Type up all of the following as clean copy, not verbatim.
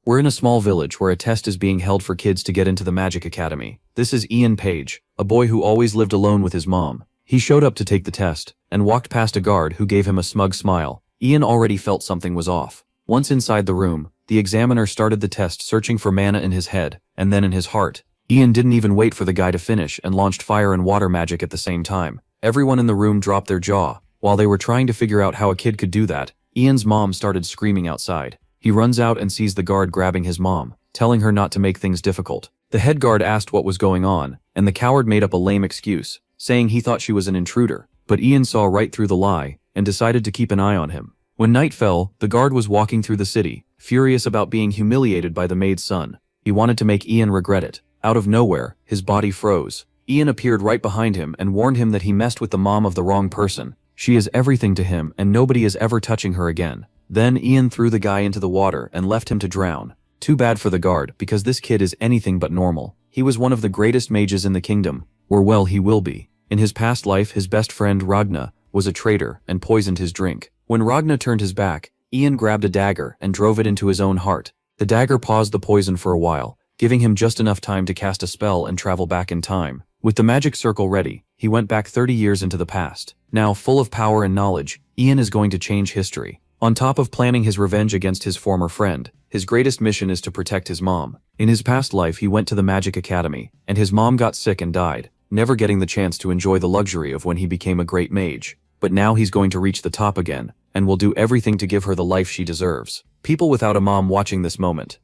We're in a small village where a test is being held for kids to get into the Magic Academy. This is Ian Page, a boy who always lived alone with his mom. He showed up to take the test, and walked past a guard who gave him a smug smile. Ian already felt something was off. Once inside the room, the examiner started the test searching for mana in his head, and then in his heart. Ian didn't even wait for the guy to finish and launched fire and water magic at the same time. Everyone in the room dropped their jaw. While they were trying to figure out how a kid could do that, Ian's mom started screaming outside. He runs out and sees the guard grabbing his mom, telling her not to make things difficult. The head guard asked what was going on, and the coward made up a lame excuse, saying he thought she was an intruder. But Ian saw right through the lie, and decided to keep an eye on him. When night fell, the guard was walking through the city, furious about being humiliated by the maid's son. He wanted to make Ian regret it. Out of nowhere, his body froze. Ian appeared right behind him and warned him that he messed with the mom of the wrong person. She is everything to him and nobody is ever touching her again. Then Ian threw the guy into the water and left him to drown. Too bad for the guard, because this kid is anything but normal. He was one of the greatest mages in the kingdom, or well, he will be. In his past life, his best friend Ragna was a traitor and poisoned his drink. When Ragna turned his back, Ian grabbed a dagger and drove it into his own heart. The dagger paused the poison for a while, giving him just enough time to cast a spell and travel back in time. With the magic circle ready, he went back 30 years into the past. Now, full of power and knowledge, Ian is going to change history. On top of planning his revenge against his former friend, his greatest mission is to protect his mom. In his past life, he went to the Magic Academy, and his mom got sick and died, never getting the chance to enjoy the luxury of when he became a great mage. But now he's going to reach the top again, and will do everything to give her the life she deserves. People without a mom watching this moment.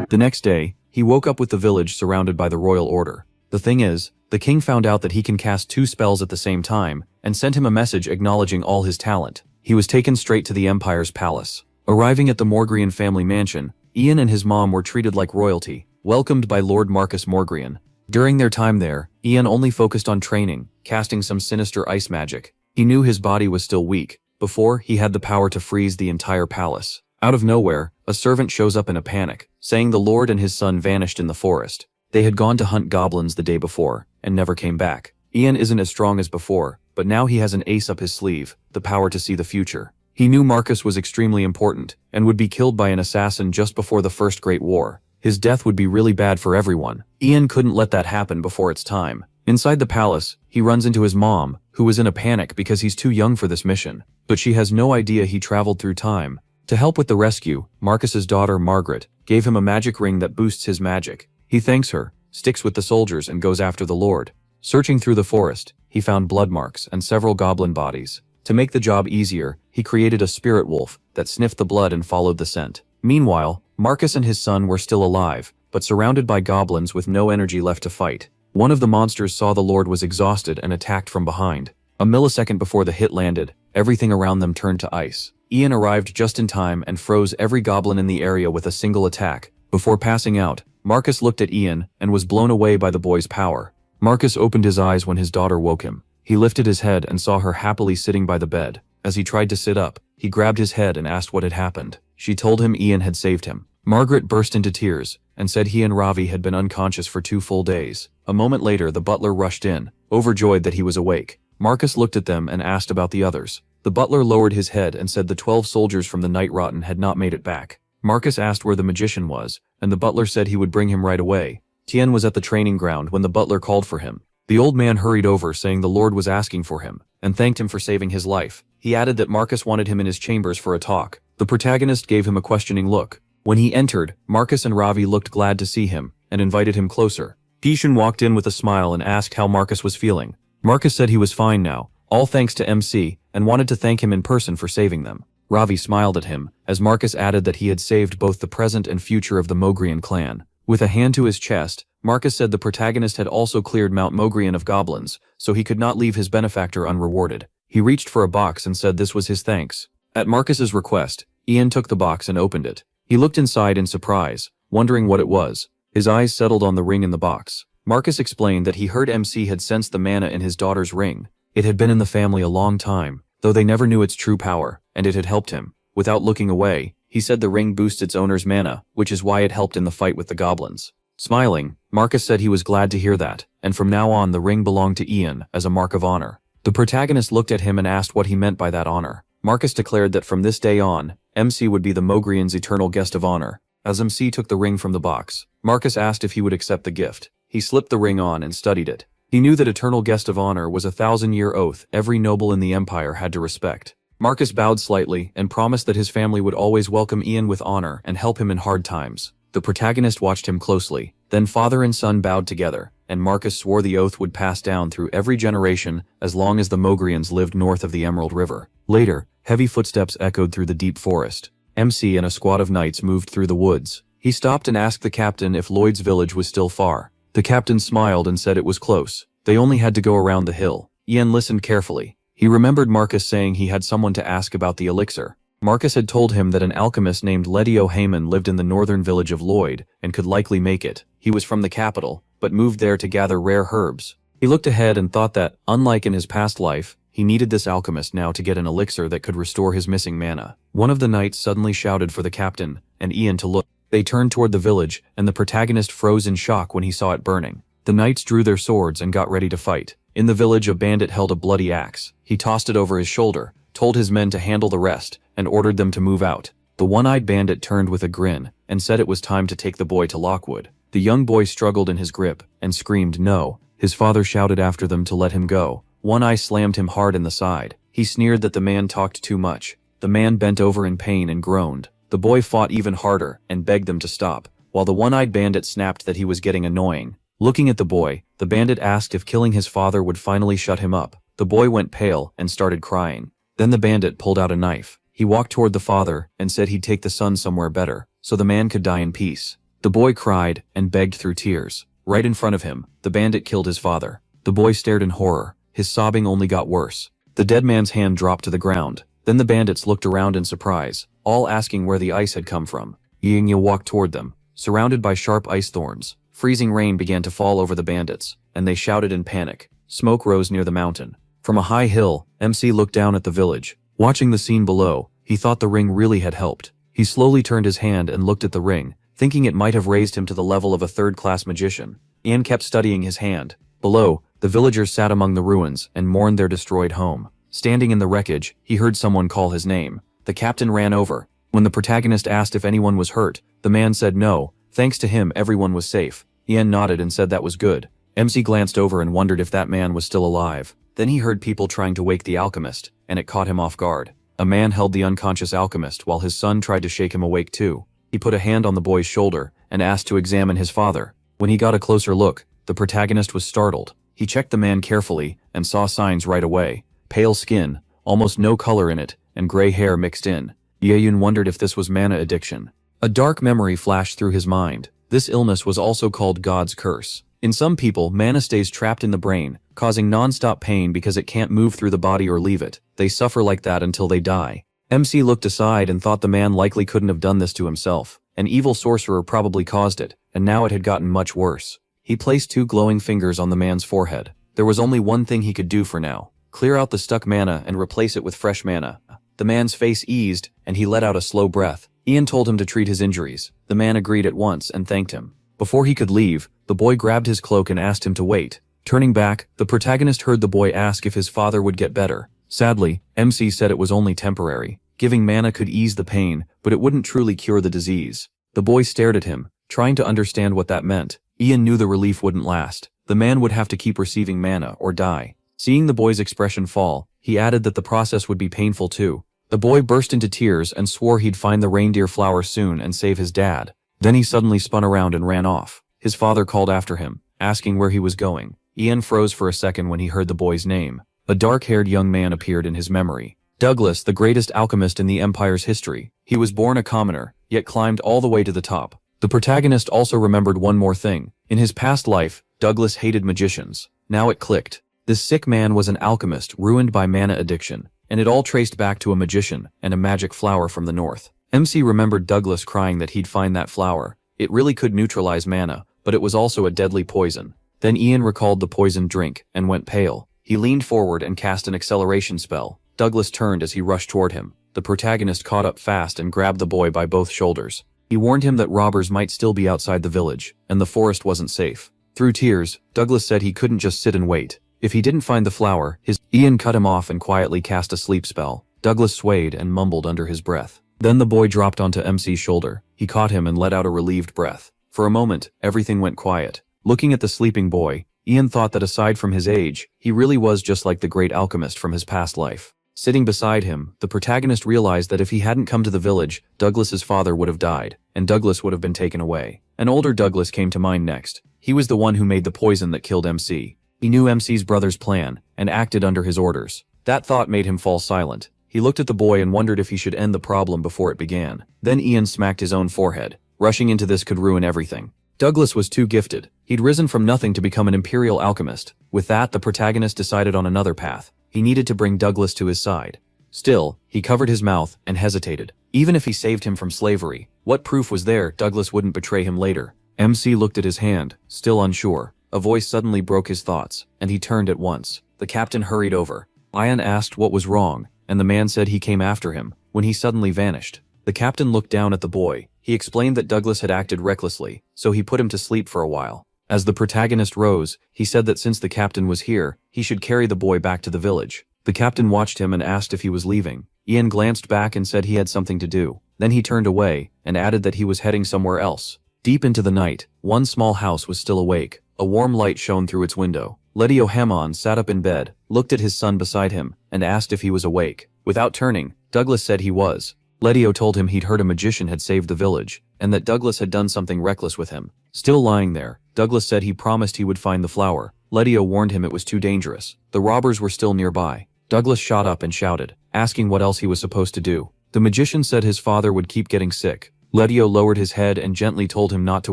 The next day, he woke up with the village surrounded by the royal order. The thing is, the king found out that he can cast 2 spells at the same time, and sent him a message acknowledging all his talent. He was taken straight to the Empire's palace. Arriving at the Morgrian family mansion, Ian and his mom were treated like royalty, welcomed by Lord Marcus Morgrian. During their time there, Ian only focused on training, casting some sinister ice magic. He knew his body was still weak. Before, he had the power to freeze the entire palace. Out of nowhere, a servant shows up in a panic, saying the lord and his son vanished in the forest. They had gone to hunt goblins the day before, and never came back. Ian isn't as strong as before, but now he has an ace up his sleeve, the power to see the future. He knew Marcus was extremely important, and would be killed by an assassin just before the First Great War. His death would be really bad for everyone. Ian couldn't let that happen before its time. Inside the palace, he runs into his mom, who is in a panic because he's too young for this mission. But she has no idea he traveled through time. To help with the rescue, Marcus's daughter, Margaret, gave him a magic ring that boosts his magic. He thanks her, sticks with the soldiers and goes after the lord. Searching through the forest, he found blood marks and several goblin bodies. To make the job easier, he created a spirit wolf that sniffed the blood and followed the scent. Meanwhile, Marcus and his son were still alive, but surrounded by goblins with no energy left to fight. One of the monsters saw the lord was exhausted and attacked from behind. A millisecond before the hit landed, everything around them turned to ice. Ian arrived just in time and froze every goblin in the area with a single attack. Before passing out, Marcus looked at Ian and was blown away by the boy's power. Marcus opened his eyes when his daughter woke him. He lifted his head and saw her happily sitting by the bed. As he tried to sit up, he grabbed his head and asked what had happened. She told him Ian had saved him. Margaret burst into tears and said he and Ravi had been unconscious for 2 full days. A moment later, the butler rushed in, overjoyed that he was awake. Marcus looked at them and asked about the others. The butler lowered his head and said the 12 soldiers from the Night Rotten had not made it back. Marcus asked where the magician was, and the butler said he would bring him right away. Tien was at the training ground when the butler called for him. The old man hurried over saying the lord was asking for him, and thanked him for saving his life. He added that Marcus wanted him in his chambers for a talk. The protagonist gave him a questioning look. When he entered, Marcus and Ravi looked glad to see him, and invited him closer. Kishan walked in with a smile and asked how Marcus was feeling. Marcus said he was fine now, all thanks to MC, and wanted to thank him in person for saving them. Ravi smiled at him, as Marcus added that he had saved both the present and future of the Mogrian clan. With a hand to his chest, Marcus said the protagonist had also cleared Mount Mogrian of goblins, so he could not leave his benefactor unrewarded. He reached for a box and said this was his thanks. At Marcus's request, Ian took the box and opened it. He looked inside in surprise, wondering what it was. His eyes settled on the ring in the box. Marcus explained that he heard MC had sensed the mana in his daughter's ring. It had been in the family a long time, though they never knew its true power, and it had helped him. Without looking away, he said the ring boosts its owner's mana, which is why it helped in the fight with the goblins. Smiling, Marcus said he was glad to hear that, and from now on the ring belonged to Ian as a mark of honor. The protagonist looked at him and asked what he meant by that honor. Marcus declared that from this day on, MC would be the Mogrian's eternal guest of honor. As MC took the ring from the box, Marcus asked if he would accept the gift. He slipped the ring on and studied it. He knew that eternal guest of honor was a 1,000-year oath every noble in the empire had to respect. Marcus bowed slightly and promised that his family would always welcome Ian with honor and help him in hard times. The protagonist watched him closely. Then father and son bowed together, and Marcus swore the oath would pass down through every generation as long as the Mogrians lived north of the Emerald River. Later, heavy footsteps echoed through the deep forest. MC and a squad of knights moved through the woods. He stopped and asked the captain if Lloyd's village was still far. The captain smiled and said it was close. They only had to go around the hill. Ian listened carefully. He remembered Marcus saying he had someone to ask about the elixir. Marcus had told him that an alchemist named Ledio Heyman lived in the northern village of Lloyd and could likely make it. He was from the capital, but moved there to gather rare herbs. He looked ahead and thought that, unlike in his past life, he needed this alchemist now to get an elixir that could restore his missing mana. One of the knights suddenly shouted for the captain and Ian to look. They turned toward the village, and the protagonist froze in shock when he saw it burning. The knights drew their swords and got ready to fight. In the village, a bandit held a bloody axe. He tossed it over his shoulder, told his men to handle the rest, and ordered them to move out. The one-eyed bandit turned with a grin and said it was time to take the boy to Lockwood. The young boy struggled in his grip and screamed no. His father shouted after them to let him go. One Eye slammed him hard in the side. He sneered that the man talked too much. The man bent over in pain and groaned. The boy fought even harder and begged them to stop, while the one-eyed bandit snapped that he was getting annoying. Looking at the boy, the bandit asked if killing his father would finally shut him up. The boy went pale and started crying. Then the bandit pulled out a knife. He walked toward the father and said he'd take the son somewhere better, so the man could die in peace. The boy cried and begged through tears. Right in front of him, the bandit killed his father. The boy stared in horror. His sobbing only got worse. The dead man's hand dropped to the ground. Then the bandits looked around in surprise, all asking where the ice had come from. Yingya walked toward them, surrounded by sharp ice thorns. Freezing rain began to fall over the bandits, and they shouted in panic. Smoke rose near the mountain. From a high hill, MC looked down at the village. Watching the scene below, he thought the ring really had helped. He slowly turned his hand and looked at the ring, thinking it might have raised him to the level of a third-class magician. Ian kept studying his hand. Below, the villagers sat among the ruins and mourned their destroyed home. Standing in the wreckage, he heard someone call his name. The captain ran over. When the protagonist asked if anyone was hurt, the man said no. Thanks to him, everyone was safe. Ian nodded and said that was good. MC glanced over and wondered if that man was still alive. Then he heard people trying to wake the alchemist, and it caught him off guard. A man held the unconscious alchemist while his son tried to shake him awake too. He put a hand on the boy's shoulder and asked to examine his father. When he got a closer look, the protagonist was startled. He checked the man carefully and saw signs right away. Pale skin, almost no color in it, and gray hair mixed in. Yeyun wondered if this was mana addiction. A dark memory flashed through his mind. This illness was also called God's curse. In some people, mana stays trapped in the brain, causing non-stop pain because it can't move through the body or leave it. They suffer like that until they die. MC looked aside and thought the man likely couldn't have done this to himself. An evil sorcerer probably caused it, and now it had gotten much worse. He placed 2 glowing fingers on the man's forehead. There was only one thing he could do for now. Clear out the stuck mana and replace it with fresh mana. The man's face eased, and he let out a slow breath. Ian told him to treat his injuries. The man agreed at once and thanked him. Before he could leave, the boy grabbed his cloak and asked him to wait. Turning back, the protagonist heard the boy ask if his father would get better. Sadly, MC said it was only temporary. Giving mana could ease the pain, but it wouldn't truly cure the disease. The boy stared at him, trying to understand what that meant. Ian knew the relief wouldn't last. The man would have to keep receiving mana or die. Seeing the boy's expression fall, he added that the process would be painful too. The boy burst into tears and swore he'd find the reindeer flower soon and save his dad. Then he suddenly spun around and ran off. His father called after him, asking where he was going. Ian froze for a second when he heard the boy's name. A dark-haired young man appeared in his memory. Douglas, the greatest alchemist in the Empire's history. He was born a commoner, yet climbed all the way to the top. The protagonist also remembered one more thing. In his past life, Douglas hated magicians. Now it clicked. This sick man was an alchemist ruined by mana addiction, and it all traced back to a magician and a magic flower from the north. MC remembered Douglas crying that he'd find that flower. It really could neutralize mana, but it was also a deadly poison. Then Ian recalled the poisoned drink and went pale. He leaned forward and cast an acceleration spell. Douglas turned as he rushed toward him. The protagonist caught up fast and grabbed the boy by both shoulders. He warned him that robbers might still be outside the village, and the forest wasn't safe. Through tears, Douglas said he couldn't just sit and wait. If he didn't find the flower, Ian cut him off and quietly cast a sleep spell. Douglas swayed and mumbled under his breath. Then the boy dropped onto MC's shoulder. He caught him and let out a relieved breath. For a moment, everything went quiet. Looking at the sleeping boy, Ian thought that aside from his age, he really was just like the great alchemist from his past life. Sitting beside him, the protagonist realized that if he hadn't come to the village, Douglas's father would have died, and Douglas would have been taken away. An older Douglas came to mind next. He was the one who made the poison that killed MC. He knew MC's brother's plan, and acted under his orders. That thought made him fall silent. He looked at the boy and wondered if he should end the problem before it began. Then Ian smacked his own forehead. Rushing into this could ruin everything. Douglas was too gifted. He'd risen from nothing to become an imperial alchemist. With that, the protagonist decided on another path. He needed to bring Douglas to his side. Still, he covered his mouth and hesitated. Even if he saved him from slavery, what proof was there Douglas wouldn't betray him later? MC looked at his hand, still unsure. A voice suddenly broke his thoughts, and he turned at once. The captain hurried over. Ian asked what was wrong, and the man said he came after him, when he suddenly vanished. The captain looked down at the boy. He explained that Douglas had acted recklessly, so he put him to sleep for a while. As the protagonist rose, he said that since the captain was here, he should carry the boy back to the village. The captain watched him and asked if he was leaving. Ian glanced back and said he had something to do. Then he turned away, and added that he was heading somewhere else. Deep into the night, one small house was still awake. A warm light shone through its window. Ledio Hamon sat up in bed, looked at his son beside him, and asked if he was awake. Without turning, Douglas said he was. Ledio told him he'd heard a magician had saved the village, and that Douglas had done something reckless with him. Still lying there, Douglas said he promised he would find the flower. Ledio warned him it was too dangerous. The robbers were still nearby. Douglas shot up and shouted, asking what else he was supposed to do. The magician said his father would keep getting sick. Ledio lowered his head and gently told him not to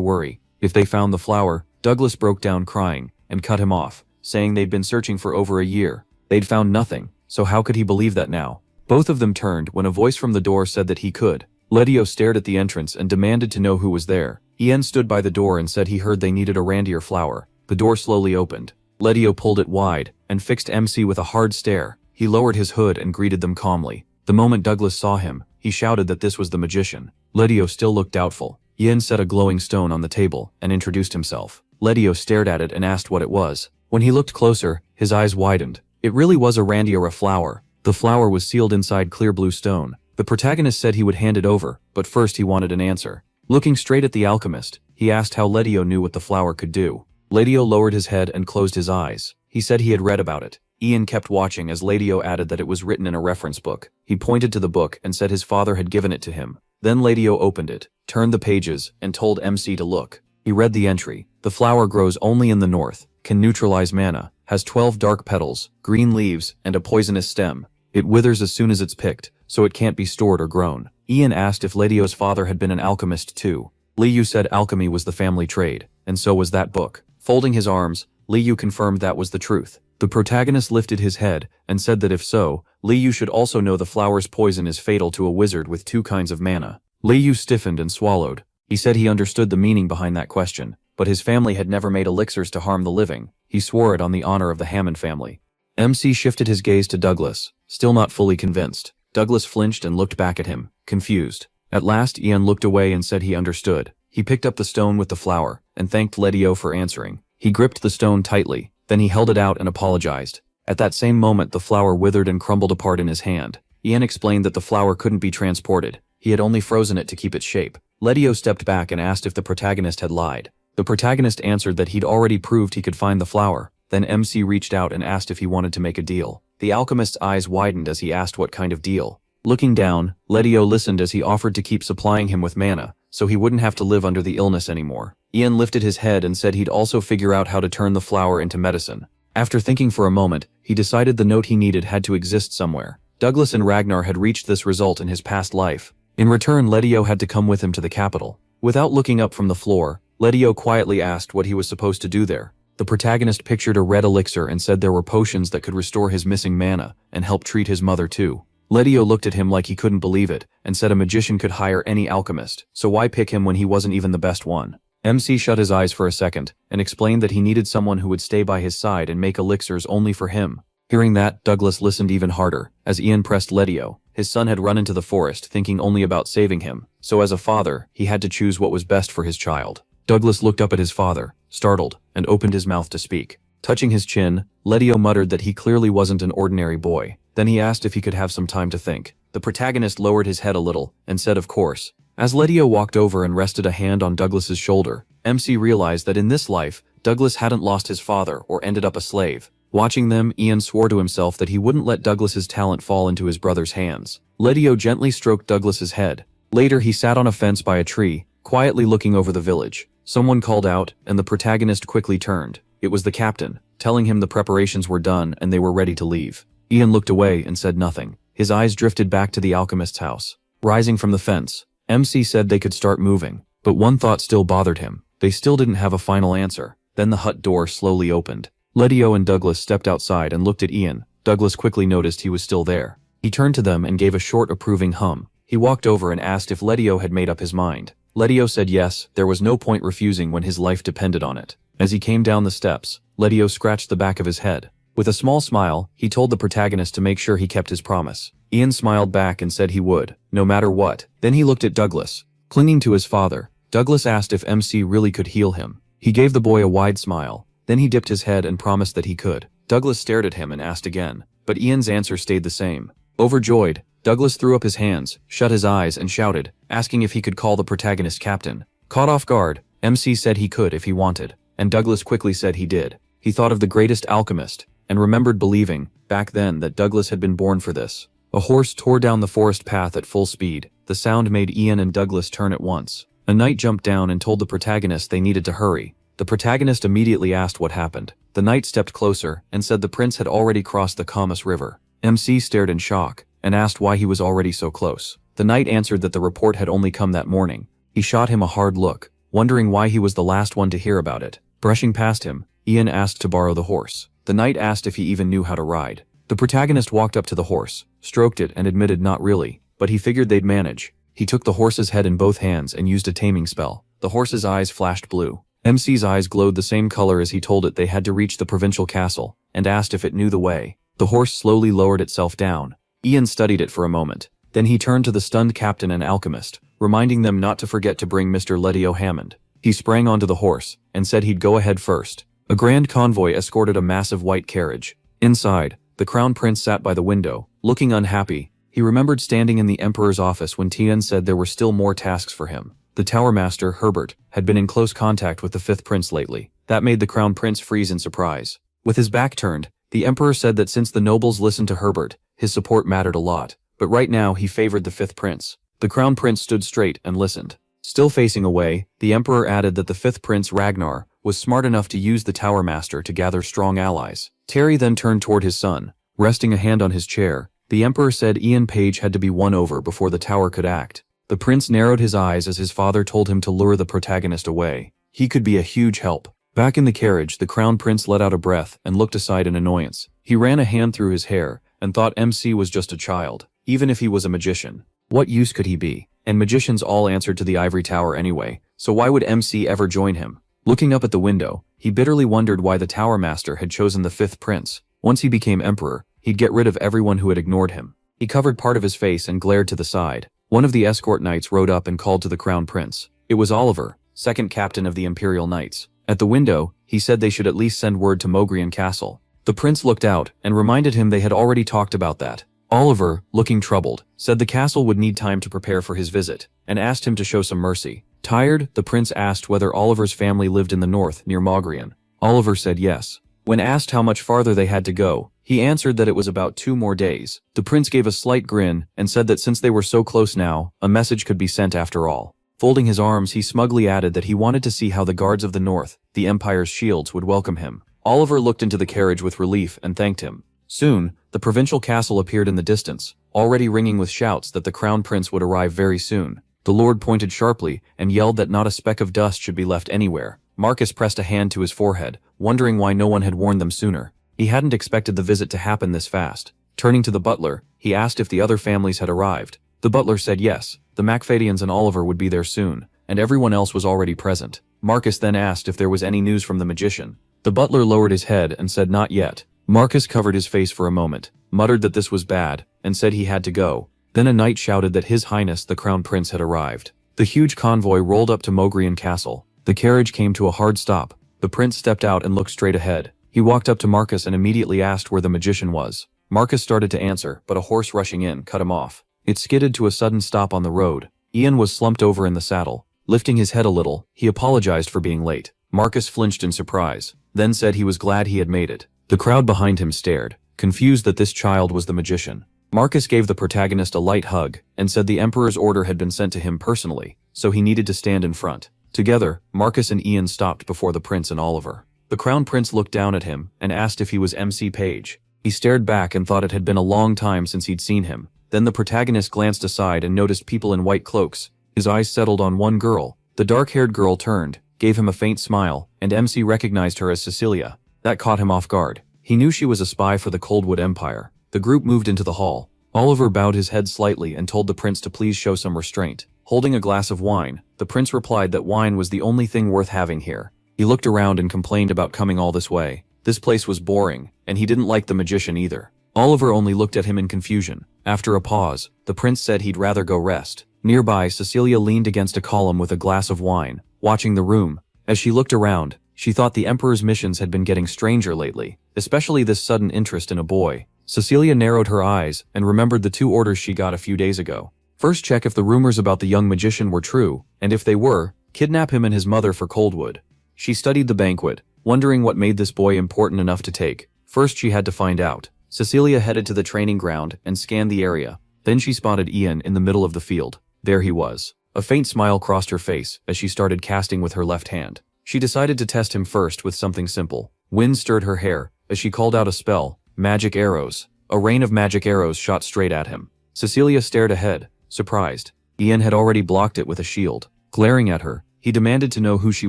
worry. If they found the flower, Douglas broke down crying, and cut him off, saying they'd been searching for over a year. They'd found nothing, so how could he believe that now? Both of them turned when a voice from the door said that he could. Ledio stared at the entrance and demanded to know who was there. Ian stood by the door and said he heard they needed a randier flower. The door slowly opened. Ledio pulled it wide, and fixed MC with a hard stare. He lowered his hood and greeted them calmly. The moment Douglas saw him, he shouted that this was the magician. Ledio still looked doubtful. Ian set a glowing stone on the table, and introduced himself. Ledio stared at it and asked what it was. When he looked closer, his eyes widened. It really was a randiera flower. The flower was sealed inside clear blue stone. The protagonist said he would hand it over, but first he wanted an answer. Looking straight at the alchemist, he asked how Ledio knew what the flower could do. Ledio lowered his head and closed his eyes. He said he had read about it. Ian kept watching as Ledio added that it was written in a reference book. He pointed to the book and said his father had given it to him. Then Ledio opened it, turned the pages, and told MC to look. He read the entry. The flower grows only in the north, can neutralize mana, has 12 dark petals, green leaves, and a poisonous stem. It withers as soon as it's picked, so it can't be stored or grown. Ian asked if Ledio's father had been an alchemist too. Liu said alchemy was the family trade, and so was that book. Folding his arms, Liu confirmed that was the truth. The protagonist lifted his head and said that if so, Liu should also know the flower's poison is fatal to a wizard with 2 kinds of mana. Liu stiffened and swallowed. He said he understood the meaning behind that question, but his family had never made elixirs to harm the living. He swore it on the honor of the Hammond family. MC shifted his gaze to Douglas, still not fully convinced. Douglas flinched and looked back at him, confused. At last Ian looked away and said he understood. He picked up the stone with the flower, and thanked Ledio for answering. He gripped the stone tightly, then he held it out and apologized. At that same moment the flower withered and crumbled apart in his hand. Ian explained that the flower couldn't be transported. He had only frozen it to keep its shape. Ledio stepped back and asked if the protagonist had lied. The protagonist answered that he'd already proved he could find the flower. Then MC reached out and asked if he wanted to make a deal. The alchemist's eyes widened as he asked what kind of deal. Looking down, Ledio listened as he offered to keep supplying him with mana, so he wouldn't have to live under the illness anymore. Ian lifted his head and said he'd also figure out how to turn the flower into medicine. After thinking for a moment, he decided the note he needed had to exist somewhere. Douglas and Ragnar had reached this result in his past life. In return, Ledio had to come with him to the capital. Without looking up from the floor, Ledio quietly asked what he was supposed to do there. The protagonist pictured a red elixir and said there were potions that could restore his missing mana and help treat his mother too. Ledio looked at him like he couldn't believe it and said a magician could hire any alchemist, so why pick him when he wasn't even the best one? MC shut his eyes for a second and explained that he needed someone who would stay by his side and make elixirs only for him. Hearing that, Douglas listened even harder. As Ian pressed Ledio, his son had run into the forest thinking only about saving him, so as a father, he had to choose what was best for his child. Douglas looked up at his father, startled, and opened his mouth to speak. Touching his chin, Ledio muttered that he clearly wasn't an ordinary boy. Then Then he asked if he could have some time to think. The protagonist lowered his head a little and said of course. As Letio walked over and rested a hand on Douglas's shoulder, MC realized that in this life, Douglas hadn't lost his father or ended up a slave. Watching them, Ian swore to himself that he wouldn't let Douglas's talent fall into his brother's hands. Letio gently stroked Douglas's head. Later he sat on a fence by a tree, quietly looking over the village. Someone called out, and the protagonist quickly turned. It was the captain, telling him the preparations were done and they were ready to leave. Ian looked away and said nothing. His eyes drifted back to the alchemist's house. Rising from the fence, MC said they could start moving, but one thought still bothered him. They still didn't have a final answer. Then the hut door slowly opened. Letio and Douglas stepped outside and looked at Ian. Douglas quickly noticed he was still there. He turned to them and gave a short approving hum. He walked over and asked if Letio had made up his mind. Letio said yes, there was no point refusing when his life depended on it. As he came down the steps, Letio scratched the back of his head. With a small smile, he told the protagonist to make sure he kept his promise. Ian smiled back and said he would, no matter what. Then he looked at Douglas. Clinging to his father, Douglas asked if MC really could heal him. He gave the boy a wide smile. Then he dipped his head and promised that he could. Douglas stared at him and asked again, but Ian's answer stayed the same. Overjoyed, Douglas threw up his hands, shut his eyes and shouted, asking if he could call the protagonist captain. Caught off guard, MC said he could if he wanted, and Douglas quickly said he did. He thought of the greatest alchemist, and remembered believing, back then, that Douglas had been born for this. A horse tore down the forest path at full speed. The sound made Ian and Douglas turn at once. A knight jumped down and told the protagonist they needed to hurry. The protagonist immediately asked what happened. The knight stepped closer and said the prince had already crossed the Kamas River. MC stared in shock and asked why he was already so close. The knight answered that the report had only come that morning. He shot him a hard look, wondering why he was the last one to hear about it. Brushing past him, Ian asked to borrow the horse. The knight asked if he even knew how to ride. The protagonist walked up to the horse, stroked it and admitted not really, but he figured they'd manage. He took the horse's head in both hands and used a taming spell. The horse's eyes flashed blue. MC's eyes glowed the same color as he told it they had to reach the provincial castle, and asked if it knew the way. The horse slowly lowered itself down. Ian studied it for a moment. Then he turned to the stunned captain and alchemist, reminding them not to forget to bring Mr. Letio Hammond. He sprang onto the horse, and said he'd go ahead first. A grand convoy escorted a massive white carriage. Inside, the crown prince sat by the window, looking unhappy. He remembered standing in the emperor's office when Tian said there were still more tasks for him. The tower master, Herbert, had been in close contact with the fifth prince lately. That made the crown prince freeze in surprise. With his back turned, the emperor said that since the nobles listened to Herbert, his support mattered a lot. But right now he favored the fifth prince. The crown prince stood straight and listened. Still facing away, the emperor added that the fifth prince, Ragnar, was smart enough to use the tower master to gather strong allies. Terry then turned toward his son. Resting a hand on his chair, the emperor said Ian Page had to be won over before the tower could act. The prince narrowed his eyes as his father told him to lure the protagonist away. He could be a huge help. Back in the carriage, the crown prince let out a breath and looked aside in annoyance. He ran a hand through his hair and thought MC was just a child, even if he was a magician. What use could he be? And magicians all answered to the ivory tower anyway, so why would MC ever join him? Looking up at the window, he bitterly wondered why the tower master had chosen the fifth prince. Once he became emperor, he'd get rid of everyone who had ignored him. He covered part of his face and glared to the side. One of the escort knights rode up and called to the crown prince. It was Oliver, second captain of the Imperial Knights. At the window, he said they should at least send word to Mogrian Castle. The prince looked out and reminded him they had already talked about that. Oliver, looking troubled, said the castle would need time to prepare for his visit, and asked him to show some mercy. Tired, the prince asked whether Oliver's family lived in the north, near Mogrian. Oliver said yes. When asked how much farther they had to go, he answered that it was about 2 more days. The prince gave a slight grin and said that since they were so close now, a message could be sent after all. Folding his arms, he smugly added that he wanted to see how the guards of the north, the Empire's shields, would welcome him. Oliver looked into the carriage with relief and thanked him. Soon, the provincial castle appeared in the distance, already ringing with shouts that the crown prince would arrive very soon. The lord pointed sharply and yelled that not a speck of dust should be left anywhere. Marcus pressed a hand to his forehead, wondering why no one had warned them sooner. He hadn't expected the visit to happen this fast. Turning to the butler, he asked if the other families had arrived. The butler said yes, the Macfadians and Oliver would be there soon, and everyone else was already present. Marcus then asked if there was any news from the magician. The butler lowered his head and said not yet. Marcus covered his face for a moment, muttered that this was bad, and said he had to go. Then a knight shouted that His Highness the Crown Prince had arrived. The huge convoy rolled up to Mogrian Castle. The carriage came to a hard stop. The prince stepped out and looked straight ahead. He walked up to Marcus and immediately asked where the magician was. Marcus started to answer, but a horse rushing in cut him off. It skidded to a sudden stop on the road. Ian was slumped over in the saddle. Lifting his head a little, he apologized for being late. Marcus flinched in surprise, then said he was glad he had made it. The crowd behind him stared, confused that this child was the magician. Marcus gave the protagonist a light hug and said the Emperor's order had been sent to him personally, so he needed to stand in front. Together, Marcus and Ian stopped before the prince and Oliver. The Crown Prince looked down at him and asked if he was MC Page. He stared back and thought it had been a long time since he'd seen him. Then the protagonist glanced aside and noticed people in white cloaks. His eyes settled on one girl. The dark-haired girl turned, gave him a faint smile, and MC recognized her as Cecilia. That caught him off guard. He knew she was a spy for the Coldwood Empire. The group moved into the hall. Oliver bowed his head slightly and told the prince to please show some restraint. Holding a glass of wine, the prince replied that wine was the only thing worth having here. He looked around and complained about coming all this way. This place was boring, and he didn't like the magician either. Oliver only looked at him in confusion. After a pause, the prince said he'd rather go rest. Nearby, Cecilia leaned against a column with a glass of wine, watching the room. As she looked around, she thought the Emperor's missions had been getting stranger lately, especially this sudden interest in a boy. Cecilia narrowed her eyes and remembered the 2 orders she got a few days ago. First, check if the rumors about the young magician were true, and if they were, kidnap him and his mother for Coldwood. She studied the banquet, wondering what made this boy important enough to take. First, she had to find out. Cecilia headed to the training ground and scanned the area. Then she spotted Ian in the middle of the field. There he was. A faint smile crossed her face as she started casting with her left hand. She decided to test him first with something simple. Wind stirred her hair as she called out a spell. Magic arrows. A rain of magic arrows shot straight at him. Cecilia stared ahead, surprised. Ian had already blocked it with a shield. Glaring at her, he demanded to know who she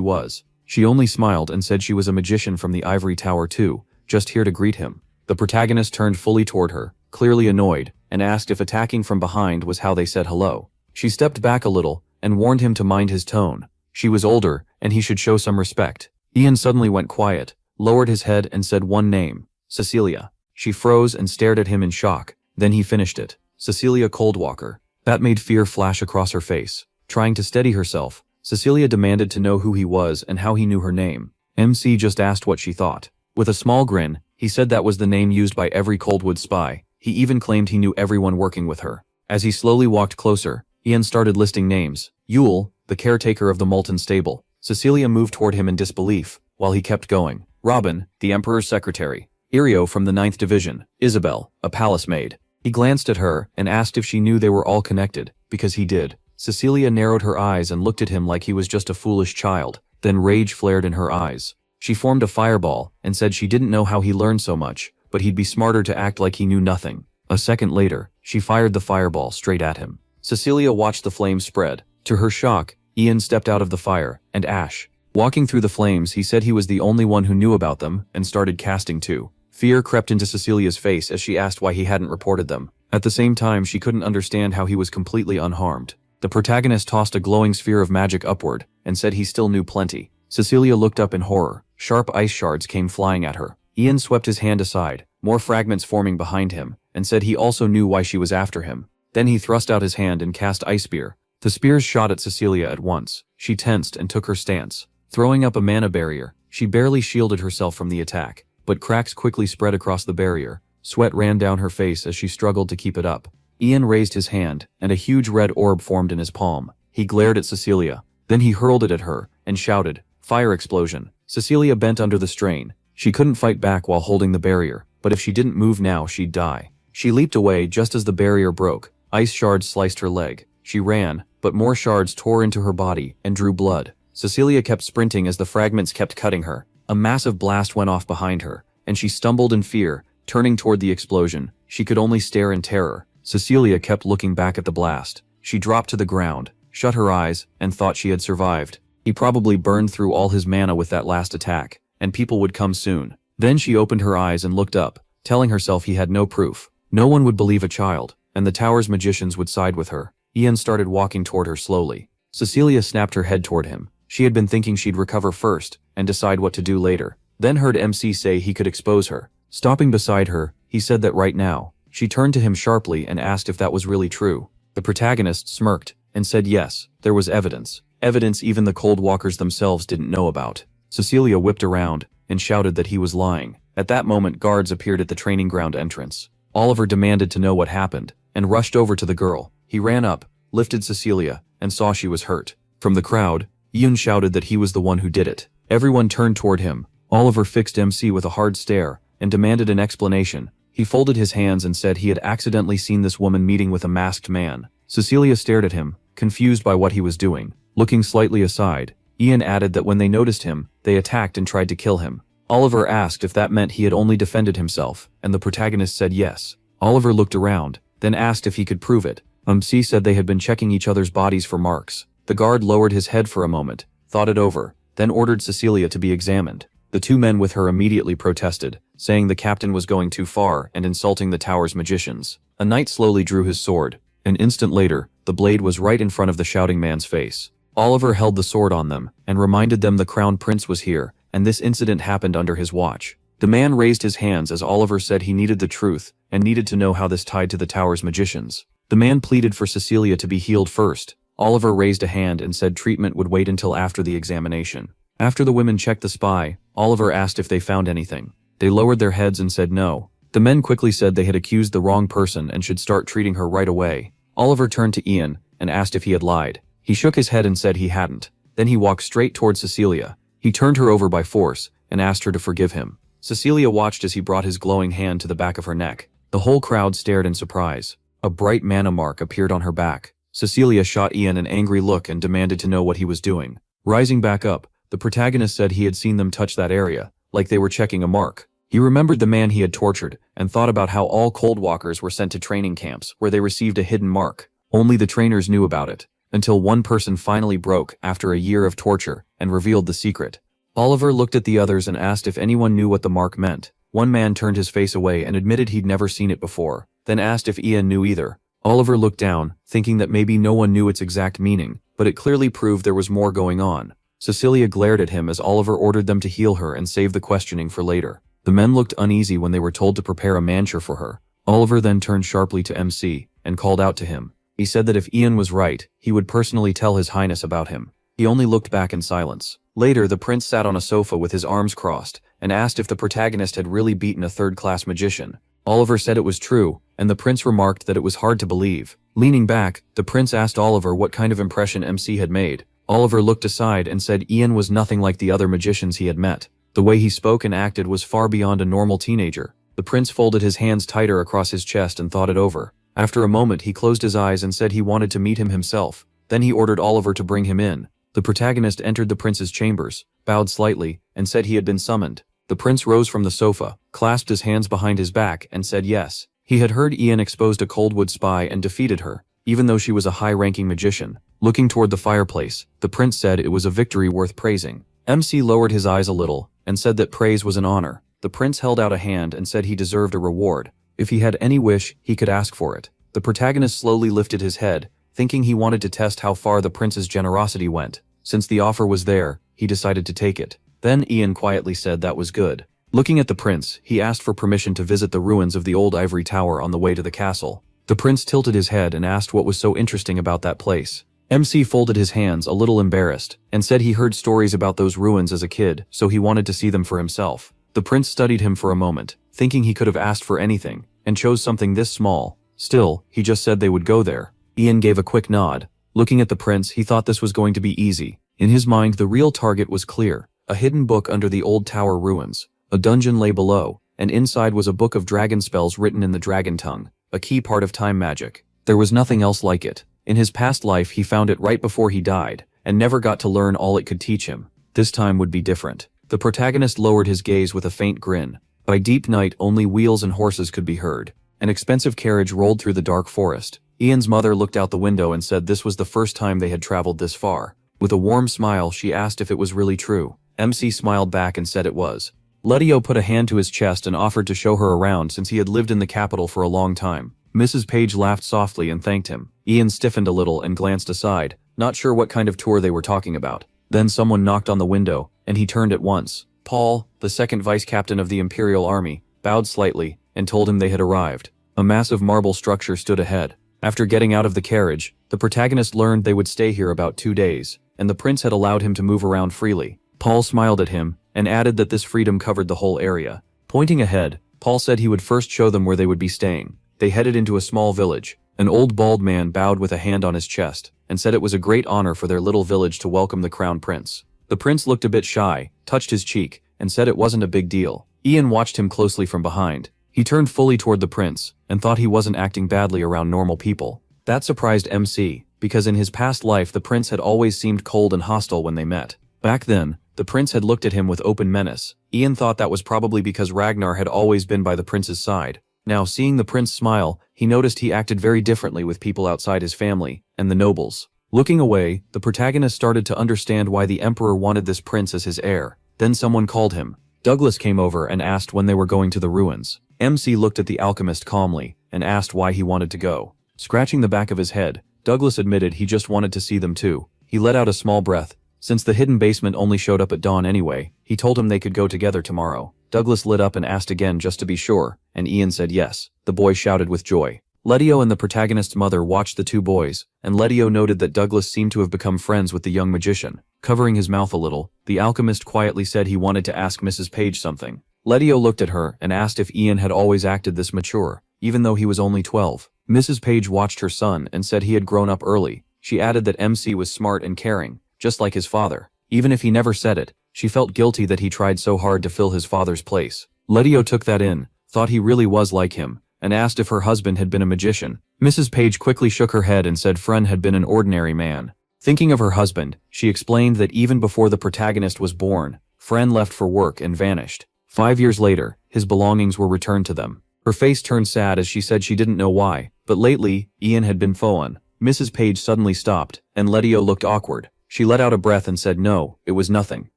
was. She only smiled and said she was a magician from the Ivory Tower too, just here to greet him. The protagonist turned fully toward her, clearly annoyed, and asked if attacking from behind was how they said hello. She stepped back a little and warned him to mind his tone. She was older, and he should show some respect. Ian suddenly went quiet, lowered his head and said one name, Cecilia. She froze and stared at him in shock. Then he finished it. Cecilia Coldwalker. That made fear flash across her face. Trying to steady herself, Cecilia demanded to know who he was and how he knew her name. MC just asked what she thought. With a small grin, he said that was the name used by every Coldwood spy. He even claimed he knew everyone working with her. As he slowly walked closer, Ian started listing names. Yule, the caretaker of the Molten Stable. Cecilia moved toward him in disbelief, while he kept going. Robin, the Emperor's secretary. Irio from the 9th Division. Isabel, a palace maid. He glanced at her and asked if she knew they were all connected, because he did. Cecilia narrowed her eyes and looked at him like he was just a foolish child. Then rage flared in her eyes. She formed a fireball and said she didn't know how he learned so much, but he'd be smarter to act like he knew nothing. A second later, she fired the fireball straight at him. Cecilia watched the flames spread. To her shock, Ian stepped out of the fire and ash. Walking through the flames, he said he was the only one who knew about them and started casting too. Fear crept into Cecilia's face as she asked why he hadn't reported them. At the same time, she couldn't understand how he was completely unharmed. The protagonist tossed a glowing sphere of magic upward and said he still knew plenty. Cecilia looked up in horror. Sharp ice shards came flying at her. Ian swept his hand aside, more fragments forming behind him, and said he also knew why she was after him. Then he thrust out his hand and cast Ice Spear. The spears shot at Cecilia at once. She tensed and took her stance. Throwing up a mana barrier, she barely shielded herself from the attack, but cracks quickly spread across the barrier. Sweat ran down her face as she struggled to keep it up. Ian raised his hand, and a huge red orb formed in his palm. He glared at Cecilia. Then he hurled it at her, and shouted, "Fire explosion." Cecilia bent under the strain. She couldn't fight back while holding the barrier, but if she didn't move now, she'd die. She leaped away just as the barrier broke. Ice shards sliced her leg. She ran, but more shards tore into her body and drew blood. Cecilia kept sprinting as the fragments kept cutting her. A massive blast went off behind her, and she stumbled in fear, turning toward the explosion. She could only stare in terror. Cecilia kept looking back at the blast. She dropped to the ground, shut her eyes, and thought she had survived. He probably burned through all his mana with that last attack, and people would come soon. Then she opened her eyes and looked up, telling herself he had no proof. No one would believe a child, and the tower's magicians would side with her. Ian started walking toward her slowly. Cecilia snapped her head toward him. She had been thinking she'd recover first and decide what to do later. Then heard MC say he could expose her. Stopping beside her, he said that right now. She turned to him sharply and asked if that was really true. The protagonist smirked and said yes, there was evidence. Evidence even the Cold Walkers themselves didn't know about. Cecilia whipped around and shouted that he was lying. At that moment, guards appeared at the training ground entrance. Oliver demanded to know what happened, and rushed over to the girl. He ran up, lifted Cecilia, and saw she was hurt. From the crowd, Ian shouted that he was the one who did it. Everyone turned toward him. Oliver fixed MC with a hard stare, and demanded an explanation. He folded his hands and said he had accidentally seen this woman meeting with a masked man. Cecilia stared at him, confused by what he was doing. Looking slightly aside, Ian added that when they noticed him, they attacked and tried to kill him. Oliver asked if that meant he had only defended himself, and the protagonist said yes. Oliver looked around, then asked if he could prove it. MC said they had been checking each other's bodies for marks. The guard lowered his head for a moment, thought it over, then ordered Cecilia to be examined. The two men with her immediately protested, saying the captain was going too far and insulting the tower's magicians. A knight slowly drew his sword. An instant later, the blade was right in front of the shouting man's face. Oliver held the sword on them, and reminded them the crown prince was here, and this incident happened under his watch. The man raised his hands as Oliver said he needed the truth, and needed to know how this tied to the tower's magicians. The man pleaded for Cecilia to be healed first. Oliver raised a hand and said treatment would wait until after the examination. After the women checked the spy, Oliver asked if they found anything. They lowered their heads and said no. The men quickly said they had accused the wrong person and should start treating her right away. Oliver turned to Ian and asked if he had lied. He shook his head and said he hadn't. Then he walked straight toward Cecilia. He turned her over by force and asked her to forgive him. Cecilia watched as he brought his glowing hand to the back of her neck. The whole crowd stared in surprise. A bright mana mark appeared on her back. Cecilia shot Ian an angry look and demanded to know what he was doing. Rising back up, the protagonist said he had seen them touch that area, like they were checking a mark. He remembered the man he had tortured, and thought about how all cold walkers were sent to training camps where they received a hidden mark. Only the trainers knew about it, until one person finally broke after a year of torture and revealed the secret. Oliver looked at the others and asked if anyone knew what the mark meant. One man turned his face away and admitted he'd never seen it before, then asked if Ian knew either. Oliver looked down, thinking that maybe no one knew its exact meaning, but it clearly proved there was more going on. Cecilia glared at him as Oliver ordered them to heal her and save the questioning for later. The men looked uneasy when they were told to prepare a manchure for her. Oliver then turned sharply to MC and called out to him. He said that if Ian was right, he would personally tell His Highness about him. He only looked back in silence. Later, the prince sat on a sofa with his arms crossed and asked if the protagonist had really beaten a third-class magician. Oliver said it was true, and the prince remarked that it was hard to believe. Leaning back, the prince asked Oliver what kind of impression MC had made. Oliver looked aside and said Ian was nothing like the other magicians he had met. The way he spoke and acted was far beyond a normal teenager. The prince folded his hands tighter across his chest and thought it over. After a moment, he closed his eyes and said he wanted to meet him himself. Then he ordered Oliver to bring him in. The protagonist entered the prince's chambers, bowed slightly, and said he had been summoned. The prince rose from the sofa, clasped his hands behind his back, and said yes. He had heard Ian exposed a Coldwood spy and defeated her, even though she was a high-ranking magician. Looking toward the fireplace, the prince said it was a victory worth praising. MC lowered his eyes a little, and said that praise was an honor. The prince held out a hand and said he deserved a reward. If he had any wish, he could ask for it. The protagonist slowly lifted his head, thinking he wanted to test how far the prince's generosity went. Since the offer was there, he decided to take it. Then Ian quietly said that was good. Looking at the prince, he asked for permission to visit the ruins of the old ivory tower on the way to the castle. The prince tilted his head and asked what was so interesting about that place. MC folded his hands, a little embarrassed, and said he heard stories about those ruins as a kid, so he wanted to see them for himself. The prince studied him for a moment, thinking he could have asked for anything, and chose something this small. Still, he just said they would go there. Ian gave a quick nod. Looking at the prince, he thought this was going to be easy. In his mind, the real target was clear. A hidden book under the old tower ruins. A dungeon lay below, and inside was a book of dragon spells written in the dragon tongue, a key part of time magic. There was nothing else like it. In his past life, he found it right before he died, and never got to learn all it could teach him. This time would be different. The protagonist lowered his gaze with a faint grin. By deep night, only wheels and horses could be heard. An expensive carriage rolled through the dark forest. Ian's mother looked out the window and said this was the first time they had traveled this far. With a warm smile, she asked if it was really true. MC smiled back and said it was. Letio put a hand to his chest and offered to show her around since he had lived in the capital for a long time. Mrs. Page laughed softly and thanked him. Ian stiffened a little and glanced aside, not sure what kind of tour they were talking about. Then someone knocked on the window, and he turned at once. Paul, the second vice captain of the Imperial Army, bowed slightly and told him they had arrived. A massive marble structure stood ahead. After getting out of the carriage, the protagonist learned they would stay here about 2 days, and the prince had allowed him to move around freely. Paul smiled at him and added that this freedom covered the whole area. Pointing ahead, Paul said he would first show them where they would be staying. They headed into a small village. An old bald man bowed with a hand on his chest, and said it was a great honor for their little village to welcome the crown prince. The prince looked a bit shy, touched his cheek, and said it wasn't a big deal. Ian watched him closely from behind. He turned fully toward the prince, and thought he wasn't acting badly around normal people. That surprised MC, because in his past life the prince had always seemed cold and hostile when they met. Back then, the prince had looked at him with open menace. Ian thought that was probably because Ragnar had always been by the prince's side. Now, seeing the prince smile, he noticed he acted very differently with people outside his family, and the nobles. Looking away, the protagonist started to understand why the emperor wanted this prince as his heir. Then someone called him. Douglas came over and asked when they were going to the ruins. MC looked at the alchemist calmly, and asked why he wanted to go. Scratching the back of his head, Douglas admitted he just wanted to see them too. He let out a small breath. Since the hidden basement only showed up at dawn anyway, he told him they could go together tomorrow. Douglas lit up and asked again just to be sure, and Ian said yes. The boy shouted with joy. Letio and the protagonist's mother watched the two boys, and Letio noted that Douglas seemed to have become friends with the young magician. Covering his mouth a little, the alchemist quietly said he wanted to ask Mrs. Page something. Letio looked at her and asked if Ian had always acted this mature, even though he was only 12. Mrs. Page watched her son and said he had grown up early. She added that MC was smart and caring, just like his father. Even if he never said it, she felt guilty that he tried so hard to fill his father's place. Letio took that in, thought he really was like him, and asked if her husband had been a magician. Mrs. Page quickly shook her head and said Fren had been an ordinary man. Thinking of her husband, she explained that even before the protagonist was born, Fren left for work and vanished. 5 years later, his belongings were returned to them. Her face turned sad as she said she didn't know why, but lately, Ian had been Foan. Mrs. Page suddenly stopped, and Letio looked awkward. She let out a breath and said no, it was nothing.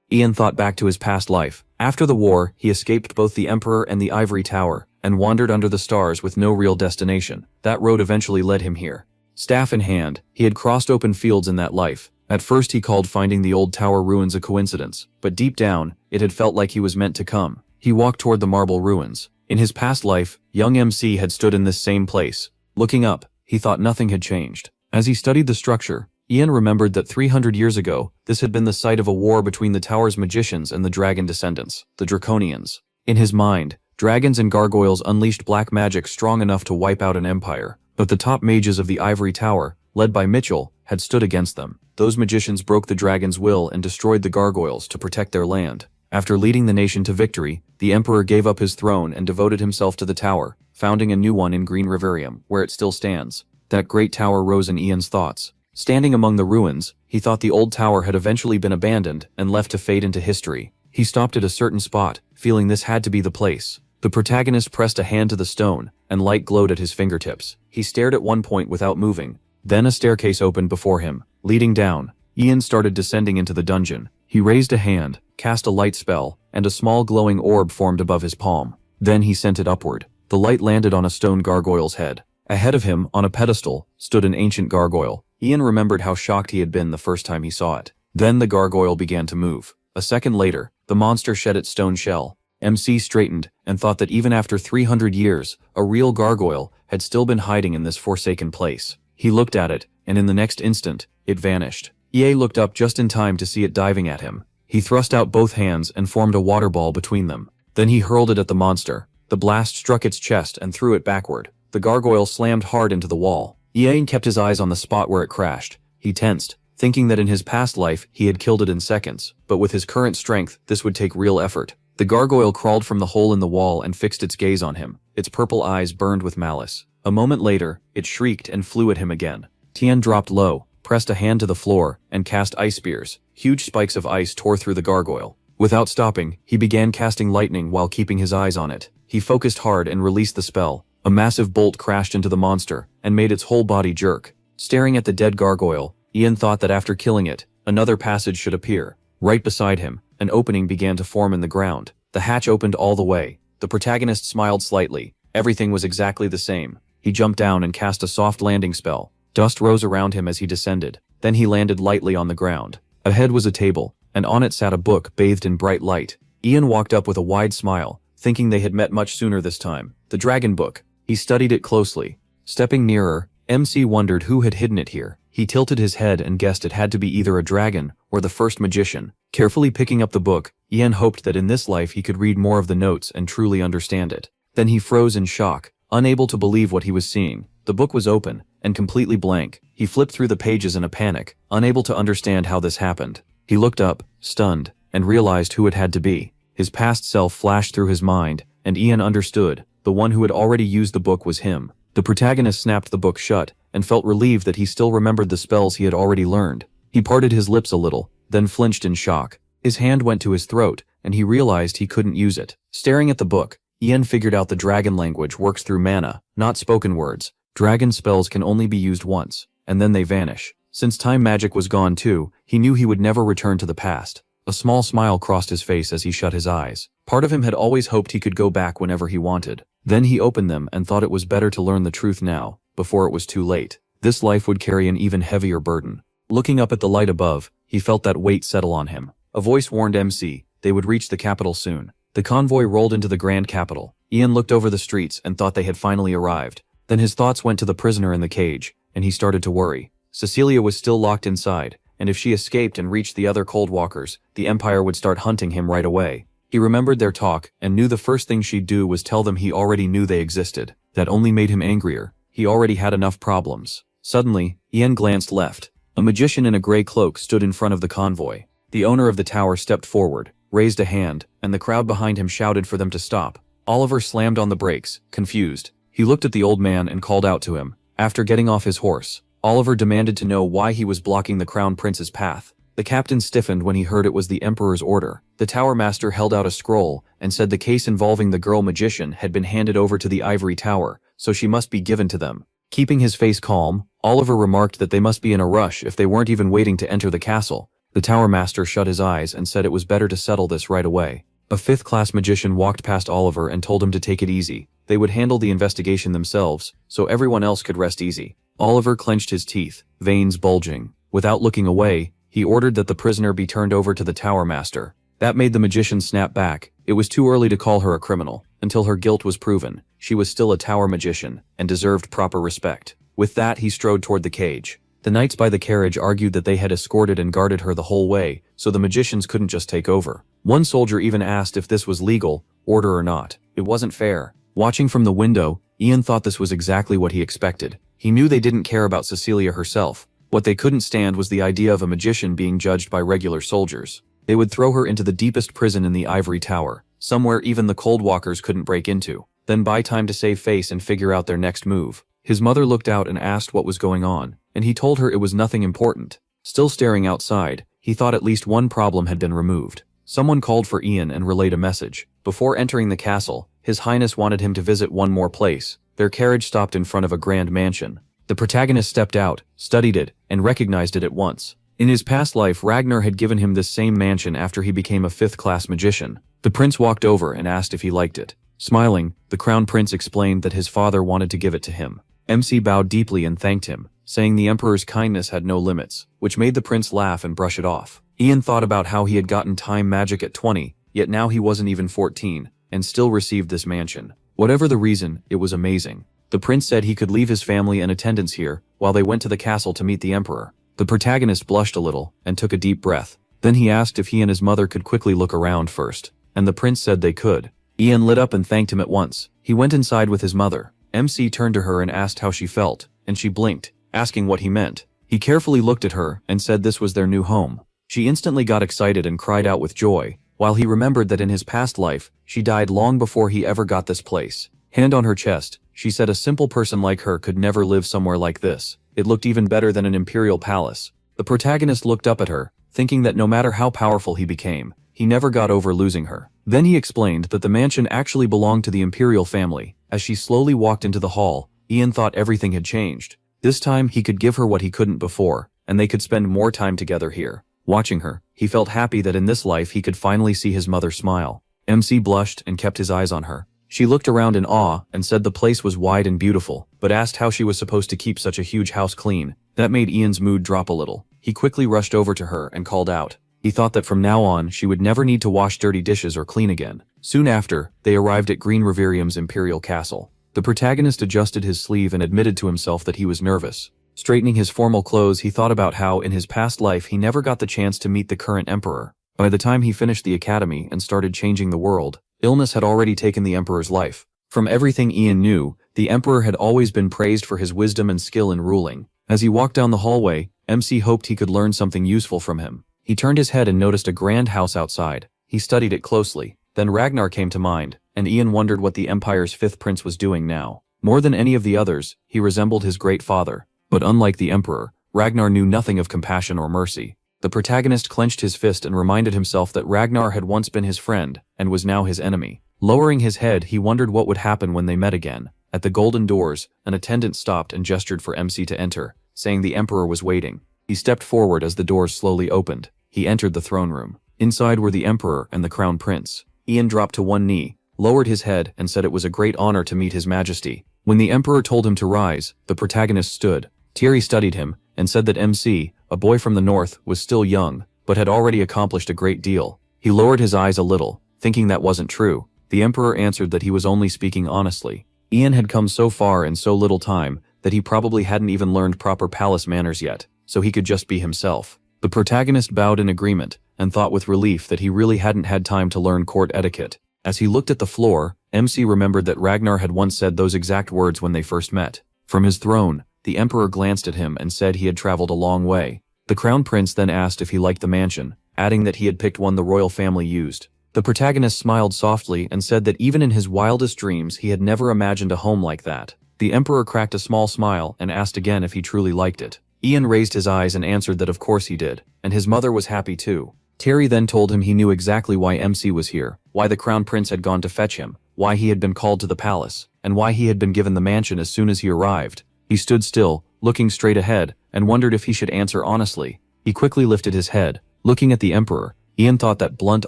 Ian thought back to his past life. After the war, he escaped both the Emperor and the Ivory Tower, and wandered under the stars with no real destination. That road eventually led him here. Staff in hand, he had crossed open fields in that life. At first he called finding the old tower ruins a coincidence, but deep down, it had felt like he was meant to come. He walked toward the marble ruins. In his past life, young MC had stood in this same place. Looking up, he thought nothing had changed. As he studied the structure, Ian remembered that 300 years ago, this had been the site of a war between the tower's magicians and the dragon descendants, the Draconians. In his mind, dragons and gargoyles unleashed black magic strong enough to wipe out an empire, but the top mages of the Ivory Tower, led by Mitchell, had stood against them. Those magicians broke the dragon's will and destroyed the gargoyles to protect their land. After leading the nation to victory, the emperor gave up his throne and devoted himself to the tower, founding a new one in Green Riverium, where it still stands. That great tower rose in Ian's thoughts. Standing among the ruins, he thought the old tower had eventually been abandoned and left to fade into history. He stopped at a certain spot, feeling this had to be the place. The protagonist pressed a hand to the stone, and light glowed at his fingertips. He stared at one point without moving. Then a staircase opened before him, leading down. Ian started descending into the dungeon. He raised a hand, cast a light spell, and a small glowing orb formed above his palm. Then he sent it upward. The light landed on a stone gargoyle's head. Ahead of him, on a pedestal, stood an ancient gargoyle. Ian remembered how shocked he had been the first time he saw it. Then the gargoyle began to move. A second later, the monster shed its stone shell. MC straightened and thought that even after 300 years, a real gargoyle had still been hiding in this forsaken place. He looked at it, and in the next instant, it vanished. EA looked up just in time to see it diving at him. He thrust out both hands and formed a water ball between them. Then he hurled it at the monster. The blast struck its chest and threw it backward. The gargoyle slammed hard into the wall. Ian kept his eyes on the spot where it crashed. He tensed, thinking that in his past life he had killed it in seconds, but with his current strength, this would take real effort. The gargoyle crawled from the hole in the wall and fixed its gaze on him. Its purple eyes burned with malice. A moment later, it shrieked and flew at him again. Tian dropped low, pressed a hand to the floor, and cast ice spears. Huge spikes of ice tore through the gargoyle. Without stopping, he began casting lightning while keeping his eyes on it. He focused hard and released the spell. A massive bolt crashed into the monster and made its whole body jerk. Staring at the dead gargoyle, Ian thought that after killing it, another passage should appear. Right beside him, an opening began to form in the ground. The hatch opened all the way. The protagonist smiled slightly. Everything was exactly the same. He jumped down and cast a soft landing spell. Dust rose around him as he descended. Then he landed lightly on the ground. Ahead was a table, and on it sat a book bathed in bright light. Ian walked up with a wide smile, thinking they had met much sooner this time. The dragon book. He studied it closely. Stepping nearer, MC wondered who had hidden it here. He tilted his head and guessed it had to be either a dragon or the first magician. Carefully picking up the book, Ian hoped that in this life he could read more of the notes and truly understand it. Then he froze in shock, unable to believe what he was seeing. The book was open, and completely blank. He flipped through the pages in a panic, unable to understand how this happened. He looked up, stunned, and realized who it had to be. His past self flashed through his mind, and Ian understood. The one who had already used the book was him. The protagonist snapped the book shut, and felt relieved that he still remembered the spells he had already learned. He parted his lips a little, then flinched in shock. His hand went to his throat, and he realized he couldn't use it. Staring at the book, Ian figured out the dragon language works through mana, not spoken words. Dragon spells can only be used once, and then they vanish. Since time magic was gone too, he knew he would never return to the past. A small smile crossed his face as he shut his eyes. Part of him had always hoped he could go back whenever he wanted. Then he opened them and thought it was better to learn the truth now, before it was too late. This life would carry an even heavier burden. Looking up at the light above, he felt that weight settle on him. A voice warned MC they would reach the capital soon. The convoy rolled into the grand capital. Ian looked over the streets and thought they had finally arrived. Then his thoughts went to the prisoner in the cage, and he started to worry. Cecilia was still locked inside, and if she escaped and reached the other cold walkers, the Empire would start hunting him right away. He remembered their talk and knew the first thing she'd do was tell them he already knew they existed. That only made him angrier. He already had enough problems. Suddenly, Ian glanced left. A magician in a gray cloak stood in front of the convoy. The owner of the tower stepped forward, raised a hand, and the crowd behind him shouted for them to stop. Oliver slammed on the brakes, confused. He looked at the old man and called out to him. After getting off his horse, Oliver demanded to know why he was blocking the crown prince's path. The captain stiffened when he heard it was the emperor's order. The tower master held out a scroll and said the case involving the girl magician had been handed over to the ivory tower, so she must be given to them. Keeping his face calm, Oliver remarked that they must be in a rush if they weren't even waiting to enter the castle. The tower master shut his eyes and said it was better to settle this right away. A fifth-class magician walked past Oliver and told him to take it easy. They would handle the investigation themselves, so everyone else could rest easy. Oliver clenched his teeth, veins bulging. Without looking away, he ordered that the prisoner be turned over to the tower master. That made the magician snap back. It was too early to call her a criminal. Until her guilt was proven, she was still a tower magician and deserved proper respect. With that, he strode toward the cage. The knights by the carriage argued that they had escorted and guarded her the whole way, so the magicians couldn't just take over. One soldier even asked if this was legal, order or not. It wasn't fair. Watching from the window, Ian thought this was exactly what he expected. He knew they didn't care about Cecilia herself. What they couldn't stand was the idea of a magician being judged by regular soldiers. They would throw her into the deepest prison in the ivory tower, somewhere even the cold walkers couldn't break into, then buy time to save face and figure out their next move. His mother looked out and asked what was going on, and he told her it was nothing important. Still staring outside, he thought at least one problem had been removed. Someone called for Ian and relayed a message. Before entering the castle, His Highness wanted him to visit one more place. Their carriage stopped in front of a grand mansion. The protagonist stepped out, studied it, and recognized it at once. In his past life, Ragnar had given him this same mansion after he became a fifth-class magician. The prince walked over and asked if he liked it. Smiling, the crown prince explained that his father wanted to give it to him. MC bowed deeply and thanked him, saying the emperor's kindness had no limits, which made the prince laugh and brush it off. Ian thought about how he had gotten time magic at 20, yet now he wasn't even 14, and still received this mansion. Whatever the reason, it was amazing. The prince said he could leave his family and attendants here, while they went to the castle to meet the emperor. The protagonist blushed a little, and took a deep breath. Then he asked if he and his mother could quickly look around first, and the prince said they could. Ian lit up and thanked him at once. He went inside with his mother. MC turned to her and asked how she felt, and she blinked, asking what he meant. He carefully looked at her and said this was their new home. She instantly got excited and cried out with joy, while he remembered that in his past life, she died long before he ever got this place. Hand on her chest, she said a simple person like her could never live somewhere like this. It looked even better than an imperial palace. The protagonist looked up at her, thinking that no matter how powerful he became, he never got over losing her. Then he explained that the mansion actually belonged to the imperial family. As she slowly walked into the hall, Ian thought everything had changed. This time he could give her what he couldn't before, and they could spend more time together here. Watching her, he felt happy that in this life he could finally see his mother smile. MC blushed and kept his eyes on her. She looked around in awe and said the place was wide and beautiful, but asked how she was supposed to keep such a huge house clean. That made Ian's mood drop a little. He quickly rushed over to her and called out. He thought that from now on she would never need to wash dirty dishes or clean again. Soon after, they arrived at Green Reverium's imperial castle. The protagonist adjusted his sleeve and admitted to himself that he was nervous. Straightening his formal clothes, he thought about how in his past life he never got the chance to meet the current emperor. By the time he finished the academy and started changing the world, illness had already taken the emperor's life. From everything Ian knew, the Emperor had always been praised for his wisdom and skill in ruling. As he walked down the hallway, MC hoped he could learn something useful from him. He turned his head and noticed a grand house outside. He studied it closely. Then Ragnar came to mind, and Ian wondered what the Empire's fifth prince was doing now. More than any of the others, he resembled his great father. But unlike the Emperor, Ragnar knew nothing of compassion or mercy. The protagonist clenched his fist and reminded himself that Ragnar had once been his friend, and was now his enemy. Lowering his head, he wondered what would happen when they met again. At the golden doors, an attendant stopped and gestured for MC to enter, saying the Emperor was waiting. He stepped forward as the doors slowly opened. He entered the throne room. Inside were the Emperor and the Crown Prince. Ian dropped to one knee, lowered his head, and said it was a great honor to meet His Majesty. When the Emperor told him to rise, the protagonist stood. Thierry studied him, and said that MC, a boy from the north, was still young, but had already accomplished a great deal. He lowered his eyes a little, thinking that wasn't true. The Emperor answered that he was only speaking honestly. Ian had come so far in so little time that he probably hadn't even learned proper palace manners yet, so he could just be himself. The protagonist bowed in agreement, and thought with relief that he really hadn't had time to learn court etiquette. As he looked at the floor, MC remembered that Ragnar had once said those exact words when they first met. From his throne, the Emperor glanced at him and said he had traveled a long way. The Crown Prince then asked if he liked the mansion, adding that he had picked one the royal family used. The protagonist smiled softly and said that even in his wildest dreams he had never imagined a home like that. The Emperor cracked a small smile and asked again if he truly liked it. Ian raised his eyes and answered that of course he did, and his mother was happy too. Thierry then told him he knew exactly why MC was here, why the Crown Prince had gone to fetch him, why he had been called to the palace, and why he had been given the mansion as soon as he arrived. He stood still, looking straight ahead, and wondered if he should answer honestly. He quickly lifted his head. Looking at the Emperor, Ian thought that blunt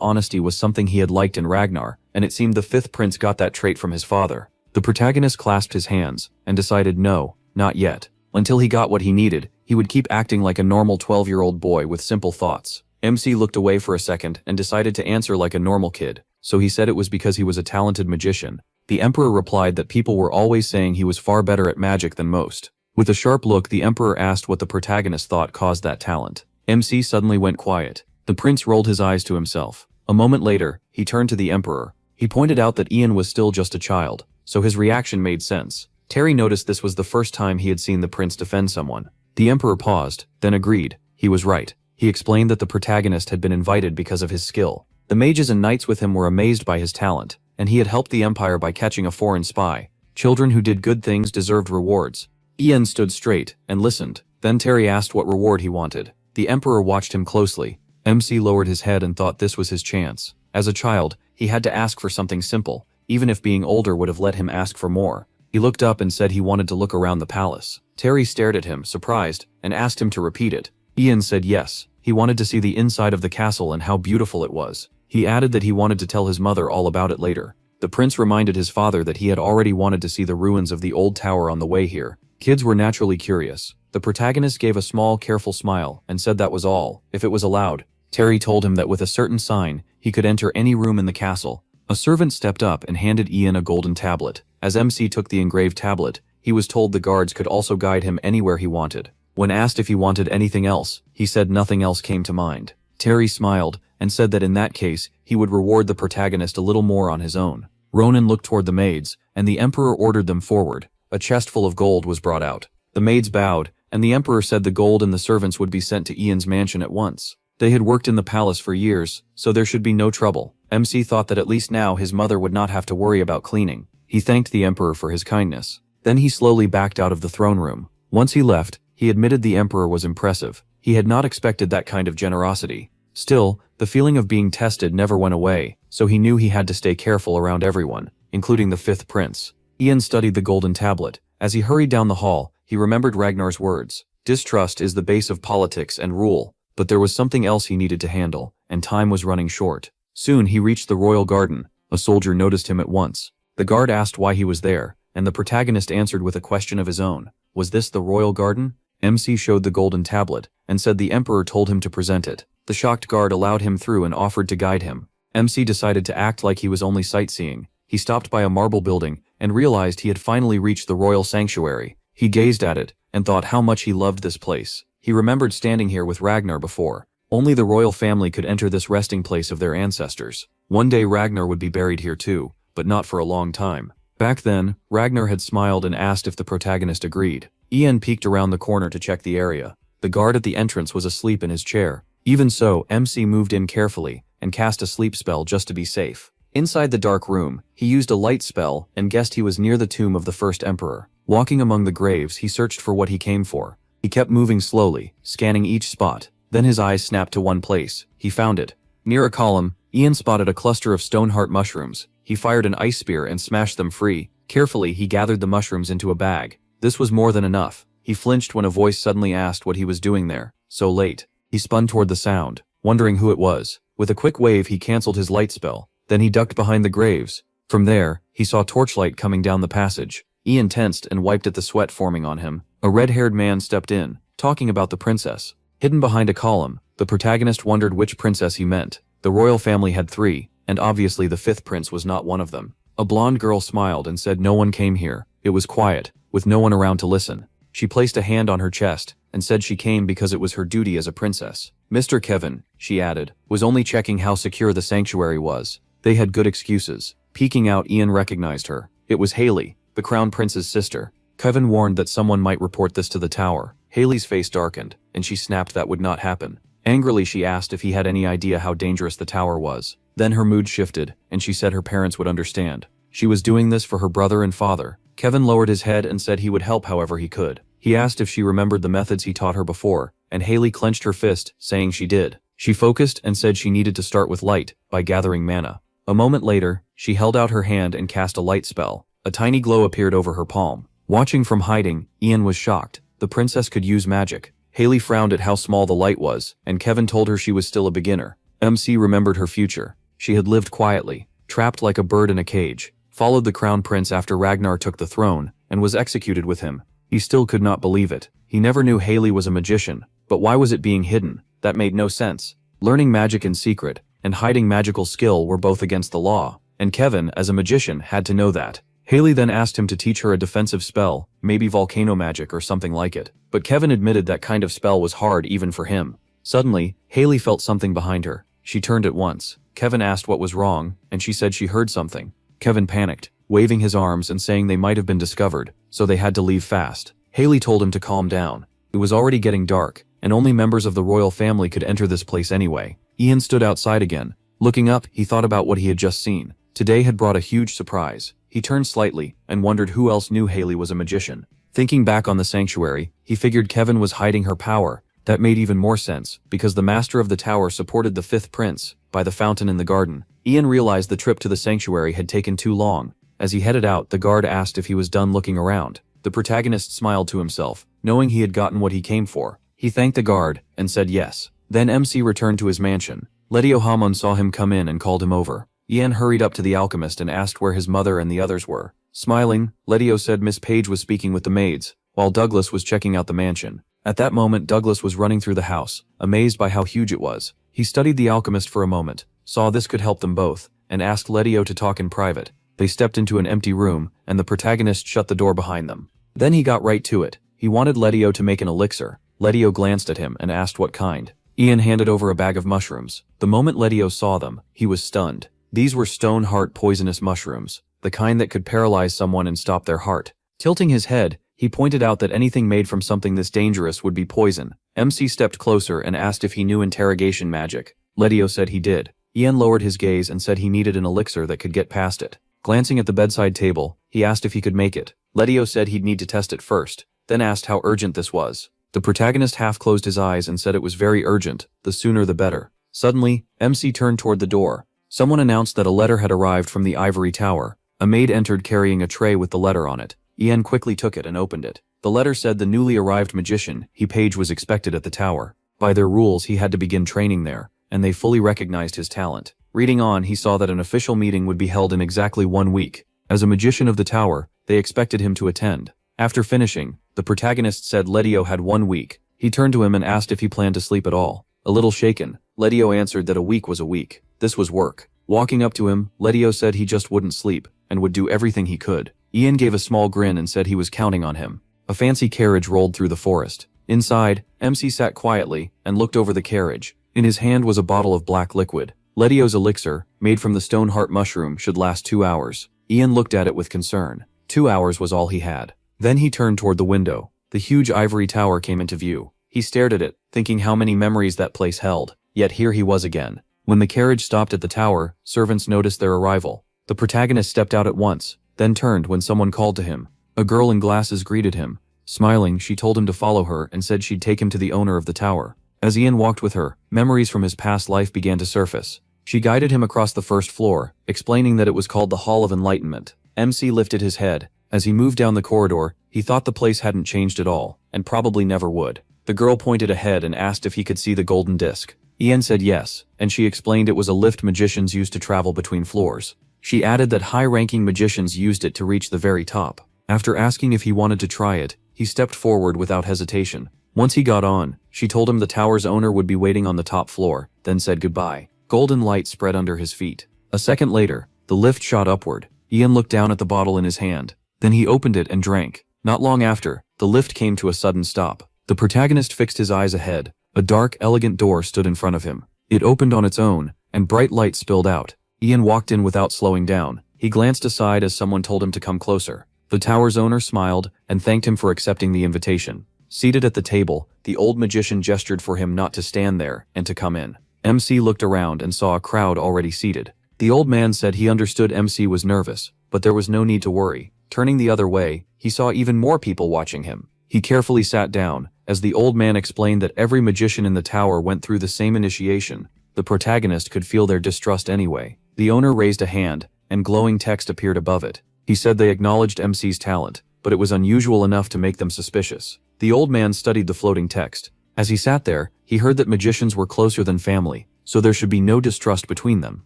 honesty was something he had liked in Ragnar, and it seemed the fifth prince got that trait from his father. The protagonist clasped his hands, and decided no, not yet. Until he got what he needed, he would keep acting like a normal 12-year-old boy with simple thoughts. MC looked away for a second and decided to answer like a normal kid, so he said it was because he was a talented magician. The Emperor replied that people were always saying he was far better at magic than most. With a sharp look, the Emperor asked what the protagonist thought caused that talent. MC suddenly went quiet. The prince rolled his eyes to himself. A moment later, he turned to the Emperor. He pointed out that Ian was still just a child, so his reaction made sense. Thierry noticed this was the first time he had seen the prince defend someone. The Emperor paused, then agreed. He was right. He explained that the protagonist had been invited because of his skill. The mages and knights with him were amazed by his talent, and he had helped the Empire by catching a foreign spy. Children who did good things deserved rewards. Ian stood straight and listened. Then Thierry asked what reward he wanted. The Emperor watched him closely. MC lowered his head and thought this was his chance. As a child, he had to ask for something simple, even if being older would have let him ask for more. He looked up and said he wanted to look around the palace. Thierry stared at him, surprised, and asked him to repeat it. Ian said yes. He wanted to see the inside of the castle and how beautiful it was. He added that he wanted to tell his mother all about it later. The prince reminded his father that he had already wanted to see the ruins of the old tower on the way here. Kids were naturally curious. The protagonist gave a small, careful smile and said that was all, if it was allowed. Thierry told him that with a certain sign, he could enter any room in the castle. A servant stepped up and handed Ian a golden tablet. As MC took the engraved tablet, he was told the guards could also guide him anywhere he wanted. When asked if he wanted anything else, he said nothing else came to mind. Thierry smiled and said that in that case, he would reward the protagonist a little more on his own. Ronan looked toward the maids, and the Emperor ordered them forward. A chest full of gold was brought out. The maids bowed, and the Emperor said the gold and the servants would be sent to Ian's mansion at once. They had worked in the palace for years, so there should be no trouble. MC thought that at least now his mother would not have to worry about cleaning. He thanked the Emperor for his kindness. Then he slowly backed out of the throne room. Once he left, he admitted the Emperor was impressive. He had not expected that kind of generosity. Still, the feeling of being tested never went away, so he knew he had to stay careful around everyone, including the fifth prince. Ian studied the golden tablet. As he hurried down the hall, he remembered Ragnar's words. Distrust is the base of politics and rule, but there was something else he needed to handle, and time was running short. Soon he reached the royal garden. A soldier noticed him at once. The guard asked why he was there, and the protagonist answered with a question of his own. Was this the royal garden? MC showed the golden tablet, and said the Emperor told him to present it. The shocked guard allowed him through and offered to guide him. MC decided to act like he was only sightseeing. He stopped by a marble building, and realized he had finally reached the royal sanctuary. He gazed at it, and thought how much he loved this place. He remembered standing here with Ragnar before. Only the royal family could enter this resting place of their ancestors. One day Ragnar would be buried here too, but not for a long time. Back then, Ragnar had smiled and asked if the protagonist agreed. Ian peeked around the corner to check the area. The guard at the entrance was asleep in his chair. Even so, MC moved in carefully and cast a sleep spell just to be safe. Inside the dark room, he used a light spell and guessed he was near the tomb of the first emperor. Walking among the graves, he searched for what he came for. He kept moving slowly, scanning each spot. Then his eyes snapped to one place. He found it. Near a column, Ian spotted a cluster of stoneheart mushrooms. He fired an ice spear and smashed them free. Carefully, he gathered the mushrooms into a bag. This was more than enough. He flinched when a voice suddenly asked what he was doing there, so late. He spun toward the sound, wondering who it was. With a quick wave, he canceled his light spell. Then he ducked behind the graves. From there, he saw torchlight coming down the passage. Ian tensed and wiped at the sweat forming on him. A red-haired man stepped in, talking about the princess. Hidden behind a column, the protagonist wondered which princess he meant. The royal family had 3, and obviously the 5th prince was not one of them. A blonde girl smiled and said no one came here. It was quiet, with no one around to listen. She placed a hand on her chest and said she came because it was her duty as a princess. Mr. Kevin, she added, was only checking how secure the sanctuary was. They had good excuses. Peeking out, Ian recognized her. It was Haley, the crown prince's sister. Kevin warned that someone might report this to the tower. Haley's face darkened, and she snapped that would not happen. Angrily, she asked if he had any idea how dangerous the tower was. Then her mood shifted, and she said her parents would understand. She was doing this for her brother and father. Kevin lowered his head and said he would help however he could. He asked if she remembered the methods he taught her before, and Haley clenched her fist, saying she did. She focused and said she needed to start with light, by gathering mana. A moment later, she held out her hand and cast a light spell. A tiny glow appeared over her palm. Watching from hiding, Ian was shocked. The princess could use magic. Haley frowned at how small the light was, and Kevin told her she was still a beginner. MC remembered her future. She had lived quietly, trapped like a bird in a cage, followed the crown prince after Ragnar took the throne, and was executed with him. He still could not believe it. He never knew Haley was a magician, but why was it being hidden? That made no sense. Learning magic in secret and hiding magical skill were both against the law, and Kevin, as a magician, had to know that. Haley then asked him to teach her a defensive spell, maybe volcano magic or something like it, but Kevin admitted that kind of spell was hard even for him. Suddenly, Haley felt something behind her. She turned at once. Kevin asked what was wrong, and she said she heard something. Kevin panicked, waving his arms and saying they might have been discovered, so they had to leave fast. Haley told him to calm down. It was already getting dark, and only members of the royal family could enter this place anyway. Ian stood outside again. Looking up, he thought about what he had just seen. Today had brought a huge surprise. He turned slightly and wondered who else knew Haley was a magician. Thinking back on the sanctuary, he figured Kevin was hiding her power. That made even more sense, because the master of the tower supported the 5th prince, by the fountain in the garden. Ian realized the trip to the sanctuary had taken too long. As he headed out, the guard asked if he was done looking around. The protagonist smiled to himself, knowing he had gotten what he came for. He thanked the guard, and said yes. Then MC returned to his mansion. Letio Hamon saw him come in and called him over. Ian hurried up to the alchemist and asked where his mother and the others were. Smiling, Letio said Miss Page was speaking with the maids, while Douglas was checking out the mansion. At that moment, Douglas was running through the house, amazed by how huge it was. He studied the alchemist for a moment, saw this could help them both, and asked Letio to talk in private. They stepped into an empty room, and the protagonist shut the door behind them. Then he got right to it. He wanted Letio to make an elixir. Letio glanced at him and asked what kind. Ian handed over a bag of mushrooms. The moment Letio saw them, he was stunned. These were stone heart poisonous mushrooms, the kind that could paralyze someone and stop their heart. Tilting his head, he pointed out that anything made from something this dangerous would be poison. MC stepped closer and asked if he knew interrogation magic. Letio said he did. Ian lowered his gaze and said he needed an elixir that could get past it. Glancing at the bedside table, he asked if he could make it. Letio said he'd need to test it first, then asked how urgent this was. The protagonist half closed his eyes and said it was very urgent, the sooner the better. Suddenly, MC turned toward the door. Someone announced that a letter had arrived from the ivory tower. A maid entered carrying a tray with the letter on it. Ian quickly took it and opened it. The letter said the newly arrived magician, Page, was expected at the tower. By their rules, he had to begin training there, and they fully recognized his talent. Reading on, he saw that an official meeting would be held in exactly 1 week. As a magician of the tower, they expected him to attend. After finishing, the protagonist said Letio had 1 week. He turned to him and asked if he planned to sleep at all. A little shaken, Letio answered that a week was a week. This was work. Walking up to him, Letio said he just wouldn't sleep, and would do everything he could. Ian gave a small grin and said he was counting on him. A fancy carriage rolled through the forest. Inside, MC sat quietly and looked over the carriage. In his hand was a bottle of black liquid. Letio's elixir, made from the stone heart mushroom, should last 2 hours. Ian looked at it with concern. 2 hours was all he had. Then he turned toward the window. The huge ivory tower came into view. He stared at it, thinking how many memories that place held. Yet here he was again. When the carriage stopped at the tower, servants noticed their arrival. The protagonist stepped out at once, then turned when someone called to him. A girl in glasses greeted him. Smiling, she told him to follow her and said she'd take him to the owner of the tower. As Ian walked with her, memories from his past life began to surface. She guided him across the first floor, explaining that it was called the Hall of Enlightenment. MC lifted his head. As he moved down the corridor, he thought the place hadn't changed at all, and probably never would. The girl pointed ahead and asked if he could see the golden disc. Ian said yes, and she explained it was a lift magicians used to travel between floors. She added that high-ranking magicians used it to reach the very top. After asking if he wanted to try it, he stepped forward without hesitation. Once he got on, she told him the tower's owner would be waiting on the top floor, then said goodbye. Golden light spread under his feet. A second later, the lift shot upward. Ian looked down at the bottle in his hand. Then he opened it and drank. Not long after, the lift came to a sudden stop. The protagonist fixed his eyes ahead. A dark, elegant door stood in front of him. It opened on its own, and bright light spilled out. Ian walked in without slowing down. He glanced aside as someone told him to come closer. The tower's owner smiled and thanked him for accepting the invitation. Seated at the table, the old magician gestured for him not to stand there and to come in. MC looked around and saw a crowd already seated. The old man said he understood MC was nervous, but there was no need to worry. Turning the other way, he saw even more people watching him. He carefully sat down, as the old man explained that every magician in the tower went through the same initiation. The protagonist could feel their distrust anyway. The owner raised a hand, and glowing text appeared above it. He said they acknowledged MC's talent, but it was unusual enough to make them suspicious. The old man studied the floating text. As he sat there, he heard that magicians were closer than family, so there should be no distrust between them.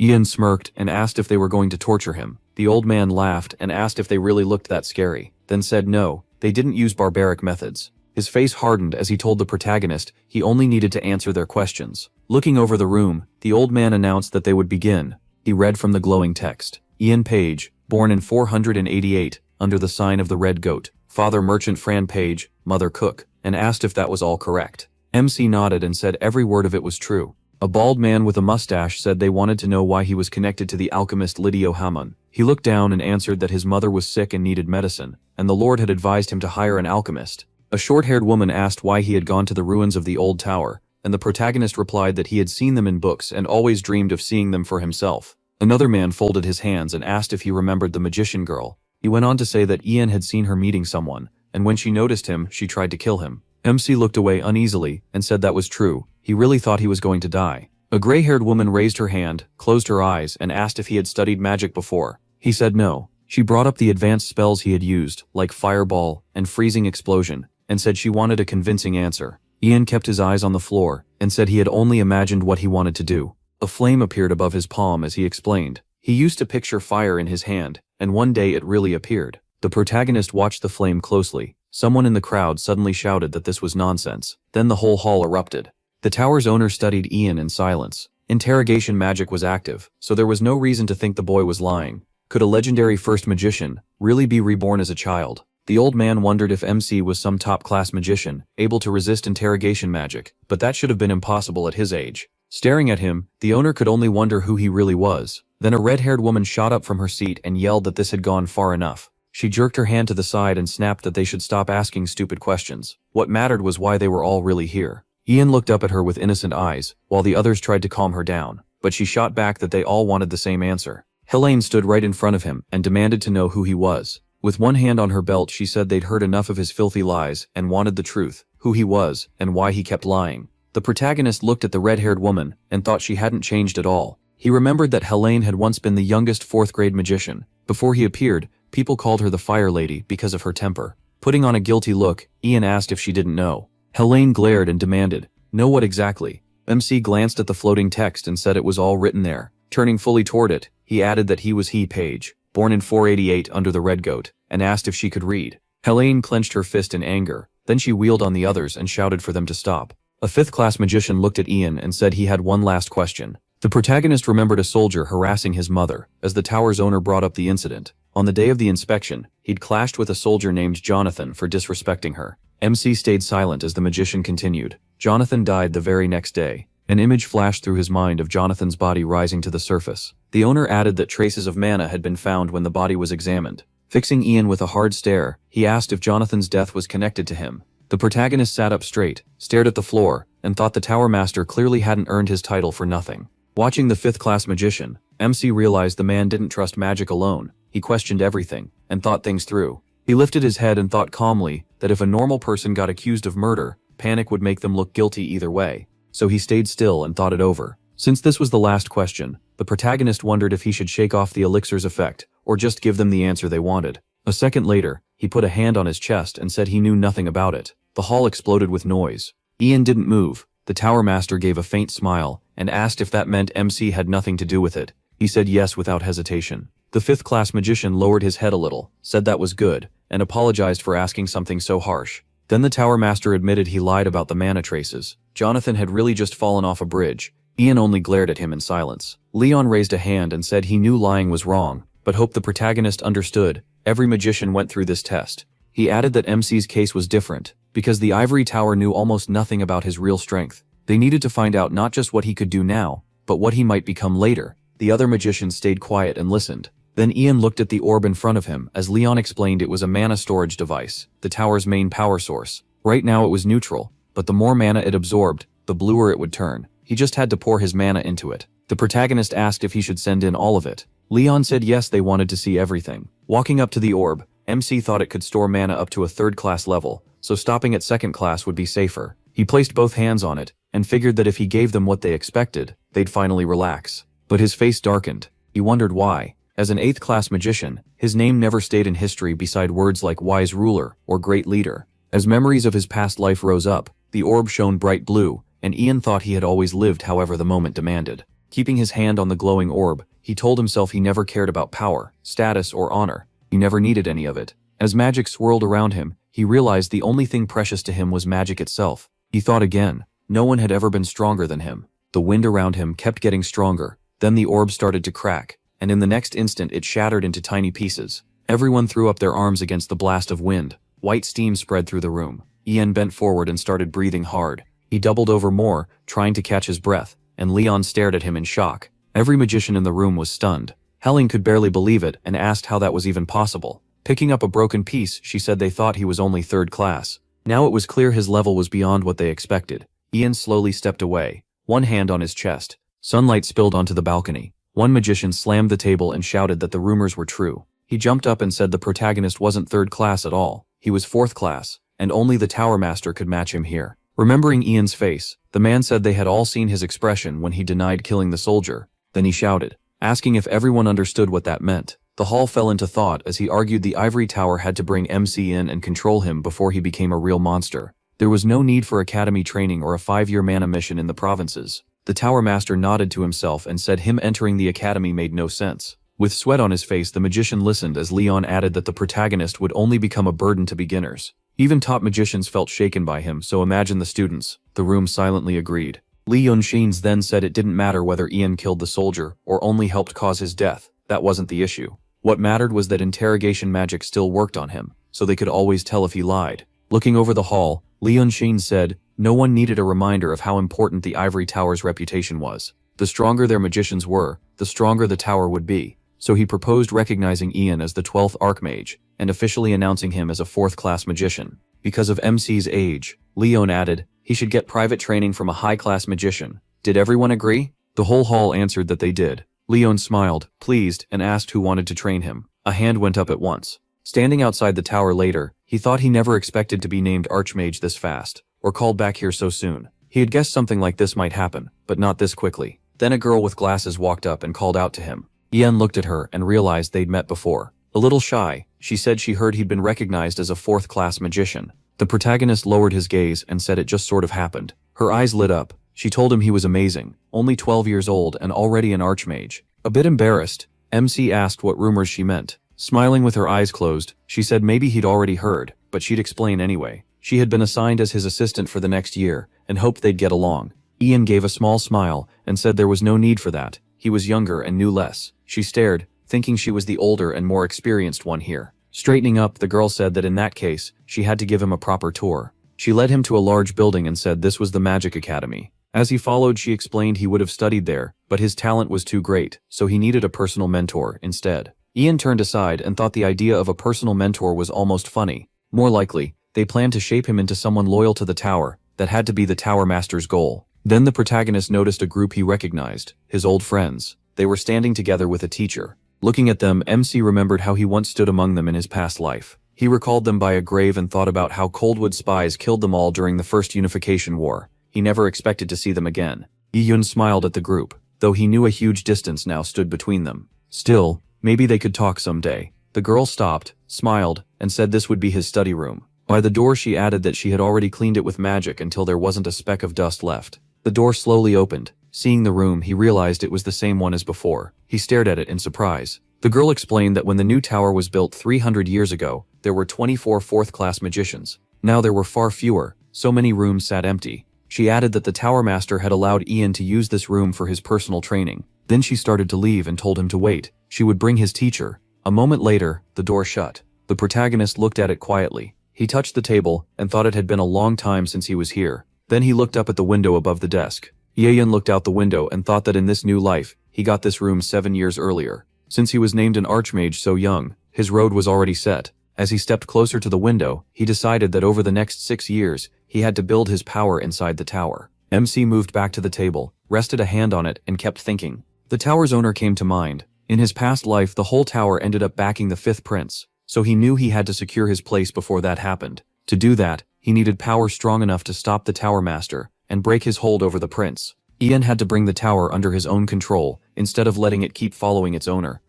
Ian smirked and asked if they were going to torture him. The old man laughed and asked if they really looked that scary, then said no, they didn't use barbaric methods. His face hardened as he told the protagonist he only needed to answer their questions. Looking over the room, the old man announced that they would begin. He read from the glowing text. Ian Page, born in 488, under the sign of the Red Goat, father merchant Fran Page, mother cook, and asked if that was all correct. MC nodded and said every word of it was true. A bald man with a mustache said they wanted to know why he was connected to the alchemist Lidio Hamon. He looked down and answered that his mother was sick and needed medicine, and the Lord had advised him to hire an alchemist. A short-haired woman asked why he had gone to the ruins of the old tower, and the protagonist replied that he had seen them in books and always dreamed of seeing them for himself. Another man folded his hands and asked if he remembered the magician girl. He went on to say that Ian had seen her meeting someone, and when she noticed him, she tried to kill him. MC looked away uneasily and said that was true. He really thought he was going to die. A gray-haired woman raised her hand, closed her eyes, and asked if he had studied magic before. He said no. She brought up the advanced spells he had used, like fireball and freezing explosion, and said she wanted a convincing answer. Ian kept his eyes on the floor and said he had only imagined what he wanted to do. A flame appeared above his palm as he explained. He used to picture fire in his hand, and one day it really appeared. The protagonist watched the flame closely. Someone in the crowd suddenly shouted that this was nonsense. Then the whole hall erupted. The tower's owner studied Ian in silence. Interrogation magic was active, so there was no reason to think the boy was lying. Could a legendary first magician really be reborn as a child? The old man wondered if MC was some top-class magician, able to resist interrogation magic, but that should have been impossible at his age. Staring at him, the owner could only wonder who he really was. Then a red-haired woman shot up from her seat and yelled that this had gone far enough. She jerked her hand to the side and snapped that they should stop asking stupid questions. What mattered was why they were all really here. Ian looked up at her with innocent eyes, while the others tried to calm her down, but she shot back that they all wanted the same answer. Helene stood right in front of him and demanded to know who he was. With one hand on her belt, she said they'd heard enough of his filthy lies and wanted the truth, who he was, and why he kept lying. The protagonist looked at the red-haired woman and thought she hadn't changed at all. He remembered that Helene had once been the youngest fourth-grade magician. Before he appeared, people called her the Fire Lady because of her temper. Putting on a guilty look, Ian asked if she didn't know. Helene glared and demanded, "Know what exactly?" MC glanced at the floating text and said it was all written there. Turning fully toward it, he added that he was Page, born in 488 under the Red Goat, and asked if she could read. Helene clenched her fist in anger. Then she wheeled on the others and shouted for them to stop. A fifth-class magician looked at Ian and said he had one last question. The protagonist remembered a soldier harassing his mother, as the tower's owner brought up the incident. On the day of the inspection, he'd clashed with a soldier named Jonathan for disrespecting her. MC stayed silent as the magician continued. Jonathan died the very next day. An image flashed through his mind of Jonathan's body rising to the surface. The owner added that traces of mana had been found when the body was examined. Fixing Ian with a hard stare, he asked if Jonathan's death was connected to him. The protagonist sat up straight, stared at the floor, and thought the Tower Master clearly hadn't earned his title for nothing. Watching the 5th class magician, MC realized the man didn't trust magic alone. He questioned everything, and thought things through. He lifted his head and thought calmly that if a normal person got accused of murder, panic would make them look guilty either way. So he stayed still and thought it over. Since this was the last question, the protagonist wondered if he should shake off the elixir's effect, or just give them the answer they wanted. A second later, he put a hand on his chest and said he knew nothing about it. The hall exploded with noise. Ian didn't move. The Tower Master gave a faint smile, and asked if that meant MC had nothing to do with it. He said yes without hesitation. The 5th class magician lowered his head a little, said that was good, and apologized for asking something so harsh. Then the Tower Master admitted he lied about the mana traces. Jonathan had really just fallen off a bridge. Ian only glared at him in silence. Leon raised a hand and said he knew lying was wrong, but hoped the protagonist understood. Every magician went through this test. He added that MC's case was different, because the Ivory Tower knew almost nothing about his real strength. They needed to find out not just what he could do now, but what he might become later. The other magicians stayed quiet and listened. Then Ian looked at the orb in front of him as Leon explained it was a mana storage device, the tower's main power source. Right now it was neutral, but the more mana it absorbed, the bluer it would turn. He just had to pour his mana into it. The protagonist asked if he should send in all of it. Leon said yes, they wanted to see everything. Walking up to the orb, MC thought it could store mana up to a 3rd class level, so stopping at 2nd class would be safer. He placed both hands on it, and figured that if he gave them what they expected, they'd finally relax. But his face darkened. He wondered why. As an 8th class magician, his name never stayed in history beside words like wise ruler or great leader. As memories of his past life rose up, the orb shone bright blue, and Ian thought he had always lived however the moment demanded. Keeping his hand on the glowing orb, he told himself he never cared about power, status, or honor. He never needed any of it. As magic swirled around him, he realized the only thing precious to him was magic itself. He thought again. No one had ever been stronger than him. The wind around him kept getting stronger. Then the orb started to crack, and in the next instant it shattered into tiny pieces. Everyone threw up their arms against the blast of wind. White steam spread through the room. Ian bent forward and started breathing hard. He doubled over more, trying to catch his breath, and Leon stared at him in shock. Every magician in the room was stunned. Helen could barely believe it and asked how that was even possible. Picking up a broken piece, she said they thought he was only 3rd class. Now it was clear his level was beyond what they expected. Ian slowly stepped away, one hand on his chest. Sunlight spilled onto the balcony. One magician slammed the table and shouted that the rumors were true. He jumped up and said the protagonist wasn't 3rd class at all. He was 4th class, and only the Tower Master could match him here. Remembering Ian's face, the man said they had all seen his expression when he denied killing the soldier. Then he shouted, asking if everyone understood what that meant. The hall fell into thought as he argued the Ivory Tower had to bring MC in and control him before he became a real monster. There was no need for academy training or a 5-year mana mission in the provinces. The Tower Master nodded to himself and said him entering the academy made no sense. With sweat on his face, the magician listened as Leon added that the protagonist would only become a burden to beginners. Even top magicians felt shaken by him, so imagine the students. The room silently agreed. Lee Yunxins then said it didn't matter whether Ian killed the soldier or only helped cause his death. That wasn't the issue. What mattered was that interrogation magic still worked on him, so they could always tell if he lied. Looking over the hall, Lee Yunxin said no one needed a reminder of how important the Ivory Tower's reputation was. The stronger their magicians were, the stronger the tower would be. So he proposed recognizing Ian as the 12th Archmage, and officially announcing him as a 4th class magician. Because of MC's age, Leon added, he should get private training from a high-class magician. Did everyone agree? The whole hall answered that they did. Leon smiled, pleased, and asked who wanted to train him. A hand went up at once. Standing outside the tower later, he thought he never expected to be named Archmage this fast, or called back here so soon. He had guessed something like this might happen, but not this quickly. Then a girl with glasses walked up and called out to him. Ian looked at her and realized they'd met before. A little shy, she said she heard he'd been recognized as a 4th class magician. The protagonist lowered his gaze and said it just sort of happened. Her eyes lit up. She told him he was amazing, only 12 years old and already an Archmage. A bit embarrassed, MC asked what rumors she meant. Smiling with her eyes closed, she said maybe he'd already heard, but she'd explain anyway. She had been assigned as his assistant for the next year, and hoped they'd get along. Ian gave a small smile, and said there was no need for that. He was younger and knew less. She stared, thinking she was the older and more experienced one here. Straightening up, the girl said that in that case, she had to give him a proper tour. She led him to a large building and said this was the Magic Academy. As he followed, she explained he would have studied there, but his talent was too great, so he needed a personal mentor instead. Ian turned aside and thought the idea of a personal mentor was almost funny. More likely, they planned to shape him into someone loyal to the tower. That had to be the Tower Master's goal. Then the protagonist noticed a group he recognized, his old friends. They were standing together with a teacher. Looking at them, MC remembered how he once stood among them in his past life. He recalled them by a grave and thought about how Coldwood spies killed them all during the First Unification War. He never expected to see them again. Yi-yun smiled at the group, though he knew a huge distance now stood between them. Still, maybe they could talk someday. The girl stopped, smiled, and said this would be his study room. By the door she added that she had already cleaned it with magic until there wasn't a speck of dust left. The door slowly opened. Seeing the room, he realized it was the same one as before. He stared at it in surprise. The girl explained that when the new tower was built 300 years ago, there were 24 fourth-class magicians. Now there were far fewer, so many rooms sat empty. She added that the Tower Master had allowed Ian to use this room for his personal training. Then she started to leave and told him to wait. She would bring his teacher. A moment later, the door shut. The protagonist looked at it quietly. He touched the table and thought it had been a long time since he was here. Then he looked up at the window above the desk. Ye-yun looked out the window and thought that in this new life, he got this room 7 years earlier. Since he was named an archmage so young, his road was already set. As he stepped closer to the window, he decided that over the next 6 years, he had to build his power inside the tower. MC moved back to the table, rested a hand on it, and kept thinking. The tower's owner came to mind. In his past life, the whole tower ended up backing the 5th prince. So he knew he had to secure his place before that happened. To do that, he needed power strong enough to stop the Tower Master and break his hold over the prince. Ian had to bring the tower under his own control, instead of letting it keep following its owner.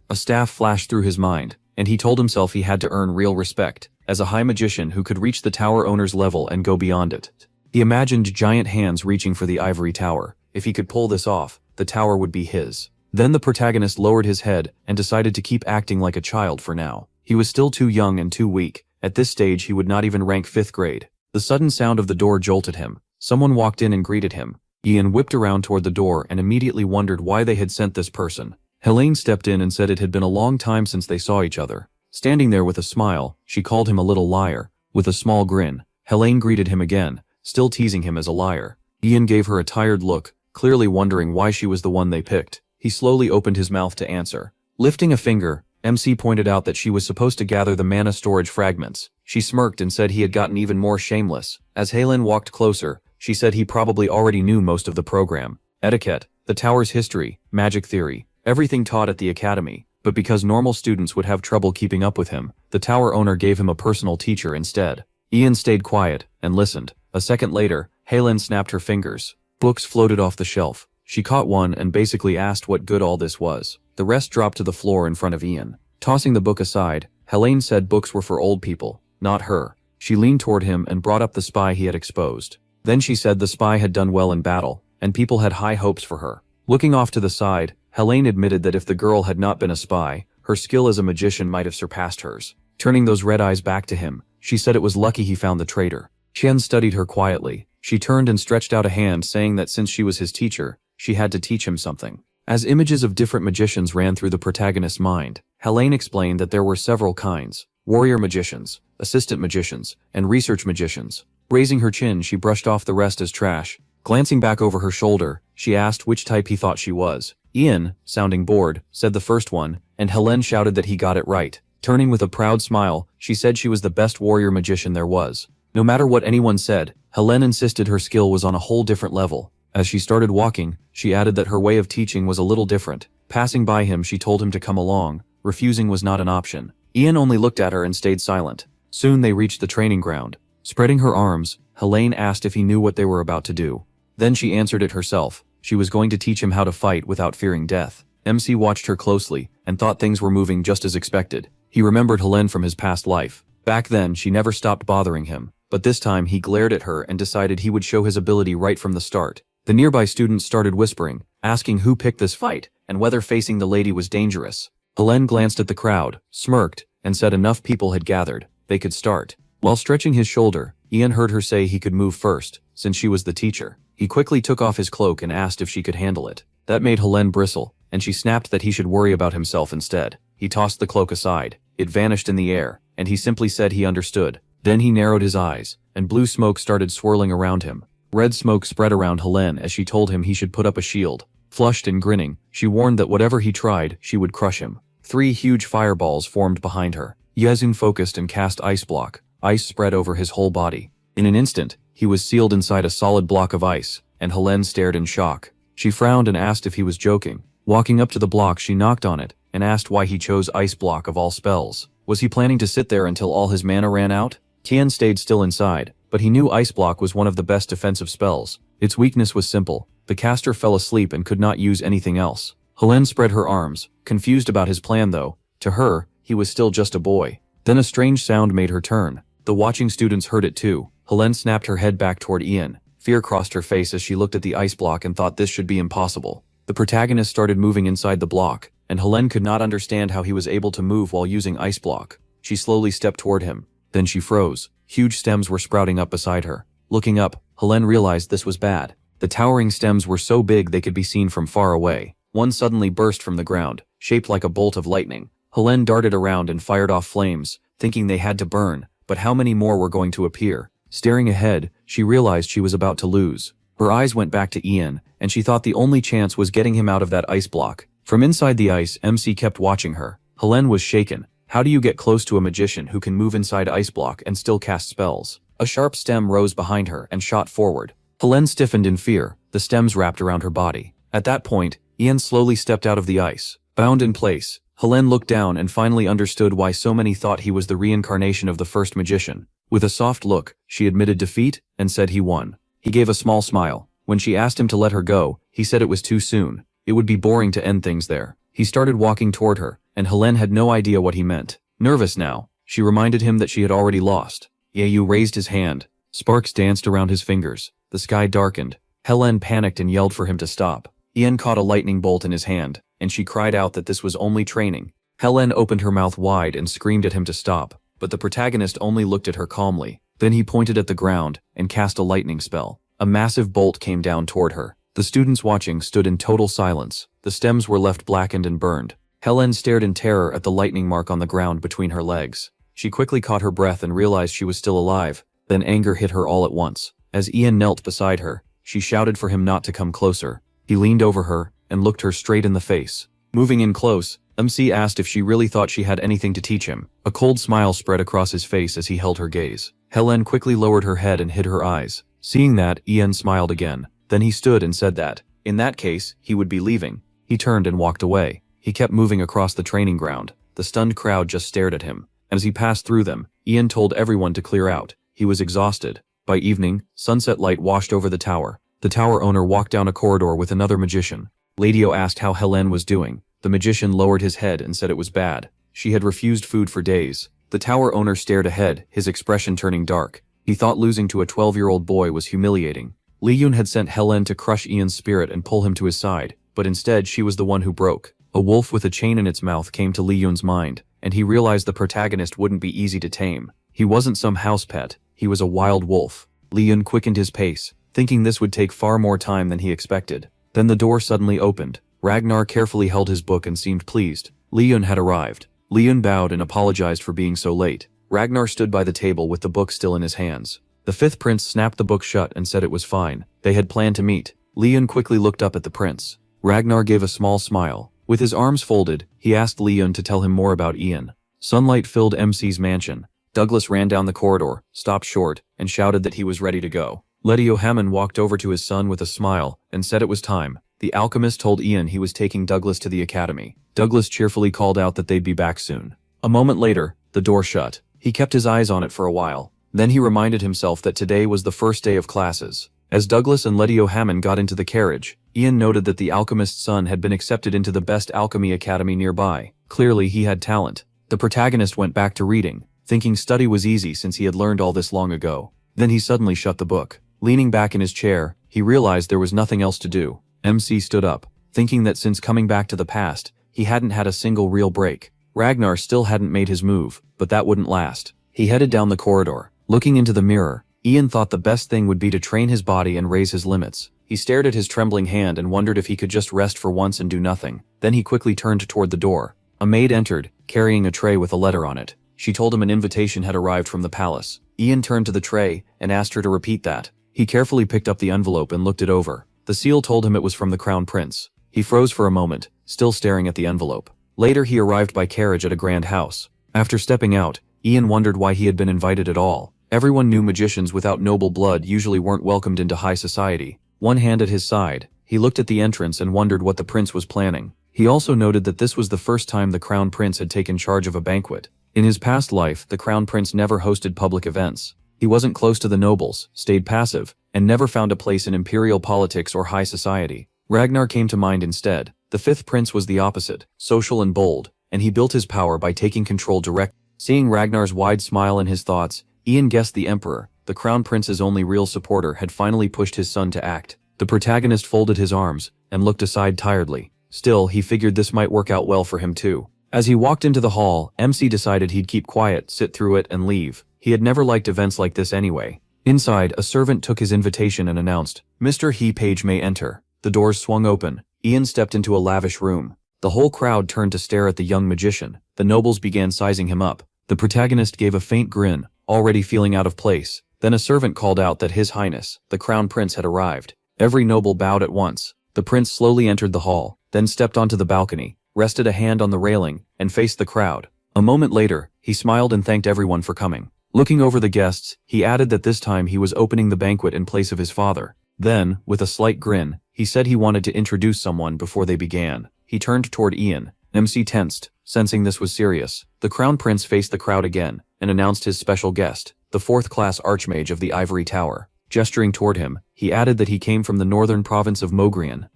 A staff flashed through his mind, and he told himself he had to earn real respect, as a high magician who could reach the tower owner's level and go beyond it. He imagined giant hands reaching for the ivory tower. If he could pull this off, the tower would be his. Then the protagonist lowered his head and decided to keep acting like a child for now. He was still too young and too weak. At this stage he would not even rank 5th grade. The sudden sound of the door jolted him. Someone walked in and greeted him. Ian whipped around toward the door and immediately wondered why they had sent this person. Helene stepped in and said it had been a long time since they saw each other. Standing there with a smile, she called him a little liar. With a small grin, Helene greeted him again, still teasing him as a liar. Ian gave her a tired look, clearly wondering why she was the one they picked. He slowly opened his mouth to answer. Lifting a finger, MC pointed out that she was supposed to gather the mana storage fragments. She smirked and said he had gotten even more shameless. As Helene walked closer, she said he probably already knew most of the program. Etiquette, the tower's history, magic theory, everything taught at the academy. But because normal students would have trouble keeping up with him, the tower owner gave him a personal teacher instead. Ian stayed quiet and listened. A second later, Helene snapped her fingers. Books floated off the shelf. She caught one and basically asked what good all this was. The rest dropped to the floor in front of Ian. Tossing the book aside, Helene said books were for old people, not her. She leaned toward him and brought up the spy he had exposed. Then she said the spy had done well in battle, and people had high hopes for her. Looking off to the side, Helene admitted that if the girl had not been a spy, her skill as a magician might have surpassed hers. Turning those red eyes back to him, she said it was lucky he found the traitor. Qian studied her quietly. She turned and stretched out a hand, saying that since she was his teacher, she had to teach him something. As images of different magicians ran through the protagonist's mind, Helene explained that there were several kinds: warrior magicians, assistant magicians, and research magicians. Raising her chin, she brushed off the rest as trash. Glancing back over her shoulder, she asked which type he thought she was. Ian, sounding bored, said the first one, and Helene shouted that he got it right. Turning with a proud smile, she said she was the best warrior magician there was. No matter what anyone said, Helene insisted her skill was on a whole different level. As she started walking, she added that her way of teaching was a little different. Passing by him, she told him to come along. Refusing was not an option. Ian only looked at her and stayed silent. Soon they reached the training ground. Spreading her arms, Helene asked if he knew what they were about to do. Then she answered it herself. She was going to teach him how to fight without fearing death. MC watched her closely and thought things were moving just as expected. He remembered Helene from his past life. Back then, she never stopped bothering him. But this time he glared at her and decided he would show his ability right from the start. The nearby students started whispering, asking who picked this fight, and whether facing the lady was dangerous. Helene glanced at the crowd, smirked, and said enough people had gathered, they could start. While stretching his shoulder, Ian heard her say he could move first, since she was the teacher. He quickly took off his cloak and asked if she could handle it. That made Helene bristle, and she snapped that he should worry about himself instead. He tossed the cloak aside. It vanished in the air, and he simply said he understood. Then he narrowed his eyes, and blue smoke started swirling around him. Red smoke spread around Helene as she told him he should put up a shield. Flushed and grinning, she warned that whatever he tried, she would crush him. 3 huge fireballs formed behind her. Yezun focused and cast ice block. Ice spread over his whole body. In an instant, he was sealed inside a solid block of ice, and Helene stared in shock. She frowned and asked if he was joking. Walking up to the block, she knocked on it and asked why he chose ice block of all spells. Was he planning to sit there until all his mana ran out? Tian stayed still inside, but he knew ice block was one of the best defensive spells. Its weakness was simple. The caster fell asleep and could not use anything else. Helene spread her arms, confused about his plan though. To her, he was still just a boy. Then a strange sound made her turn. The watching students heard it too. Helene snapped her head back toward Ian. Fear crossed her face as she looked at the ice block and thought this should be impossible. The protagonist started moving inside the block, and Helene could not understand how he was able to move while using ice block. She slowly stepped toward him. Then she froze. Huge stems were sprouting up beside her. Looking up, Helene realized this was bad. The towering stems were so big they could be seen from far away. One suddenly burst from the ground, shaped like a bolt of lightning. Helene darted around and fired off flames, thinking they had to burn, but how many more were going to appear? Staring ahead, she realized she was about to lose. Her eyes went back to Ian, and she thought the only chance was getting him out of that ice block. From inside the ice, MC kept watching her. Helene was shaken. How do you get close to a magician who can move inside ice block and still cast spells? A sharp stem rose behind her and shot forward. Helene stiffened in fear. The stems wrapped around her body. At that point, Ian slowly stepped out of the ice. Bound in place, Helene looked down and finally understood why so many thought he was the reincarnation of the first magician. With a soft look, she admitted defeat and said he won. He gave a small smile. When she asked him to let her go, he said it was too soon. It would be boring to end things there. He started walking toward her, and Helene had no idea what he meant. Nervous now, she reminded him that she had already lost. Yeyu raised his hand. Sparks danced around his fingers. The sky darkened. Helene panicked and yelled for him to stop. Ian caught a lightning bolt in his hand, and she cried out that this was only training. Helene opened her mouth wide and screamed at him to stop, but the protagonist only looked at her calmly. Then he pointed at the ground and cast a lightning spell. A massive bolt came down toward her. The students watching stood in total silence. The stems were left blackened and burned. Helene stared in terror at the lightning mark on the ground between her legs. She quickly caught her breath and realized she was still alive. Then anger hit her all at once. As Ian knelt beside her, she shouted for him not to come closer. He leaned over her and looked her straight in the face. Moving in close, MC asked if she really thought she had anything to teach him. A cold smile spread across his face as he held her gaze. Helene quickly lowered her head and hid her eyes. Seeing that, Ian smiled again. Then he stood and said that, in that case, he would be leaving. He turned and walked away. He kept moving across the training ground. The stunned crowd just stared at him. As he passed through them, Ian told everyone to clear out. He was exhausted. By evening, sunset light washed over the tower. The tower owner walked down a corridor with another magician. Ladio asked how Helene was doing. The magician lowered his head and said it was bad. She had refused food for days. The tower owner stared ahead, his expression turning dark. He thought losing to a 12-year-old boy was humiliating. Li Yun had sent Helene to crush Ian's spirit and pull him to his side, but instead she was the one who broke. A wolf with a chain in its mouth came to Li Yun's mind, and he realized the protagonist wouldn't be easy to tame. He wasn't some house pet, he was a wild wolf. Li Yun quickened his pace, thinking this would take far more time than he expected. Then the door suddenly opened. Ragnar carefully held his book and seemed pleased. Li Yun had arrived. Li Yun bowed and apologized for being so late. Ragnar stood by the table with the book still in his hands. The fifth prince snapped the book shut and said it was fine. They had planned to meet. Li Yun quickly looked up at the prince. Ragnar gave a small smile. With his arms folded, he asked Li Yun to tell him more about Ian. Sunlight filled MC's mansion. Douglas ran down the corridor, stopped short, and shouted that he was ready to go. Letio Hammond walked over to his son with a smile and said it was time. The alchemist told Ian he was taking Douglas to the academy. Douglas cheerfully called out that they'd be back soon. A moment later, the door shut. He kept his eyes on it for a while. Then he reminded himself that today was the first day of classes. As Douglas and Letio Hammond got into the carriage, Ian noted that the alchemist's son had been accepted into the best alchemy academy nearby. Clearly he had talent. The protagonist went back to reading, thinking study was easy since he had learned all this long ago. Then he suddenly shut the book. Leaning back in his chair, he realized there was nothing else to do. MC stood up, thinking that since coming back to the past, he hadn't had a single real break. Ragnar still hadn't made his move, but that wouldn't last. He headed down the corridor. Looking into the mirror, Ian thought the best thing would be to train his body and raise his limits. He stared at his trembling hand and wondered if he could just rest for once and do nothing. Then he quickly turned toward the door. A maid entered, carrying a tray with a letter on it. She told him an invitation had arrived from the palace. Ian turned to the tray and asked her to repeat that. He carefully picked up the envelope and looked it over. The seal told him it was from the Crown Prince. He froze for a moment, still staring at the envelope. Later he arrived by carriage at a grand house. After stepping out, Ian wondered why he had been invited at all. Everyone knew magicians without noble blood usually weren't welcomed into high society. One hand at his side, he looked at the entrance and wondered what the prince was planning. He also noted that this was the first time the Crown Prince had taken charge of a banquet. In his past life, the Crown Prince never hosted public events. He wasn't close to the nobles, stayed passive, and never found a place in imperial politics or high society. Ragnar came to mind instead. The fifth prince was the opposite, social and bold, and he built his power by taking control direct. Seeing Ragnar's wide smile in his thoughts, Ian guessed the Emperor, the Crown Prince's only real supporter, had finally pushed his son to act. The protagonist folded his arms and looked aside tiredly. Still, he figured this might work out well for him too. As he walked into the hall, MC decided he'd keep quiet, sit through it, and leave. He had never liked events like this anyway. Inside, a servant took his invitation and announced, "Mr. He Page may enter." The doors swung open. Ian stepped into a lavish room. The whole crowd turned to stare at the young magician. The nobles began sizing him up. The protagonist gave a faint grin, already feeling out of place. Then a servant called out that His Highness, the Crown Prince, had arrived. Every noble bowed at once. The prince slowly entered the hall, then stepped onto the balcony, rested a hand on the railing, and faced the crowd. A moment later, he smiled and thanked everyone for coming. Looking over the guests, he added that this time he was opening the banquet in place of his father. Then, with a slight grin, he said he wanted to introduce someone before they began. He turned toward Ian. MC tensed, sensing this was serious. The Crown Prince faced the crowd again, and announced his special guest, the fourth-class Archmage of the Ivory Tower. Gesturing toward him, he added that he came from the northern province of Mogrian.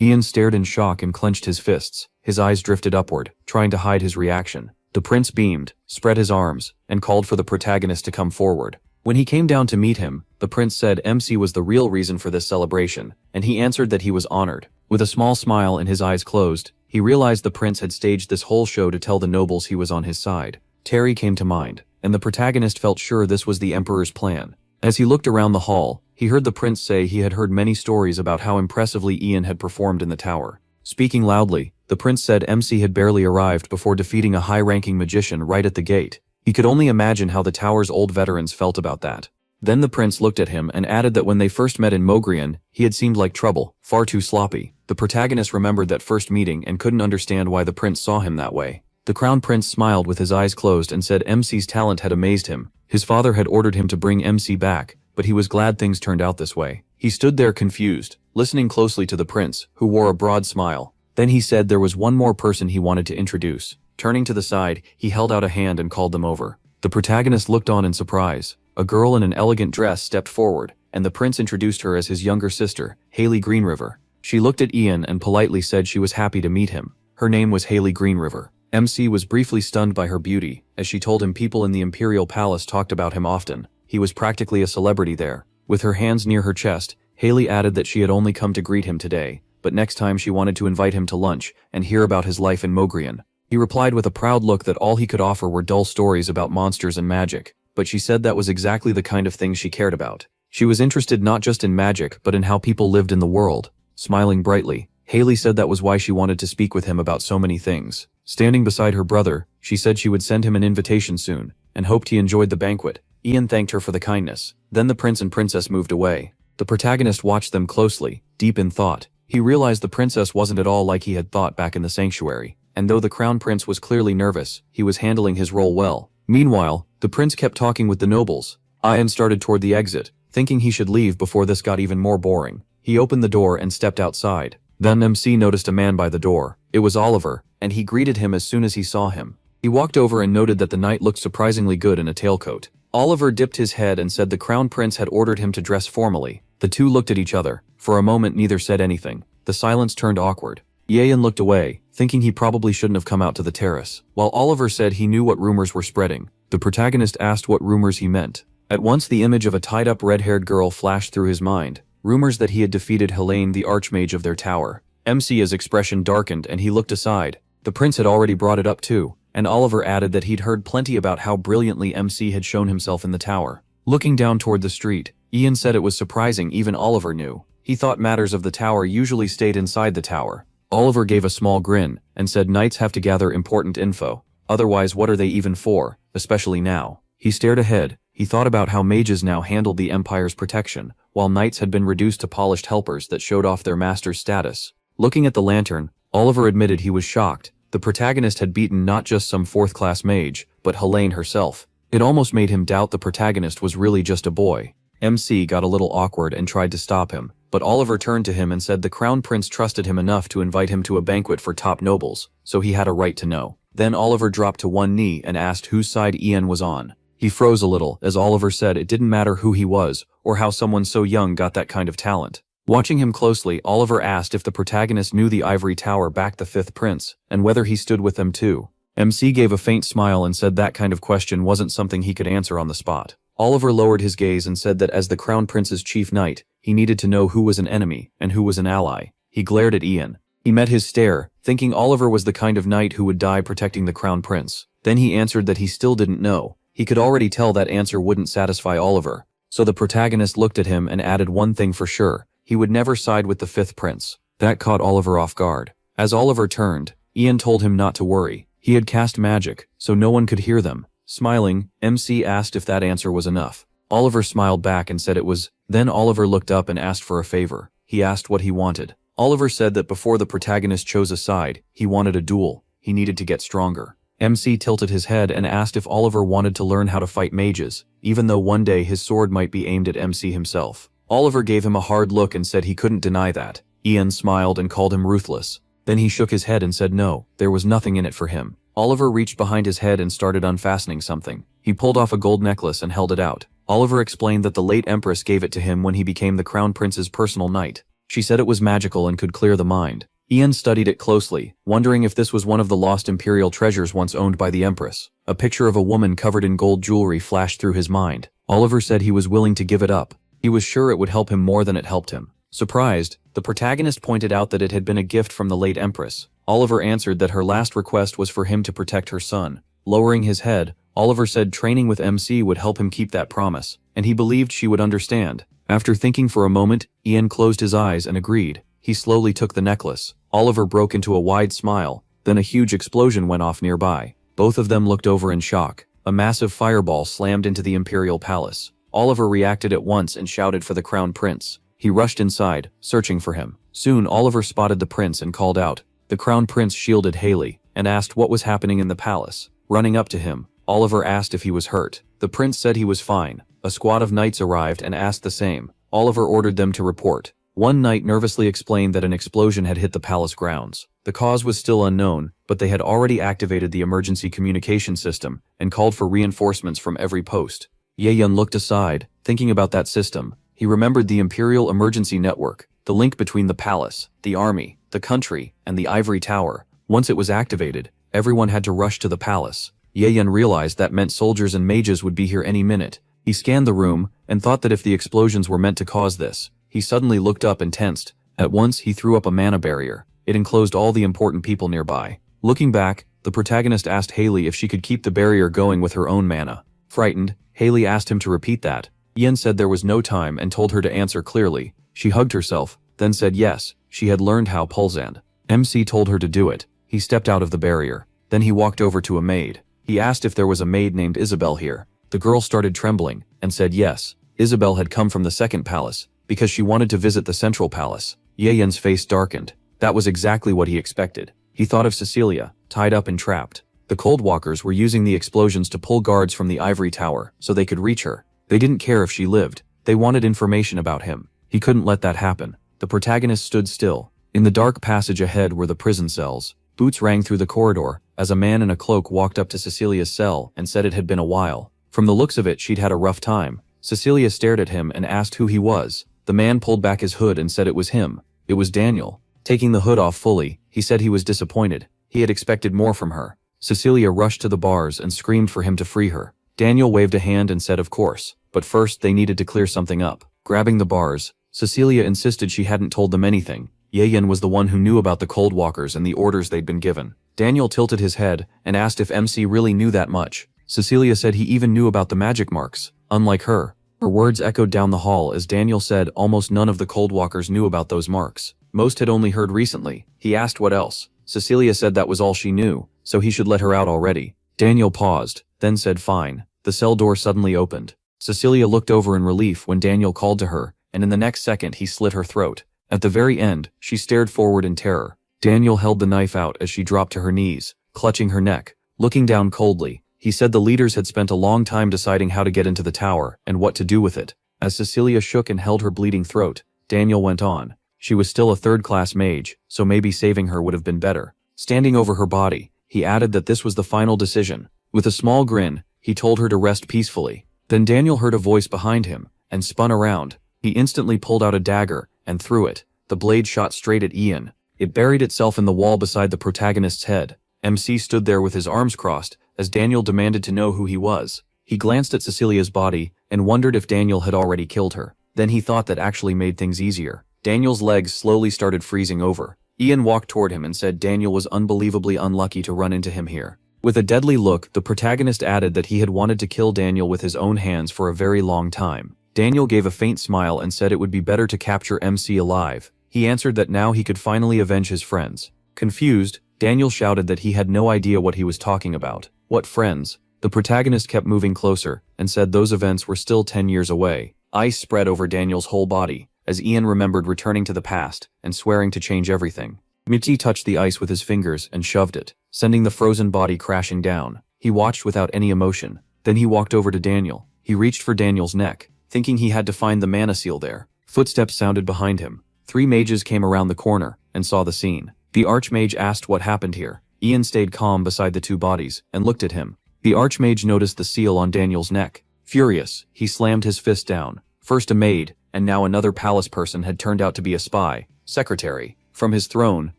Ian stared in shock and clenched his fists. His eyes drifted upward, trying to hide his reaction. The prince beamed, spread his arms, and called for the protagonist to come forward. When he came down to meet him, the prince said MC was the real reason for this celebration, and he answered that he was honored. With a small smile and his eyes closed, he realized the prince had staged this whole show to tell the nobles he was on his side. Terry came to mind, and the protagonist felt sure this was the Emperor's plan. As he looked around the hall, he heard the prince say he had heard many stories about how impressively Ian had performed in the tower. Speaking loudly, the prince said MC had barely arrived before defeating a high-ranking magician right at the gate. He could only imagine how the tower's old veterans felt about that. Then the prince looked at him and added that when they first met in Mogrian, he had seemed like trouble, far too sloppy. The protagonist remembered that first meeting and couldn't understand why the prince saw him that way. The Crown Prince smiled with his eyes closed and said MC's talent had amazed him. His father had ordered him to bring MC back, but he was glad things turned out this way. He stood there confused, listening closely to the prince, who wore a broad smile. Then he said there was one more person he wanted to introduce. Turning to the side, he held out a hand and called them over. The protagonist looked on in surprise. A girl in an elegant dress stepped forward, and the prince introduced her as his younger sister, Haley Greenriver. She looked at Ian and politely said she was happy to meet him. Her name was Haley Greenriver. MC was briefly stunned by her beauty, as she told him people in the Imperial Palace talked about him often. He was practically a celebrity there. With her hands near her chest, Haley added that she had only come to greet him today, but next time she wanted to invite him to lunch and hear about his life in Mogrian. He replied with a proud look that all he could offer were dull stories about monsters and magic, but she said that was exactly the kind of things she cared about. She was interested not just in magic but in how people lived in the world. Smiling brightly, Haley said that was why she wanted to speak with him about so many things. Standing beside her brother, she said she would send him an invitation soon, and hoped he enjoyed the banquet. Ian thanked her for the kindness. Then the prince and princess moved away. The protagonist watched them closely, deep in thought. He realized the princess wasn't at all like he had thought back in the sanctuary, and though the crown prince was clearly nervous, he was handling his role well. Meanwhile, the prince kept talking with the nobles. Ian started toward the exit, thinking he should leave before this got even more boring. He opened the door and stepped outside. Then MC noticed a man by the door. It was Oliver, and he greeted him as soon as he saw him. He walked over and noted that the knight looked surprisingly good in a tailcoat. Oliver dipped his head and said the crown prince had ordered him to dress formally. The two looked at each other. For a moment neither said anything. The silence turned awkward. Ian looked away, thinking he probably shouldn't have come out to the terrace. While Oliver said he knew what rumors were spreading, the protagonist asked what rumors he meant. At once the image of a tied-up red-haired girl flashed through his mind. Rumors that he had defeated Helene, the archmage of their tower. MC's expression darkened and he looked aside. The prince had already brought it up too, and Oliver added that he'd heard plenty about how brilliantly MC had shown himself in the tower. Looking down toward the street, Ian said it was surprising even Oliver knew. He thought matters of the tower usually stayed inside the tower. Oliver gave a small grin and said knights have to gather important info. Otherwise what are they even for, especially now? He stared ahead, He thought about how mages now handled the Empire's protection, while knights had been reduced to polished helpers that showed off their master's status. Looking at the lantern, Oliver admitted he was shocked. The protagonist had beaten not just some fourth-class mage, but Helene herself. It almost made him doubt the protagonist was really just a boy. MC got a little awkward and tried to stop him, but Oliver turned to him and said the Crown Prince trusted him enough to invite him to a banquet for top nobles, so he had a right to know. Then Oliver dropped to one knee and asked whose side Ian was on. He froze a little as Oliver said it didn't matter who he was, or how someone so young got that kind of talent. Watching him closely, Oliver asked if the protagonist knew the Ivory Tower backed the Fifth Prince, and whether he stood with them too. MC gave a faint smile and said that kind of question wasn't something he could answer on the spot. Oliver lowered his gaze and said that as the Crown Prince's chief knight, he needed to know who was an enemy and who was an ally. He glared at Ian. He met his stare, thinking Oliver was the kind of knight who would die protecting the Crown Prince. Then he answered that he still didn't know. He could already tell that answer wouldn't satisfy Oliver. So the protagonist looked at him and added one thing for sure. He would never side with the Fifth Prince. That caught Oliver off guard. As Oliver turned, Ian told him not to worry. He had cast magic, so no one could hear them. Smiling, MC asked if that answer was enough. Oliver smiled back and said it was. Then Oliver looked up and asked for a favor. He asked what he wanted. Oliver said that before the protagonist chose a side, he wanted a duel. He needed to get stronger. MC tilted his head and asked if Oliver wanted to learn how to fight mages, even though one day his sword might be aimed at MC himself. Oliver gave him a hard look and said he couldn't deny that. Ian smiled and called him ruthless. Then he shook his head and said no, there was nothing in it for him. Oliver reached behind his head and started unfastening something. He pulled off a gold necklace and held it out. Oliver explained that the late Empress gave it to him when he became the Crown Prince's personal knight. She said it was magical and could clear the mind. Ian studied it closely, wondering if this was one of the lost imperial treasures once owned by the Empress. A picture of a woman covered in gold jewelry flashed through his mind. Oliver said he was willing to give it up. He was sure it would help him more than it helped him. Surprised, the protagonist pointed out that it had been a gift from the late Empress. Oliver answered that her last request was for him to protect her son. Lowering his head, Oliver said training with MC would help him keep that promise, and he believed she would understand. After thinking for a moment, Ian closed his eyes and agreed. He slowly took the necklace. Oliver broke into a wide smile, then a huge explosion went off nearby. Both of them looked over in shock. A massive fireball slammed into the Imperial Palace. Oliver reacted at once and shouted for the Crown Prince. He rushed inside, searching for him. Soon Oliver spotted the prince and called out. The Crown Prince shielded Haley and asked what was happening in the palace. Running up to him, Oliver asked if he was hurt. The prince said he was fine. A squad of knights arrived and asked the same. Oliver ordered them to report. One knight nervously explained that an explosion had hit the palace grounds. The cause was still unknown, but they had already activated the emergency communication system and called for reinforcements from every post. Ye-Yun looked aside, thinking about that system. He remembered the Imperial Emergency Network, the link between the palace, the army, the country, and the Ivory Tower. Once it was activated, everyone had to rush to the palace. Ye-Yun realized that meant soldiers and mages would be here any minute. He scanned the room and thought that if the explosions were meant to cause this, he suddenly looked up and tensed. At once, he threw up a mana barrier. It enclosed all the important people nearby. Looking back, the protagonist asked Haley if she could keep the barrier going with her own mana. Frightened, Haley asked him to repeat that. Ian said there was no time and told her to answer clearly. She hugged herself, then said yes, she had learned how pulsand. MC told her to do it. He stepped out of the barrier. Then he walked over to a maid. He asked if there was a maid named Isabel here. The girl started trembling and said yes. Isabel had come from the second palace because she wanted to visit the central palace. Ye-Yun's face darkened. That was exactly what he expected. He thought of Cecilia, tied up and trapped. The Cold Walkers were using the explosions to pull guards from the Ivory Tower so they could reach her. They didn't care if she lived. They wanted information about him. He couldn't let that happen. The protagonist stood still. In the dark passage ahead were the prison cells. Boots rang through the corridor as a man in a cloak walked up to Cecilia's cell and said it had been a while. From the looks of it, she'd had a rough time. Cecilia stared at him and asked who he was. The man pulled back his hood and said it was him. It was Daniel. Taking the hood off fully, he said he was disappointed. He had expected more from her. Cecilia rushed to the bars and screamed for him to free her. Daniel waved a hand and said of course, but first they needed to clear something up. Grabbing the bars, Cecilia insisted she hadn't told them anything. Ye-Yun was the one who knew about the Cold Walkers and the orders they'd been given. Daniel tilted his head and asked if MC really knew that much. Cecilia said he even knew about the magic marks, unlike her. Her words echoed down the hall as Daniel said almost none of the Cold Walkers knew about those marks. Most had only heard recently. He asked what else. Cecilia said that was all she knew, so he should let her out already. Daniel paused, then said fine. The cell door suddenly opened. Cecilia looked over in relief when Daniel called to her, and in the next second he slit her throat. At the very end, she stared forward in terror. Daniel held the knife out as she dropped to her knees, clutching her neck. Looking down coldly, he said the leaders had spent a long time deciding how to get into the tower and what to do with it. As Cecilia shook and held her bleeding throat, Daniel went on. She was still a third-class mage, so maybe saving her would have been better. Standing over her body, he added that this was the final decision. With a small grin, he told her to rest peacefully. Then Daniel heard a voice behind him, and spun around. He instantly pulled out a dagger, and threw it. The blade shot straight at Ian. It buried itself in the wall beside the protagonist's head. MC stood there with his arms crossed, as Daniel demanded to know who he was. He glanced at Cecilia's body, and wondered if Daniel had already killed her. Then he thought that actually made things easier. Daniel's legs slowly started freezing over. Ian walked toward him and said Daniel was unbelievably unlucky to run into him here. With a deadly look, the protagonist added that he had wanted to kill Daniel with his own hands for a very long time. Daniel gave a faint smile and said it would be better to capture MC alive. He answered that now he could finally avenge his friends. Confused, Daniel shouted that he had no idea what he was talking about. What friends? The protagonist kept moving closer, and said those events were still 10 years away. Ice spread over Daniel's whole body, as Ian remembered returning to the past, and swearing to change everything. Mage touched the ice with his fingers and shoved it, sending the frozen body crashing down. He watched without any emotion. Then he walked over to Daniel. He reached for Daniel's neck, thinking he had to find the mana seal there. Footsteps sounded behind him. 3 mages came around the corner, and saw the scene. The archmage asked what happened here. Ian stayed calm beside the 2 bodies, and looked at him. The archmage noticed the seal on Daniel's neck. Furious, he slammed his fist down. First a maid, and now another palace person had turned out to be a spy. Secretary. From his throne,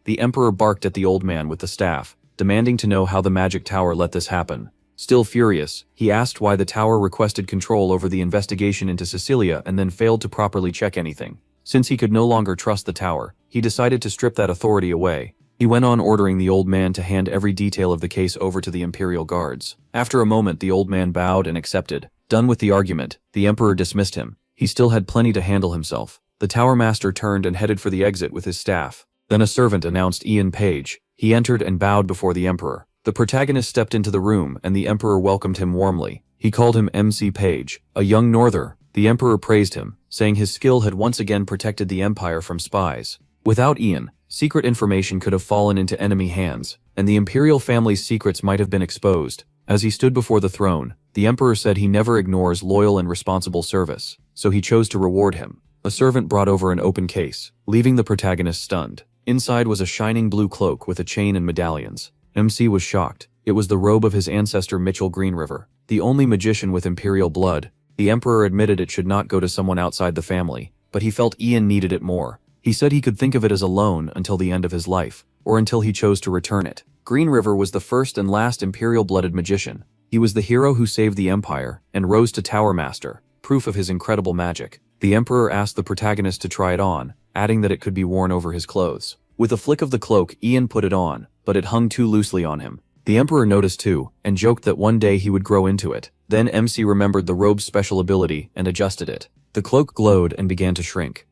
the emperor barked at the old man with the staff, demanding to know how the magic tower let this happen. Still furious, he asked why the tower requested control over the investigation into Cecilia and then failed to properly check anything. Since he could no longer trust the tower, he decided to strip that authority away. He went on ordering the old man to hand every detail of the case over to the imperial guards. After a moment, the old man bowed and accepted. Done with the argument, the emperor dismissed him. He still had plenty to handle himself. The tower master turned and headed for the exit with his staff. Then a servant announced Ian Page. He entered and bowed before the emperor. The protagonist stepped into the room and the emperor welcomed him warmly. He called him MC Page, a young norther. The emperor praised him, saying his skill had once again protected the empire from spies. Without Ian, secret information could have fallen into enemy hands, and the imperial family's secrets might have been exposed. As he stood before the throne, the emperor said he never ignores loyal and responsible service, so he chose to reward him. A servant brought over an open case, leaving the protagonist stunned. Inside was a shining blue cloak with a chain and medallions. MC was shocked. It was the robe of his ancestor Mitchell Greenriver, the only magician with imperial blood. The emperor admitted it should not go to someone outside the family, but he felt Ian needed it more. He said he could think of it as a loan until the end of his life, or until he chose to return it. Greenriver was the first and last imperial-blooded magician. He was the hero who saved the empire and rose to Tower Master, proof of his incredible magic. The emperor asked the protagonist to try it on, adding that it could be worn over his clothes. With a flick of the cloak, Ian put it on, but it hung too loosely on him. The emperor noticed too, and joked that one day he would grow into it. Then MC remembered the robe's special ability and adjusted it. The cloak glowed and began to shrink.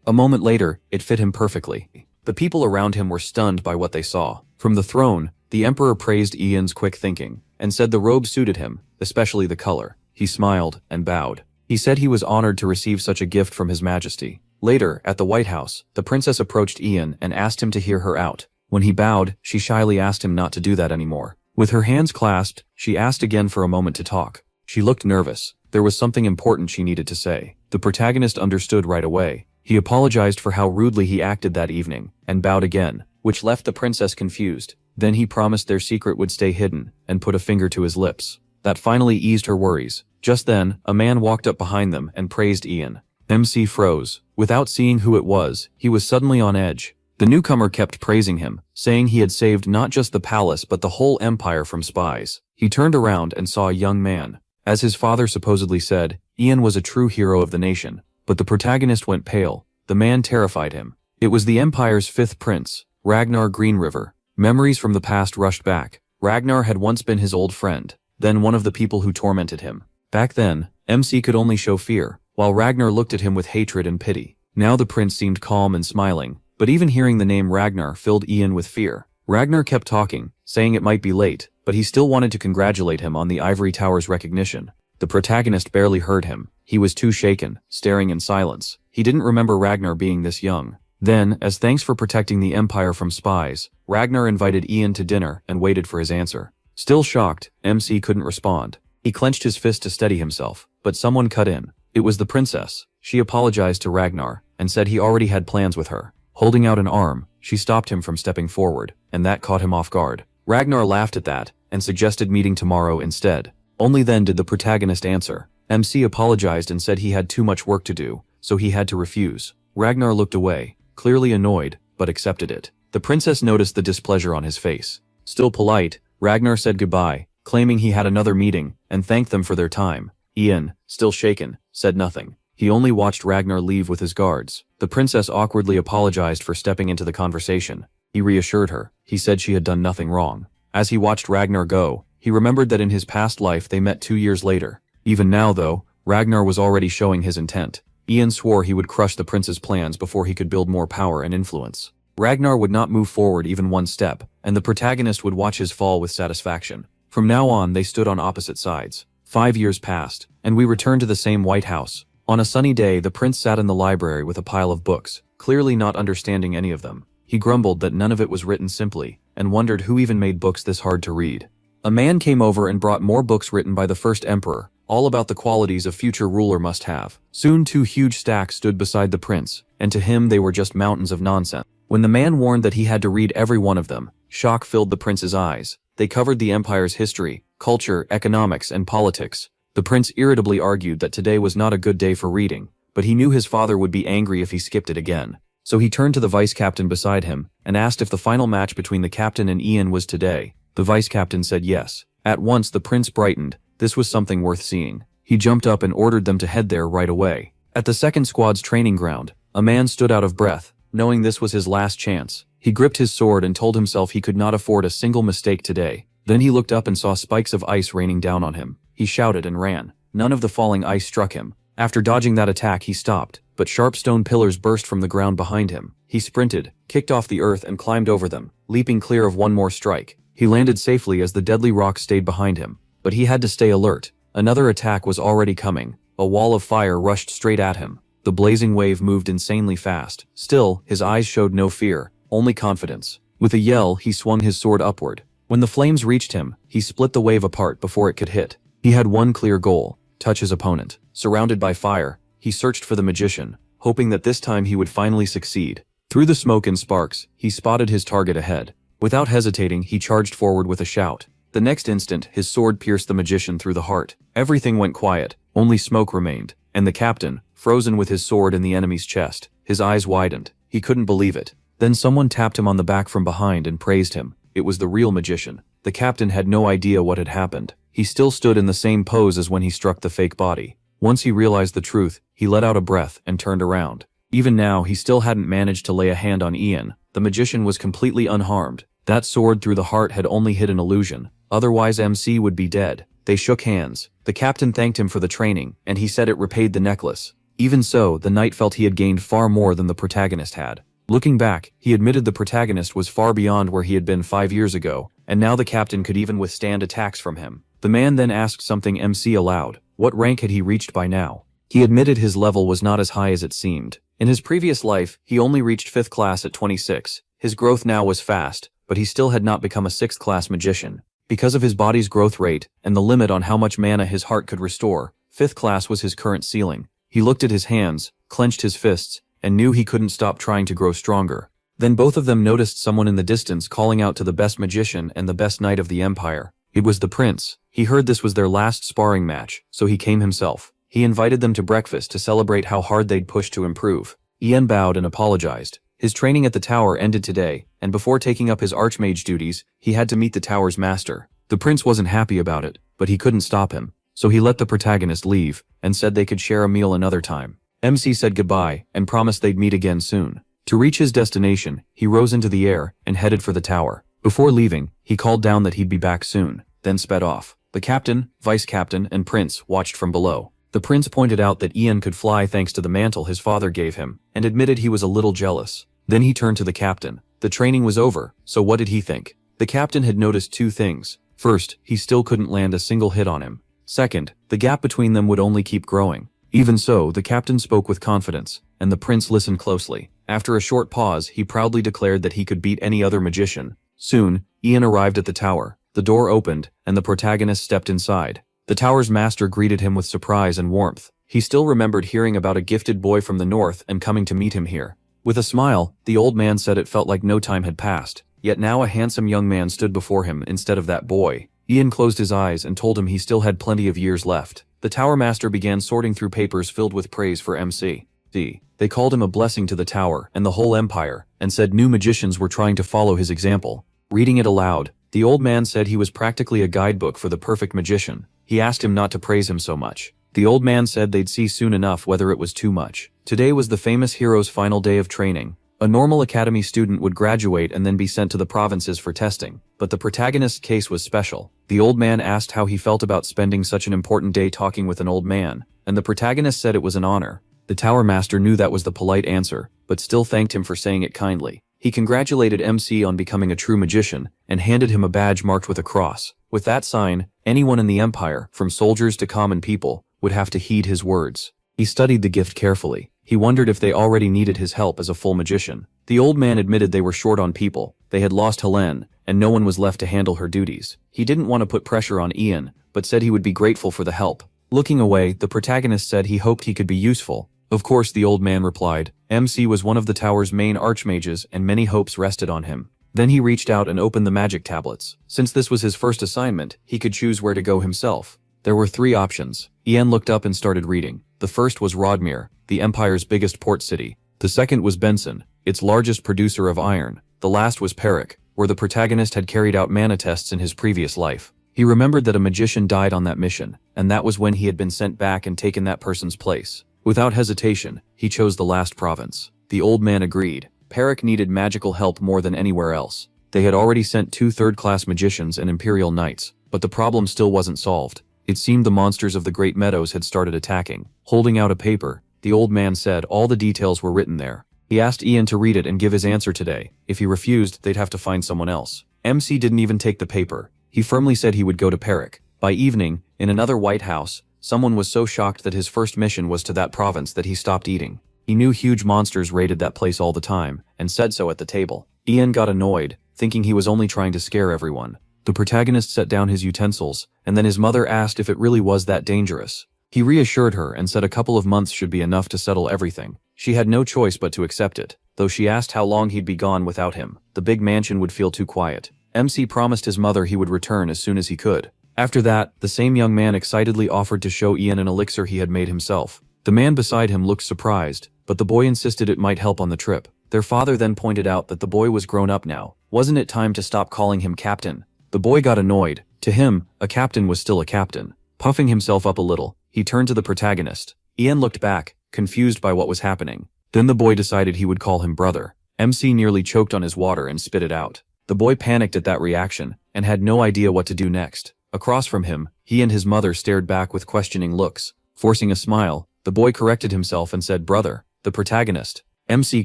A moment later, it fit him perfectly. The people around him were stunned by what they saw. From the throne, the emperor praised Ian's quick thinking, and said the robe suited him, especially the color. He smiled and bowed. He said he was honored to receive such a gift from His Majesty. Later, at the White House, the princess approached Ian and asked him to hear her out. When he bowed, she shyly asked him not to do that anymore. With her hands clasped, she asked again for a moment to talk. She looked nervous. There was something important she needed to say. The protagonist understood right away. He apologized for how rudely he acted that evening, and bowed again, which left the princess confused. Then he promised their secret would stay hidden, and put a finger to his lips. That finally eased her worries. Just then, a man walked up behind them and praised Ian. MC froze. Without seeing who it was, he was suddenly on edge. The newcomer kept praising him, saying he had saved not just the palace but the whole empire from spies. He turned around and saw a young man. As his father supposedly said, Ian was a true hero of the nation. But the protagonist went pale. The man terrified him. It was the empire's 5th prince, Ragnar Greenriver. Memories from the past rushed back. Ragnar had once been his old friend, then one of the people who tormented him. Back then, MC could only show fear, while Ragnar looked at him with hatred and pity. Now the prince seemed calm and smiling, but even hearing the name Ragnar filled Ian with fear. Ragnar kept talking, saying it might be late, but he still wanted to congratulate him on the Ivory Tower's recognition. The protagonist barely heard him. He was too shaken, staring in silence. He didn't remember Ragnar being this young. Then, as thanks for protecting the Empire from spies, Ragnar invited Ian to dinner and waited for his answer. Still shocked, MC couldn't respond. He clenched his fist to steady himself, but someone cut in. It was the princess. She apologized to Ragnar and said he already had plans with her. Holding out an arm, she stopped him from stepping forward, and that caught him off guard. Ragnar laughed at that and suggested meeting tomorrow instead. Only then did the protagonist answer. MC apologized and said he had too much work to do, so he had to refuse. Ragnar looked away, clearly annoyed, but accepted it. The princess noticed the displeasure on his face. Still polite, Ragnar said goodbye, claiming he had another meeting, and thanked them for their time. Ian, still shaken, said nothing. He only watched Ragnar leave with his guards. The princess awkwardly apologized for stepping into the conversation. He reassured her. He said she had done nothing wrong. As he watched Ragnar go, he remembered that in his past life they met 2 years later. Even now, though, Ragnar was already showing his intent. Ian swore he would crush the prince's plans before he could build more power and influence. Ragnar would not move forward even one step, and the protagonist would watch his fall with satisfaction. From now on, they stood on opposite sides. 5 years passed, and we returned to the same White House. On a sunny day, the prince sat in the library with a pile of books, clearly not understanding any of them. He grumbled that none of it was written simply, and wondered who even made books this hard to read. A man came over and brought more books written by the first emperor, all about the qualities a future ruler must have. Soon 2 huge stacks stood beside the prince, and to him they were just mountains of nonsense. When the man warned that he had to read every one of them, shock filled the prince's eyes. They covered the empire's history, culture, economics, and politics. The prince irritably argued that today was not a good day for reading, but he knew his father would be angry if he skipped it again. So he turned to the vice-captain beside him and asked if the final match between the captain and Ian was today. The vice-captain said yes. At once the prince brightened. This was something worth seeing. He jumped up and ordered them to head there right away. At the second squad's training ground, a man stood out of breath, knowing this was his last chance. He gripped his sword and told himself he could not afford a single mistake today. Then he looked up and saw spikes of ice raining down on him. He shouted and ran. None of the falling ice struck him. After dodging that attack, he stopped, but sharp stone pillars burst from the ground behind him. He sprinted, kicked off the earth and climbed over them, leaping clear of one more strike. He landed safely as the deadly rock stayed behind him. But he had to stay alert. Another attack was already coming. A wall of fire rushed straight at him. The blazing wave moved insanely fast. Still, his eyes showed no fear, only confidence. With a yell, he swung his sword upward. When the flames reached him, he split the wave apart before it could hit. He had one clear goal: touch his opponent. Surrounded by fire, he searched for the magician, hoping that this time he would finally succeed. Through the smoke and sparks, he spotted his target ahead. Without hesitating, he charged forward with a shout. The next instant, his sword pierced the magician through the heart. Everything went quiet, only smoke remained, and the captain, frozen with his sword in the enemy's chest. His eyes widened. He couldn't believe it. Then someone tapped him on the back from behind and praised him. It was the real magician. The captain had no idea what had happened. He still stood in the same pose as when he struck the fake body. Once he realized the truth, he let out a breath and turned around. Even now, he still hadn't managed to lay a hand on Ian. The magician was completely unharmed. That sword through the heart had only hit an illusion. Otherwise, MC would be dead. They shook hands. The captain thanked him for the training, and he said it repaid the necklace. Even so, the knight felt he had gained far more than the protagonist had. Looking back, he admitted the protagonist was far beyond where he had been 5 years ago, and now the captain could even withstand attacks from him. The man then asked something MC aloud. What rank had he reached by now? He admitted his level was not as high as it seemed. In his previous life, he only reached 5th class at 26. His growth now was fast, but he still had not become a 6th class magician. Because of his body's growth rate and the limit on how much mana his heart could restore, 5th class was his current ceiling. He looked at his hands, clenched his fists, and knew he couldn't stop trying to grow stronger. Then both of them noticed someone in the distance calling out to the best magician and the best knight of the empire. It was the prince. He heard this was their last sparring match, so he came himself. He invited them to breakfast to celebrate how hard they'd pushed to improve. Ian bowed and apologized. His training at the tower ended today, and before taking up his archmage duties, he had to meet the tower's master. The prince wasn't happy about it, but he couldn't stop him, so he let the protagonist leave, and said they could share a meal another time. MC said goodbye, and promised they'd meet again soon. To reach his destination, he rose into the air and headed for the tower. Before leaving, he called down that he'd be back soon, then sped off. The captain, vice-captain, and prince watched from below. The prince pointed out that Ian could fly thanks to the mantle his father gave him, and admitted he was a little jealous. Then he turned to the captain. The training was over, so what did he think? The captain had noticed 2 things. First, he still couldn't land a single hit on him. Second, the gap between them would only keep growing. Even so, the captain spoke with confidence, and the prince listened closely. After a short pause, he proudly declared that he could beat any other magician. Soon, Ian arrived at the tower. The door opened, and the protagonist stepped inside. The tower's master greeted him with surprise and warmth. He still remembered hearing about a gifted boy from the north and coming to meet him here. With a smile, the old man said it felt like no time had passed. Yet now a handsome young man stood before him instead of that boy. Ian closed his eyes and told him he still had plenty of years left. The tower master began sorting through papers filled with praise for MC. They called him a blessing to the tower and the whole empire, and said new magicians were trying to follow his example. Reading it aloud, the old man said he was practically a guidebook for the perfect magician. He asked him not to praise him so much. The old man said they'd see soon enough whether it was too much. Today was the famous hero's final day of training. A normal academy student would graduate and then be sent to the provinces for testing, but the protagonist's case was special. The old man asked how he felt about spending such an important day talking with an old man, and the protagonist said it was an honor. The tower master knew that was the polite answer, but still thanked him for saying it kindly. He congratulated MC on becoming a true magician, and handed him a badge marked with a cross. With that sign, anyone in the empire, from soldiers to common people, would have to heed his words. He studied the gift carefully. He wondered if they already needed his help as a full magician. The old man admitted they were short on people. They had lost Helene, and no one was left to handle her duties. He didn't want to put pressure on Ian, but said he would be grateful for the help. Looking away, the protagonist said he hoped he could be useful. Of course, the old man replied. MC was one of the tower's main archmages, and many hopes rested on him. Then he reached out and opened the magic tablets. Since this was his first assignment, he could choose where to go himself. There were 3 options. Ian looked up and started reading. The first was Rodmere, the empire's biggest port city. The second was Benson, its largest producer of iron. The last was Perik, where the protagonist had carried out mana tests in his previous life. He remembered that a magician died on that mission, and that was when he had been sent back and taken that person's place. Without hesitation, he chose the last province. The old man agreed. Perik needed magical help more than anywhere else. They had already sent 2 third-class magicians and imperial knights, but the problem still wasn't solved. It seemed the monsters of the Great Meadows had started attacking. Holding out a paper, the old man said all the details were written there. He asked Ian to read it and give his answer today. If he refused, they'd have to find someone else. MC didn't even take the paper. He firmly said he would go to Perik. By evening, in another White House, someone was so shocked that his first mission was to that province that he stopped eating. He knew huge monsters raided that place all the time, and said so at the table. Ian got annoyed, thinking he was only trying to scare everyone. The protagonist set down his utensils, and then his mother asked if it really was that dangerous. He reassured her and said a couple of months should be enough to settle everything. She had no choice but to accept it, though she asked how long he'd be gone without him. The big mansion would feel too quiet. MC promised his mother he would return as soon as he could. After that, the same young man excitedly offered to show Ian an elixir he had made himself. The man beside him looked surprised, but the boy insisted it might help on the trip. Their father then pointed out that the boy was grown up now. Wasn't it time to stop calling him captain? The boy got annoyed. To him, a captain was still a captain. Puffing himself up a little, he turned to the protagonist. Ian looked back, confused by what was happening. Then the boy decided he would call him brother. MC nearly choked on his water and spit it out. The boy panicked at that reaction, and had no idea what to do next. Across from him, he and his mother stared back with questioning looks. Forcing a smile, the boy corrected himself and said brother. The protagonist. MC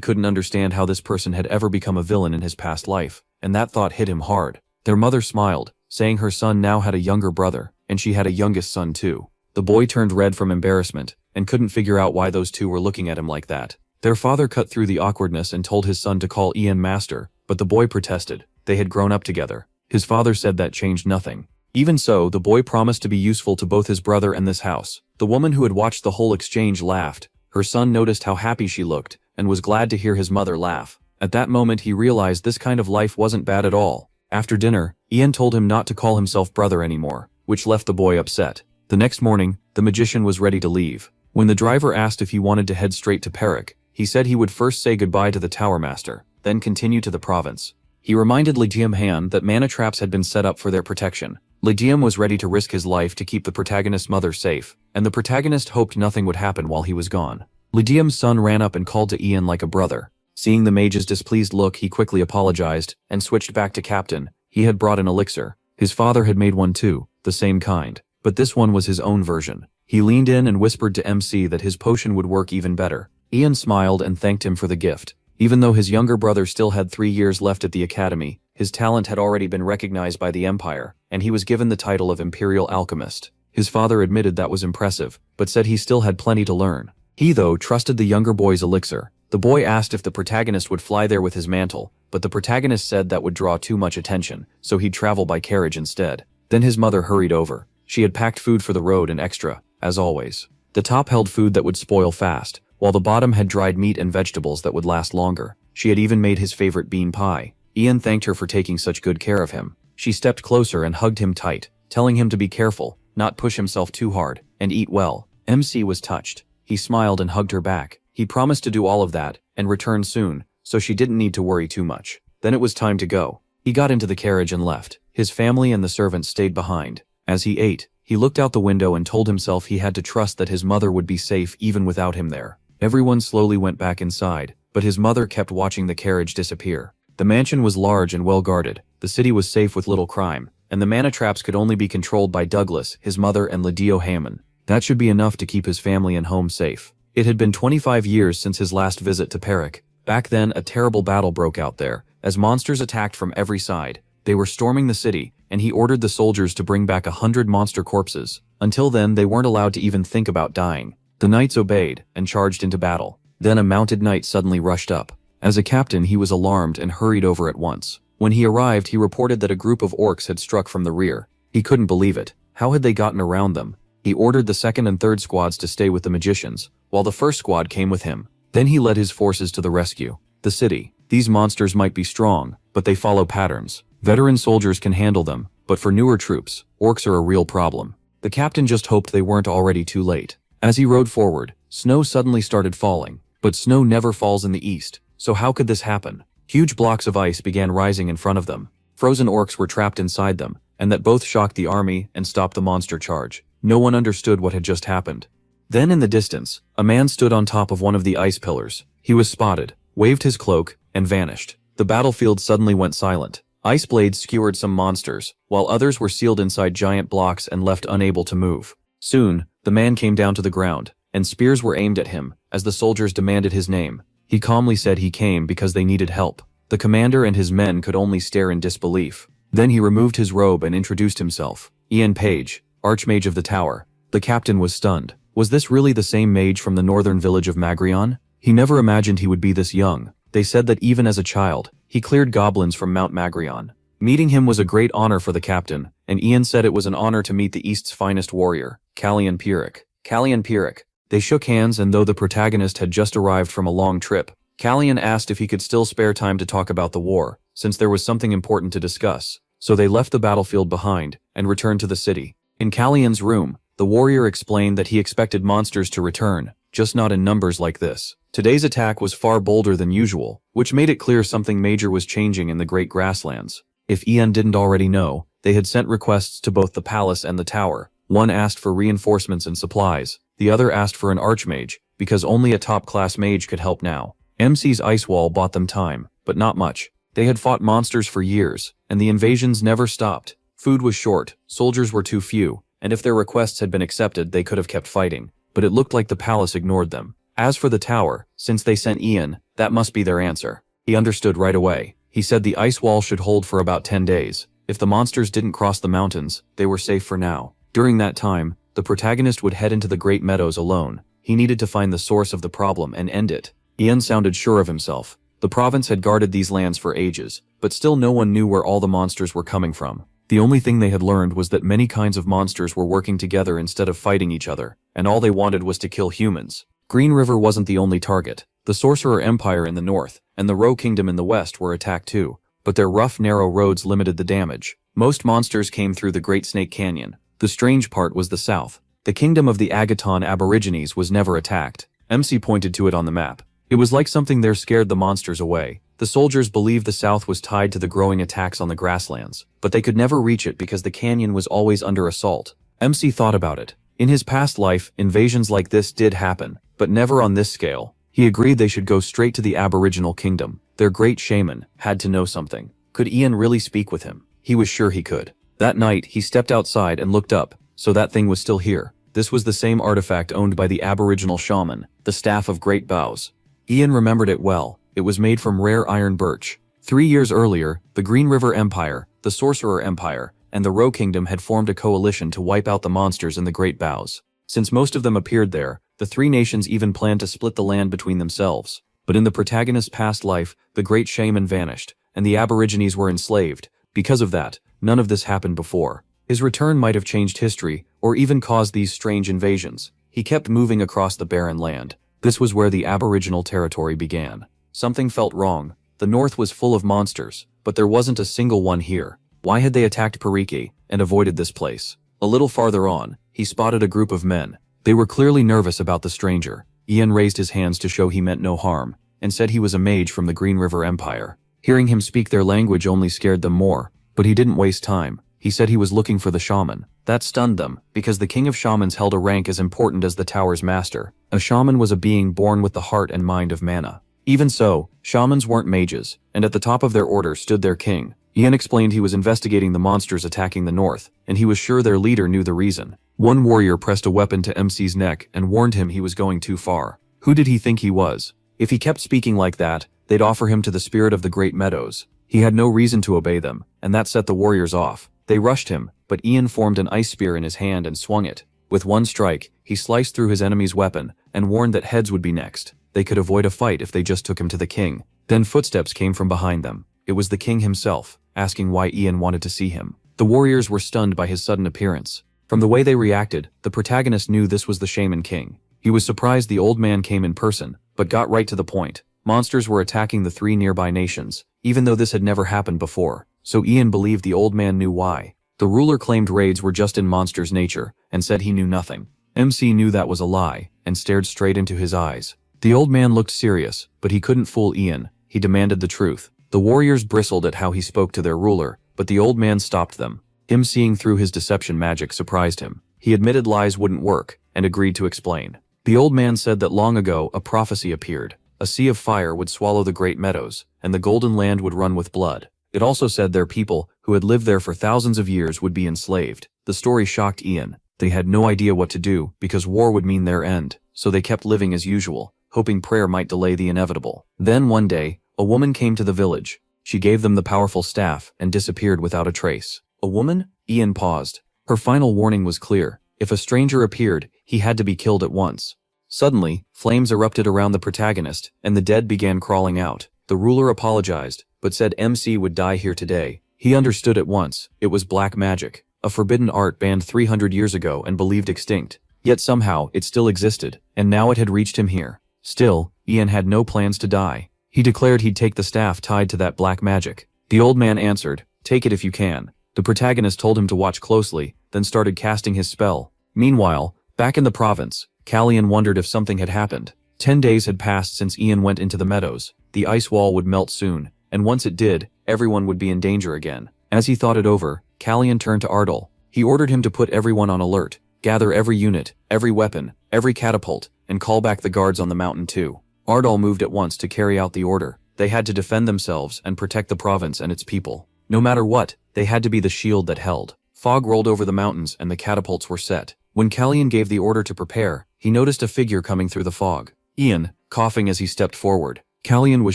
couldn't understand how this person had ever become a villain in his past life, and that thought hit him hard. Their mother smiled, saying her son now had a younger brother, and she had a youngest son too. The boy turned red from embarrassment, and couldn't figure out why those two were looking at him like that. Their father cut through the awkwardness and told his son to call Ian master, but the boy protested. They had grown up together. His father said that changed nothing. Even so, the boy promised to be useful to both his brother and this house. The woman who had watched the whole exchange laughed. Her son noticed how happy she looked, and was glad to hear his mother laugh. At that moment he realized this kind of life wasn't bad at all. After dinner, Ian told him not to call himself brother anymore, which left the boy upset. The next morning, the magician was ready to leave. When the driver asked if he wanted to head straight to Perik, he said he would first say goodbye to the tower master, then continue to the province. He reminded Legium Han that mana traps had been set up for their protection. Legium was ready to risk his life to keep the protagonist's mother safe, and the protagonist hoped nothing would happen while he was gone. Legium's son ran up and called to Ian like a brother. Seeing the mage's displeased look, he quickly apologized, and switched back to captain. He had brought an elixir. His father had made one too, the same kind, but this one was his own version. He leaned in and whispered to MC that his potion would work even better. Ian smiled and thanked him for the gift. Even though his younger brother still had 3 years left at the academy, his talent had already been recognized by the empire, and he was given the title of Imperial Alchemist. His father admitted that was impressive, but said he still had plenty to learn. He, though, trusted the younger boy's elixir. The boy asked if the protagonist would fly there with his mantle, but the protagonist said that would draw too much attention, so he'd travel by carriage instead. Then his mother hurried over. She had packed food for the road and extra, as always. The top held food that would spoil fast, while the bottom had dried meat and vegetables that would last longer. She had even made his favorite bean pie. Ian thanked her for taking such good care of him. She stepped closer and hugged him tight, telling him to be careful, not push himself too hard, and eat well. MC was touched. He smiled and hugged her back. He promised to do all of that, and return soon, so she didn't need to worry too much. Then it was time to go. He got into the carriage and left. His family and the servants stayed behind. As he ate, he looked out the window and told himself he had to trust that his mother would be safe even without him there. Everyone slowly went back inside, but his mother kept watching the carriage disappear. The mansion was large and well guarded, the city was safe with little crime, and the mangacap's could only be controlled by Douglas, his mother, and Lidio Hammond. That should be enough to keep his family and home safe. It had been 25 years since his last visit to Perak. Back then, a terrible battle broke out there, as monsters attacked from every side. They were storming the city, and he ordered the soldiers to bring back 100 monster corpses. Until then, they weren't allowed to even think about dying. The knights obeyed, and charged into battle. Then a mounted knight suddenly rushed up. As a captain, he was alarmed and hurried over at once. When he arrived, he reported that a group of orcs had struck from the rear. He couldn't believe it. How had they gotten around them? He ordered the second and third squads to stay with the magicians, while the first squad came with him. Then he led his forces to the rescue. The city. These monsters might be strong, but they follow patterns. Veteran soldiers can handle them, but for newer troops, orcs are a real problem. The captain just hoped they weren't already too late. As he rode forward, snow suddenly started falling, but snow never falls in the east, so how could this happen? Huge blocks of ice began rising in front of them. Frozen orcs were trapped inside them, and that both shocked the army and stopped the monster charge. No one understood what had just happened. Then in the distance, a man stood on top of one of the ice pillars. He was spotted, waved his cloak, and vanished. The battlefield suddenly went silent. Ice blades skewered some monsters, while others were sealed inside giant blocks and left unable to move. Soon, the man came down to the ground, and spears were aimed at him, as the soldiers demanded his name. He calmly said he came because they needed help. The commander and his men could only stare in disbelief. Then he removed his robe and introduced himself. Ian Page, Archmage of the Tower. The captain was stunned. Was this really the same mage from the northern village of Magrion? He never imagined he would be this young. They said that even as a child, he cleared goblins from Mount Magrion. Meeting him was a great honor for the captain, and Ian said it was an honor to meet the East's finest warrior, Callian Pyrrhic. Callian Pyrrhic. They shook hands, and though the protagonist had just arrived from a long trip, Callian asked if he could still spare time to talk about the war, since there was something important to discuss. So they left the battlefield behind, and returned to the city. In Callian's room, the warrior explained that he expected monsters to return, just not in numbers like this. Today's attack was far bolder than usual, which made it clear something major was changing in the Great Grasslands. If Ian didn't already know, they had sent requests to both the palace and the tower. One asked for reinforcements and supplies, the other asked for an archmage, because only a top-class mage could help now. MC's ice wall bought them time, but not much. They had fought monsters for years, and the invasions never stopped. Food was short, soldiers were too few, and if their requests had been accepted, they could have kept fighting. But it looked like the palace ignored them. As for the tower, since they sent Ian, that must be their answer. He understood right away. He said the ice wall should hold for about 10 days. If the monsters didn't cross the mountains, they were safe for now. During that time, the protagonist would head into the Great Meadows alone. He needed to find the source of the problem and end it. Ian sounded sure of himself. The province had guarded these lands for ages, but still no one knew where all the monsters were coming from. The only thing they had learned was that many kinds of monsters were working together instead of fighting each other, and all they wanted was to kill humans. Green River wasn't the only target. The Sorcerer Empire in the north, and the Roe Kingdom in the west were attacked too, but their rough, narrow roads limited the damage. Most monsters came through the Great Snake Canyon. The strange part was the south. The kingdom of the Agaton Aborigines was never attacked. MC pointed to it on the map. It was like something there scared the monsters away. The soldiers believed the south was tied to the growing attacks on the grasslands, but they could never reach it because the canyon was always under assault. MC thought about it. In his past life, invasions like this did happen, but never on this scale. He agreed they should go straight to the Aboriginal kingdom. Their great shaman had to know something. Could Ian really speak with him? He was sure he could. That night, he stepped outside and looked up, so that thing was still here. This was the same artifact owned by the Aboriginal shaman, the Staff of Great Boughs. Ian remembered it well. It was made from rare iron birch. 3 years earlier, the Green River Empire, the Sorcerer Empire, and the Ro Kingdom had formed a coalition to wipe out the monsters in the Great Bows. Since most of them appeared there, the three nations even planned to split the land between themselves. But in the protagonist's past life, the great shaman vanished, and the aborigines were enslaved. Because of that, none of this happened before. His return might have changed history, or even caused these strange invasions. He kept moving across the barren land. This was where the aboriginal territory began. Something felt wrong. The north was full of monsters, but there wasn't a single one here. Why had they attacked Pariki and avoided this place? A little farther on, he spotted a group of men. They were clearly nervous about the stranger. Ian raised his hands to show he meant no harm, and said he was a mage from the Green River Empire. Hearing him speak their language only scared them more, but he didn't waste time. He said he was looking for the shaman. That stunned them, because the king of shamans held a rank as important as the tower's master. A shaman was a being born with the heart and mind of mana. Even so, shamans weren't mages, and at the top of their order stood their king. Ian explained he was investigating the monsters attacking the north, and he was sure their leader knew the reason. One warrior pressed a weapon to MC's neck and warned him he was going too far. Who did he think he was? If he kept speaking like that, they'd offer him to the spirit of the Great Meadows. He had no reason to obey them, and that set the warriors off. They rushed him, but Ian formed an ice spear in his hand and swung it. With one strike, he sliced through his enemy's weapon, and warned that heads would be next. They could avoid a fight if they just took him to the king. Then footsteps came from behind them. It was the king himself, asking why Ian wanted to see him. The warriors were stunned by his sudden appearance. From the way they reacted, the protagonist knew this was the Shaman King. He was surprised the old man came in person, but got right to the point. Monsters were attacking the three nearby nations, even though this had never happened before, so Ian believed the old man knew why. The ruler claimed raids were just in monsters' nature, and said he knew nothing. MC knew that was a lie, and stared straight into his eyes. The old man looked serious, but he couldn't fool Ian. He demanded the truth. The warriors bristled at how he spoke to their ruler, but the old man stopped them. Him seeing through his deception magic surprised him. He admitted lies wouldn't work, and agreed to explain. The old man said that long ago a prophecy appeared. A sea of fire would swallow the great meadows, and the golden land would run with blood. It also said their people, who had lived there for thousands of years, would be enslaved. The story shocked Ian. They had no idea what to do, because war would mean their end, so they kept living as usual, hoping prayer might delay the inevitable. Then one day, a woman came to the village. She gave them the powerful staff, and disappeared without a trace. A woman? Ian paused. Her final warning was clear. If a stranger appeared, he had to be killed at once. Suddenly, flames erupted around the protagonist, and the dead began crawling out. The ruler apologized, but said MC would die here today. He understood at once. It was black magic, a forbidden art banned 300 years ago and believed extinct. Yet somehow, it still existed, and now it had reached him here. Still, Ian had no plans to die. He declared he'd take the staff tied to that black magic. The old man answered, "Take it if you can." The protagonist told him to watch closely, then started casting his spell. Meanwhile, back in the province, Callian wondered if something had happened. 10 days had passed since Ian went into the meadows. The ice wall would melt soon, and once it did, everyone would be in danger again. As he thought it over, Callian turned to Ardal. He ordered him to put everyone on alert, gather every unit, every weapon, every catapult, and call back the guards on the mountain too. Ardal moved at once to carry out the order. They had to defend themselves and protect the province and its people. No matter what, they had to be the shield that held. Fog rolled over the mountains and the catapults were set. When Callian gave the order to prepare, he noticed a figure coming through the fog. Ian, coughing as he stepped forward. Callian was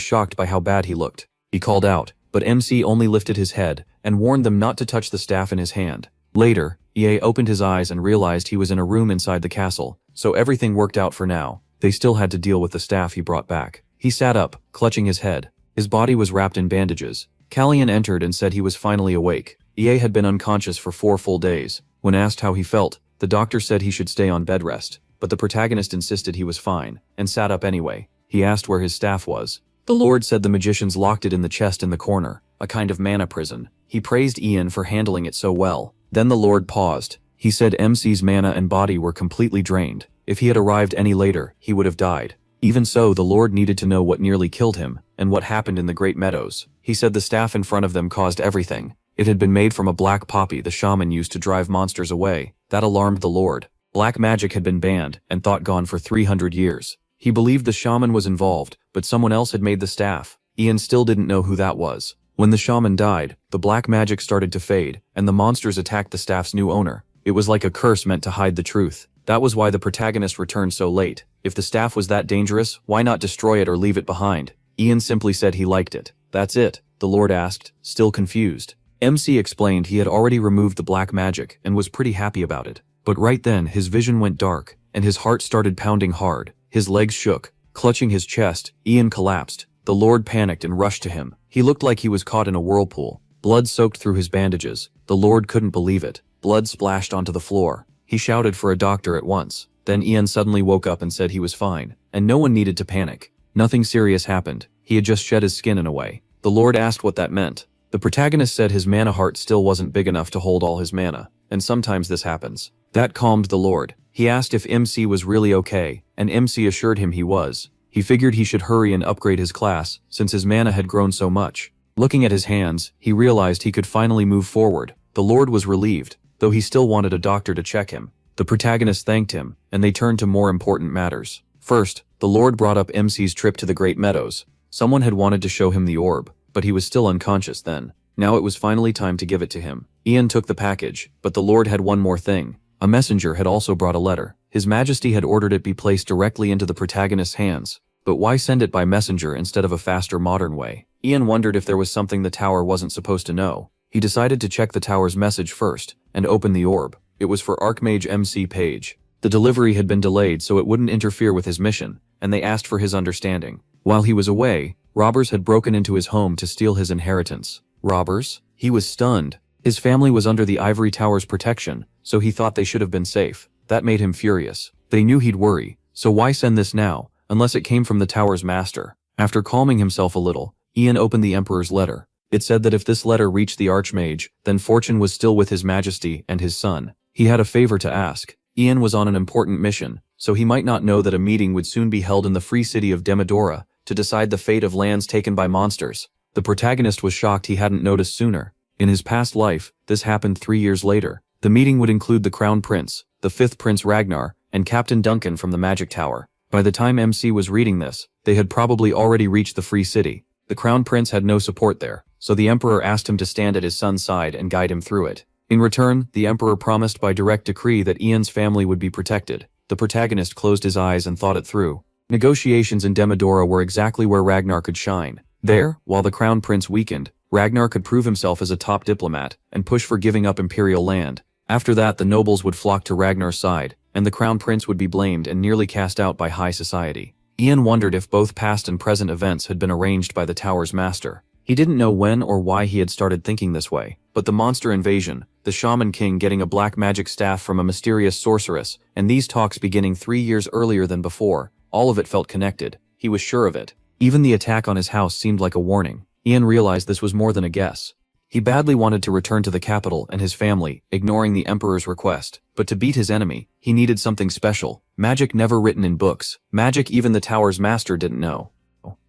shocked by how bad he looked. He called out, but MC only lifted his head and warned them not to touch the staff in his hand. Later, EA opened his eyes and realized he was in a room inside the castle, so everything worked out for now. They still had to deal with the staff he brought back. He sat up, clutching his head. His body was wrapped in bandages. Callian entered and said he was finally awake. EA had been unconscious for 4 full days. When asked how he felt, the doctor said he should stay on bed rest, but the protagonist insisted he was fine, and sat up anyway. He asked where his staff was. The Lord said the magicians locked it in the chest in the corner, a kind of mana prison. He praised Ian for handling it so well. Then the Lord paused. He said MC's mana and body were completely drained. If he had arrived any later, he would have died. Even so, the Lord needed to know what nearly killed him, and what happened in the Great Meadows. He said the staff in front of them caused everything. It had been made from a black poppy the shaman used to drive monsters away. That alarmed the Lord. Black magic had been banned, and thought gone for 300 years. He believed the shaman was involved, but someone else had made the staff. Ian still didn't know who that was. When the shaman died, the black magic started to fade, and the monsters attacked the staff's new owner. It was like a curse meant to hide the truth. That was why the protagonist returned so late. If the staff was that dangerous, why not destroy it or leave it behind? Ian simply said he liked it. That's it, the Lord asked, still confused. MC explained he had already removed the black magic and was pretty happy about it. But right then his vision went dark, and his heart started pounding hard. His legs shook. Clutching his chest, Ian collapsed. The Lord panicked and rushed to him. He looked like he was caught in a whirlpool. Blood soaked through his bandages. The Lord couldn't believe it. Blood splashed onto the floor. He shouted for a doctor at once. Then Ian suddenly woke up and said he was fine, and no one needed to panic. Nothing serious happened. He had just shed his skin in a way. The Lord asked what that meant. The protagonist said his mana heart still wasn't big enough to hold all his mana, and sometimes this happens. That calmed the Lord. He asked if MC was really okay, and MC assured him he was. He figured he should hurry and upgrade his class, since his mana had grown so much. Looking at his hands, he realized he could finally move forward. The Lord was relieved, though he still wanted a doctor to check him. The protagonist thanked him, and they turned to more important matters. First, the Lord brought up MC's trip to the Great Meadows. Someone had wanted to show him the orb, but he was still unconscious then. Now it was finally time to give it to him. Ian took the package, but the Lord had one more thing. A messenger had also brought a letter. His Majesty had ordered it be placed directly into the protagonist's hands. But why send it by messenger instead of a faster modern way? Ian wondered if there was something the tower wasn't supposed to know. He decided to check the tower's message first, and open the orb. It was for Archmage MC Page. The delivery had been delayed so it wouldn't interfere with his mission, and they asked for his understanding. While he was away, robbers had broken into his home to steal his inheritance. Robbers? He was stunned. His family was under the Ivory Tower's protection, so he thought they should have been safe. That made him furious. They knew he'd worry, so why send this now, unless it came from the tower's master? After calming himself a little, Ian opened the Emperor's letter. It said that if this letter reached the Archmage, then fortune was still with His Majesty and his son. He had a favor to ask. Ian was on an important mission, so he might not know that a meeting would soon be held in the free city of Demodora to decide the fate of lands taken by monsters. The protagonist was shocked he hadn't noticed sooner. In his past life, this happened 3 years later. The meeting would include the Crown Prince, the 5th Prince Ragnar, and Captain Duncan from the Magic Tower. By the time MC was reading this, they had probably already reached the free city. The Crown Prince had no support there, so the Emperor asked him to stand at his son's side and guide him through it. In return, the Emperor promised by direct decree that Ian's family would be protected. The protagonist closed his eyes and thought it through. Negotiations in Demodora were exactly where Ragnar could shine. There, while the Crown Prince weakened, Ragnar could prove himself as a top diplomat and push for giving up imperial land. After that, the nobles would flock to Ragnar's side, and the Crown Prince would be blamed and nearly cast out by high society. Ian wondered if both past and present events had been arranged by the tower's master. He didn't know when or why he had started thinking this way, but the monster invasion, the Shaman King getting a black magic staff from a mysterious sorceress, and these talks beginning 3 years earlier than before, all of it felt connected. He was sure of it. Even the attack on his house seemed like a warning. Ian realized this was more than a guess. He badly wanted to return to the capital and his family, ignoring the Emperor's request. But to beat his enemy, he needed something special. Magic never written in books. Magic even the tower's master didn't know.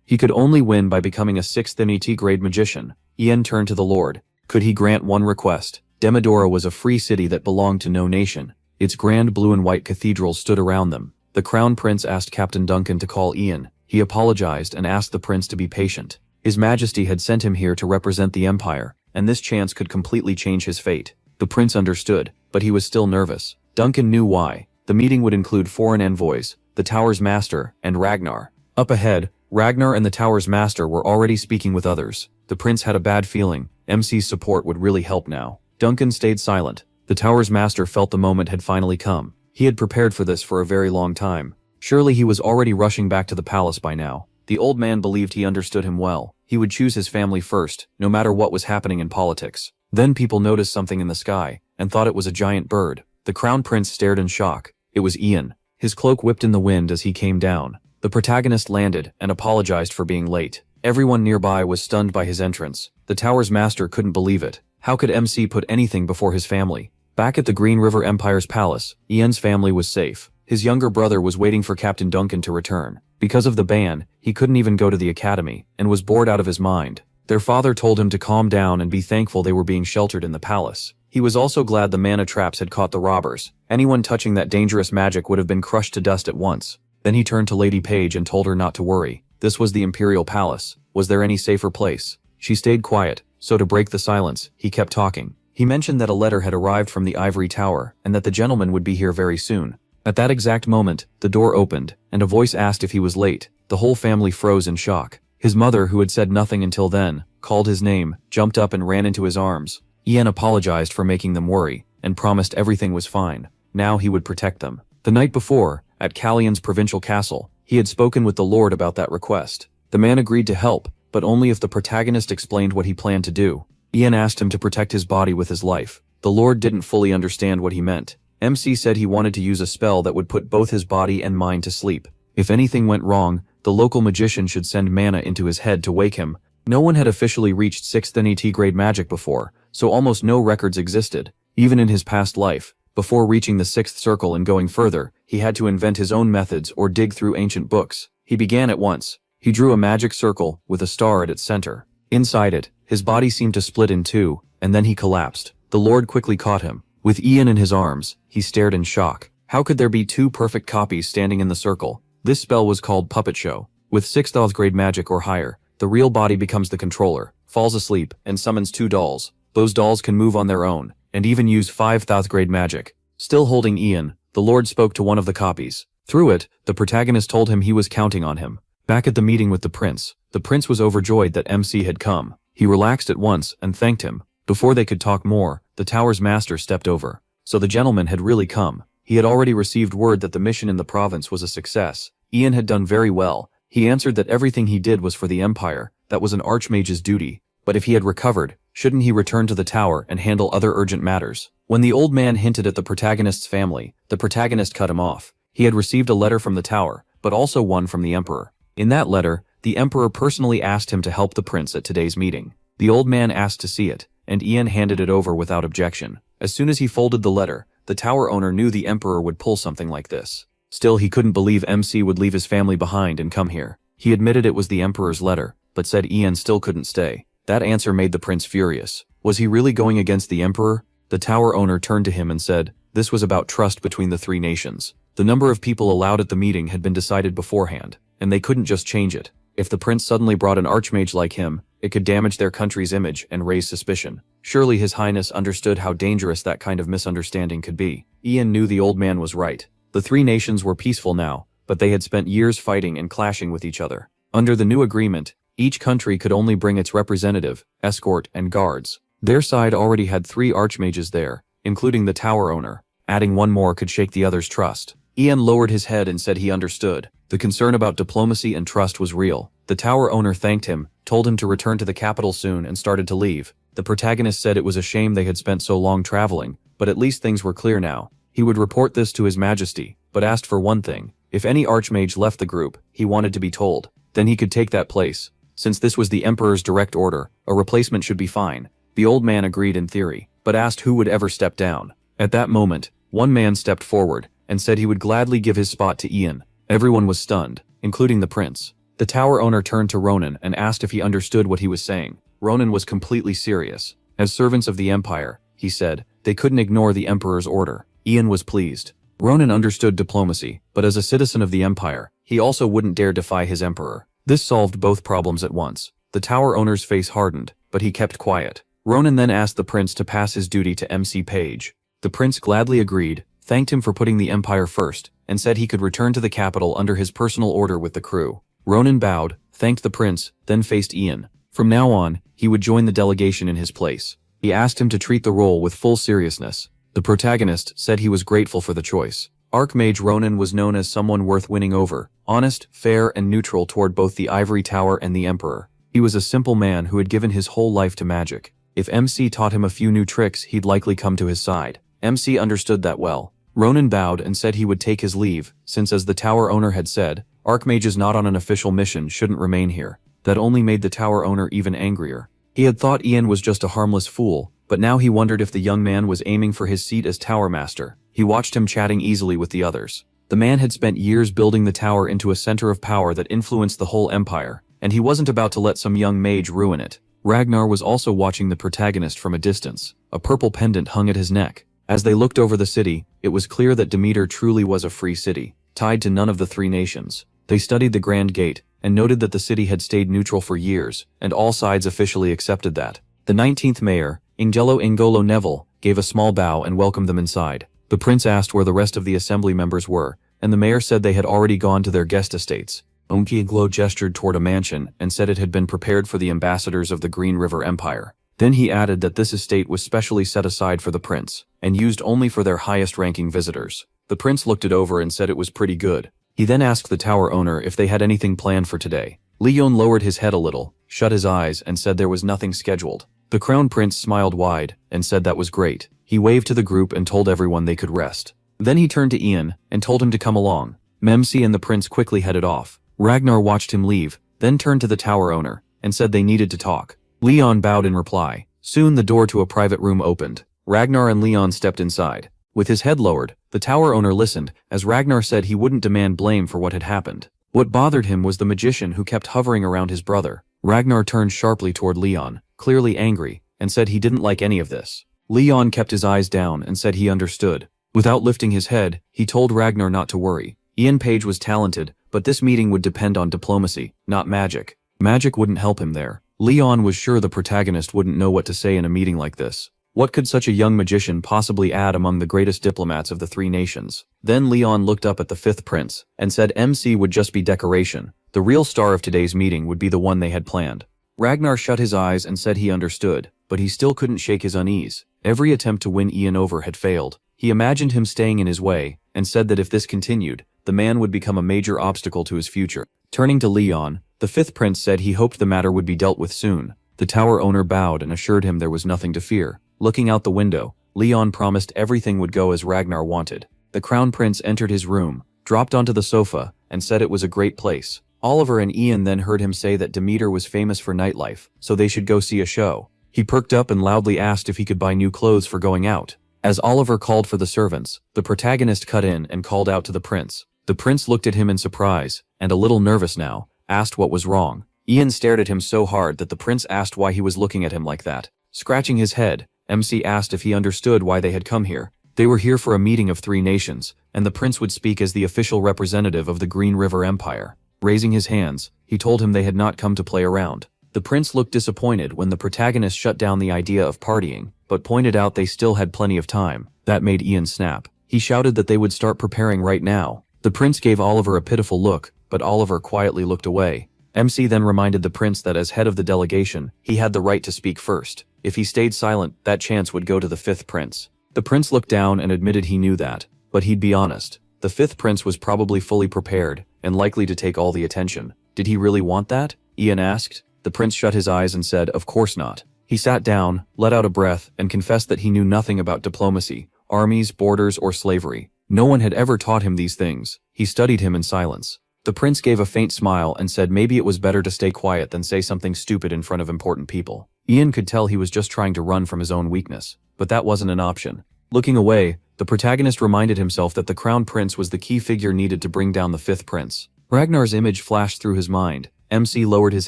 He could only win by becoming a 6th MT grade magician. Ian turned to the Lord. Could he grant one request? Demodora was a free city that belonged to no nation. Its grand blue and white cathedrals stood around them. The Crown Prince asked Captain Duncan to call Ian. He apologized and asked the prince to be patient. His Majesty had sent him here to represent the Empire, and this chance could completely change his fate. The prince understood, but he was still nervous. Duncan knew why. The meeting would include foreign envoys, the tower's master, and Ragnar. Up ahead, Ragnar and the tower's master were already speaking with others. The prince had a bad feeling. MC's support would really help now. Duncan stayed silent. The tower's master felt the moment had finally come. He had prepared for this for a very long time. Surely he was already rushing back to the palace by now. The old man believed he understood him well. He would choose his family first, no matter what was happening in politics. Then people noticed something in the sky, and thought it was a giant bird. The Crown Prince stared in shock. It was Ian. His cloak whipped in the wind as he came down. The protagonist landed and apologized for being late. Everyone nearby was stunned by his entrance. The tower's master couldn't believe it. How could MC put anything before his family? Back at the Green River Empire's palace, Ian's family was safe. His younger brother was waiting for Captain Duncan to return. Because of the ban, he couldn't even go to the academy, and was bored out of his mind. Their father told him to calm down and be thankful they were being sheltered in the palace. He was also glad the mana traps had caught the robbers. Anyone touching that dangerous magic would have been crushed to dust at once. Then he turned to Lady Page and told her not to worry. This was the Imperial Palace. Was there any safer place? She stayed quiet, so to break the silence, he kept talking. He mentioned that a letter had arrived from the Ivory Tower, and that the gentleman would be here very soon. At that exact moment, the door opened, and a voice asked if he was late. The whole family froze in shock. His mother, who had said nothing until then, called his name, jumped up and ran into his arms. Ian apologized for making them worry, and promised everything was fine. Now he would protect them. The night before, at Callion's provincial castle, he had spoken with the Lord about that request. The man agreed to help, but only if the protagonist explained what he planned to do. Ian asked him to protect his body with his life. The Lord didn't fully understand what he meant. MC said he wanted to use a spell that would put both his body and mind to sleep. If anything went wrong, the local magician should send mana into his head to wake him. No one had officially reached 6th NET grade magic before, so almost no records existed. Even in his past life, before reaching the 6th circle and going further, he had to invent his own methods or dig through ancient books. He began at once. He drew a magic circle with a star at its center. Inside it, his body seemed to split in two, and then he collapsed. The Lord quickly caught him. With Ian in his arms, he stared in shock. How could there be two perfect copies standing in the circle? This spell was called Puppet Show. With 6th grade magic or higher, the real body becomes the controller, falls asleep, and summons two dolls. Those dolls can move on their own, and even use 5th grade magic. Still holding Ian, the Lord spoke to one of the copies. Through it, the protagonist told him he was counting on him. Back at the meeting with the prince was overjoyed that MC had come. He relaxed at once and thanked him. Before they could talk more, the tower's master stepped over. So the gentleman had really come. He had already received word that the mission in the province was a success. Ian had done very well. He answered that everything he did was for the Empire. That was an archmage's duty. But if he had recovered, shouldn't he return to the tower and handle other urgent matters? When the old man hinted at the protagonist's family, the protagonist cut him off. He had received a letter from the tower, but also one from the Emperor. In that letter, the Emperor personally asked him to help the prince at today's meeting. The old man asked to see it, and Ian handed it over without objection. As soon as he folded the letter, the tower owner knew the Emperor would pull something like this. Still, he couldn't believe MC would leave his family behind and come here. He admitted it was the Emperor's letter, but said Ian still couldn't stay. That answer made the prince furious. Was he really going against the Emperor? The tower owner turned to him and said, this was about trust between the three nations. The number of people allowed at the meeting had been decided beforehand, and they couldn't just change it. If the prince suddenly brought an archmage like him, it could damage their country's image and raise suspicion. Surely His Highness understood how dangerous that kind of misunderstanding could be. Ian knew the old man was right. The three nations were peaceful now, but they had spent years fighting and clashing with each other. Under the new agreement, each country could only bring its representative, escort, and guards. Their side already had 3 archmages there, including the tower owner. Adding one more could shake the other's trust. Ian lowered his head and said he understood. The concern about diplomacy and trust was real. The tower owner thanked him, told him to return to the capital soon, and started to leave. The protagonist said it was a shame they had spent so long traveling, but at least things were clear now. He would report this to His Majesty, but asked for one thing. If any archmage left the group, he wanted to be told. Then he could take that place. Since this was the Emperor's direct order, a replacement should be fine. The old man agreed in theory, but asked who would ever step down. At that moment, one man stepped forward, and said he would gladly give his spot to Ian. Everyone was stunned, including the prince. The tower owner turned to Ronan and asked if he understood what he was saying. Ronan was completely serious. As servants of the Empire, he said, they couldn't ignore the Emperor's order. Ian was pleased. Ronan understood diplomacy, but as a citizen of the Empire, he also wouldn't dare defy his Emperor. This solved both problems at once. The tower owner's face hardened, but he kept quiet. Ronan then asked the prince to pass his duty to MC Page. The prince gladly agreed, thanked him for putting the Empire first, and said he could return to the capital under his personal order with the crew. Ronan bowed, thanked the prince, then faced Ian. From now on, he would join the delegation in his place. He asked him to treat the role with full seriousness. The protagonist said he was grateful for the choice. Archmage Ronan was known as someone worth winning over, honest, fair, and neutral toward both the Ivory Tower and the Emperor. He was a simple man who had given his whole life to magic. If MC taught him a few new tricks, he'd likely come to his side. MC understood that well. Ronan bowed and said he would take his leave, since as the tower owner had said, archmages not on an official mission shouldn't remain here. That only made the tower owner even angrier. He had thought Ian was just a harmless fool, but now he wondered if the young man was aiming for his seat as tower master. He watched him chatting easily with the others. The man had spent years building the tower into a center of power that influenced the whole empire, and he wasn't about to let some young mage ruin it. Ragnar was also watching the protagonist from a distance. A purple pendant hung at his neck. As they looked over the city, it was clear that Demeter truly was a free city, tied to none of the three nations. They studied the Grand Gate, and noted that the city had stayed neutral for years, and all sides officially accepted that. The 19th mayor, Ingelo Ingolo Neville, gave a small bow and welcomed them inside. The prince asked where the rest of the assembly members were, and the mayor said they had already gone to their guest estates. Glow gestured toward a mansion and said it had been prepared for the ambassadors of the Green River Empire. Then he added that this estate was specially set aside for the prince, and used only for their highest-ranking visitors. The prince looked it over and said it was pretty good. He then asked the tower owner if they had anything planned for today. Leon lowered his head a little, shut his eyes, and said there was nothing scheduled. The crown prince smiled wide and said that was great. He waved to the group and told everyone they could rest. Then he turned to Ian and told him to come along. Memsi and the prince quickly headed off. Ragnar watched him leave, then turned to the tower owner and said they needed to talk. Leon bowed in reply. Soon the door to a private room opened. Ragnar and Leon stepped inside. With his head lowered, the tower owner listened, as Ragnar said he wouldn't demand blame for what had happened. What bothered him was the magician who kept hovering around his brother. Ragnar turned sharply toward Leon, clearly angry, and said he didn't like any of this. Leon kept his eyes down and said he understood. Without lifting his head, he told Ragnar not to worry. Ian Page was talented, but this meeting would depend on diplomacy, not magic. Magic wouldn't help him there. Leon was sure the protagonist wouldn't know what to say in a meeting like this. What could such a young magician possibly add among the greatest diplomats of the three nations? Then Leon looked up at the fifth prince and said MC would just be decoration. The real star of today's meeting would be the one they had planned. Ragnar shut his eyes and said he understood, but he still couldn't shake his unease. Every attempt to win Ian over had failed. He imagined him staying in his way and said that if this continued, the man would become a major obstacle to his future. Turning to Leon, the fifth prince said he hoped the matter would be dealt with soon. The tower owner bowed and assured him there was nothing to fear. Looking out the window, Leon promised everything would go as Ragnar wanted. The crown prince entered his room, dropped onto the sofa, and said it was a great place. Oliver and Ian then heard him say that Demeter was famous for nightlife, so they should go see a show. He perked up and loudly asked if he could buy new clothes for going out. As Oliver called for the servants, the protagonist cut in and called out to the prince. The prince looked at him in surprise, and a little nervous now, asked what was wrong. Ian stared at him so hard that the prince asked why he was looking at him like that. Scratching his head, MC asked if he understood why they had come here. They were here for a meeting of three nations, and the prince would speak as the official representative of the Green River Empire. Raising his hands, he told him they had not come to play around. The prince looked disappointed when the protagonist shut down the idea of partying, but pointed out they still had plenty of time. That made Ian snap. He shouted that they would start preparing right now. The prince gave Oliver a pitiful look, but Oliver quietly looked away. MC then reminded the prince that as head of the delegation, he had the right to speak first. If he stayed silent, that chance would go to the fifth prince. The prince looked down and admitted he knew that, but he'd be honest. The fifth prince was probably fully prepared, and likely to take all the attention. Did he really want that? Ian asked. The prince shut his eyes and said, of course not. He sat down, let out a breath, and confessed that he knew nothing about diplomacy, armies, borders, or slavery. No one had ever taught him these things. He studied him in silence. The prince gave a faint smile and said maybe it was better to stay quiet than say something stupid in front of important people. Ian could tell he was just trying to run from his own weakness, but that wasn't an option. Looking away, the protagonist reminded himself that the crown prince was the key figure needed to bring down the fifth prince. Ragnar's image flashed through his mind. MC lowered his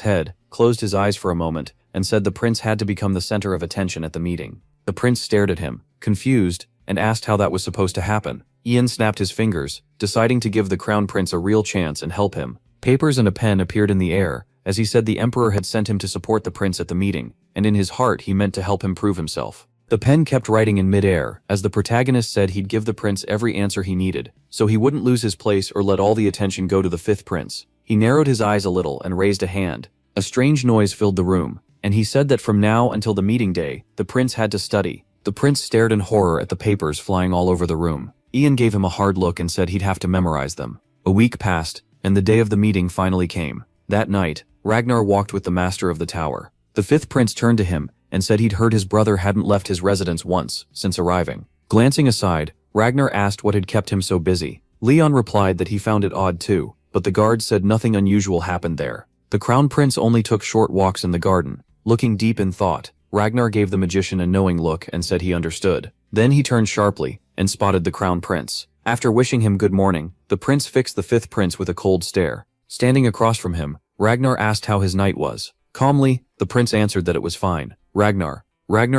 head, closed his eyes for a moment, and said the prince had to become the center of attention at the meeting. The prince stared at him, confused, and asked how that was supposed to happen. Ian snapped his fingers, deciding to give the crown prince a real chance and help him. Papers and a pen appeared in the air, as he said the emperor had sent him to support the prince at the meeting, and in his heart he meant to help him prove himself. The pen kept writing in mid-air, as the protagonist said he'd give the prince every answer he needed, so he wouldn't lose his place or let all the attention go to the fifth prince. He narrowed his eyes a little and raised a hand. A strange noise filled the room, and he said that from now until the meeting day, the prince had to study. The prince stared in horror at the papers flying all over the room. Ian gave him a hard look and said he'd have to memorize them. A week passed, and the day of the meeting finally came. That night, Ragnar walked with the master of the tower. The fifth prince turned to him and said he'd heard his brother hadn't left his residence once since arriving. Glancing aside, Ragnar asked what had kept him so busy. Leon replied that he found it odd too, but the guards said nothing unusual happened there. The crown prince only took short walks in the garden. Looking deep in thought, Ragnar gave the magician a knowing look and said he understood. Then he turned sharply and spotted the crown prince. After wishing him good morning, the prince fixed the fifth prince with a cold stare. Standing across from him, Ragnar asked how his night was. Calmly, the prince answered that it was fine. Ragnar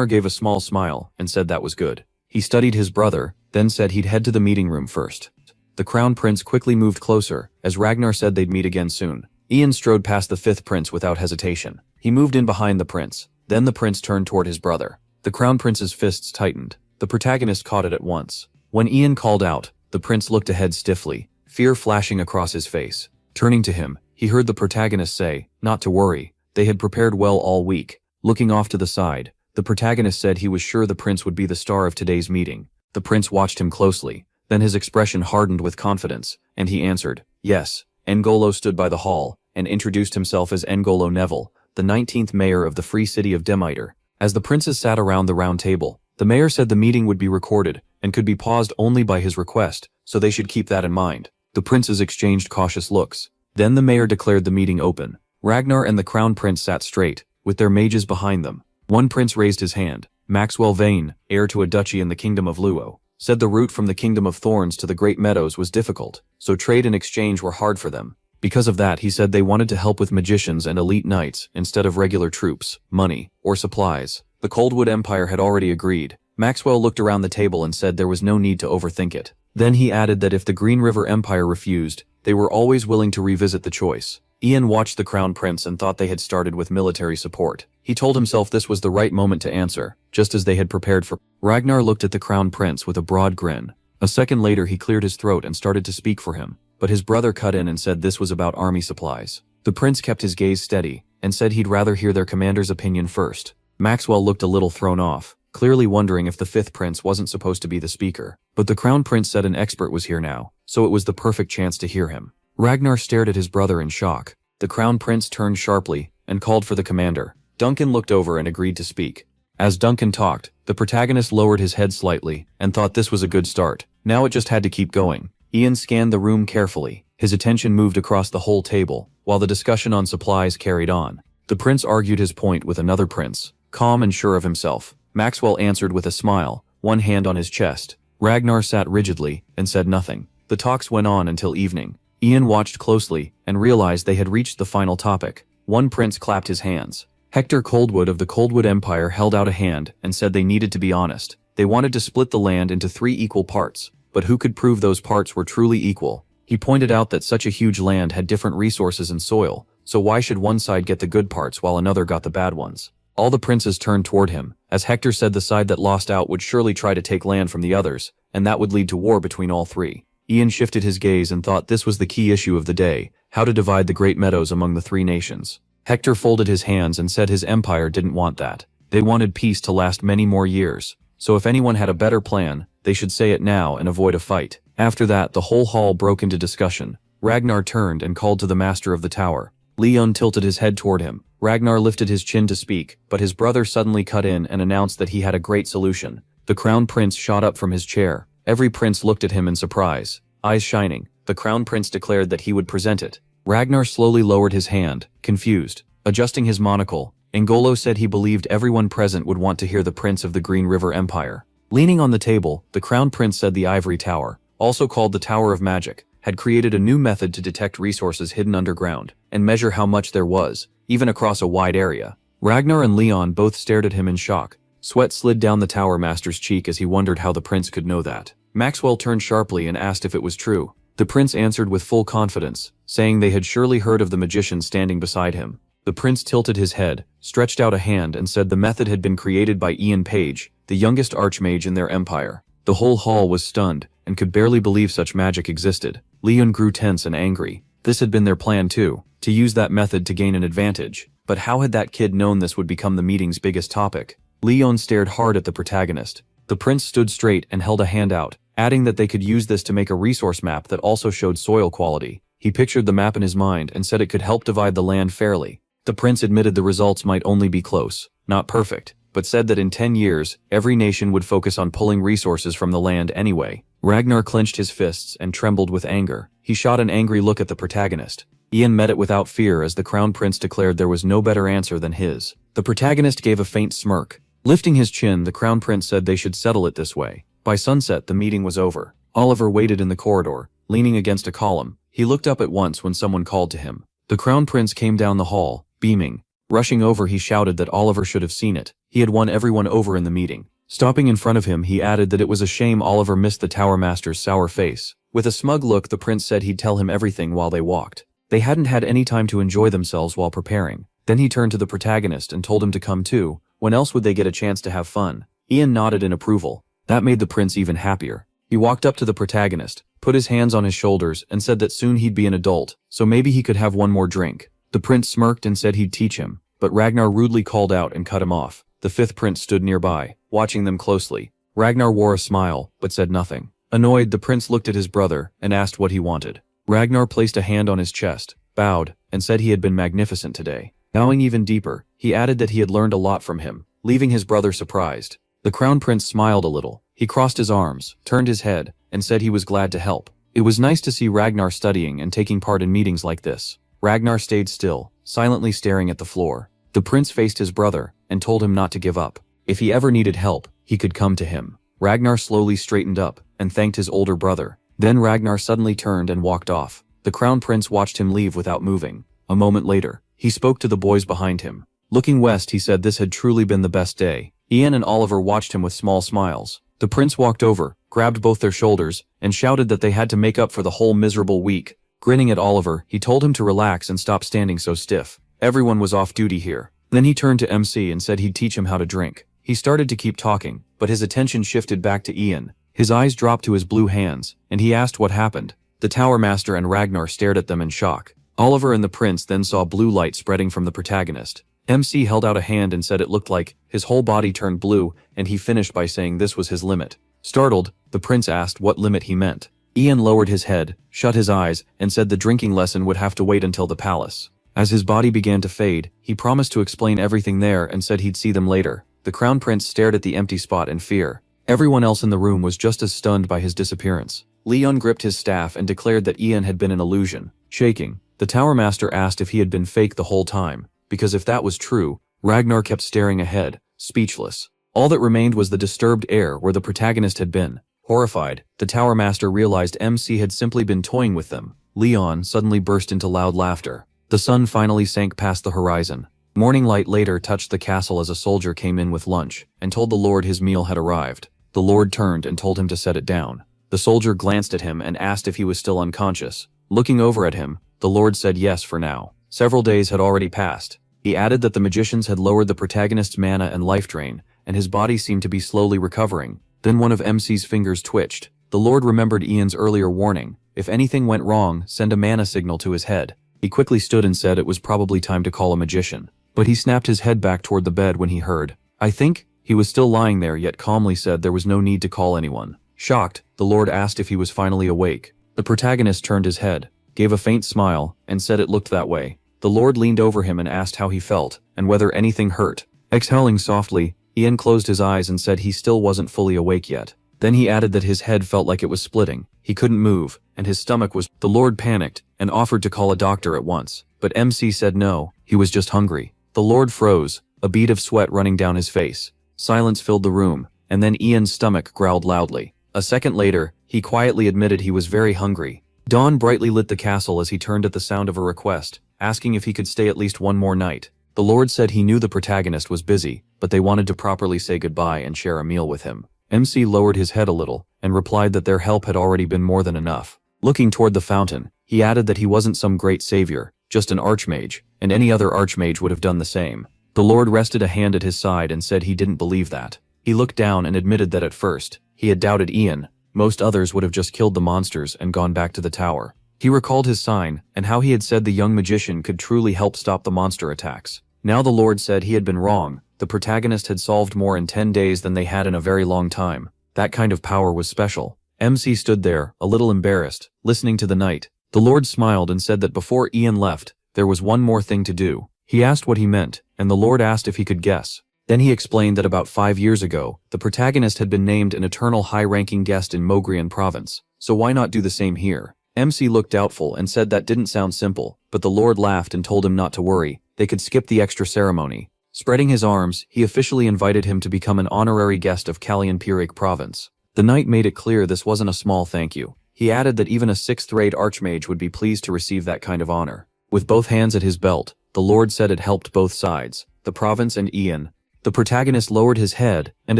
gave a small smile and said that was good. He studied his brother, then said he'd head to the meeting room first. The crown prince quickly moved closer, as Ragnar said they'd meet again soon. Ian strode past the fifth prince without hesitation. He moved in behind the prince. Then the prince turned toward his brother. The crown prince's fists tightened. The protagonist caught it at once. When Ian called out, the prince looked ahead stiffly, fear flashing across his face. Turning to him, he heard the protagonist say, not to worry, they had prepared well all week. Looking off to the side, the protagonist said he was sure the prince would be the star of today's meeting. The prince watched him closely, then his expression hardened with confidence, and he answered, yes. N'Golo stood by the hall, and introduced himself as N'Golo Neville, the 19th mayor of the free city of Demeter. As the princes sat around the round table, the mayor said the meeting would be recorded, and could be paused only by his request, so they should keep that in mind. The princes exchanged cautious looks. Then the mayor declared the meeting open. Ragnar and the crown prince sat straight, with their mages behind them. One prince raised his hand. Maxwell Vane, heir to a duchy in the kingdom of Luo, said the route from the kingdom of Thorns to the Great Meadows was difficult, so trade and exchange were hard for them. Because of that, he said they wanted to help with magicians and elite knights instead of regular troops, money, or supplies. The Coldwood Empire had already agreed. Maxwell looked around the table and said there was no need to overthink it. Then he added that if the Green River Empire refused, they were always willing to revisit the choice. Ian watched the crown prince and thought they had started with military support. He told himself this was the right moment to answer, just as they had prepared for. Ragnar looked at the crown prince with a broad grin. A second later he cleared his throat and started to speak for him, but his brother cut in and said this was about army supplies. The prince kept his gaze steady, and said he'd rather hear their commander's opinion first. Maxwell looked a little thrown off, clearly wondering if the fifth prince wasn't supposed to be the speaker. But the crown prince said an expert was here now, so it was the perfect chance to hear him. Ragnar stared at his brother in shock. The crown prince turned sharply, and called for the commander. Duncan looked over and agreed to speak. As Duncan talked, the protagonist lowered his head slightly, and thought this was a good start. Now it just had to keep going. Ian scanned the room carefully. His attention moved across the whole table, while the discussion on supplies carried on. The prince argued his point with another prince, calm and sure of himself. Maxwell answered with a smile, one hand on his chest. Ragnar sat rigidly, and said nothing. The talks went on until evening. Ian watched closely, and realized they had reached the final topic. One prince clapped his hands. Hector Coldwood of the Coldwood Empire held out a hand, and said they needed to be honest. They wanted to split the land into 3 equal parts, but who could prove those parts were truly equal? He pointed out that such a huge land had different resources and soil, so why should one side get the good parts while another got the bad ones? All the princes turned toward him, as Hector said the side that lost out would surely try to take land from the others, and that would lead to war between all 3. Ian shifted his gaze and thought this was the key issue of the day, how to divide the Great Meadows among the 3 nations. Hector folded his hands and said his empire didn't want that. They wanted peace to last many more years, so if anyone had a better plan, they should say it now and avoid a fight. After that, the whole hall broke into discussion. Ragnar turned and called to the master of the tower. Leon tilted his head toward him. Ragnar lifted his chin to speak, but his brother suddenly cut in and announced that he had a great solution. The crown prince shot up from his chair. Every prince looked at him in surprise. Eyes shining, the crown prince declared that he would present it. Ragnar slowly lowered his hand, confused. Adjusting his monocle, N'Golo said he believed everyone present would want to hear the prince of the Green River Empire. Leaning on the table, the crown prince said the Ivory Tower, also called the Tower of Magic, had created a new method to detect resources hidden underground, and measure how much there was, even across a wide area. Ragnar and Leon both stared at him in shock. Sweat slid down the tower master's cheek as he wondered how the prince could know that. Maxwell turned sharply and asked if it was true. The prince answered with full confidence, saying they had surely heard of the magician standing beside him. The prince tilted his head, stretched out a hand and said the method had been created by Ian Page, the youngest archmage in their empire. The whole hall was stunned, and could barely believe such magic existed. Leon grew tense and angry. This had been their plan too, to use that method to gain an advantage. But how had that kid known this would become the meeting's biggest topic? Leon stared hard at the protagonist. The prince stood straight and held a hand out, adding that they could use this to make a resource map that also showed soil quality. He pictured the map in his mind and said it could help divide the land fairly. The prince admitted the results might only be close, not perfect, but said that in 10 years, every nation would focus on pulling resources from the land anyway. Ragnar clenched his fists and trembled with anger. He shot an angry look at the protagonist. Ian met it without fear as the crown prince declared there was no better answer than his. The protagonist gave a faint smirk. Lifting his chin, the crown prince said they should settle it this way. By sunset, the meeting was over. Oliver waited in the corridor, leaning against a column. He looked up at once when someone called to him. The crown prince came down the hall, beaming. Rushing over, he shouted that Oliver should have seen it. He had won everyone over in the meeting. Stopping in front of him, he added that it was a shame Oliver missed the tower master's sour face. With a smug look, the prince said he'd tell him everything while they walked. They hadn't had any time to enjoy themselves while preparing. Then he turned to the protagonist and told him to come too. When else would they get a chance to have fun? Ian nodded in approval. That made the prince even happier. He walked up to the protagonist, put his hands on his shoulders, and said that soon he'd be an adult, so maybe he could have one more drink. The prince smirked and said he'd teach him, but Ragnar rudely called out and cut him off. The fifth prince stood nearby, watching them closely. Ragnar wore a smile, but said nothing. Annoyed, the prince looked at his brother and asked what he wanted. Ragnar placed a hand on his chest, bowed, and said he had been magnificent today. Bowing even deeper, he added that he had learned a lot from him, leaving his brother surprised. The crown prince smiled a little. He crossed his arms, turned his head, and said he was glad to help. It was nice to see Ragnar studying and taking part in meetings like this. Ragnar stayed still, silently staring at the floor. The prince faced his brother and told him not to give up. If he ever needed help, he could come to him. Ragnar slowly straightened up and thanked his older brother. Then Ragnar suddenly turned and walked off. The crown prince watched him leave without moving. A moment later, he spoke to the boys behind him. Looking west, he said this had truly been the best day. Ian and Oliver watched him with small smiles. The prince walked over, grabbed both their shoulders, and shouted that they had to make up for the whole miserable week. Grinning at Oliver, he told him to relax and stop standing so stiff. Everyone was off duty here. Then he turned to MC and said he'd teach him how to drink. He started to keep talking, but his attention shifted back to Ian. His eyes dropped to his blue hands, and he asked what happened. The Tower Master and Ragnar stared at them in shock. Oliver and the prince then saw blue light spreading from the protagonist. MC held out a hand and said it looked like his whole body turned blue, and he finished by saying this was his limit. Startled, the prince asked what limit he meant. Ian lowered his head, shut his eyes, and said the drinking lesson would have to wait until the palace. As his body began to fade, he promised to explain everything there and said he'd see them later. The crown prince stared at the empty spot in fear. Everyone else in the room was just as stunned by his disappearance. Leon gripped his staff and declared that Ian had been an illusion. Shaking, the Tower Master asked if he had been fake the whole time, because if that was true, Ragnar kept staring ahead, speechless. All that remained was the disturbed air where the protagonist had been. Horrified, the Tower Master realized MC had simply been toying with them. Leon suddenly burst into loud laughter. The sun finally sank past the horizon. Morning light later touched the castle as a soldier came in with lunch and told the Lord his meal had arrived. The Lord turned and told him to set it down. The soldier glanced at him and asked if he was still unconscious. Looking over at him, the Lord said yes for now. Several days had already passed. He added that the magicians had lowered the protagonist's mana and life drain, and his body seemed to be slowly recovering. Then one of MC's fingers twitched. The Lord remembered Ian's earlier warning. If anything went wrong, send a mana signal to his head. He quickly stood and said it was probably time to call a magician. But he snapped his head back toward the bed when he heard, "I think." He was still lying there, yet calmly said there was no need to call anyone. Shocked, the Lord asked if he was finally awake. The protagonist turned his head, gave a faint smile, and said it looked that way. The Lord leaned over him and asked how he felt, and whether anything hurt. Exhaling softly, Ian closed his eyes and said he still wasn't fully awake yet. Then he added that his head felt like it was splitting. He couldn't move, and his stomach was. The Lord panicked and offered to call a doctor at once, but MC said no, he was just hungry. The Lord froze, a bead of sweat running down his face. Silence filled the room, and then Ian's stomach growled loudly. A second later, he quietly admitted he was very hungry. Dawn brightly lit the castle as he turned at the sound of a request, asking if he could stay at least one more night. The Lord said he knew the protagonist was busy, but they wanted to properly say goodbye and share a meal with him. MC lowered his head a little, and replied that their help had already been more than enough. Looking toward the fountain, he added that he wasn't some great savior, just an archmage, and any other archmage would have done the same. The Lord rested a hand at his side and said he didn't believe that. He looked down and admitted that at first, he had doubted Ian. Most others would have just killed the monsters and gone back to the tower. He recalled his sign, and how he had said the young magician could truly help stop the monster attacks. Now the Lord said he had been wrong. The protagonist had solved more in 10 days than they had in a very long time. That kind of power was special. MC stood there, a little embarrassed, listening to the night. The Lord smiled and said that before Ian left, there was one more thing to do. He asked what he meant, and the Lord asked if he could guess. Then he explained that about 5 years ago, the protagonist had been named an eternal high-ranking guest in Mogrian province. So why not do the same here? MC looked doubtful and said that didn't sound simple, but the Lord laughed and told him not to worry. They could skip the extra ceremony. Spreading his arms, he officially invited him to become an honorary guest of Kallian province. The knight made it clear this wasn't a small thank you. He added that even a 6th-rate archmage would be pleased to receive that kind of honor. With both hands at his belt, the Lord said it helped both sides, the province and Ian. The protagonist lowered his head and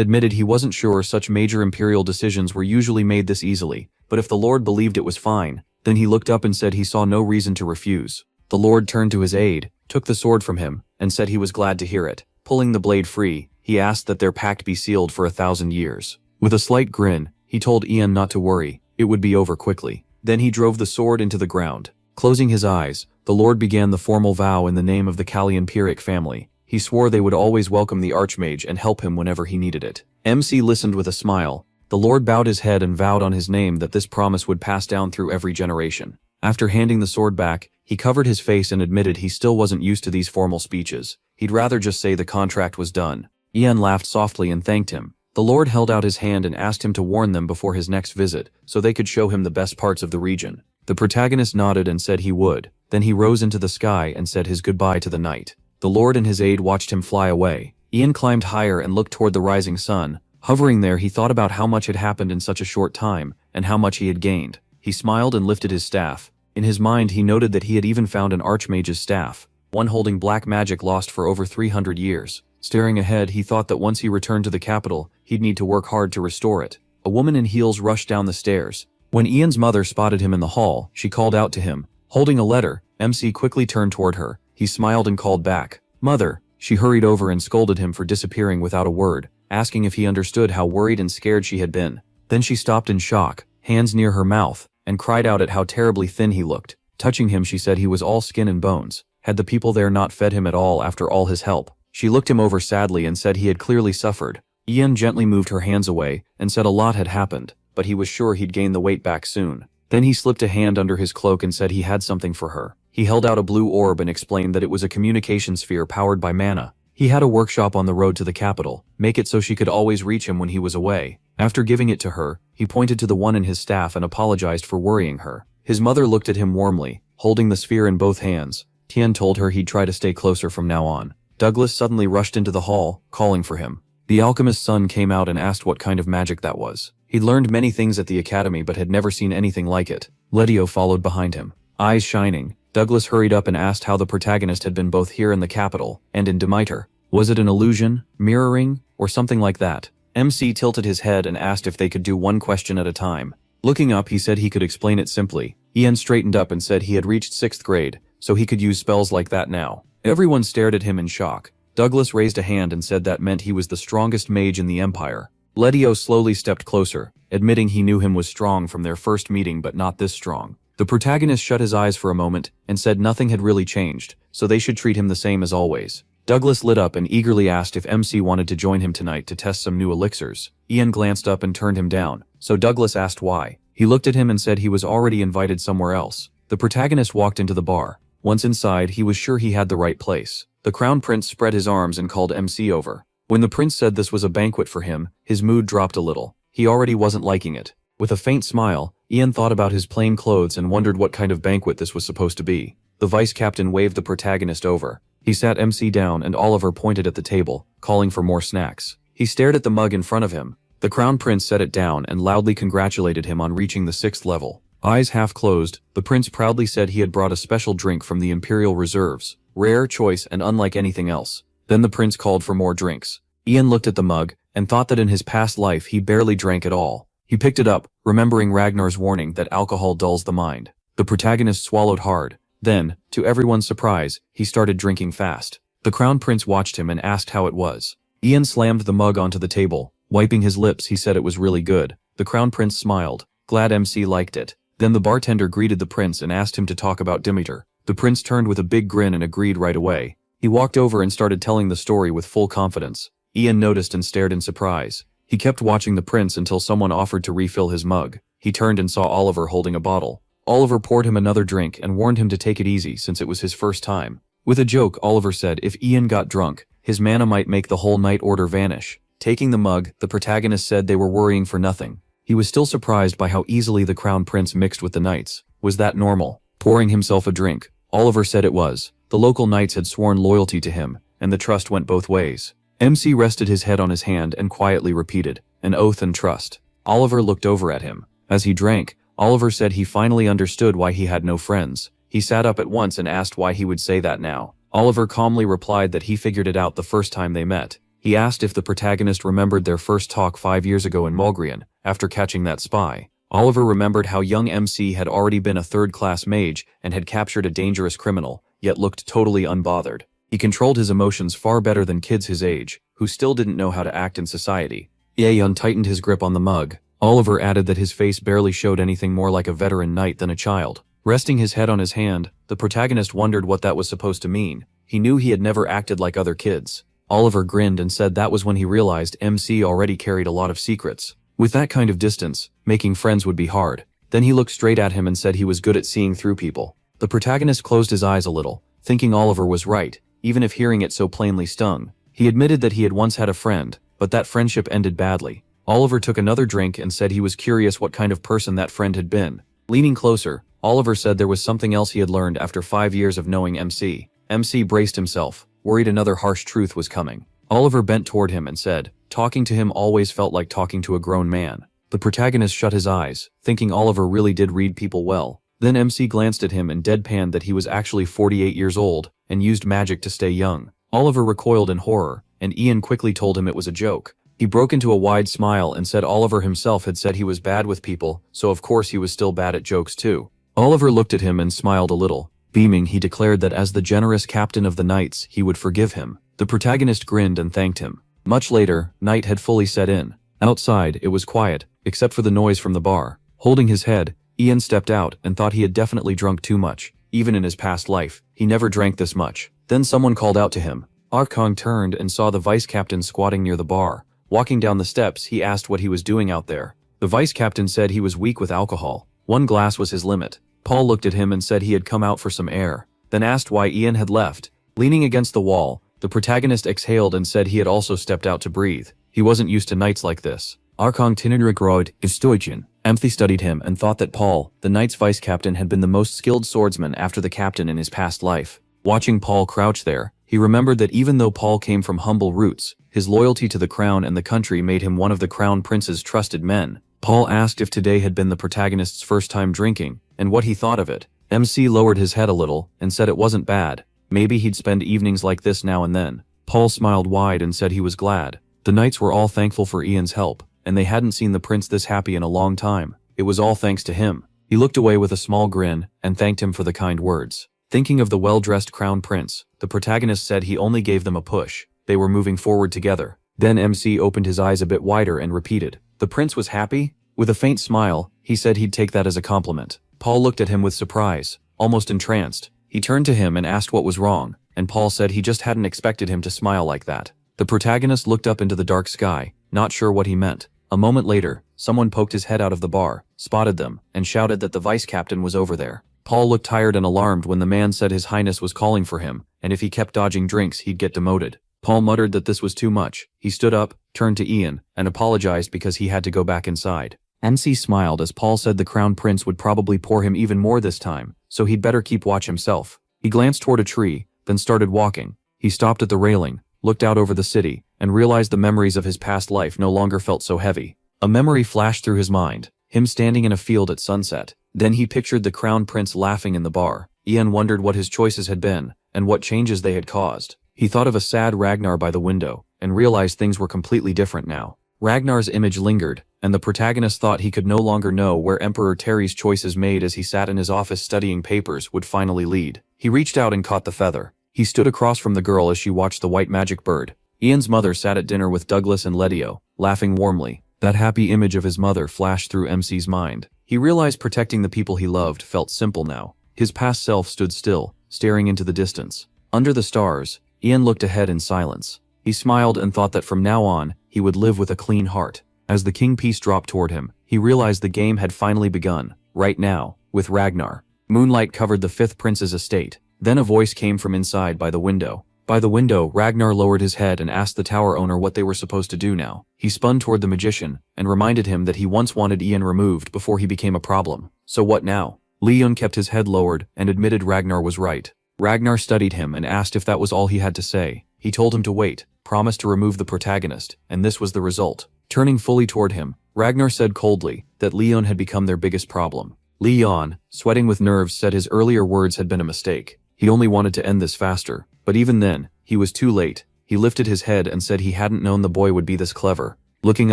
admitted he wasn't sure such major imperial decisions were usually made this easily, but if the Lord believed it was fine, then he looked up and said he saw no reason to refuse. The Lord turned to his aide, took the sword from him, and said he was glad to hear it. Pulling the blade free, he asked that their pact be sealed for 1,000 years. With a slight grin, He told Ian not to worry, it would be over quickly. Then he drove the sword into the ground. Closing his eyes, the Lord began the formal vow in the name of the Callian-Pyrrhic family. He swore they would always welcome the Archmage and help him whenever he needed it. MC listened with a smile. The Lord bowed his head and vowed on his name that this promise would pass down through every generation. After handing the sword back, he covered his face and admitted he still wasn't used to these formal speeches. He'd rather just say the contract was done. Ian laughed softly and thanked him. The Lord held out his hand and asked him to warn them before his next visit, so they could show him the best parts of the region. The protagonist nodded and said he would. Then he rose into the sky and said his goodbye to the night. The Lord and his aide watched him fly away. Ian climbed higher and looked toward the rising sun. Hovering there, he thought about how much had happened in such a short time, and how much he had gained. He smiled and lifted his staff. In his mind, he noted that he had even found an Archmage's staff, one holding black magic lost for over 300 years. Staring ahead, he thought that once he returned to the capital, he'd need to work hard to restore it. A woman in heels rushed down the stairs. When Ian's mother spotted him in the hall, she called out to him. Holding a letter, MC quickly turned toward her. He smiled and called back, "Mother." She hurried over and scolded him for disappearing without a word, asking if he understood how worried and scared she had been. Then she stopped in shock, hands near her mouth, and cried out at how terribly thin he looked. Touching him, she said he was all skin and bones. Had the people there not fed him at all after all his help? She looked him over sadly and said he had clearly suffered. Ian gently moved her hands away and said a lot had happened, but he was sure he'd gain the weight back soon. Then he slipped a hand under his cloak and said he had something for her. He held out a blue orb and explained that it was a communication sphere powered by mana. He had a workshop on the road to the capital, make it so she could always reach him when he was away. After giving it to her, he pointed to the one in his staff and apologized for worrying her. His mother looked at him warmly, holding the sphere in both hands. Tian told her he'd try to stay closer from now on. Douglas suddenly rushed into the hall, calling for him. The alchemist's son came out and asked what kind of magic that was. He'd learned many things at the academy but had never seen anything like it. Letio followed behind him. Eyes shining, Douglas hurried up and asked how the protagonist had been both here in the capital and in Demeter. Was it an illusion, mirroring, or something like that? MC tilted his head and asked if they could do one question at a time. Looking up, he said he could explain it simply. Ian straightened up and said he had reached 6th grade, so he could use spells like that now. Everyone stared at him in shock. Douglas raised a hand and said that meant he was the strongest mage in the Empire. Letio slowly stepped closer, admitting he knew him was strong from their first meeting but not this strong. The protagonist shut his eyes for a moment and said nothing had really changed, so they should treat him the same as always. Douglas lit up and eagerly asked if MC wanted to join him tonight to test some new elixirs. Ian glanced up and turned him down, so Douglas asked why. He looked at him and said he was already invited somewhere else. The protagonist walked into the bar. Once inside, he was sure he had the right place. The Crown Prince spread his arms and called MC over. When the prince said this was a banquet for him, his mood dropped a little. He already wasn't liking it. With a faint smile, Ian thought about his plain clothes and wondered what kind of banquet this was supposed to be. The vice captain waved the protagonist over. He sat MC down and Oliver pointed at the table, calling for more snacks. He stared at the mug in front of him. The Crown Prince set it down and loudly congratulated him on reaching the 6th level. Eyes half closed, the prince proudly said he had brought a special drink from the Imperial Reserves. Rare, choice, and unlike anything else. Then the prince called for more drinks. Ian looked at the mug and thought that in his past life he barely drank at all. He picked it up, remembering Ragnar's warning that alcohol dulls the mind. The protagonist swallowed hard. Then, to everyone's surprise, he started drinking fast. The Crown Prince watched him and asked how it was. Ian slammed the mug onto the table. Wiping his lips, he said it was really good. The Crown Prince smiled, glad MC liked it. Then the bartender greeted the prince and asked him to talk about Demeter. The prince turned with a big grin and agreed right away. He walked over and started telling the story with full confidence. Ian noticed and stared in surprise. He kept watching the prince until someone offered to refill his mug. He turned and saw Oliver holding a bottle. Oliver poured him another drink and warned him to take it easy since it was his first time. With a joke, Oliver said if Ian got drunk, his mana might make the whole night order vanish. Taking the mug, the protagonist said they were worrying for nothing. He was still surprised by how easily the Crown Prince mixed with the knights. Was that normal? Pouring himself a drink, Oliver said it was. The local knights had sworn loyalty to him, and the trust went both ways. MC rested his head on his hand and quietly repeated, an oath and trust. Oliver looked over at him. As he drank, Oliver said he finally understood why he had no friends. He sat up at once and asked why he would say that now. Oliver calmly replied that he figured it out the first time they met. He asked if the protagonist remembered their first talk 5 years ago in Malgrian, after catching that spy. Oliver remembered how young MC had already been a third-class mage and had captured a dangerous criminal, yet looked totally unbothered. He controlled his emotions far better than kids his age, who still didn't know how to act in society. Ye untightened his grip on the mug. Oliver added that his face barely showed anything more like a veteran knight than a child. Resting his head on his hand, the protagonist wondered what that was supposed to mean. He knew he had never acted like other kids. Oliver grinned and said that was when he realized MC already carried a lot of secrets. With that kind of distance, making friends would be hard. Then he looked straight at him and said he was good at seeing through people. The protagonist closed his eyes a little, thinking Oliver was right, even if hearing it so plainly stung. He admitted that he had once had a friend, but that friendship ended badly. Oliver took another drink and said he was curious what kind of person that friend had been. Leaning closer, Oliver said there was something else he had learned after 5 years of knowing MC. MC braced himself, worried another harsh truth was coming. Oliver bent toward him and said, talking to him always felt like talking to a grown man. The protagonist shut his eyes, thinking Oliver really did read people well. Then MC glanced at him and deadpanned that he was actually 48 years old, and used magic to stay young. Oliver recoiled in horror, and Ian quickly told him it was a joke. He broke into a wide smile and said Oliver himself had said he was bad with people, so of course he was still bad at jokes too. Oliver looked at him and smiled a little. Beaming, he declared that as the generous captain of the knights, he would forgive him. The protagonist grinned and thanked him. Much later, night had fully set in. Outside, it was quiet, except for the noise from the bar. Holding his head, Ian stepped out and thought he had definitely drunk too much. Even in his past life, he never drank this much. Then someone called out to him. Arkong turned and saw the vice captain squatting near the bar. Walking down the steps, he asked what he was doing out there. The vice captain said he was weak with alcohol. 1 glass was his limit. Paul looked at him and said he had come out for some air, then asked why Ian had left. Leaning against the wall, the protagonist exhaled and said he had also stepped out to breathe. He wasn't used to nights like this. Arkong Tinenrigrod Istoijan. Empathy studied him and thought that Paul, the knight's vice captain, had been the most skilled swordsman after the captain in his past life. Watching Paul crouch there, he remembered that even though Paul came from humble roots, his loyalty to the crown and the country made him one of the crown prince's trusted men. Paul asked if today had been the protagonist's first time drinking, and what he thought of it. MC lowered his head a little and said it wasn't bad. Maybe he'd spend evenings like this now and then. Paul smiled wide and said he was glad. The knights were all thankful for Ian's help, and they hadn't seen the prince this happy in a long time. It was all thanks to him. He looked away with a small grin and thanked him for the kind words. Thinking of the well-dressed crown prince, the protagonist said he only gave them a push. They were moving forward together. Then MC opened his eyes a bit wider and repeated, "The prince was happy?" With a faint smile, he said he'd take that as a compliment. Paul looked at him with surprise, almost entranced. He turned to him and asked what was wrong, and Paul said he just hadn't expected him to smile like that. The protagonist looked up into the dark sky, not sure what he meant. A moment later, someone poked his head out of the bar, spotted them, and shouted that the vice captain was over there. Paul looked tired and alarmed when the man said His Highness was calling for him, and if he kept dodging drinks he'd get demoted. Paul muttered that this was too much. He stood up, turned to Ian, and apologized because he had to go back inside. MC smiled as Paul said the crown prince would probably pour him even more this time, so he'd better keep watch himself. He glanced toward a tree, then started walking. He stopped at the railing, looked out over the city, and realized the memories of his past life no longer felt so heavy. A memory flashed through his mind, him standing in a field at sunset. Then he pictured the crown prince laughing in the bar. Ian wondered what his choices had been, and what changes they had caused. He thought of a sad Ragnar by the window, and realized things were completely different now. Ragnar's image lingered, and the protagonist thought he could no longer know where Emperor Terry's choices made as he sat in his office studying papers would finally lead. He reached out and caught the feather. He stood across from the girl as she watched the white magic bird. Ian's mother sat at dinner with Douglas and Letio, laughing warmly. That happy image of his mother flashed through MC's mind. He realized protecting the people he loved felt simple now. His past self stood still, staring into the distance. Under the stars, Ian looked ahead in silence. He smiled and thought that from now on, he would live with a clean heart. As the king piece dropped toward him, he realized the game had finally begun, right now, with Ragnar. Moonlight covered the fifth prince's estate. Then a voice came from inside by the window. By the window, Ragnar lowered his head and asked the tower owner what they were supposed to do now. He spun toward the magician, and reminded him that he once wanted Ian removed before he became a problem. So what now? Leon kept his head lowered, and admitted Ragnar was right. Ragnar studied him and asked if that was all he had to say. He told him to wait, promised to remove the protagonist, and this was the result. Turning fully toward him, Ragnar said coldly that Leon had become their biggest problem. Leon, sweating with nerves, said his earlier words had been a mistake. He only wanted to end this faster, but even then, he was too late. He lifted his head and said he hadn't known the boy would be this clever. Looking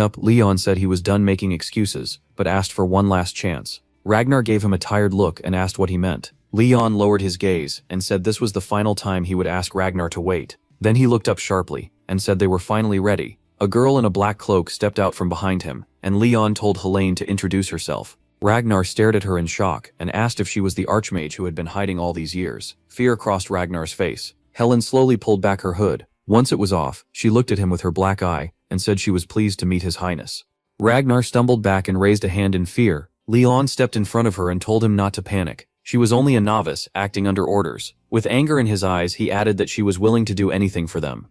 up, Leon said he was done making excuses, but asked for one last chance. Ragnar gave him a tired look and asked what he meant. Leon lowered his gaze and said this was the final time he would ask Ragnar to wait. Then he looked up sharply and said they were finally ready. A girl in a black cloak stepped out from behind him, and Leon told Helene to introduce herself. Ragnar stared at her in shock and asked if she was the archmage who had been hiding all these years. Fear crossed Ragnar's face. Helen slowly pulled back her hood. Once it was off, she looked at him with her black eye and said she was pleased to meet his highness. Ragnar stumbled back and raised a hand in fear. Leon stepped in front of her and told him not to panic. She was only a novice, acting under orders. With anger in his eyes, he added that she was willing to do anything for them.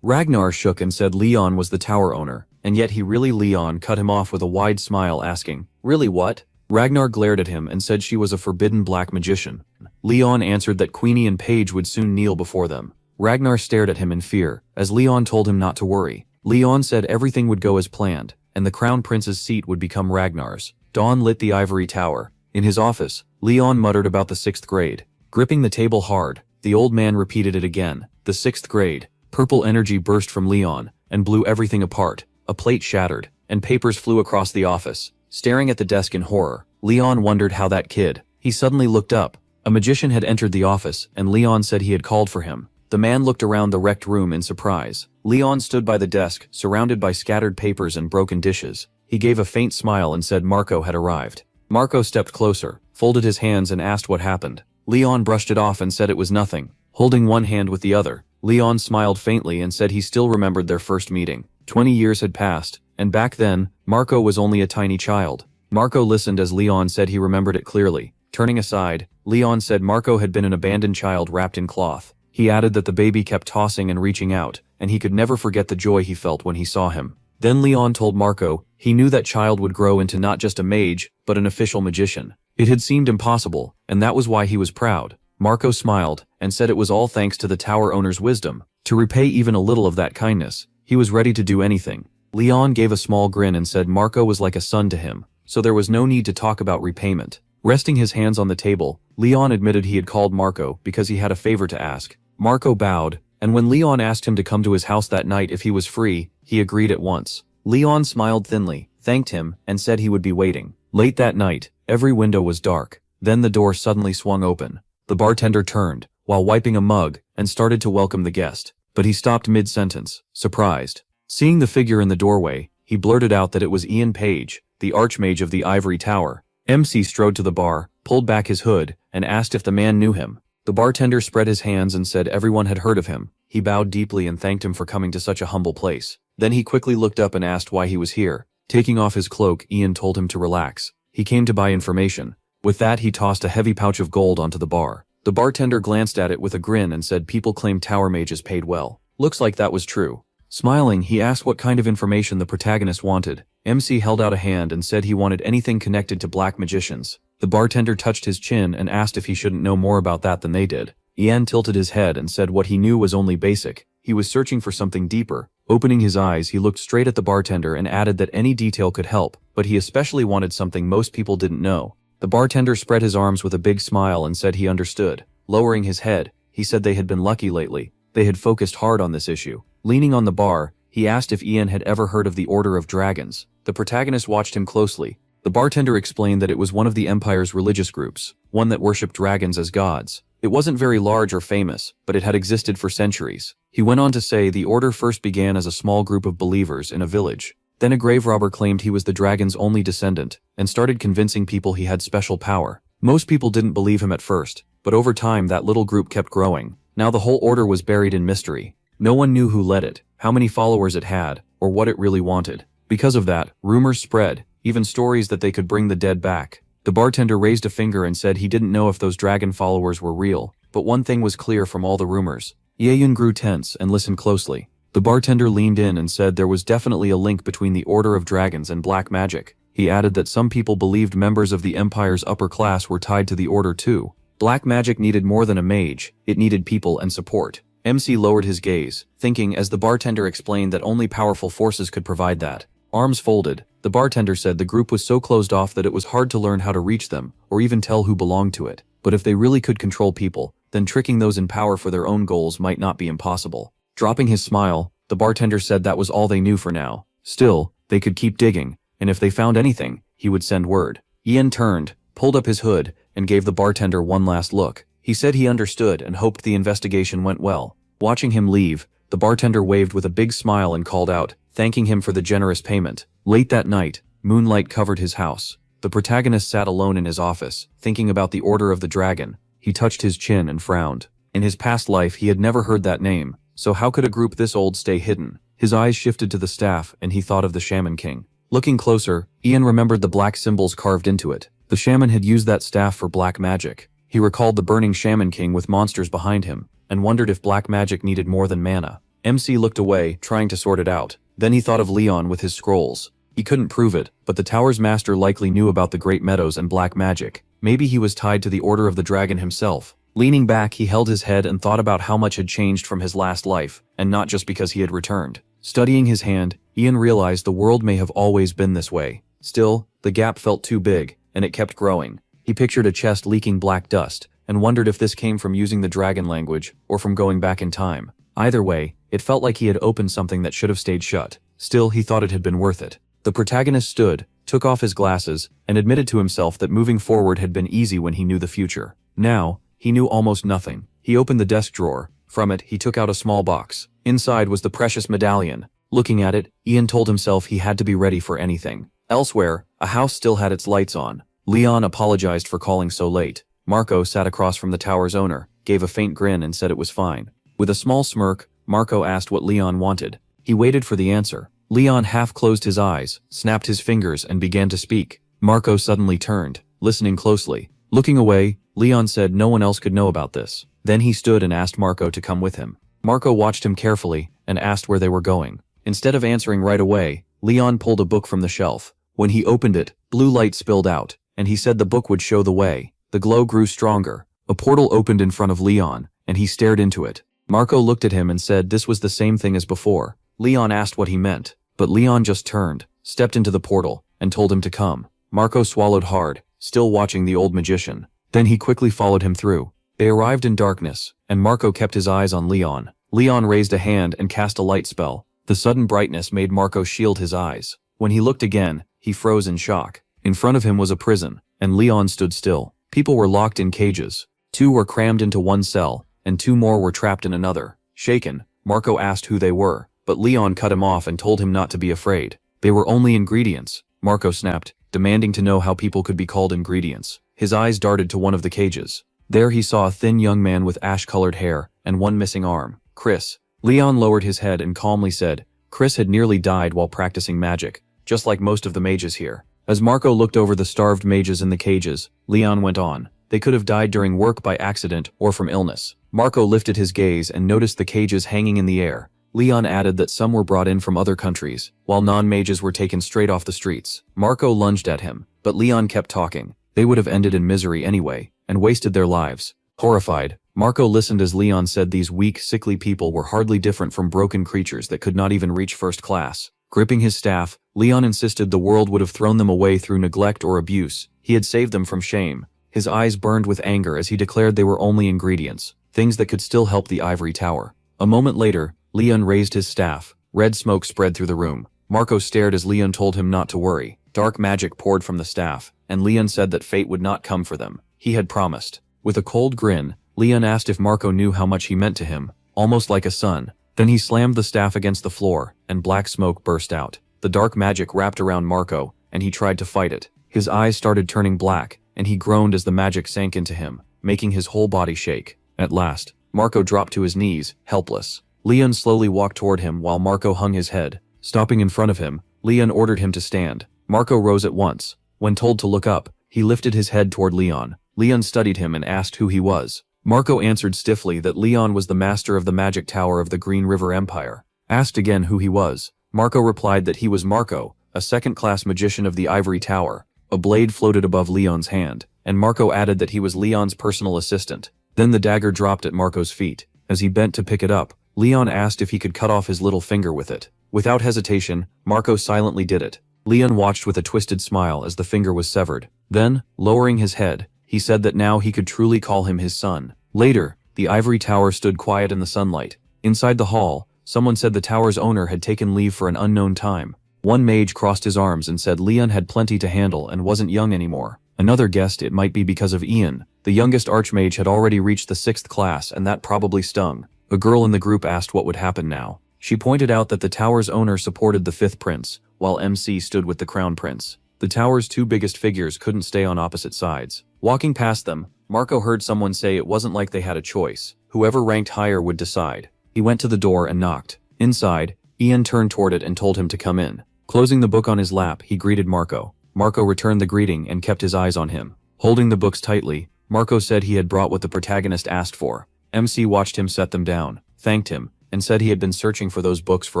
Ragnar shook and said Leon was the tower owner, and yet Leon cut him off with a wide smile, asking, "Really what?" Ragnar glared at him and said she was a forbidden black magician. Leon answered that Queenie and Paige would soon kneel before them. Ragnar stared at him in fear, as Leon told him not to worry. Leon said everything would go as planned, and the crown prince's seat would become Ragnar's. Dawn lit the ivory tower. In his office, Leon muttered about the 6th grade. Gripping the table hard, the old man repeated it again. The 6th grade. Purple energy burst from Leon, and blew everything apart. A plate shattered, and papers flew across the office. Staring at the desk in horror, Leon wondered how that kid. He suddenly looked up. A magician had entered the office, and Leon said he had called for him. The man looked around the wrecked room in surprise. Leon stood by the desk, surrounded by scattered papers and broken dishes. He gave a faint smile and said Marco had arrived. Marco stepped closer, folded his hands and asked what happened. Leon brushed it off and said it was nothing. Holding one hand with the other, Leon smiled faintly and said he still remembered their first meeting. 20 years had passed, and back then, Marco was only a tiny child. Marco listened as Leon said he remembered it clearly. Turning aside, Leon said Marco had been an abandoned child wrapped in cloth. He added that the baby kept tossing and reaching out, and he could never forget the joy he felt when he saw him. Then Leon told Marco he knew that child would grow into not just a mage, but an official magician. It had seemed impossible, and that was why he was proud. Marco smiled and said it was all thanks to the tower owner's wisdom. To repay even a little of that kindness, he was ready to do anything. Leon gave a small grin and said Marco was like a son to him, so there was no need to talk about repayment. Resting his hands on the table, Leon admitted he had called Marco because he had a favor to ask. Marco bowed, and when Leon asked him to come to his house that night if he was free, he agreed at once. Leon smiled thinly, thanked him, and said he would be waiting. Late that night, every window was dark. Then the door suddenly swung open. The bartender turned, while wiping a mug, and started to welcome the guest. But he stopped mid-sentence, surprised. Seeing the figure in the doorway, he blurted out that it was Ian Page, the archmage of the Ivory Tower. MC strode to the bar, pulled back his hood, and asked if the man knew him. The bartender spread his hands and said everyone had heard of him. He bowed deeply and thanked him for coming to such a humble place. Then he quickly looked up and asked why he was here. Taking off his cloak, Ian told him to relax. He came to buy information. With that, he tossed a heavy pouch of gold onto the bar. The bartender glanced at it with a grin and said people claim tower mages paid well. Looks like that was true. Smiling, he asked what kind of information the protagonist wanted. MC held out a hand and said he wanted anything connected to black magicians. The bartender touched his chin and asked if he shouldn't know more about that than they did. Ian tilted his head and said what he knew was only basic. He was searching for something deeper. Opening his eyes, he looked straight at the bartender and added that any detail could help, but he especially wanted something most people didn't know. The bartender spread his arms with a big smile and said he understood. Lowering his head, he said they had been lucky lately. They had focused hard on this issue. Leaning on the bar, he asked if Ian had ever heard of the Order of Dragons. The protagonist watched him closely. The bartender explained that it was one of the Empire's religious groups, one that worshipped dragons as gods. It wasn't very large or famous, but it had existed for centuries. He went on to say the order first began as a small group of believers in a village. Then a grave robber claimed he was the dragon's only descendant, and started convincing people he had special power. Most people didn't believe him at first, but over time that little group kept growing. Now the whole order was buried in mystery. No one knew who led it, how many followers it had, or what it really wanted. Because of that, rumors spread, even stories that they could bring the dead back. The bartender raised a finger and said he didn't know if those dragon followers were real, but one thing was clear from all the rumors. Yeyun grew tense and listened closely. The bartender leaned in and said there was definitely a link between the Order of Dragons and black magic. He added that some people believed members of the Empire's upper class were tied to the order too. Black magic needed more than a mage, it needed people and support. MC lowered his gaze, thinking as the bartender explained that only powerful forces could provide that. Arms folded, the bartender said the group was so closed off that it was hard to learn how to reach them, or even tell who belonged to it. But if they really could control people, then tricking those in power for their own goals might not be impossible. Dropping his smile, the bartender said that was all they knew for now. Still, they could keep digging, and if they found anything, he would send word. Ian turned, pulled up his hood, and gave the bartender one last look. He said he understood and hoped the investigation went well. Watching him leave, The bartender waved with a big smile and called out, thanking him for the generous payment. Late that night, moonlight covered his house. The protagonist sat alone in his office, thinking about the Order of the Dragon. He touched his chin and frowned. In his past life he had never heard that name, so how could a group this old stay hidden? His eyes shifted to the staff and he thought of the Shaman King. Looking closer, Ian remembered the black symbols carved into it. The shaman had used that staff for black magic. He recalled the burning Shaman King with monsters behind him, and wondered if black magic needed more than mana. MC looked away, trying to sort it out. Then he thought of Leon with his scrolls. He couldn't prove it, but the tower's master likely knew about the Great Meadows and black magic. Maybe he was tied to the Order of the Dragon himself. Leaning back, he held his head and thought about how much had changed from his last life, and not just because he had returned. Studying his hand, Ian realized the world may have always been this way. Still, the gap felt too big, and it kept growing. He pictured a chest leaking black dust, and wondered if this came from using the dragon language, or from going back in time. Either way, it felt like he had opened something that should have stayed shut. Still, he thought it had been worth it. The protagonist stood, took off his glasses, and admitted to himself that moving forward had been easy when he knew the future. Now, he knew almost nothing. He opened the desk drawer. From it, he took out a small box. Inside was the precious medallion. Looking at it, Ian told himself he had to be ready for anything. Elsewhere, a house still had its lights on. Leon apologized for calling so late. Marco sat across from the tower's owner, gave a faint grin and said it was fine. With a small smirk, Marco asked what Leon wanted. He waited for the answer. Leon half closed his eyes, snapped his fingers and began to speak. Marco suddenly turned, listening closely. Looking away, Leon said no one else could know about this. Then he stood and asked Marco to come with him. Marco watched him carefully and asked where they were going. Instead of answering right away, Leon pulled a book from the shelf. When he opened it, blue light spilled out, and he said the book would show the way. The glow grew stronger. A portal opened in front of Leon, and he stared into it. Marco looked at him and said this was the same thing as before. Leon asked what he meant, but Leon just turned, stepped into the portal, and told him to come. Marco swallowed hard, still watching the old magician. Then he quickly followed him through. They arrived in darkness, and Marco kept his eyes on Leon. Leon raised a hand and cast a light spell. The sudden brightness made Marco shield his eyes. When he looked again, he froze in shock. In front of him was a prison, and Leon stood still. People were locked in cages. 2 were crammed into one cell, and 2 more were trapped in another. Shaken, Marco asked who they were, but Leon cut him off and told him not to be afraid. They were only ingredients. Marco snapped, demanding to know how people could be called ingredients. His eyes darted to one of the cages. There he saw a thin young man with ash-colored hair and one missing arm. Chris. Leon lowered his head and calmly said, Chris had nearly died while practicing magic, just like most of the mages here. As Marco looked over the starved mages in the cages, Leon went on. They could have died during work by accident or from illness. Marco lifted his gaze and noticed the cages hanging in the air. Leon added that some were brought in from other countries, while non-mages were taken straight off the streets. Marco lunged at him, but Leon kept talking. They would have ended in misery anyway, and wasted their lives. Horrified, Marco listened as Leon said these weak, sickly people were hardly different from broken creatures that could not even reach first class. Gripping his staff, Leon insisted the world would have thrown them away through neglect or abuse. He had saved them from shame. His eyes burned with anger as he declared they were only ingredients, things that could still help the ivory tower. A moment later, Leon raised his staff. Red smoke spread through the room. Marco stared as Leon told him not to worry. Dark magic poured from the staff, and Leon said that fate would not come for them. He had promised. With a cold grin, Leon asked if Marco knew how much he meant to him, almost like a son. Then he slammed the staff against the floor, and black smoke burst out. The dark magic wrapped around Marco, and he tried to fight it. His eyes started turning black, and he groaned as the magic sank into him, making his whole body shake. At last, Marco dropped to his knees, helpless. Leon slowly walked toward him while Marco hung his head. Stopping in front of him, Leon ordered him to stand. Marco rose at once. When told to look up, he lifted his head toward Leon. Leon studied him and asked who he was. Marco answered stiffly that Leon was the master of the magic tower of the Green River Empire. Asked again who he was, Marco replied that he was Marco, a second-class magician of the Ivory Tower. A blade floated above Leon's hand, and Marco added that he was Leon's personal assistant. Then the dagger dropped at Marco's feet. As he bent to pick it up, Leon asked if he could cut off his little finger with it. Without hesitation, Marco silently did it. Leon watched with a twisted smile as the finger was severed. Then, lowering his head, he said that now he could truly call him his son. Later, the ivory tower stood quiet in the sunlight. Inside the hall, someone said the tower's owner had taken leave for an unknown time. One mage crossed his arms and said Leon had plenty to handle and wasn't young anymore. Another guessed it might be because of Ian. The youngest archmage had already reached the 6th class and that probably stung. A girl in the group asked what would happen now. She pointed out that the tower's owner supported the fifth prince, while MC stood with the crown prince. The tower's two biggest figures couldn't stay on opposite sides. Walking past them, Marco heard someone say it wasn't like they had a choice. Whoever ranked higher would decide. He went to the door and knocked. Inside, Ian turned toward it and told him to come in. Closing the book on his lap, he greeted Marco. Marco returned the greeting and kept his eyes on him. Holding the books tightly, Marco said he had brought what the protagonist asked for. MC watched him set them down, thanked him, and said he had been searching for those books for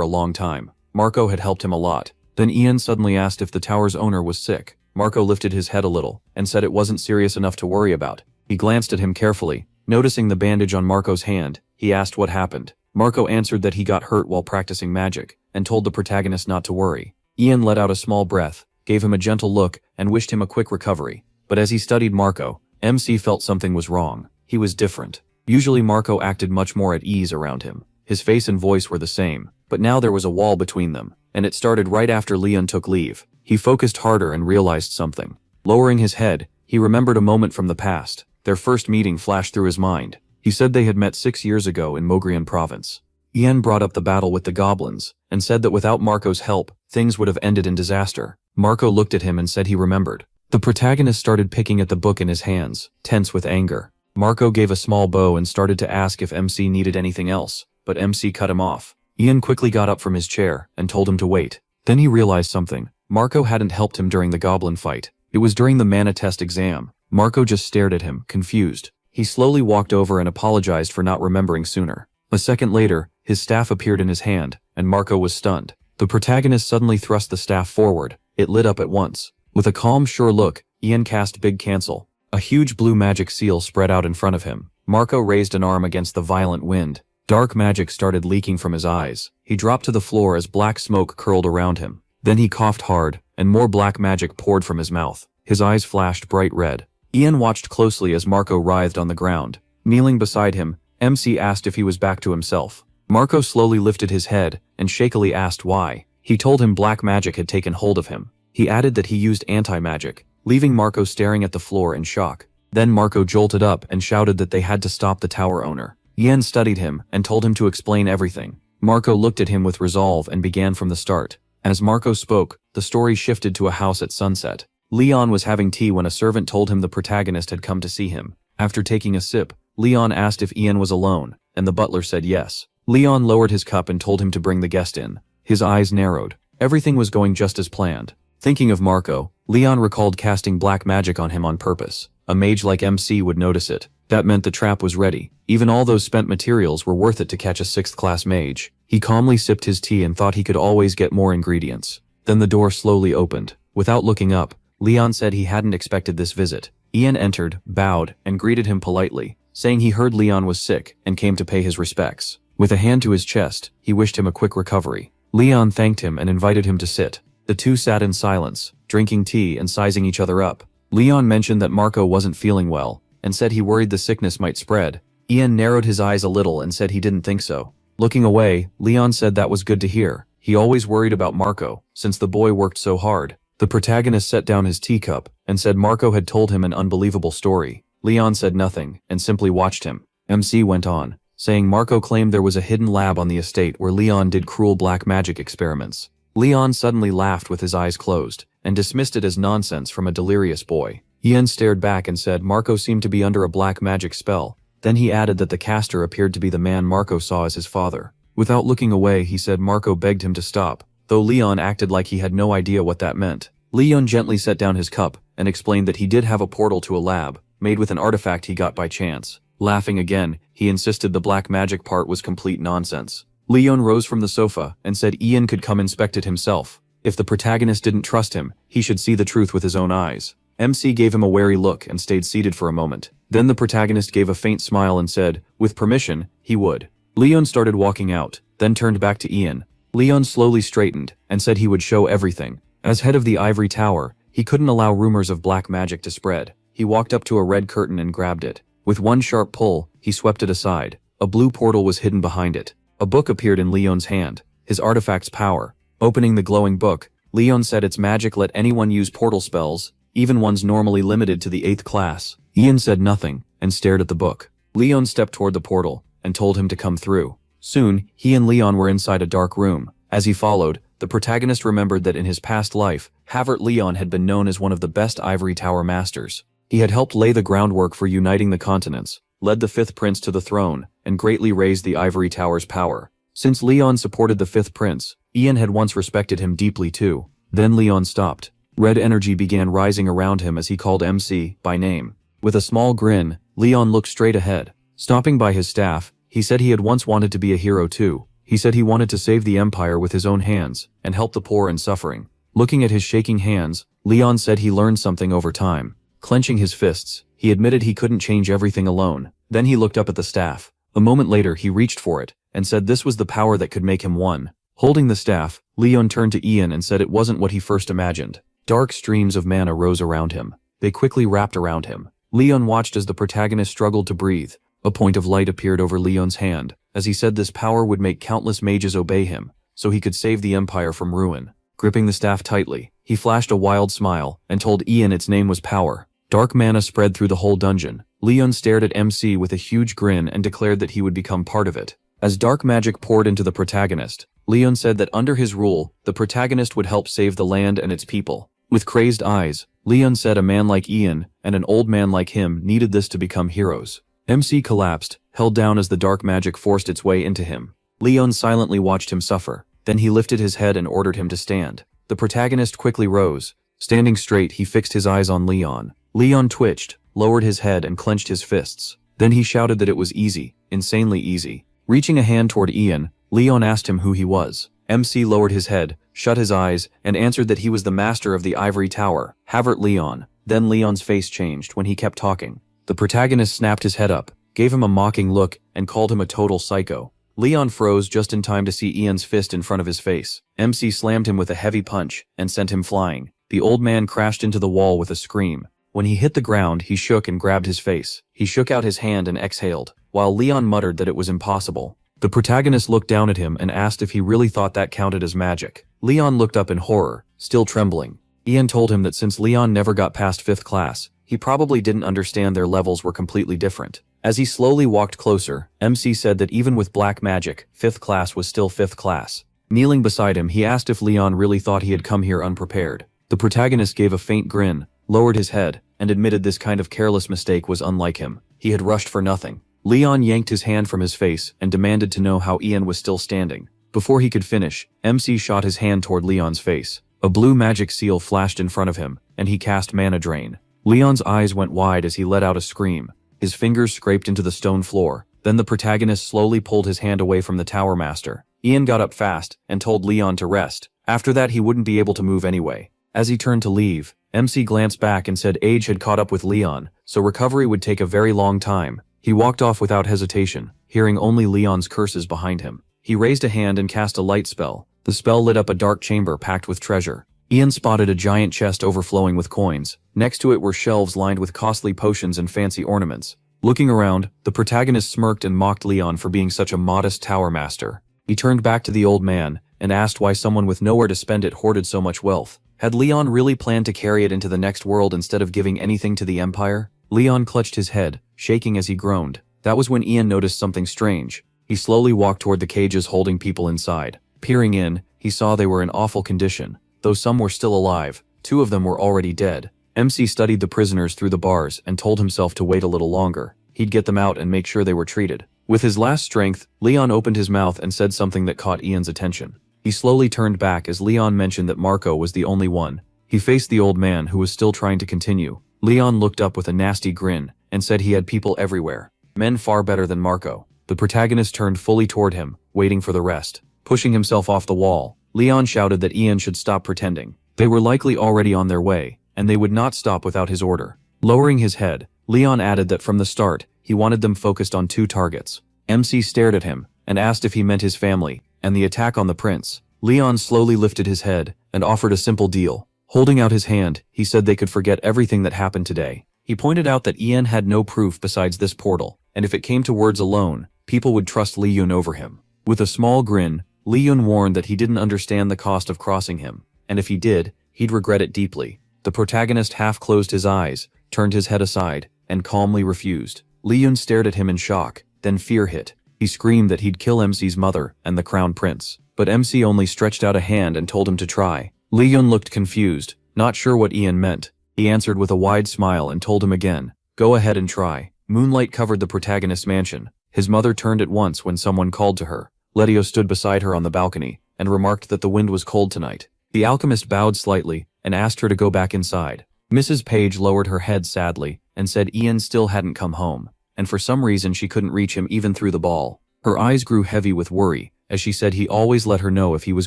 a long time. Marco had helped him a lot. Then Ian suddenly asked if the tower's owner was sick. Marco lifted his head a little and said it wasn't serious enough to worry about. He glanced at him carefully. Noticing the bandage on Marco's hand, he asked what happened. Marco answered that he got hurt while practicing magic and told the protagonist not to worry. Ian let out a small breath, gave him a gentle look, and wished him a quick recovery. But as he studied Marco, MC felt something was wrong. He was different. Usually Marco acted much more at ease around him. His face and voice were the same, but now there was a wall between them, and it started right after Leon took leave. He focused harder and realized something. Lowering his head, he remembered a moment from the past. Their first meeting flashed through his mind. He said they had met 6 years ago in Mogrian province. Ian brought up the battle with the goblins, and said that without Marco's help, things would have ended in disaster. Marco looked at him and said he remembered. The protagonist started picking at the book in his hands, tense with anger. Marco gave a small bow and started to ask if MC needed anything else, but MC cut him off. Ian quickly got up from his chair and told him to wait. Then he realized something. Marco hadn't helped him during the goblin fight. It was during the mana test exam. Marco just stared at him, confused. He slowly walked over and apologized for not remembering sooner. A second later, his staff appeared in his hand, and Marco was stunned. The protagonist suddenly thrust the staff forward. It lit up at once. With a calm, sure look, Ian cast Big Cancel. A huge blue magic seal spread out in front of him. Marco raised an arm against the violent wind. Dark magic started leaking from his eyes. He dropped to the floor as black smoke curled around him. Then he coughed hard, and more black magic poured from his mouth. His eyes flashed bright red. Ian watched closely as Marco writhed on the ground. Kneeling beside him, MC asked if he was back to himself. Marco slowly lifted his head and shakily asked why. He told him black magic had taken hold of him. He added that he used anti-magic, leaving Marco staring at the floor in shock. Then Marco jolted up and shouted that they had to stop the tower owner. Ian studied him and told him to explain everything. Marco looked at him with resolve and began from the start. As Marco spoke, the story shifted to a house at sunset. Leon was having tea when a servant told him the protagonist had come to see him. After taking a sip, Leon asked if Ian was alone, and the butler said yes. Leon lowered his cup and told him to bring the guest in. His eyes narrowed. Everything was going just as planned. Thinking of Marco, Leon recalled casting black magic on him on purpose. A mage like MC would notice it. That meant the trap was ready. Even all those spent materials were worth it to catch a 6th-class mage. He calmly sipped his tea and thought he could always get more ingredients. Then the door slowly opened. Without looking up, Leon said he hadn't expected this visit. Ian entered, bowed, and greeted him politely, saying he heard Leon was sick and came to pay his respects. With a hand to his chest, he wished him a quick recovery. Leon thanked him and invited him to sit. The two sat in silence, drinking tea and sizing each other up. Leon mentioned that Marco wasn't feeling well, and said he worried the sickness might spread. Ian narrowed his eyes a little and said he didn't think so. Looking away, Leon said that was good to hear. He always worried about Marco, since the boy worked so hard. The protagonist set down his teacup and said Marco had told him an unbelievable story. Leon said nothing and simply watched him. MC went on, saying Marco claimed there was a hidden lab on the estate where Leon did cruel black magic experiments. Leon suddenly laughed with his eyes closed and dismissed it as nonsense from a delirious boy. Ian stared back and said Marco seemed to be under a black magic spell. Then he added that the caster appeared to be the man Marco saw as his father. Without looking away, he said Marco begged him to stop, though Leon acted like he had no idea what that meant. Leon gently set down his cup and explained that he did have a portal to a lab, made with an artifact he got by chance. Laughing again, he insisted the black magic part was complete nonsense. Leon rose from the sofa and said Ian could come inspect it himself. If the protagonist didn't trust him, he should see the truth with his own eyes. MC gave him a wary look and stayed seated for a moment. Then the protagonist gave a faint smile and said, with permission, he would. Leon started walking out, then turned back to Ian. Leon slowly straightened and said he would show everything. As head of the ivory tower, he couldn't allow rumors of black magic to spread. He walked up to a red curtain and grabbed it. With one sharp pull, he swept it aside. A blue portal was hidden behind it. A book appeared in Leon's hand, his artifact's power. Opening the glowing book, Leon said its magic let anyone use portal spells, even ones normally limited to the 8th class. Ian said nothing and stared at the book. Leon stepped toward the portal, and told him to come through. Soon, he and Leon were inside a dark room. As he followed, the protagonist remembered that in his past life, Havert Leon had been known as one of the best ivory tower masters. He had helped lay the groundwork for uniting the continents, led the fifth prince to the throne, and greatly raised the ivory tower's power. Since Leon supported the fifth prince, Ian had once respected him deeply too. Then Leon stopped. Red energy began rising around him as he called MC by name. With a small grin, Leon looked straight ahead. Stopping by his staff, he said he had once wanted to be a hero too. He said he wanted to save the empire with his own hands, and help the poor and suffering. Looking at his shaking hands, Leon said he learned something over time. Clenching his fists, he admitted he couldn't change everything alone. Then he looked up at the staff. A moment later he reached for it, and said this was the power that could make him one. Holding the staff, Leon turned to Ian and said it wasn't what he first imagined. Dark streams of mana rose around him. They quickly wrapped around him. Leon watched as the protagonist struggled to breathe. A point of light appeared over Leon's hand, as he said this power would make countless mages obey him, so he could save the empire from ruin. Gripping the staff tightly, he flashed a wild smile, and told Ian its name was Power. Dark mana spread through the whole dungeon. Leon stared at MC with a huge grin and declared that he would become part of it. As dark magic poured into the protagonist, Leon said that under his rule, the protagonist would help save the land and its people. With crazed eyes, Leon said a man like Ian and an old man like him needed this to become heroes. MC collapsed, held down as the dark magic forced its way into him. Leon silently watched him suffer. Then he lifted his head and ordered him to stand. The protagonist quickly rose. Standing straight, he fixed his eyes on Leon. Leon twitched, lowered his head and clenched his fists. Then he shouted that it was easy, insanely easy. Reaching a hand toward Ian, Leon asked him who he was. MC lowered his head, shut his eyes, and answered that he was the master of the ivory tower, Havert Leon. Then Leon's face changed when he kept talking. The protagonist snapped his head up, gave him a mocking look, and called him a total psycho. Leon froze just in time to see Ian's fist in front of his face. MC slammed him with a heavy punch and sent him flying. The old man crashed into the wall with a scream. When he hit the ground, he shook and grabbed his face. He shook out his hand and exhaled, while Leon muttered that it was impossible. The protagonist looked down at him and asked if he really thought that counted as magic. Leon looked up in horror, still trembling. Ian told him that since Leon never got past 5th class, he probably didn't understand their levels were completely different. As he slowly walked closer, MC said that even with black magic, 5th class was still 5th class. Kneeling beside him, he asked if Leon really thought he had come here unprepared. The protagonist gave a faint grin, lowered his head, and admitted this kind of careless mistake was unlike him. He had rushed for nothing. Leon yanked his hand from his face and demanded to know how Ian was still standing. Before he could finish, MC shot his hand toward Leon's face. A blue magic seal flashed in front of him, and he cast Mana Drain. Leon's eyes went wide as he let out a scream. His fingers scraped into the stone floor. Then the protagonist slowly pulled his hand away from the Tower Master. Ian got up fast and told Leon to rest. After that, he wouldn't be able to move anyway. As he turned to leave, MC glanced back and said age had caught up with Leon, so recovery would take a very long time. He walked off without hesitation, hearing only Leon's curses behind him. He raised a hand and cast a light spell. The spell lit up a dark chamber packed with treasure. Ian spotted a giant chest overflowing with coins. Next to it were shelves lined with costly potions and fancy ornaments. Looking around, the protagonist smirked and mocked Leon for being such a modest tower master. He turned back to the old man and asked why someone with nowhere to spend it hoarded so much wealth. Had Leon really planned to carry it into the next world instead of giving anything to the Empire? Leon clutched his head, shaking as he groaned. That was when Ian noticed something strange. He slowly walked toward the cages holding people inside. Peering in, he saw they were in awful condition. Though some were still alive, 2 of them were already dead. MC studied the prisoners through the bars and told himself to wait a little longer. He'd get them out and make sure they were treated. With his last strength, Leon opened his mouth and said something that caught Ian's attention. He slowly turned back as Leon mentioned that Marco was the only one. He faced the old man who was still trying to continue. Leon looked up with a nasty grin and said he had people everywhere. Men far better than Marco. The protagonist turned fully toward him, waiting for the rest. Pushing himself off the wall, Leon shouted that Ian should stop pretending. They were likely already on their way, and they would not stop without his order. Lowering his head, Leon added that from the start, he wanted them focused on 2 targets. MC stared at him and asked if he meant his family and the attack on the prince. Leon slowly lifted his head and offered a simple deal. Holding out his hand, he said they could forget everything that happened today. He pointed out that Ian had no proof besides this portal, and if it came to words alone, people would trust Li Yun over him. With a small grin, Li Yun warned that he didn't understand the cost of crossing him, and if he did, he'd regret it deeply. The protagonist half closed his eyes, turned his head aside, and calmly refused. Li Yun stared at him in shock, then fear hit. He screamed that he'd kill MC's mother and the crown prince. But MC only stretched out a hand and told him to try. Lee-yun looked confused, not sure what Ian meant. He answered with a wide smile and told him again, "Go ahead and try." Moonlight covered the protagonist's mansion. His mother turned at once when someone called to her. Letio stood beside her on the balcony and remarked that the wind was cold tonight. The alchemist bowed slightly and asked her to go back inside. Mrs. Page lowered her head sadly and said Ian still hadn't come home, and for some reason she couldn't reach him even through the ball. Her eyes grew heavy with worry as she said he always let her know if he was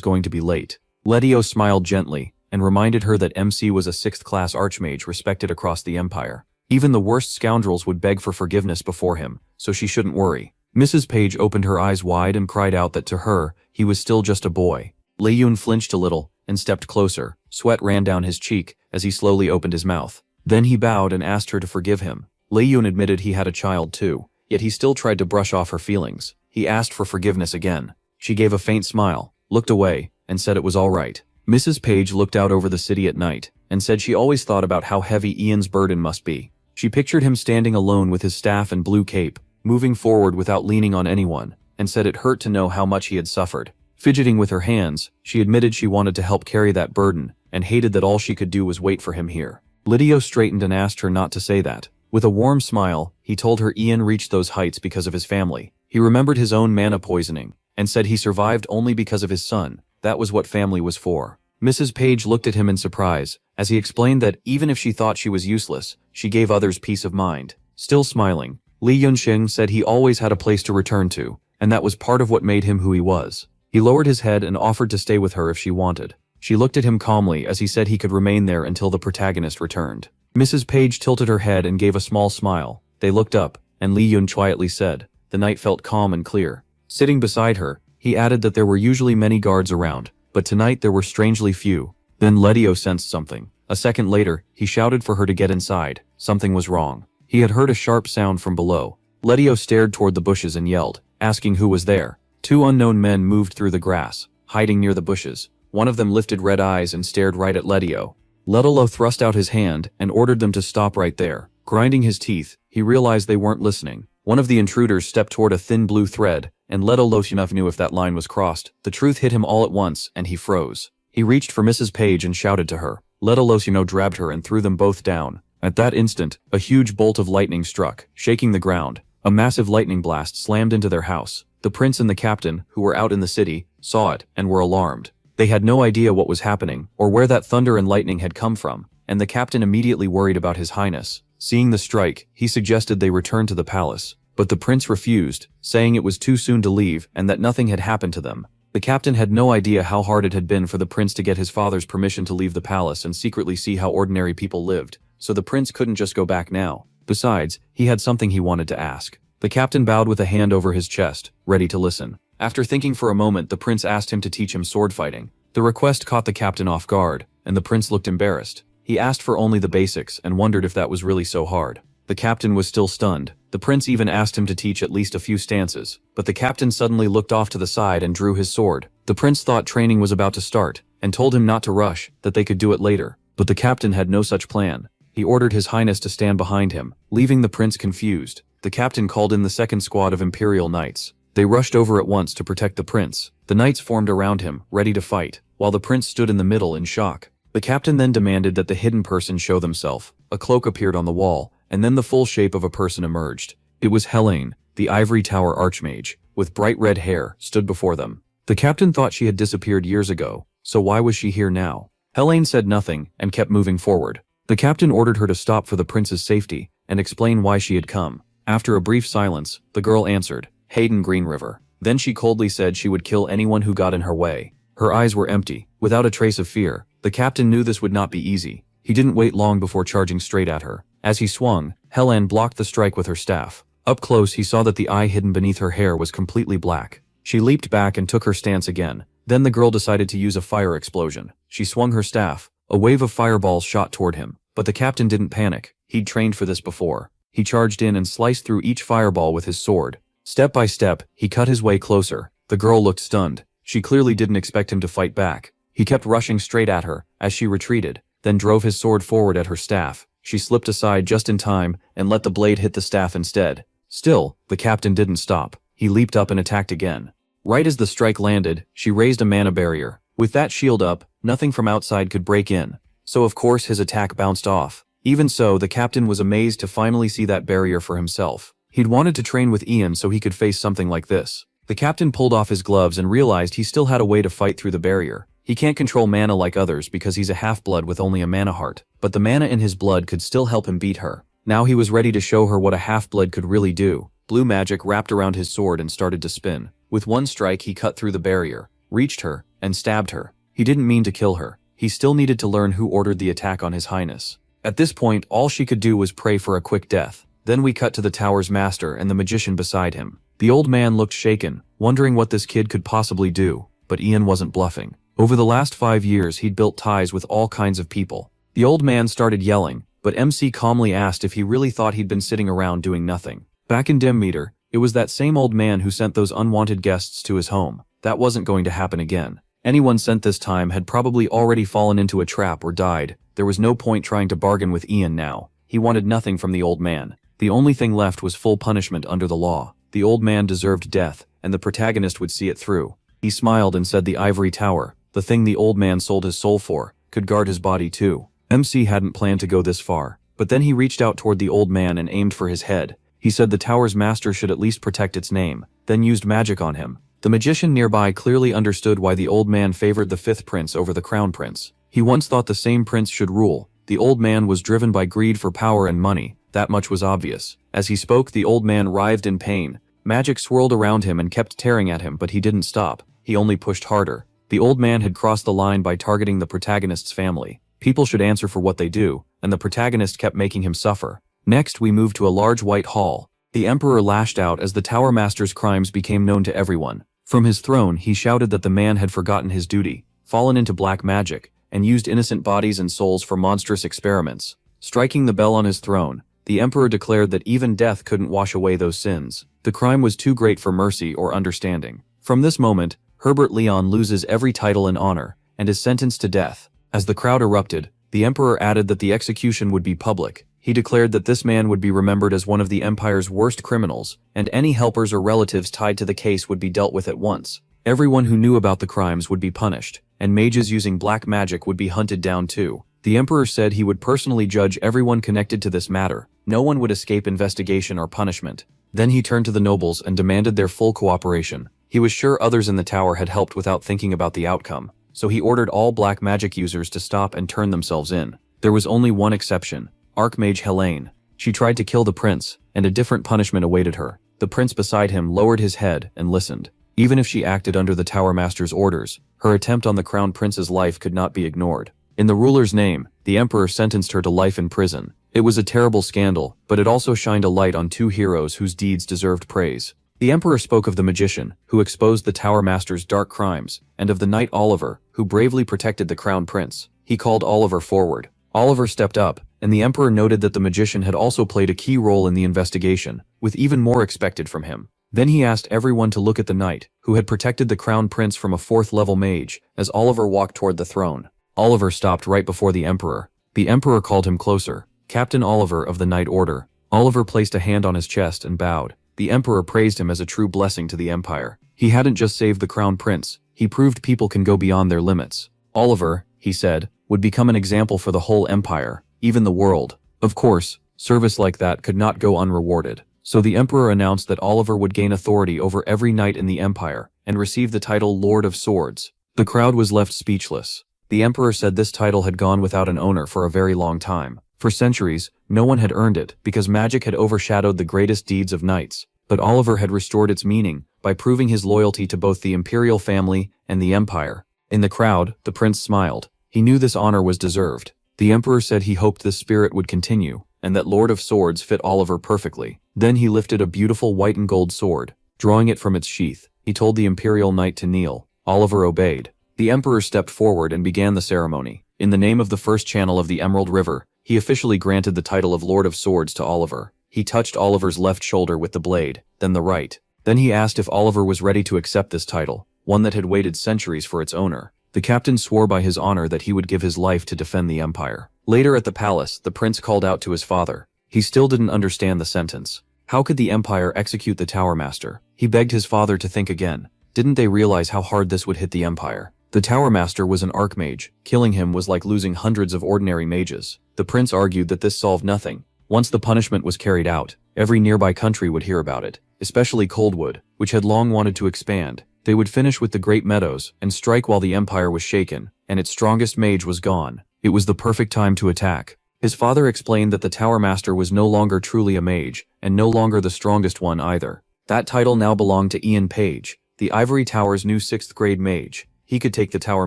going to be late. Letio smiled gently and reminded her that MC was a 6th-class archmage respected across the empire. Even the worst scoundrels would beg for forgiveness before him, so she shouldn't worry. Mrs. Page opened her eyes wide and cried out that to her, he was still just a boy. Lee-yun flinched a little and stepped closer. Sweat ran down his cheek as he slowly opened his mouth. Then he bowed and asked her to forgive him. Lee-yun admitted he had a child too, yet he still tried to brush off her feelings. He asked for forgiveness again. She gave a faint smile, looked away, and said it was all right. Mrs. Page looked out over the city at night and said she always thought about how heavy Ian's burden must be. She pictured him standing alone with his staff and blue cape, moving forward without leaning on anyone, and said it hurt to know how much he had suffered. Fidgeting with her hands, she admitted she wanted to help carry that burden, and hated that all she could do was wait for him here. Letio straightened and asked her not to say that. With a warm smile, he told her Ian reached those heights because of his family. He remembered his own mana poisoning, and said he survived only because of his son. That was what family was for. Mrs. Page looked at him in surprise, as he explained that even if she thought she was useless, she gave others peace of mind. Still smiling, Li Yunxing said he always had a place to return to, and that was part of what made him who he was. He lowered his head and offered to stay with her if she wanted. She looked at him calmly as he said he could remain there until the protagonist returned. Mrs. Page tilted her head and gave a small smile. They looked up, and Li Yun quietly said, "The night felt calm and clear." Sitting beside her, he added that there were usually many guards around, but tonight there were strangely few. Then Letio sensed something. A second later, he shouted for her to get inside. Something was wrong. He had heard a sharp sound from below. Letio stared toward the bushes and yelled, asking who was there. Two unknown men moved through the grass, hiding near the bushes. One of them lifted red eyes and stared right at Letio. Letio thrust out his hand and ordered them to stop right there. Grinding his teeth, he realized they weren't listening. One of the intruders stepped toward a thin blue thread, and Letio knew if that line was crossed. The truth hit him all at once, and he froze. He reached for Mrs. Page and shouted to her. Letio grabbed her and threw them both down. At that instant, a huge bolt of lightning struck, shaking the ground. A massive lightning blast slammed into their house. The prince and the captain, who were out in the city, saw it and were alarmed. They had no idea what was happening, or where that thunder and lightning had come from, and the captain immediately worried about his highness. Seeing the strike, he suggested they return to the palace. But the prince refused, saying it was too soon to leave and that nothing had happened to them. The captain had no idea how hard it had been for the prince to get his father's permission to leave the palace and secretly see how ordinary people lived, so the prince couldn't just go back now. Besides, he had something he wanted to ask. The captain bowed with a hand over his chest, ready to listen. After thinking for a moment, the prince asked him to teach him sword fighting. The request caught the captain off guard, and the prince looked embarrassed. He asked for only the basics and wondered if that was really so hard. The captain was still stunned. The prince even asked him to teach at least a few stances, but the captain suddenly looked off to the side and drew his sword. The prince thought training was about to start, and told him not to rush, that they could do it later. But the captain had no such plan. He ordered his highness to stand behind him, leaving the prince confused. The captain called in the second squad of imperial knights. They rushed over at once to protect the prince. The knights formed around him, ready to fight, while the prince stood in the middle in shock. The captain then demanded that the hidden person show themselves. A cloak appeared on the wall, and then the full shape of a person emerged. It was Helene, the ivory tower archmage, with bright red hair, stood before them. The captain thought she had disappeared years ago, so why was she here now? Helene said nothing and kept moving forward. The captain ordered her to stop for the prince's safety and explain why she had come. After a brief silence, the girl answered, "Hayden Greenriver." Then she coldly said she would kill anyone who got in her way. Her eyes were empty, without a trace of fear. The captain knew this would not be easy. He didn't wait long before charging straight at her. As he swung, Helene blocked the strike with her staff. Up close, he saw that the eye hidden beneath her hair was completely black. She leaped back and took her stance again. Then the girl decided to use a fire explosion. She swung her staff. A wave of fireballs shot toward him, but the captain didn't panic. He'd trained for this before. He charged in and sliced through each fireball with his sword. Step by step, he cut his way closer. The girl looked stunned. She clearly didn't expect him to fight back. He kept rushing straight at her, as she retreated, then drove his sword forward at her staff. She slipped aside just in time and let the blade hit the staff instead. Still, the captain didn't stop. he leaped up and attacked again. Right as the strike landed, she raised a mana barrier. With that shield up, nothing from outside could break in. So of course his attack bounced off. Even so, the captain was amazed to finally see that barrier for himself. He'd wanted to train with Ian so he could face something like this. The captain pulled off his gloves and realized he still had a way to fight through the barrier. He can't control mana like others because he's a half-blood with only a mana heart, but the mana in his blood could still help him beat her. Now he was ready to show her what a half-blood could really do. Blue magic wrapped around his sword and started to spin. With one strike he cut through the barrier, reached her, and stabbed her. He didn't mean to kill her. He still needed to learn who ordered the attack on his highness. At this point, all she could do was pray for a quick death. Then we cut to the tower's master and the magician beside him. The old man looked shaken, wondering what this kid could possibly do, but Ian wasn't bluffing. Over the last 5 years he'd built ties with all kinds of people. The old man started yelling, but MC calmly asked if he really thought he'd been sitting around doing nothing. Back in Demeter, it was that same old man who sent those unwanted guests to his home. That wasn't going to happen again. Anyone sent this time had probably already fallen into a trap or died. There was no point trying to bargain with Ian now. He wanted nothing from the old man. The only thing left was full punishment under the law. The old man deserved death, and the protagonist would see it through. He smiled and said the ivory tower, the thing the old man sold his soul for, could guard his body too. MC hadn't planned to go this far, but then he reached out toward the old man and aimed for his head. He said the tower's master should at least protect its name, then used magic on him. The magician nearby clearly understood why the old man favored the 5th prince over the crown prince. He once thought the same prince should rule. The old man was driven by greed for power and money. That much was obvious. As he spoke, the old man writhed in pain. Magic swirled around him and kept tearing at him, but he didn't stop. He only pushed harder. The old man had crossed the line by targeting the protagonist's family. People should answer for what they do, and the protagonist kept making him suffer. Next, we moved to a large white hall. The emperor lashed out as the tower master's crimes became known to everyone. From his throne, he shouted that the man had forgotten his duty, fallen into black magic, and used innocent bodies and souls for monstrous experiments. Striking the bell on his throne, the emperor declared that even death couldn't wash away those sins. The crime was too great for mercy or understanding. From this moment, Herbert Leon loses every title and honor, and is sentenced to death. As the crowd erupted, the emperor added that the execution would be public. He declared that this man would be remembered as one of the empire's worst criminals, and any helpers or relatives tied to the case would be dealt with at once. Everyone who knew about the crimes would be punished, and mages using black magic would be hunted down too. The emperor said he would personally judge everyone connected to this matter. No one would escape investigation or punishment. Then he turned to the nobles and demanded their full cooperation. He was sure others in the tower had helped without thinking about the outcome, so he ordered all black magic users to stop and turn themselves in. There was only one exception, Archmage Helene. She tried to kill the prince, and a different punishment awaited her. The prince beside him lowered his head and listened. Even if she acted under the tower master's orders, her attempt on the crown prince's life could not be ignored. In the ruler's name, the emperor sentenced her to life in prison. It was a terrible scandal, but it also shined a light on 2 heroes whose deeds deserved praise. The emperor spoke of the magician, who exposed the tower master's dark crimes, and of the knight Oliver, who bravely protected the crown prince. He called Oliver forward. Oliver stepped up, and the emperor noted that the magician had also played a key role in the investigation, with even more expected from him. Then he asked everyone to look at the knight, who had protected the crown prince from a 4th-level mage, as Oliver walked toward the throne. Oliver stopped right before the emperor. The emperor called him closer. Captain Oliver of the Knight Order. Oliver placed a hand on his chest and bowed. The emperor praised him as a true blessing to the empire. He hadn't just saved the crown prince, he proved people can go beyond their limits. Oliver, he said, would become an example for the whole empire, even the world. Of course, service like that could not go unrewarded. So the emperor announced that Oliver would gain authority over every knight in the empire, and receive the title Lord of Swords. The crowd was left speechless. The emperor said this title had gone without an owner for a very long time. For centuries, no one had earned it because magic had overshadowed the greatest deeds of knights. But Oliver had restored its meaning by proving his loyalty to both the imperial family and the empire. In the crowd, the prince smiled. He knew this honor was deserved. The emperor said he hoped this spirit would continue, and that Lord of Swords fit Oliver perfectly. Then he lifted a beautiful white and gold sword. Drawing it from its sheath, he told the imperial knight to kneel. Oliver obeyed. The emperor stepped forward and began the ceremony. In the name of the first channel of the Emerald River, he officially granted the title of Lord of Swords to Oliver. He touched Oliver's left shoulder with the blade, then the right. Then he asked if Oliver was ready to accept this title, one that had waited centuries for its owner. The captain swore by his honor that he would give his life to defend the empire. Later at the palace, the prince called out to his father. He still didn't understand the sentence. How could the Empire execute the Tower Master? He begged his father to think again. Didn't they realize how hard this would hit the Empire? The Tower Master was an archmage. Killing him was like losing hundreds of ordinary mages. The prince argued that this solved nothing. Once the punishment was carried out, every nearby country would hear about it, especially Coldwood, which had long wanted to expand. They would finish with the Great Meadows and strike while the Empire was shaken, and its strongest mage was gone. It was the perfect time to attack. His father explained that the Tower Master was no longer truly a mage, and no longer the strongest one either. That title now belonged to Ian Page, the Ivory Tower's new 6th grade mage. He could take the Tower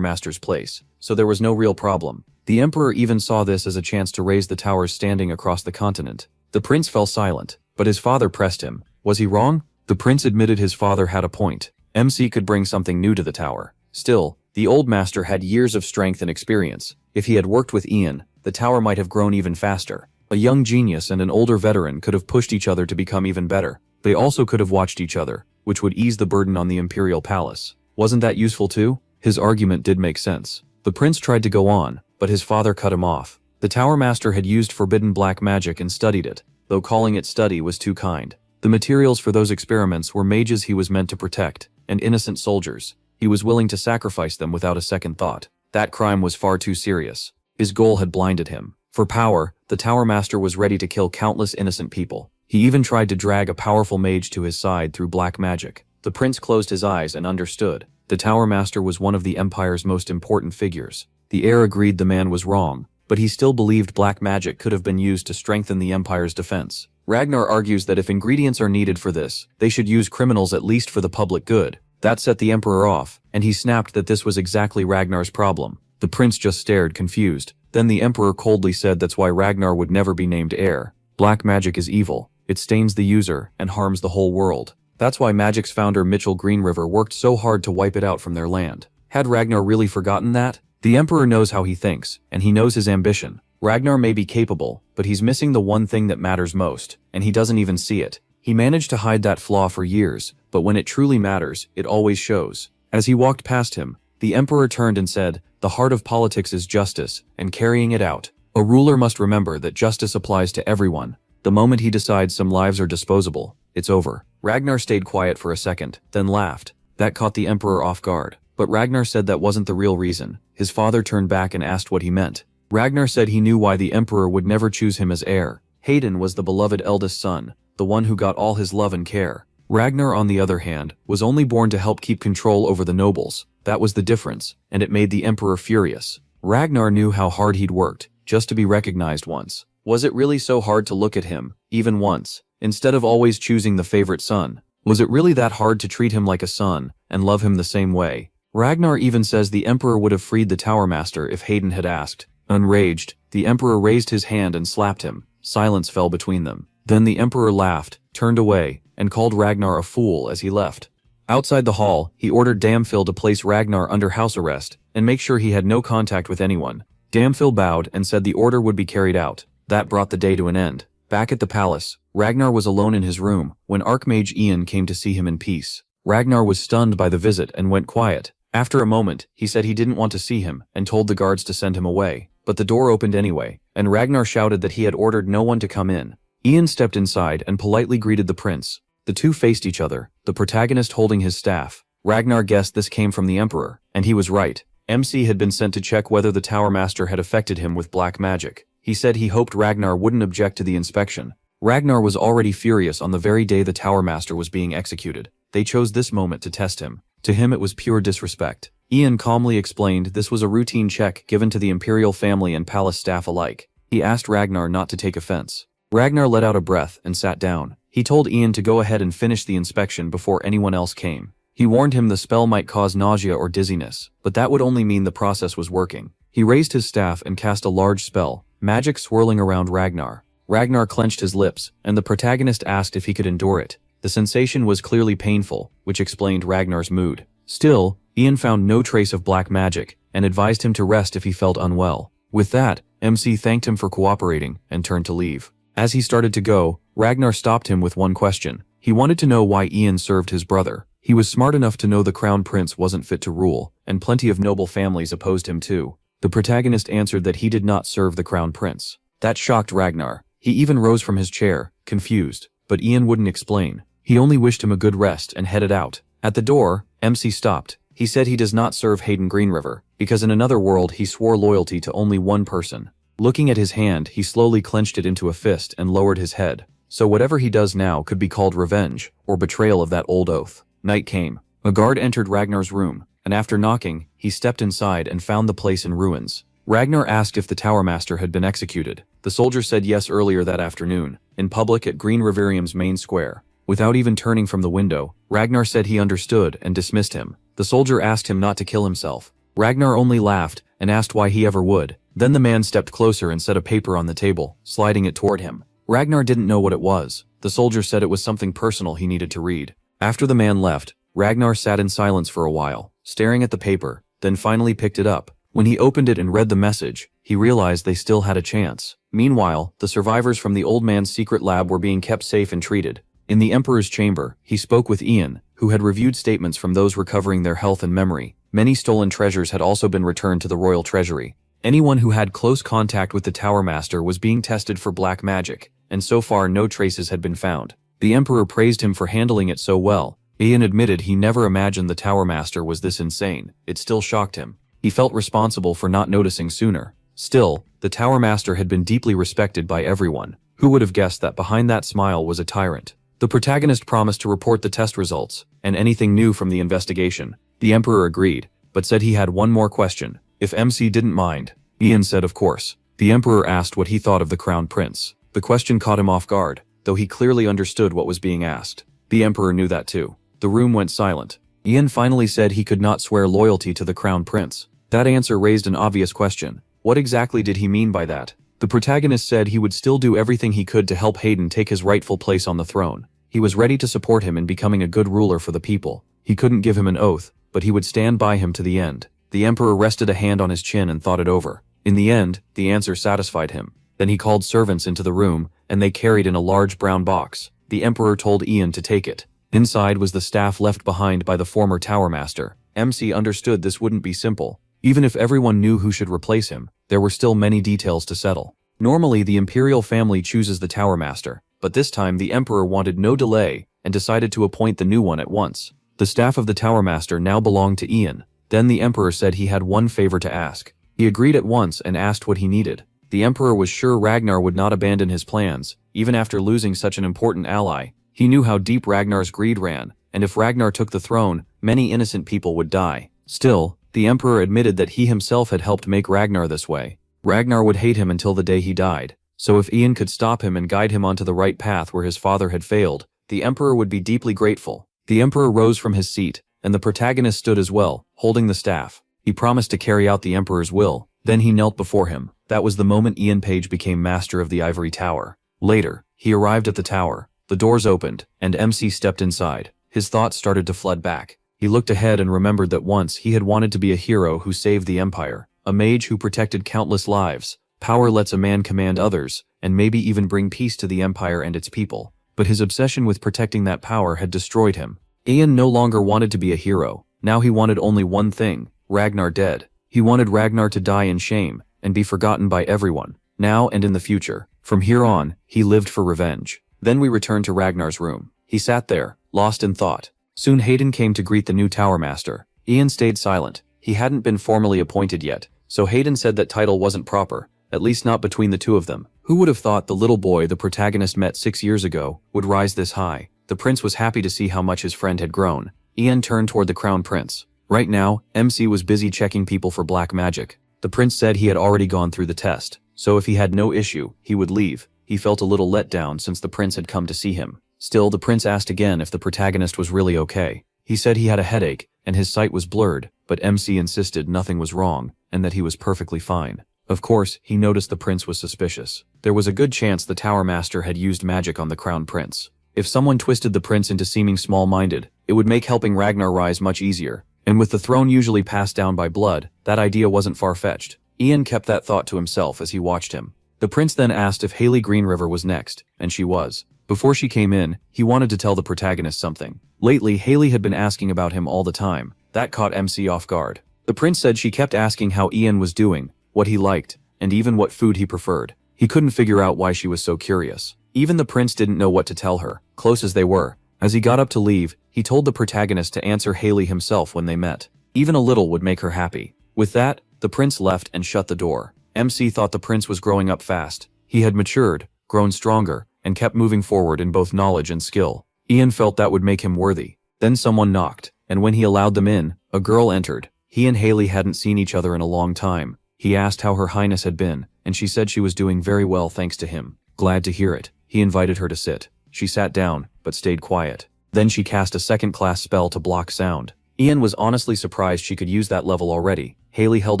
Master's place, so there was no real problem. The Emperor even saw this as a chance to raise the tower's standing across the continent. The prince fell silent, but his father pressed him. Was he wrong? The prince admitted his father had a point. MC could bring something new to the tower. Still, the old master had years of strength and experience. If he had worked with Ian, the tower might have grown even faster. A young genius and an older veteran could have pushed each other to become even better. They also could have watched each other, which would ease the burden on the imperial palace. Wasn't that useful too? His argument did make sense. The prince tried to go on, but his father cut him off. The Tower Master had used forbidden black magic and studied it, though calling it study was too kind. The materials for those experiments were mages he was meant to protect, and innocent soldiers. He was willing to sacrifice them without a second thought. That crime was far too serious. His goal had blinded him. For power, the Tower Master was ready to kill countless innocent people. He even tried to drag a powerful mage to his side through black magic. The prince closed his eyes and understood. The Tower Master was one of the Empire's most important figures. The heir agreed the man was wrong, but he still believed black magic could have been used to strengthen the Empire's defense. Ragnar argues that if ingredients are needed for this, they should use criminals at least for the public good. That set the Emperor off, and he snapped that this was exactly Ragnar's problem. The prince just stared, confused. Then the Emperor coldly said that's why Ragnar would never be named heir. Black magic is evil. It stains the user and harms the whole world. That's why Magic's founder Mitchell Greenriver worked so hard to wipe it out from their land. Had Ragnar really forgotten that? The Emperor knows how he thinks, and he knows his ambition. Ragnar may be capable, but he's missing the one thing that matters most, and he doesn't even see it. He managed to hide that flaw for years, but when it truly matters, it always shows. As he walked past him, the Emperor turned and said, "The heart of politics is justice, and carrying it out. A ruler must remember that justice applies to everyone. The moment he decides some lives are disposable, it's over." Ragnar stayed quiet for a second, then laughed. That caught the Emperor off guard. But Ragnar said that wasn't the real reason. His father turned back and asked what he meant. Ragnar said he knew why the Emperor would never choose him as heir. Hayden was the beloved eldest son, the one who got all his love and care. Ragnar, on the other hand, was only born to help keep control over the nobles. That was the difference, and it made the Emperor furious. Ragnar knew how hard he'd worked, just to be recognized once. Was it really so hard to look at him, even once, instead of always choosing the favorite son? Was it really that hard to treat him like a son, and love him the same way? Ragnar even says the Emperor would have freed the Tower Master if Hayden had asked. Enraged, the Emperor raised his hand and slapped him. Silence fell between them. Then the Emperor laughed, turned away, and called Ragnar a fool as he left. Outside the hall, he ordered Damphil to place Ragnar under house arrest, and make sure he had no contact with anyone. Damphil bowed and said the order would be carried out. That brought the day to an end. Back at the palace, Ragnar was alone in his room when Archmage Ian came to see him in peace. Ragnar was stunned by the visit and went quiet. After a moment, he said he didn't want to see him and told the guards to send him away. But the door opened anyway, and Ragnar shouted that he had ordered no one to come in. Ian stepped inside and politely greeted the prince. The two faced each other, the protagonist holding his staff. Ragnar guessed this came from the Emperor, and he was right. MC had been sent to check whether the Tower Master had affected him with black magic. He said he hoped Ragnar wouldn't object to the inspection. Ragnar was already furious on the very day the Tower Master was being executed. They chose this moment to test him. To him it was pure disrespect. Ian calmly explained this was a routine check given to the imperial family and palace staff alike. He asked Ragnar not to take offense. Ragnar let out a breath and sat down. He told Ian to go ahead and finish the inspection before anyone else came. He warned him the spell might cause nausea or dizziness, but that would only mean the process was working. He raised his staff and cast a large spell, magic swirling around Ragnar. Ragnar clenched his lips, and the protagonist asked if he could endure it. The sensation was clearly painful, which explained Ragnar's mood. Still, Ian found no trace of black magic, and advised him to rest if he felt unwell. With that, MC thanked him for cooperating, and turned to leave. As he started to go, Ragnar stopped him with one question. He wanted to know why Ian served his brother. He was smart enough to know the crown prince wasn't fit to rule, and plenty of noble families opposed him too. The protagonist answered that he did not serve the crown prince. That shocked Ragnar. He even rose from his chair, confused. but Ian wouldn't explain. He only wished him a good rest and headed out. At the door, MC stopped. He said he does not serve Hayden Greenriver, because in another world he swore loyalty to only one person. Looking at his hand, he slowly clenched it into a fist and lowered his head. So whatever he does now could be called revenge, or betrayal of that old oath. Night came. A guard entered Ragnar's room, and after knocking, he stepped inside and found the place in ruins. Ragnar asked if the Tower Master had been executed. The soldier said yes earlier that afternoon, in public at Green Riverium's main square. Without even turning from the window, Ragnar said he understood and dismissed him. The soldier asked him not to kill himself. Ragnar only laughed and asked why he ever would. Then the man stepped closer and set a paper on the table, sliding it toward him. Ragnar didn't know what it was. The soldier said it was something personal he needed to read. After the man left, Ragnar sat in silence for a while, staring at the paper, then finally picked it up. When he opened it and read the message, he realized they still had a chance. Meanwhile, the survivors from the old man's secret lab were being kept safe and treated. In the Emperor's chamber, he spoke with Ian, who had reviewed statements from those recovering their health and memory. Many stolen treasures had also been returned to the royal treasury. Anyone who had close contact with the Tower Master was being tested for black magic, and so far no traces had been found. The Emperor praised him for handling it so well. Ian admitted he never imagined the Tower Master was this insane. It still shocked him. He felt responsible for not noticing sooner. Still, the Tower Master had been deeply respected by everyone. Who would have guessed that behind that smile was a tyrant? The protagonist promised to report the test results, and anything new from the investigation. The Emperor agreed, but said he had one more question. If MC didn't mind. Ian said of course. The Emperor asked what he thought of the Crown Prince. The question caught him off guard, though he clearly understood what was being asked. The Emperor knew that too. The room went silent. Ian finally said he could not swear loyalty to the Crown Prince. That answer raised an obvious question. What exactly did he mean by that? The protagonist said he would still do everything he could to help Hayden take his rightful place on the throne. He was ready to support him in becoming a good ruler for the people. He couldn't give him an oath, but he would stand by him to the end. The Emperor rested a hand on his chin and thought it over. In the end, the answer satisfied him. Then he called servants into the room, and they carried in a large brown box. The Emperor told Ian to take it. Inside was the staff left behind by the former Tower Master. MC understood this wouldn't be simple. Even if everyone knew who should replace him, there were still many details to settle. Normally, the imperial family chooses the Tower Master, but this time the Emperor wanted no delay and decided to appoint the new one at once. The staff of the Tower Master now belonged to Ian. Then the Emperor said he had one favor to ask. He agreed at once and asked what he needed. The Emperor was sure Ragnar would not abandon his plans, even after losing such an important ally. He knew how deep Ragnar's greed ran, and if Ragnar took the throne, many innocent people would die. Still, the Emperor admitted that he himself had helped make Ragnar this way. Ragnar would hate him until the day he died. So if Ian could stop him and guide him onto the right path where his father had failed, the Emperor would be deeply grateful. The Emperor rose from his seat, and the protagonist stood as well, holding the staff. He promised to carry out the Emperor's will. Then he knelt before him. That was the moment Ian Page became master of the Ivory Tower. Later, he arrived at the tower. The doors opened, and MC stepped inside. His thoughts started to flood back. He looked ahead and remembered that once he had wanted to be a hero who saved the Empire, a mage who protected countless lives. Power lets a man command others, and maybe even bring peace to the Empire and its people. But his obsession with protecting that power had destroyed him. Ian no longer wanted to be a hero. Now he wanted only one thing: Ragnar dead. He wanted Ragnar to die in shame, and be forgotten by everyone, now and in the future. From here on, he lived for revenge. Then we returned to Ragnar's room. He sat there, lost in thought. Soon Hayden came to greet the new Tower Master. Ian stayed silent. He hadn't been formally appointed yet, so Hayden said that title wasn't proper, at least not between the two of them. Who would have thought the little boy the protagonist met 6 years ago would rise this high? The prince was happy to see how much his friend had grown. Ian turned toward the Crown Prince. Right now, MC was busy checking people for black magic. The prince said he had already gone through the test, so if he had no issue, he would leave. He felt a little let down since the prince had come to see him. Still, the prince asked again if the protagonist was really okay. He said he had a headache, and his sight was blurred, but MC insisted nothing was wrong, and that he was perfectly fine. Of course, he noticed the prince was suspicious. There was a good chance the Tower Master had used magic on the Crown Prince. If someone twisted the prince into seeming small-minded, it would make helping Ragnar rise much easier. And with the throne usually passed down by blood, that idea wasn't far-fetched. Ian kept that thought to himself as he watched him. The prince then asked if Haley Greenriver was next, and she was. Before she came in, he wanted to tell the protagonist something. Lately, Haley had been asking about him all the time. That caught MC off guard. The prince said she kept asking how Ian was doing, what he liked, and even what food he preferred. He couldn't figure out why she was so curious. Even the prince didn't know what to tell her, close as they were. As he got up to leave, he told the protagonist to answer Haley himself when they met. Even a little would make her happy. With that, the prince left and shut the door. MC thought the prince was growing up fast. He had matured, grown stronger, and kept moving forward in both knowledge and skill. Ian felt that would make him worthy. Then someone knocked, and when he allowed them in, a girl entered. He and Haley hadn't seen each other in a long time. He asked how her highness had been, and she said she was doing very well thanks to him. Glad to hear it. He invited her to sit. She sat down, but stayed quiet. Then she cast a second-class spell to block sound. Ian was honestly surprised she could use that level already. Haley held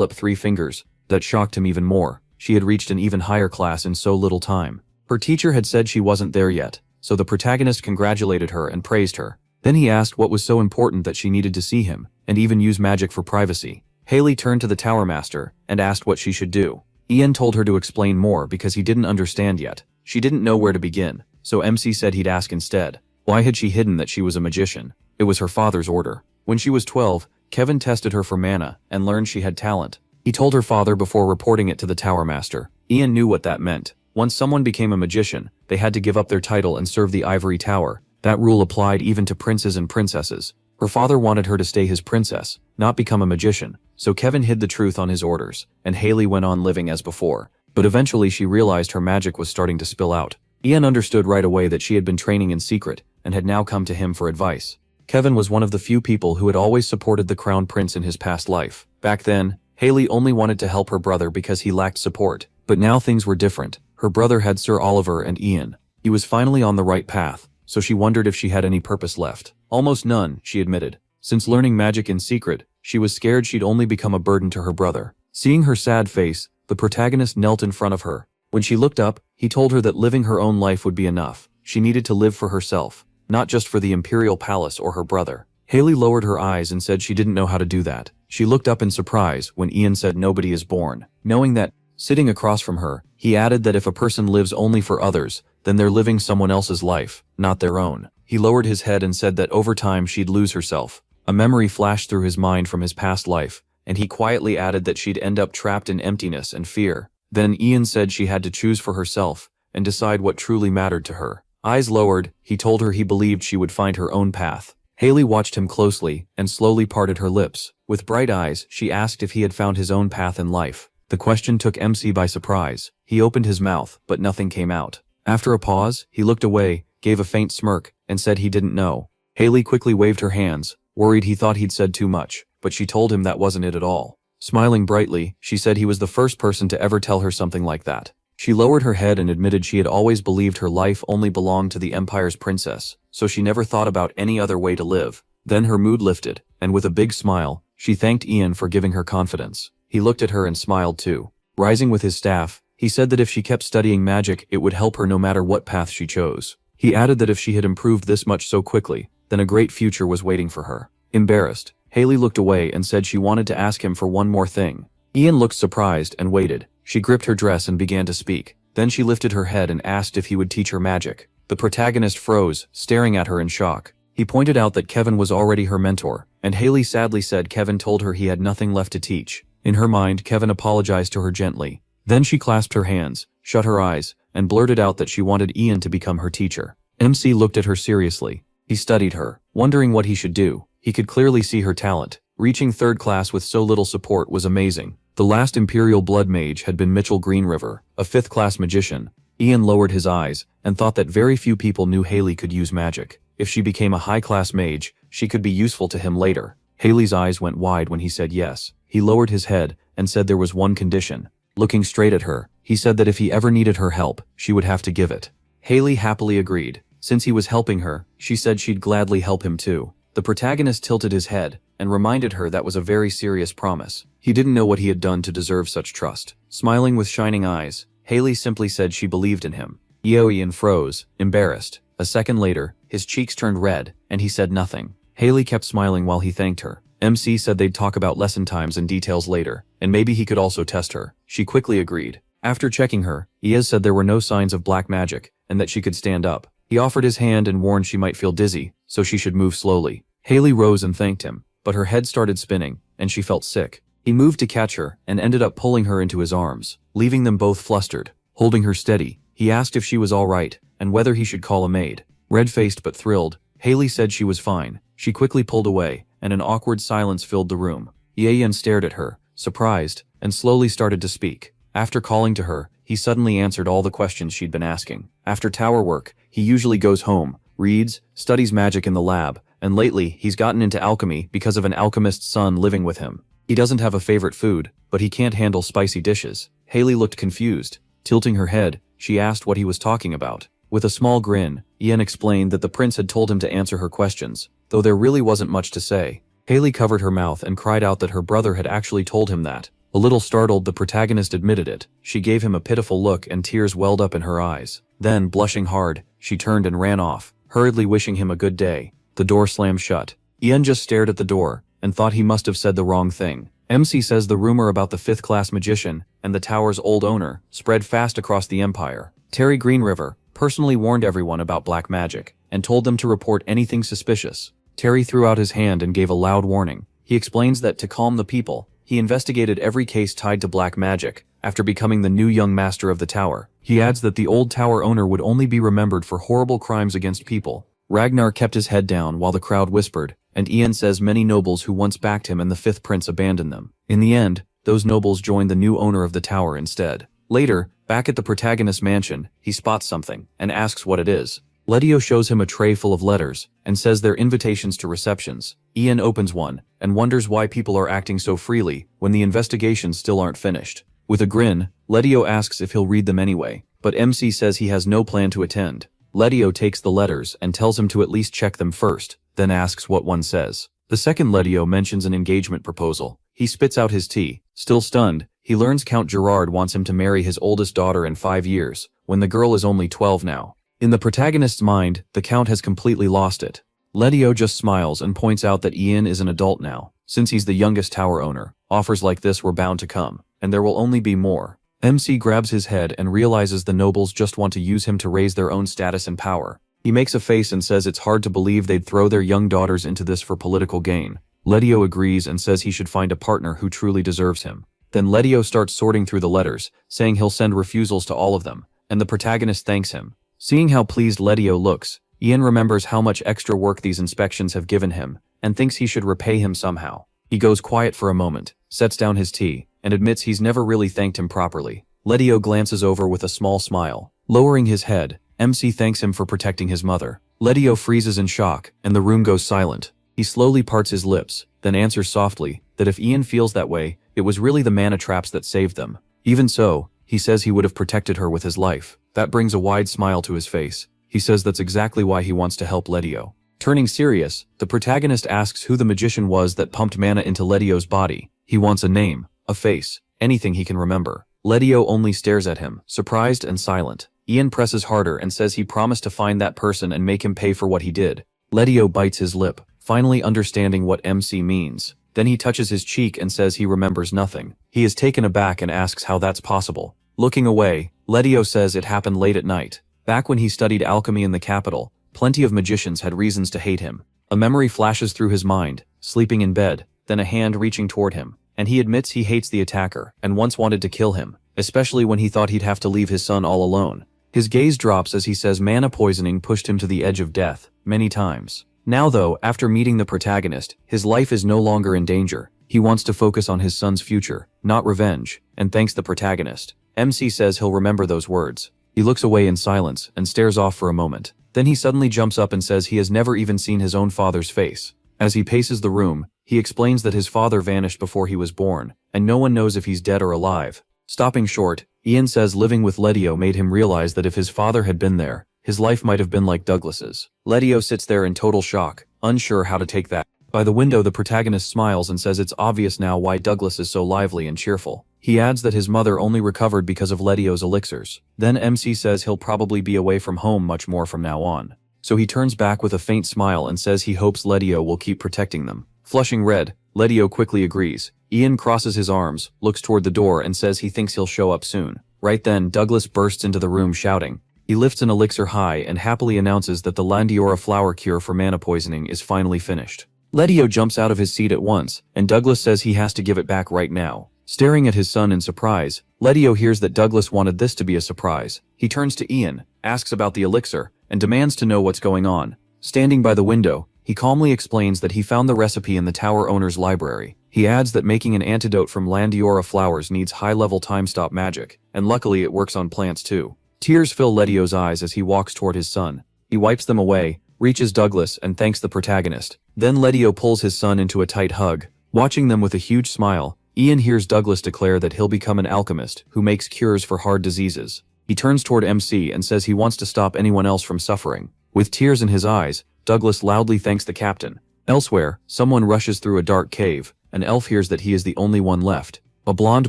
up 3 fingers. That shocked him even more. She had reached an even higher class in so little time. Her teacher had said she wasn't there yet, so the protagonist congratulated her and praised her. Then he asked what was so important that she needed to see him, and even use magic for privacy. Haley turned to the Tower Master and asked what she should do. Ian told her to explain more because he didn't understand yet. She didn't know where to begin, so MC said he'd ask instead. Why had she hidden that she was a magician? It was her father's order. When she was 12, Kevin tested her for mana and learned she had talent. He told her father before reporting it to the Tower Master. Ian knew what that meant. Once someone became a magician, they had to give up their title and serve the ivory tower. That rule applied even to princes and princesses. Her father wanted her to stay his princess, not become a magician, so Kevin hid the truth on his orders, and Haley went on living as before. But eventually she realized her magic was starting to spill out. Ian understood right away that she had been training in secret, and had now come to him for advice. Kevin was one of the few people who had always supported the crown prince in his past life. Back then, Haley only wanted to help her brother because he lacked support, but now things were different. Her brother had Sir Oliver and Ian. He was finally on the right path, so she wondered if she had any purpose left. Almost none, she admitted. Since learning magic in secret, she was scared she'd only become a burden to her brother. Seeing her sad face, the protagonist knelt in front of her. When she looked up, he told her that living her own life would be enough. She needed to live for herself, not just for the imperial palace or her brother. Haley lowered her eyes and said she didn't know how to do that. She looked up in surprise when Ian said nobody is born. Knowing that, sitting across from her, he added that if a person lives only for others, then they're living someone else's life, not their own. He lowered his head and said that over time she'd lose herself. A memory flashed through his mind from his past life, and he quietly added that she'd end up trapped in emptiness and fear. Then Ian said she had to choose for herself and decide what truly mattered to her. Eyes lowered, he told her he believed she would find her own path. Haley watched him closely and slowly parted her lips. With bright eyes, she asked if he had found his own path in life. The question took MC by surprise. He opened his mouth, but nothing came out. After a pause, he looked away, gave a faint smirk, and said he didn't know. Haley quickly waved her hands, worried he thought he'd said too much, but she told him that wasn't it at all. Smiling brightly, she said he was the first person to ever tell her something like that. She lowered her head and admitted she had always believed her life only belonged to the Empire's princess, so she never thought about any other way to live. Then her mood lifted, and with a big smile, she thanked Ian for giving her confidence. He looked at her and smiled too. Rising with his staff, he said that if she kept studying magic, it would help her no matter what path she chose. He added that if she had improved this much so quickly, then a great future was waiting for her. Embarrassed, Haley looked away and said she wanted to ask him for one more thing. Ian looked surprised and waited. She gripped her dress and began to speak. Then she lifted her head and asked if he would teach her magic. The protagonist froze, staring at her in shock. He pointed out that Kevin was already her mentor, and Haley sadly said Kevin told her he had nothing left to teach. In her mind, Kevin apologized to her gently. Then she clasped her hands, shut her eyes, and blurted out that she wanted Ian to become her teacher. MC looked at her seriously. He studied her, wondering what he should do. He could clearly see her talent. Reaching 3rd class with so little support was amazing. The last Imperial Blood Mage had been Mitchell Greenriver, a 5th class magician. Ian lowered his eyes and thought that very few people knew Haley could use magic. If she became a high-class mage, she could be useful to him later. Haley's eyes went wide when he said yes. He lowered his head and said there was one condition. Looking straight at her, he said that if he ever needed her help, she would have to give it. Haley happily agreed. Since he was helping her, she said she'd gladly help him too. The protagonist tilted his head and reminded her that was a very serious promise. He didn't know what he had done to deserve such trust. Smiling with shining eyes, Haley simply said she believed in him. Ian froze, embarrassed. A second later, his cheeks turned red, and he said nothing. Haley kept smiling while he thanked her. MC said they'd talk about lesson times and details later, and maybe he could also test her. She quickly agreed. After checking her, Ian said there were no signs of black magic, and that she could stand up. He offered his hand and warned she might feel dizzy, so she should move slowly. Haley rose and thanked him, but her head started spinning, and she felt sick. He moved to catch her, and ended up pulling her into his arms, leaving them both flustered. Holding her steady, he asked if she was all right, and whether he should call a maid. Red-faced but thrilled, Haley said she was fine. She quickly pulled away, and an awkward silence filled the room. Ian stared at her, surprised, and slowly started to speak. After calling to her, he suddenly answered all the questions she'd been asking. After tower work, he usually goes home, reads, studies magic in the lab, and lately he's gotten into alchemy because of an alchemist's son living with him. He doesn't have a favorite food, but he can't handle spicy dishes. Haley looked confused. Tilting her head, she asked what he was talking about. With a small grin, Ian explained that the prince had told him to answer her questions, though there really wasn't much to say. Haley covered her mouth and cried out that her brother had actually told him that. A little startled, the protagonist admitted it. She gave him a pitiful look and tears welled up in her eyes. Then, blushing hard, she turned and ran off, hurriedly wishing him a good day. The door slammed shut. Ian just stared at the door and thought he must have said the wrong thing. MC says the rumor about the 5th-class magician and the tower's old owner spread fast across the empire. Terry Greenriver personally warned everyone about black magic and told them to report anything suspicious. Terry threw out his hand and gave a loud warning. He explains that to calm the people, he investigated every case tied to black magic after becoming the new young master of the tower. He adds that the old tower owner would only be remembered for horrible crimes against people. Ragnar kept his head down while the crowd whispered, and Ian says many nobles who once backed him and the 5th prince abandoned them. In the end, those nobles joined the new owner of the tower instead. Later, back at the protagonist's mansion, he spots something and asks what it is. Letio shows him a tray full of letters and says they're invitations to receptions. Ian opens one and wonders why people are acting so freely when the investigations still aren't finished. With a grin, Letio asks if he'll read them anyway, but MC says he has no plan to attend. Letio takes the letters and tells him to at least check them first, then asks what one says. The second Letio mentions an engagement proposal. He spits out his tea. Still stunned, he learns Count Gerard wants him to marry his oldest daughter in 5 years, when the girl is only 12 now. In the protagonist's mind, the Count has completely lost it. Letio just smiles and points out that Ian is an adult now. Since he's the youngest tower owner, offers like this were bound to come, and there will only be more. MC grabs his head and realizes the nobles just want to use him to raise their own status and power. He makes a face and says it's hard to believe they'd throw their young daughters into this for political gain. Letio agrees and says he should find a partner who truly deserves him. Then Letio starts sorting through the letters, saying he'll send refusals to all of them, and the protagonist thanks him. Seeing how pleased Letio looks, Ian remembers how much extra work these inspections have given him, and thinks he should repay him somehow. He goes quiet for a moment, sets down his tea, and admits he's never really thanked him properly. Letio glances over with a small smile. Lowering his head, MC thanks him for protecting his mother. Letio freezes in shock, and the room goes silent. He slowly parts his lips, then answers softly that if Ian feels that way, it was really the mangacap's that saved them. Even so, he says he would have protected her with his life. That brings a wide smile to his face. He says that's exactly why he wants to help Letio. Turning serious, the protagonist asks who the magician was that pumped mana into Letio's body. He wants a name, a face, anything he can remember. Letio only stares at him, surprised and silent. Ian presses harder and says he promised to find that person and make him pay for what he did. Letio bites his lip, finally understanding what MC means. Then he touches his cheek and says he remembers nothing. He is taken aback and asks how that's possible. Looking away, Letio says it happened late at night. Back when he studied alchemy in the capital, plenty of magicians had reasons to hate him. A memory flashes through his mind, sleeping in bed, then a hand reaching toward him, and he admits he hates the attacker and once wanted to kill him, especially when he thought he'd have to leave his son all alone. His gaze drops as he says mana poisoning pushed him to the edge of death, many times. Now though, after meeting the protagonist, his life is no longer in danger. He wants to focus on his son's future, not revenge, and thanks the protagonist. MC says he'll remember those words. He looks away in silence and stares off for a moment. Then he suddenly jumps up and says he has never even seen his own father's face. As he paces the room, he explains that his father vanished before he was born, and no one knows if he's dead or alive. Stopping short, Ian says living with Letio made him realize that if his father had been there, his life might have been like Douglas's. Letio sits there in total shock, unsure how to take that. By the window, the protagonist smiles and says it's obvious now why Douglas is so lively and cheerful. He adds that his mother only recovered because of Letio's elixirs. Then MC says he'll probably be away from home much more from now on. So he turns back with a faint smile and says he hopes Letio will keep protecting them. Flushing red, Letio quickly agrees. Ian crosses his arms, looks toward the door and says he thinks he'll show up soon. Right then, Douglas bursts into the room shouting. He lifts an elixir high and happily announces that the Landiora flower cure for mana poisoning is finally finished. Letio jumps out of his seat at once, and Douglas says he has to give it back right now. Staring at his son in surprise, Letio hears that Douglas wanted this to be a surprise. He turns to Ian, asks about the elixir, and demands to know what's going on. Standing by the window, he calmly explains that he found the recipe in the tower owner's library. He adds that making an antidote from Landiora flowers needs high-level time-stop magic, and luckily it works on plants too. Tears fill Letio's eyes as he walks toward his son. He wipes them away, reaches Douglas, and thanks the protagonist. Then Letio pulls his son into a tight hug. Watching them with a huge smile, Ian hears Douglas declare that he'll become an alchemist who makes cures for hard diseases. He turns toward MC and says he wants to stop anyone else from suffering. With tears in his eyes, Douglas loudly thanks the captain. Elsewhere, someone rushes through a dark cave. An elf hears that he is the only one left. A blond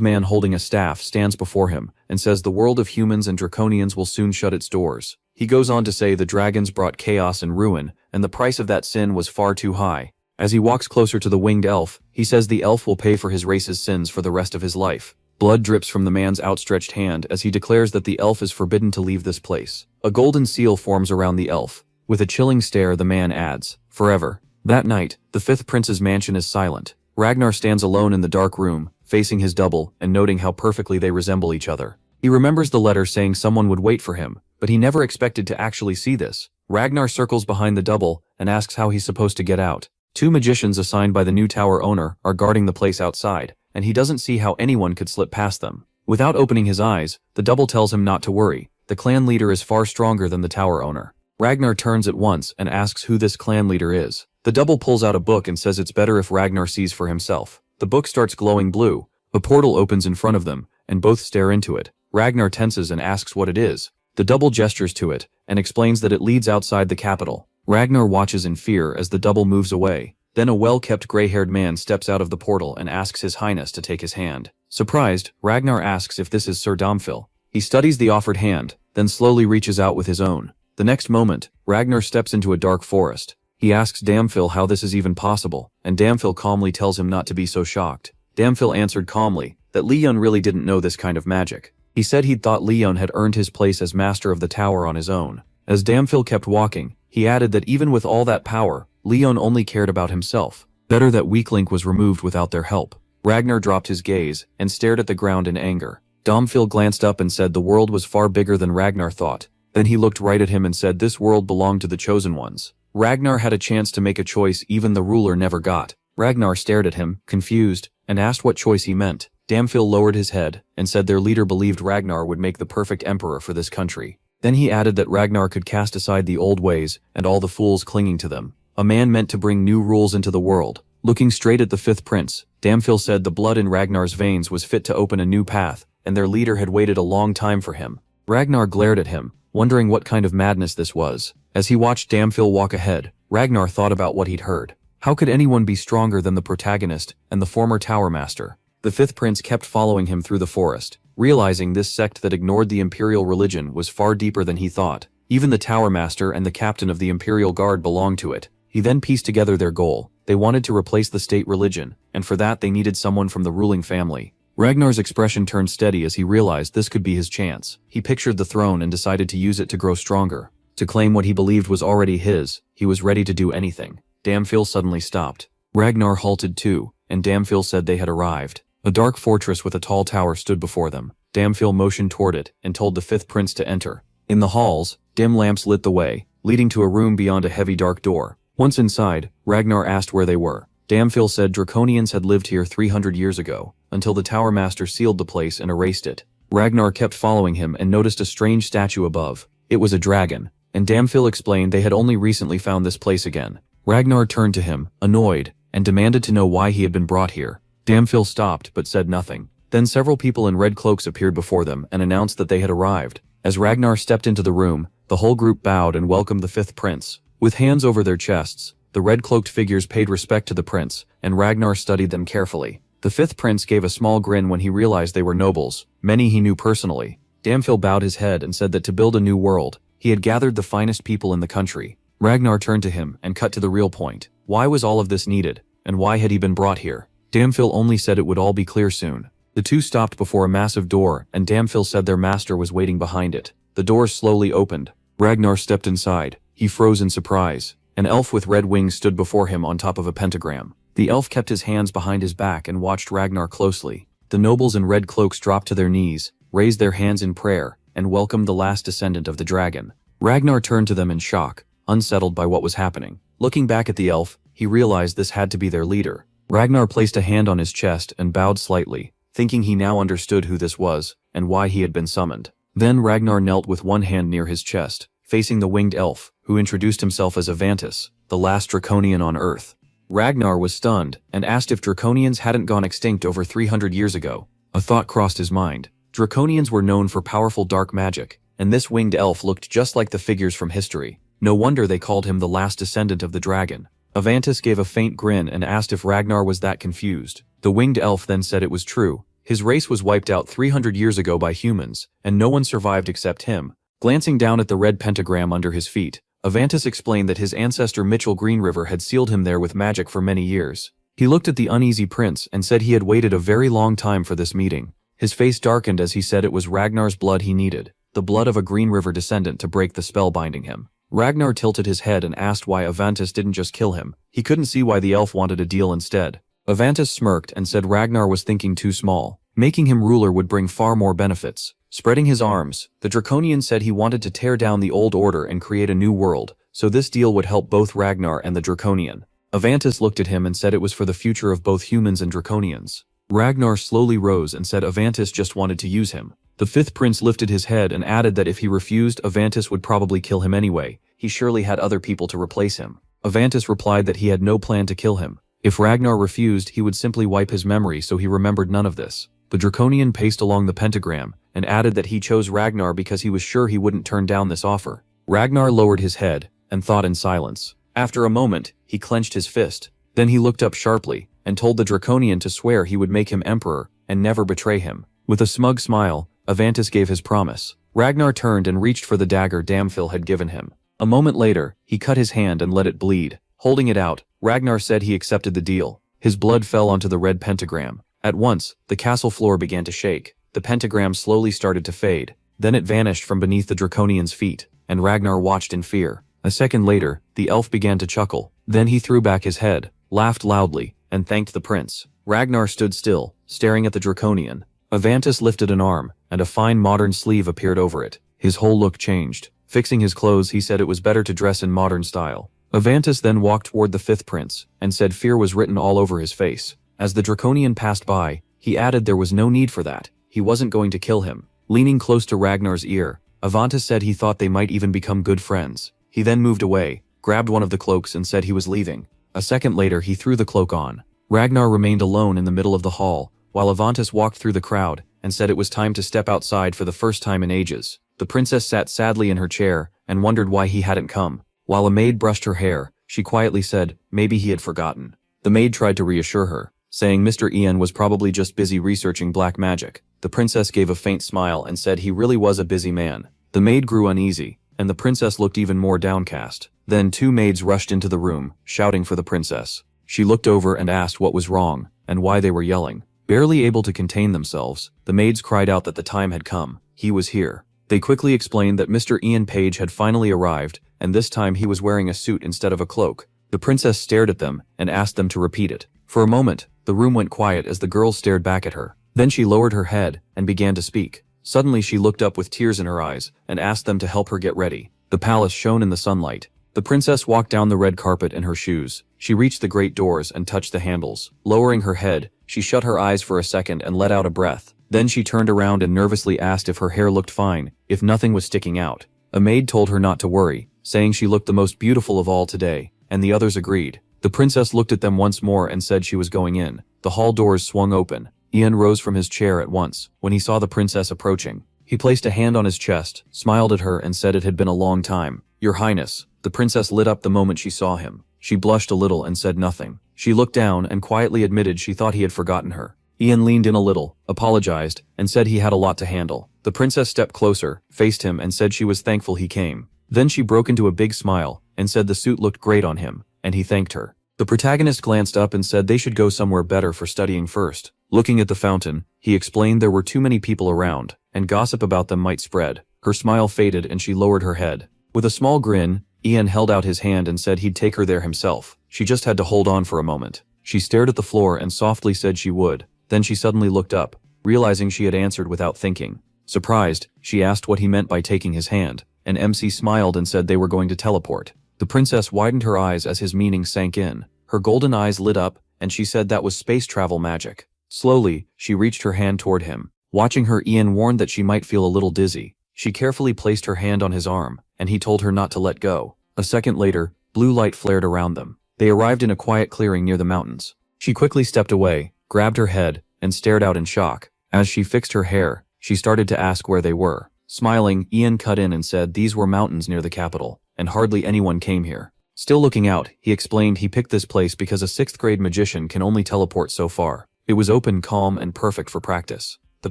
man holding a staff stands before him and says the world of humans and draconians will soon shut its doors. He goes on to say the dragons brought chaos and ruin, and the price of that sin was far too high. As he walks closer to the winged elf, he says the elf will pay for his race's sins for the rest of his life. Blood drips from the man's outstretched hand as he declares that the elf is forbidden to leave this place. A golden seal forms around the elf. With a chilling stare, the man adds, "Forever." That night, the fifth prince's mansion is silent. Ragnar stands alone in the dark room, facing his double and noting how perfectly they resemble each other. He remembers the letter saying someone would wait for him, but he never expected to actually see this. Ragnar circles behind the double and asks how he's supposed to get out. Two magicians assigned by the new tower owner are guarding the place outside, and he doesn't see how anyone could slip past them. Without opening his eyes, the double tells him not to worry. The clan leader is far stronger than the tower owner. Ragnar turns at once and asks who this clan leader is. The double pulls out a book and says it's better if Ragnar sees for himself. The book starts glowing blue. A portal opens in front of them, and both stare into it. Ragnar tenses and asks what it is. The double gestures to it, and explains that it leads outside the capital. Ragnar watches in fear as the double moves away. Then a well-kept gray-haired man steps out of the portal and asks His Highness to take his hand. Surprised, Ragnar asks if this is Sir Domfil. He studies the offered hand, then slowly reaches out with his own. The next moment, Ragnar steps into a dark forest. He asks Damfil how this is even possible, and Damfil calmly tells him not to be so shocked. Damfil answered calmly that Leon really didn't know this kind of magic. He said he'd thought Leon had earned his place as master of the tower on his own. As Damfil kept walking, he added that even with all that power, Leon only cared about himself. Better that Weaklink was removed without their help. Ragnar dropped his gaze and stared at the ground in anger. Domfil glanced up and said the world was far bigger than Ragnar thought. Then he looked right at him and said this world belonged to the chosen ones. Ragnar had a chance to make a choice even the ruler never got. Ragnar stared at him, confused, and asked what choice he meant. Damfil lowered his head and said their leader believed Ragnar would make the perfect emperor for this country. Then he added that Ragnar could cast aside the old ways and all the fools clinging to them. A man meant to bring new rules into the world. Looking straight at the fifth prince, Damfil said the blood in Ragnar's veins was fit to open a new path, and their leader had waited a long time for him. Ragnar glared at him, wondering what kind of madness this was. As he watched Damfil walk ahead, Ragnar thought about what he'd heard. How could anyone be stronger than the protagonist and the former tower master? The fifth prince kept following him through the forest, realizing this sect that ignored the imperial religion was far deeper than he thought. Even the tower master and the captain of the imperial guard belonged to it. He then pieced together their goal. They wanted to replace the state religion, and for that they needed someone from the ruling family. Ragnar's expression turned steady as he realized this could be his chance. He pictured the throne and decided to use it to grow stronger. To claim what he believed was already his, he was ready to do anything. Damfil suddenly stopped. Ragnar halted too, and Damfil said they had arrived. A dark fortress with a tall tower stood before them. Damfil motioned toward it and told the fifth prince to enter. In the halls, dim lamps lit the way, leading to a room beyond a heavy dark door. Once inside, Ragnar asked where they were. Damfil said Draconians had lived here 300 years ago, until the Tower Master sealed the place and erased it. Ragnar kept following him and noticed a strange statue above. It was a dragon, and Damfil explained they had only recently found this place again. Ragnar turned to him, annoyed, and demanded to know why he had been brought here. Damfil stopped but said nothing. Then several people in red cloaks appeared before them and announced that they had arrived. As Ragnar stepped into the room, the whole group bowed and welcomed the fifth prince. With hands over their chests, the red-cloaked figures paid respect to the prince, and Ragnar studied them carefully. The fifth prince gave a small grin when he realized they were nobles. Many he knew personally. Damfil bowed his head and said that to build a new world, he had gathered the finest people in the country. Ragnar turned to him and cut to the real point. Why was all of this needed, and why had he been brought here? Damfil only said it would all be clear soon. The two stopped before a massive door, and Damfil said their master was waiting behind it. The door slowly opened. Ragnar stepped inside. He froze in surprise. An elf with red wings stood before him on top of a pentagram. The elf kept his hands behind his back and watched Ragnar closely. The nobles in red cloaks dropped to their knees, raised their hands in prayer, and welcomed the last descendant of the dragon. Ragnar turned to them in shock, unsettled by what was happening. Looking back at the elf, he realized this had to be their leader. Ragnar placed a hand on his chest and bowed slightly, thinking he now understood who this was, and why he had been summoned. Then Ragnar knelt with one hand near his chest, facing the winged elf, who introduced himself as Avantis, the last draconian on Earth. Ragnar was stunned, and asked if draconians hadn't gone extinct over 300 years ago. A thought crossed his mind. Draconians were known for powerful dark magic, and this winged elf looked just like the figures from history. No wonder they called him the last descendant of the dragon. Avantis gave a faint grin and asked if Ragnar was that confused. The winged elf then said it was true. His race was wiped out 300 years ago by humans, and no one survived except him. Glancing down at the red pentagram under his feet, Avantis explained that his ancestor Mitchell Greenriver had sealed him there with magic for many years. He looked at the uneasy prince and said he had waited a very long time for this meeting. His face darkened as he said it was Ragnar's blood he needed, the blood of a Greenriver descendant to break the spell binding him. Ragnar tilted his head and asked why Avantis didn't just kill him. He couldn't see why the elf wanted a deal instead. Avantis smirked and said Ragnar was thinking too small. Making him ruler would bring far more benefits. Spreading his arms, the Draconian said he wanted to tear down the old order and create a new world, so this deal would help both Ragnar and the Draconian. Avantis looked at him and said it was for the future of both humans and Draconians. Ragnar slowly rose and said Avantis just wanted to use him. The fifth prince lifted his head and added that if he refused, Avantis would probably kill him anyway. He surely had other people to replace him. Avantis replied that he had no plan to kill him. If Ragnar refused, he would simply wipe his memory, so he remembered none of this. The Draconian paced along the pentagram and added that he chose Ragnar because he was sure he wouldn't turn down this offer. Ragnar lowered his head and thought in silence. After a moment, he clenched his fist. Then he looked up sharply and told the Draconian to swear he would make him emperor and never betray him. With a smug smile, Avantis gave his promise. Ragnar turned and reached for the dagger Damphil had given him. A moment later, he cut his hand and let it bleed. Holding it out, Ragnar said he accepted the deal. His blood fell onto the red pentagram. At once, the castle floor began to shake. The pentagram slowly started to fade. Then it vanished from beneath the Draconian's feet, and Ragnar watched in fear. A second later, the elf began to chuckle. Then he threw back his head, laughed loudly, and thanked the prince. Ragnar stood still, staring at the Draconian. Avantis lifted an arm, and a fine modern sleeve appeared over it. His whole look changed. Fixing his clothes, he said it was better to dress in modern style. Avantis then walked toward the fifth prince, and said fear was written all over his face. As the Draconian passed by, he added there was no need for that. He wasn't going to kill him. Leaning close to Ragnar's ear, Avantis said he thought they might even become good friends. He then moved away, grabbed one of the cloaks and said he was leaving. A second later, he threw the cloak on. Ragnar remained alone in the middle of the hall, while Avantis walked through the crowd and said it was time to step outside for the first time in ages. The princess sat sadly in her chair and wondered why he hadn't come. While a maid brushed her hair, she quietly said maybe he had forgotten. The maid tried to reassure her, saying Mr. Ian was probably just busy researching black magic. The princess gave a faint smile and said he really was a busy man. The maid grew uneasy, and the princess looked even more downcast. Then two maids rushed into the room, shouting for the princess. She looked over and asked what was wrong, and why they were yelling. Barely able to contain themselves, the maids cried out that the time had come. He was here. They quickly explained that Mr. Ian Page had finally arrived, and this time he was wearing a suit instead of a cloak. The princess stared at them and asked them to repeat it. For a moment, the room went quiet as the girls stared back at her. Then she lowered her head and began to speak. Suddenly she looked up with tears in her eyes and asked them to help her get ready. The palace shone in the sunlight. The princess walked down the red carpet in her shoes. She reached the great doors and touched the handles. Lowering her head, she shut her eyes for a second and let out a breath. Then she turned around and nervously asked if her hair looked fine, if nothing was sticking out. A maid told her not to worry, saying she looked the most beautiful of all today, and the others agreed. The princess looked at them once more and said she was going in. The hall doors swung open. Ian rose from his chair at once when he saw the princess approaching. He placed a hand on his chest, smiled at her and said it had been a long time. Your Highness. The princess lit up the moment she saw him. She blushed a little and said nothing. She looked down and quietly admitted she thought he had forgotten her. Ian leaned in a little, apologized, and said he had a lot to handle. The princess stepped closer, faced him and said she was thankful he came. Then she broke into a big smile and said the suit looked great on him, and he thanked her. The protagonist glanced up and said they should go somewhere better for studying first. Looking at the fountain, he explained there were too many people around, and gossip about them might spread. Her smile faded and she lowered her head. With a small grin, Ian held out his hand and said he'd take her there himself. She just had to hold on for a moment. She stared at the floor and softly said she would. Then she suddenly looked up, realizing she had answered without thinking. Surprised, she asked what he meant by taking his hand, and MC smiled and said they were going to teleport. The princess widened her eyes as his meaning sank in. Her golden eyes lit up, and she said that was space travel magic. Slowly, she reached her hand toward him. Watching her, Ian warned that she might feel a little dizzy. She carefully placed her hand on his arm, and he told her not to let go. A second later, blue light flared around them. They arrived in a quiet clearing near the mountains. She quickly stepped away, grabbed her head, and stared out in shock. As she fixed her hair, she started to ask where they were. Smiling, Ian cut in and said these were mountains near the capital, and hardly anyone came here. Still looking out, he explained he picked this place because a 6th grade magician can only teleport so far. It was open, calm, and perfect for practice. The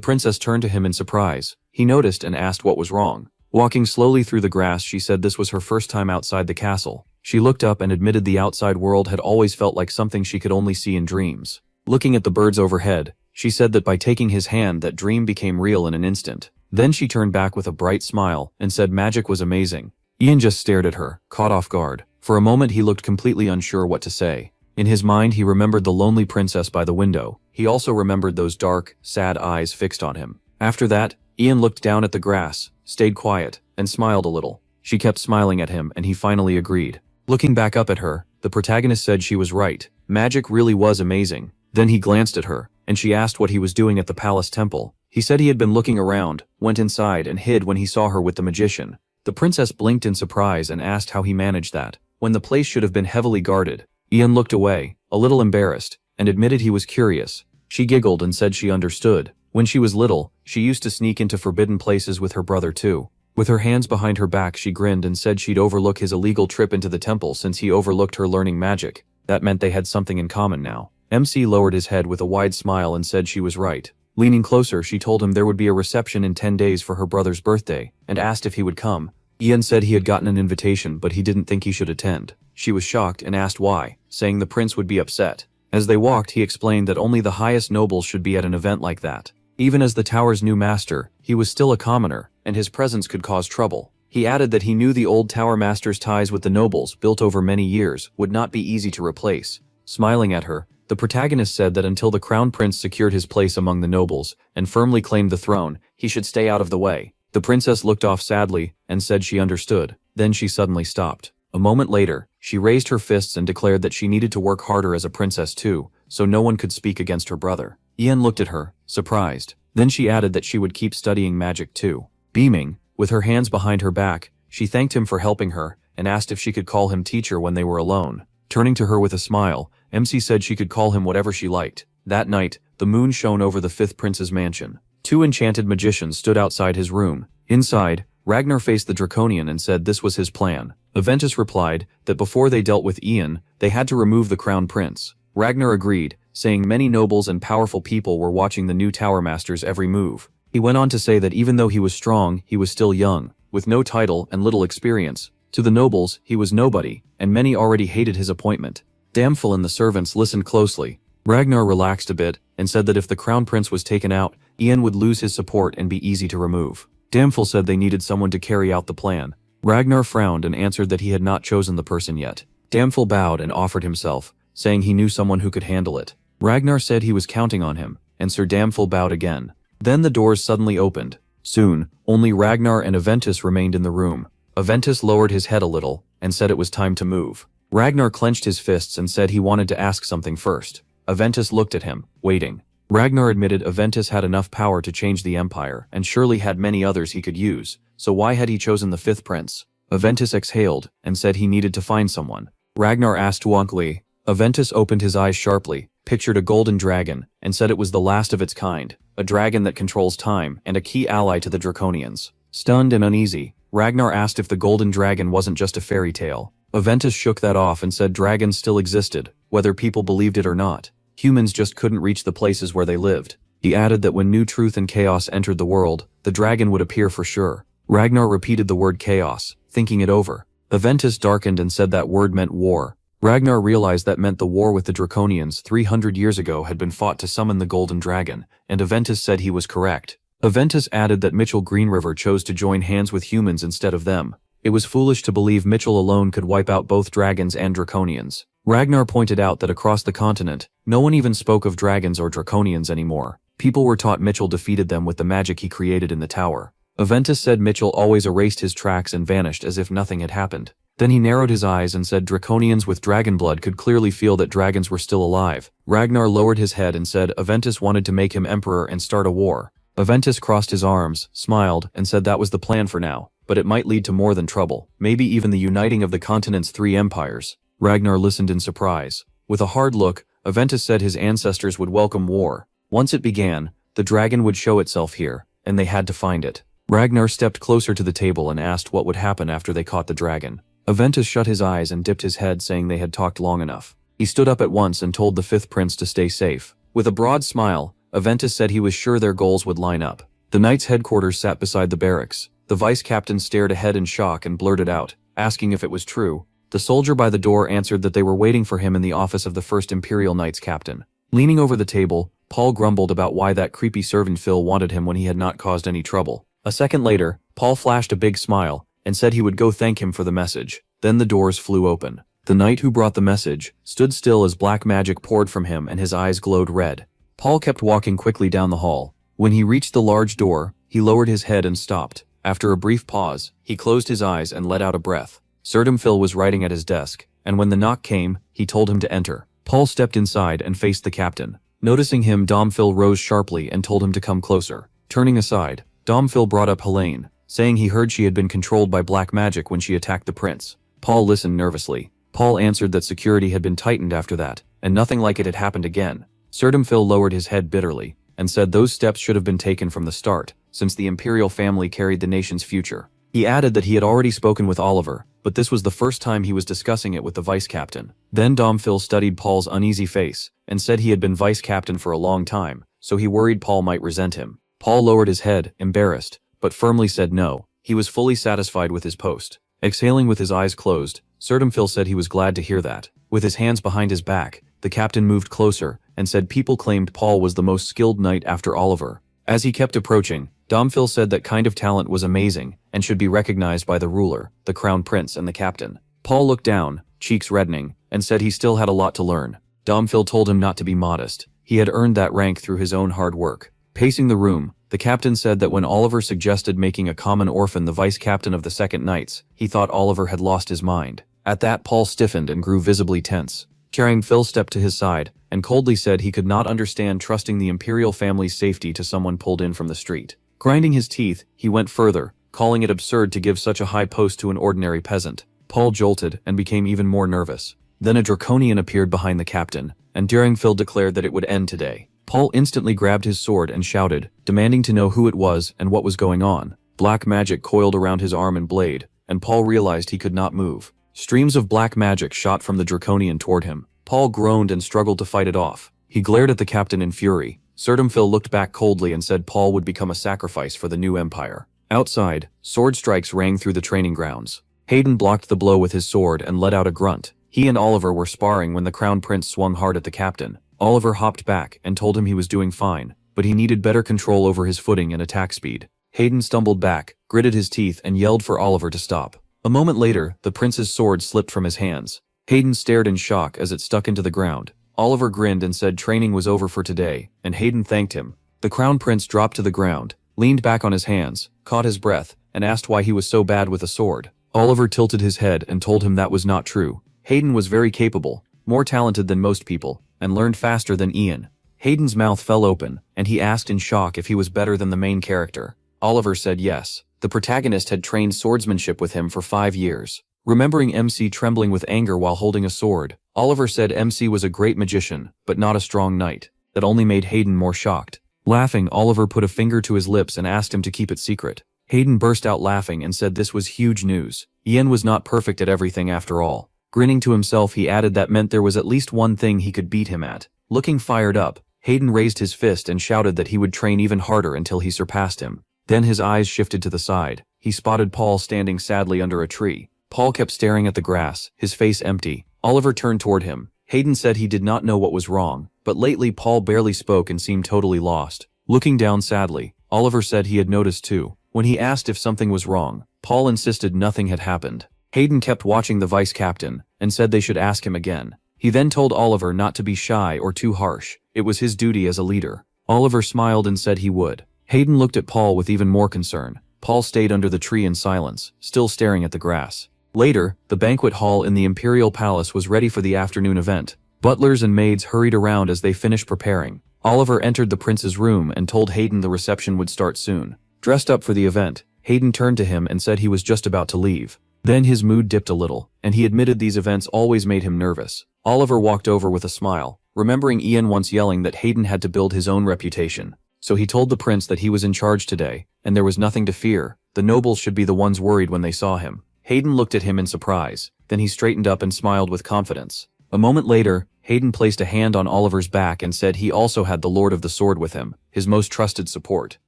princess turned to him in surprise. He noticed and asked what was wrong. Walking slowly through the grass, she said this was her first time outside the castle. She looked up and admitted the outside world had always felt like something she could only see in dreams. Looking at the birds overhead, she said that by taking his hand that dream became real in an instant. Then she turned back with a bright smile and said magic was amazing. Ian just stared at her, caught off guard. For a moment he looked completely unsure what to say. In his mind he remembered the lonely princess by the window. He also remembered those dark, sad eyes fixed on him. After that, Ian looked down at the grass, stayed quiet, and smiled a little. She kept smiling at him and he finally agreed. Looking back up at her, the protagonist said she was right. Magic really was amazing. Then he glanced at her, and she asked what he was doing at the palace temple. He said he had been looking around, went inside, and hid when he saw her with the magician. The princess blinked in surprise and asked how he managed that, when the place should have been heavily guarded. Ian looked away, a little embarrassed, and admitted he was curious. She giggled and said she understood. When she was little, she used to sneak into forbidden places with her brother too. With her hands behind her back, she grinned and said she'd overlook his illegal trip into the temple since he overlooked her learning magic. That meant they had something in common now. MC lowered his head with a wide smile and said she was right. Leaning closer, she told him there would be a reception in 10 days for her brother's birthday, and asked if he would come. Ian said he had gotten an invitation, but he didn't think he should attend. She was shocked and asked why, saying the prince would be upset. As they walked, he explained that only the highest nobles should be at an event like that. Even as the tower's new master, he was still a commoner, and his presence could cause trouble. He added that he knew the old tower master's ties with the nobles, built over many years, would not be easy to replace. Smiling at her, the protagonist said that until the crown prince secured his place among the nobles and firmly claimed the throne, he should stay out of the way. The princess looked off sadly and said she understood. Then she suddenly stopped. A moment later, she raised her fists and declared that she needed to work harder as a princess too, so no one could speak against her brother. Ian looked at her, surprised. Then she added that she would keep studying magic too. Beaming, with her hands behind her back, she thanked him for helping her and asked if she could call him teacher when they were alone. Turning to her with a smile, MC said she could call him whatever she liked. That night, the moon shone over the 5th prince's mansion. 2 enchanted magicians stood outside his room. Inside, Ragnar faced the Draconian and said this was his plan. Aventus replied that before they dealt with Ian, they had to remove the crown prince. Ragnar agreed, saying many nobles and powerful people were watching the new tower master's every move. He went on to say that even though he was strong, he was still young, with no title and little experience. To the nobles, he was nobody, and many already hated his appointment. Damphel and the servants listened closely. Ragnar relaxed a bit and said that if the crown prince was taken out, Ian would lose his support and be easy to remove. Damphel said they needed someone to carry out the plan. Ragnar frowned and answered that he had not chosen the person yet. Damphel bowed and offered himself, saying he knew someone who could handle it. Ragnar said he was counting on him, and Sir Damphel bowed again. Then the doors suddenly opened. Soon, only Ragnar and Aventus remained in the room. Aventus lowered his head a little and said it was time to move. Ragnar clenched his fists and said he wanted to ask something first. Aventus looked at him, waiting. Ragnar admitted Aventus had enough power to change the empire and surely had many others he could use, so why had he chosen the 5th prince? Aventus exhaled and said he needed to find someone. Ragnar asked wonkly. Aventus opened his eyes sharply, pictured a golden dragon, and said it was the last of its kind, a dragon that controls time and a key ally to the Draconians. Stunned and uneasy, Ragnar asked if the golden dragon wasn't just a fairy tale. Aventus shook that off and said dragons still existed, whether people believed it or not. Humans just couldn't reach the places where they lived. He added that when new truth and chaos entered the world, the dragon would appear for sure. Ragnar repeated the word chaos, thinking it over. Aventus darkened and said that word meant war. Ragnar realized that meant the war with the Draconians 300 years ago had been fought to summon the golden dragon, and Aventus said he was correct. Aventus added that Mitchell Greenriver chose to join hands with humans instead of them. It was foolish to believe Mitchell alone could wipe out both dragons and Draconians. Ragnar pointed out that across the continent, no one even spoke of dragons or draconians anymore. People were taught Mitchell defeated them with the magic he created in the tower. Aventus said Mitchell always erased his tracks and vanished as if nothing had happened. Then he narrowed his eyes and said draconians with dragon blood could clearly feel that dragons were still alive. Ragnar lowered his head and said Aventus wanted to make him emperor and start a war. Aventus crossed his arms, smiled, and said that was the plan for now, but it might lead to more than trouble, maybe even the uniting of the continent's 3 empires. Ragnar listened in surprise. With a hard look, Aventus said his ancestors would welcome war. Once it began, the dragon would show itself here, and they had to find it. Ragnar stepped closer to the table and asked what would happen after they caught the dragon. Aventus shut his eyes and dipped his head, saying they had talked long enough. He stood up at once and told the 5th prince to stay safe. With a broad smile, Aventus said he was sure their goals would line up. The knight's headquarters sat beside the barracks. The vice-captain stared ahead in shock and blurted out, asking if it was true. The soldier by the door answered that they were waiting for him in the office of the 1st Imperial Knights captain. Leaning over the table, Paul grumbled about why that creepy servant Phil wanted him when he had not caused any trouble. A second later, Paul flashed a big smile and said he would go thank him for the message. Then the doors flew open. The knight who brought the message stood still as black magic poured from him and his eyes glowed red. Paul kept walking quickly down the hall. When he reached the large door, he lowered his head and stopped. After a brief pause, he closed his eyes and let out a breath. Sir Phil was writing at his desk, and when the knock came, he told him to enter. Paul stepped inside and faced the captain. Noticing him, Phil rose sharply and told him to come closer. Turning aside, Phil brought up Helene, saying he heard she had been controlled by black magic when she attacked the prince. Paul listened nervously. Paul answered that security had been tightened after that, and nothing like it had happened again. Sir Phil lowered his head bitterly, and said those steps should have been taken from the start, since the imperial family carried the nation's future. He added that he had already spoken with Oliver, but this was the first time he was discussing it with the vice-captain. Then Phil studied Paul's uneasy face, and said he had been vice-captain for a long time, so he worried Paul might resent him. Paul lowered his head, embarrassed, but firmly said no. He was fully satisfied with his post. Exhaling with his eyes closed, Sir Phil said he was glad to hear that. With his hands behind his back, the captain moved closer, and said people claimed Paul was the most skilled knight after Oliver. As he kept approaching, Phil said that kind of talent was amazing, and should be recognized by the ruler, the crown prince and the captain. Paul looked down, cheeks reddening, and said he still had a lot to learn. Phil told him not to be modest. He had earned that rank through his own hard work. Pacing the room, the captain said that when Oliver suggested making a common orphan the vice-captain of the 2nd Knights, he thought Oliver had lost his mind. At that, Paul stiffened and grew visibly tense. Caring Phil stepped to his side, and coldly said he could not understand trusting the imperial family's safety to someone pulled in from the street. Grinding his teeth, he went further, calling it absurd to give such a high post to an ordinary peasant. Paul jolted and became even more nervous. Then a draconian appeared behind the captain, and daring Phil declared that it would end today. Paul instantly grabbed his sword and shouted, demanding to know who it was and what was going on. Black magic coiled around his arm and blade, and Paul realized he could not move. Streams of black magic shot from the draconian toward him. Paul groaned and struggled to fight it off. He glared at the captain in fury. Sir Phil looked back coldly and said Paul would become a sacrifice for the new empire. Outside, sword strikes rang through the training grounds. Hayden blocked the blow with his sword and let out a grunt. He and Oliver were sparring when the crown prince swung hard at the captain. Oliver hopped back and told him he was doing fine, but he needed better control over his footing and attack speed. Hayden stumbled back, gritted his teeth and yelled for Oliver to stop. A moment later, the prince's sword slipped from his hands. Hayden stared in shock as it stuck into the ground. Oliver grinned and said training was over for today, and Hayden thanked him. The crown prince dropped to the ground, leaned back on his hands, caught his breath, and asked why he was so bad with a sword. Oliver tilted his head and told him that was not true. Hayden was very capable, more talented than most people, and learned faster than Ian. Hayden's mouth fell open, and he asked in shock if he was better than the main character. Oliver said yes. The protagonist had trained swordsmanship with him for 5 years. Remembering MC trembling with anger while holding a sword, Oliver said MC was a great magician, but not a strong knight. That only made Hayden more shocked. Laughing, Oliver put a finger to his lips and asked him to keep it secret. Hayden burst out laughing and said this was huge news. Ian was not perfect at everything after all. Grinning to himself, he added that meant there was at least one thing he could beat him at. Looking fired up, Hayden raised his fist and shouted that he would train even harder until he surpassed him. Then his eyes shifted to the side. He spotted Paul standing sadly under a tree. Paul kept staring at the grass, his face empty. Oliver turned toward him. Hayden said he did not know what was wrong, but lately Paul barely spoke and seemed totally lost. Looking down sadly, Oliver said he had noticed too. When he asked if something was wrong, Paul insisted nothing had happened. Hayden kept watching the vice-captain, and said they should ask him again. He then told Oliver not to be shy or too harsh. It was his duty as a leader. Oliver smiled and said he would. Hayden looked at Paul with even more concern. Paul stayed under the tree in silence, still staring at the grass. Later, the banquet hall in the Imperial Palace was ready for the afternoon event. Butlers and maids hurried around as they finished preparing. Oliver entered the prince's room and told Hayden the reception would start soon. Dressed up for the event, Hayden turned to him and said he was just about to leave. Then his mood dipped a little, and he admitted these events always made him nervous. Oliver walked over with a smile, remembering Ian once yelling that Hayden had to build his own reputation. So he told the prince that he was in charge today, and there was nothing to fear. The nobles should be the ones worried when they saw him. Hayden looked at him in surprise, then he straightened up and smiled with confidence. A moment later, Hayden placed a hand on Oliver's back and said he also had the Lord of the Sword with him, his most trusted support.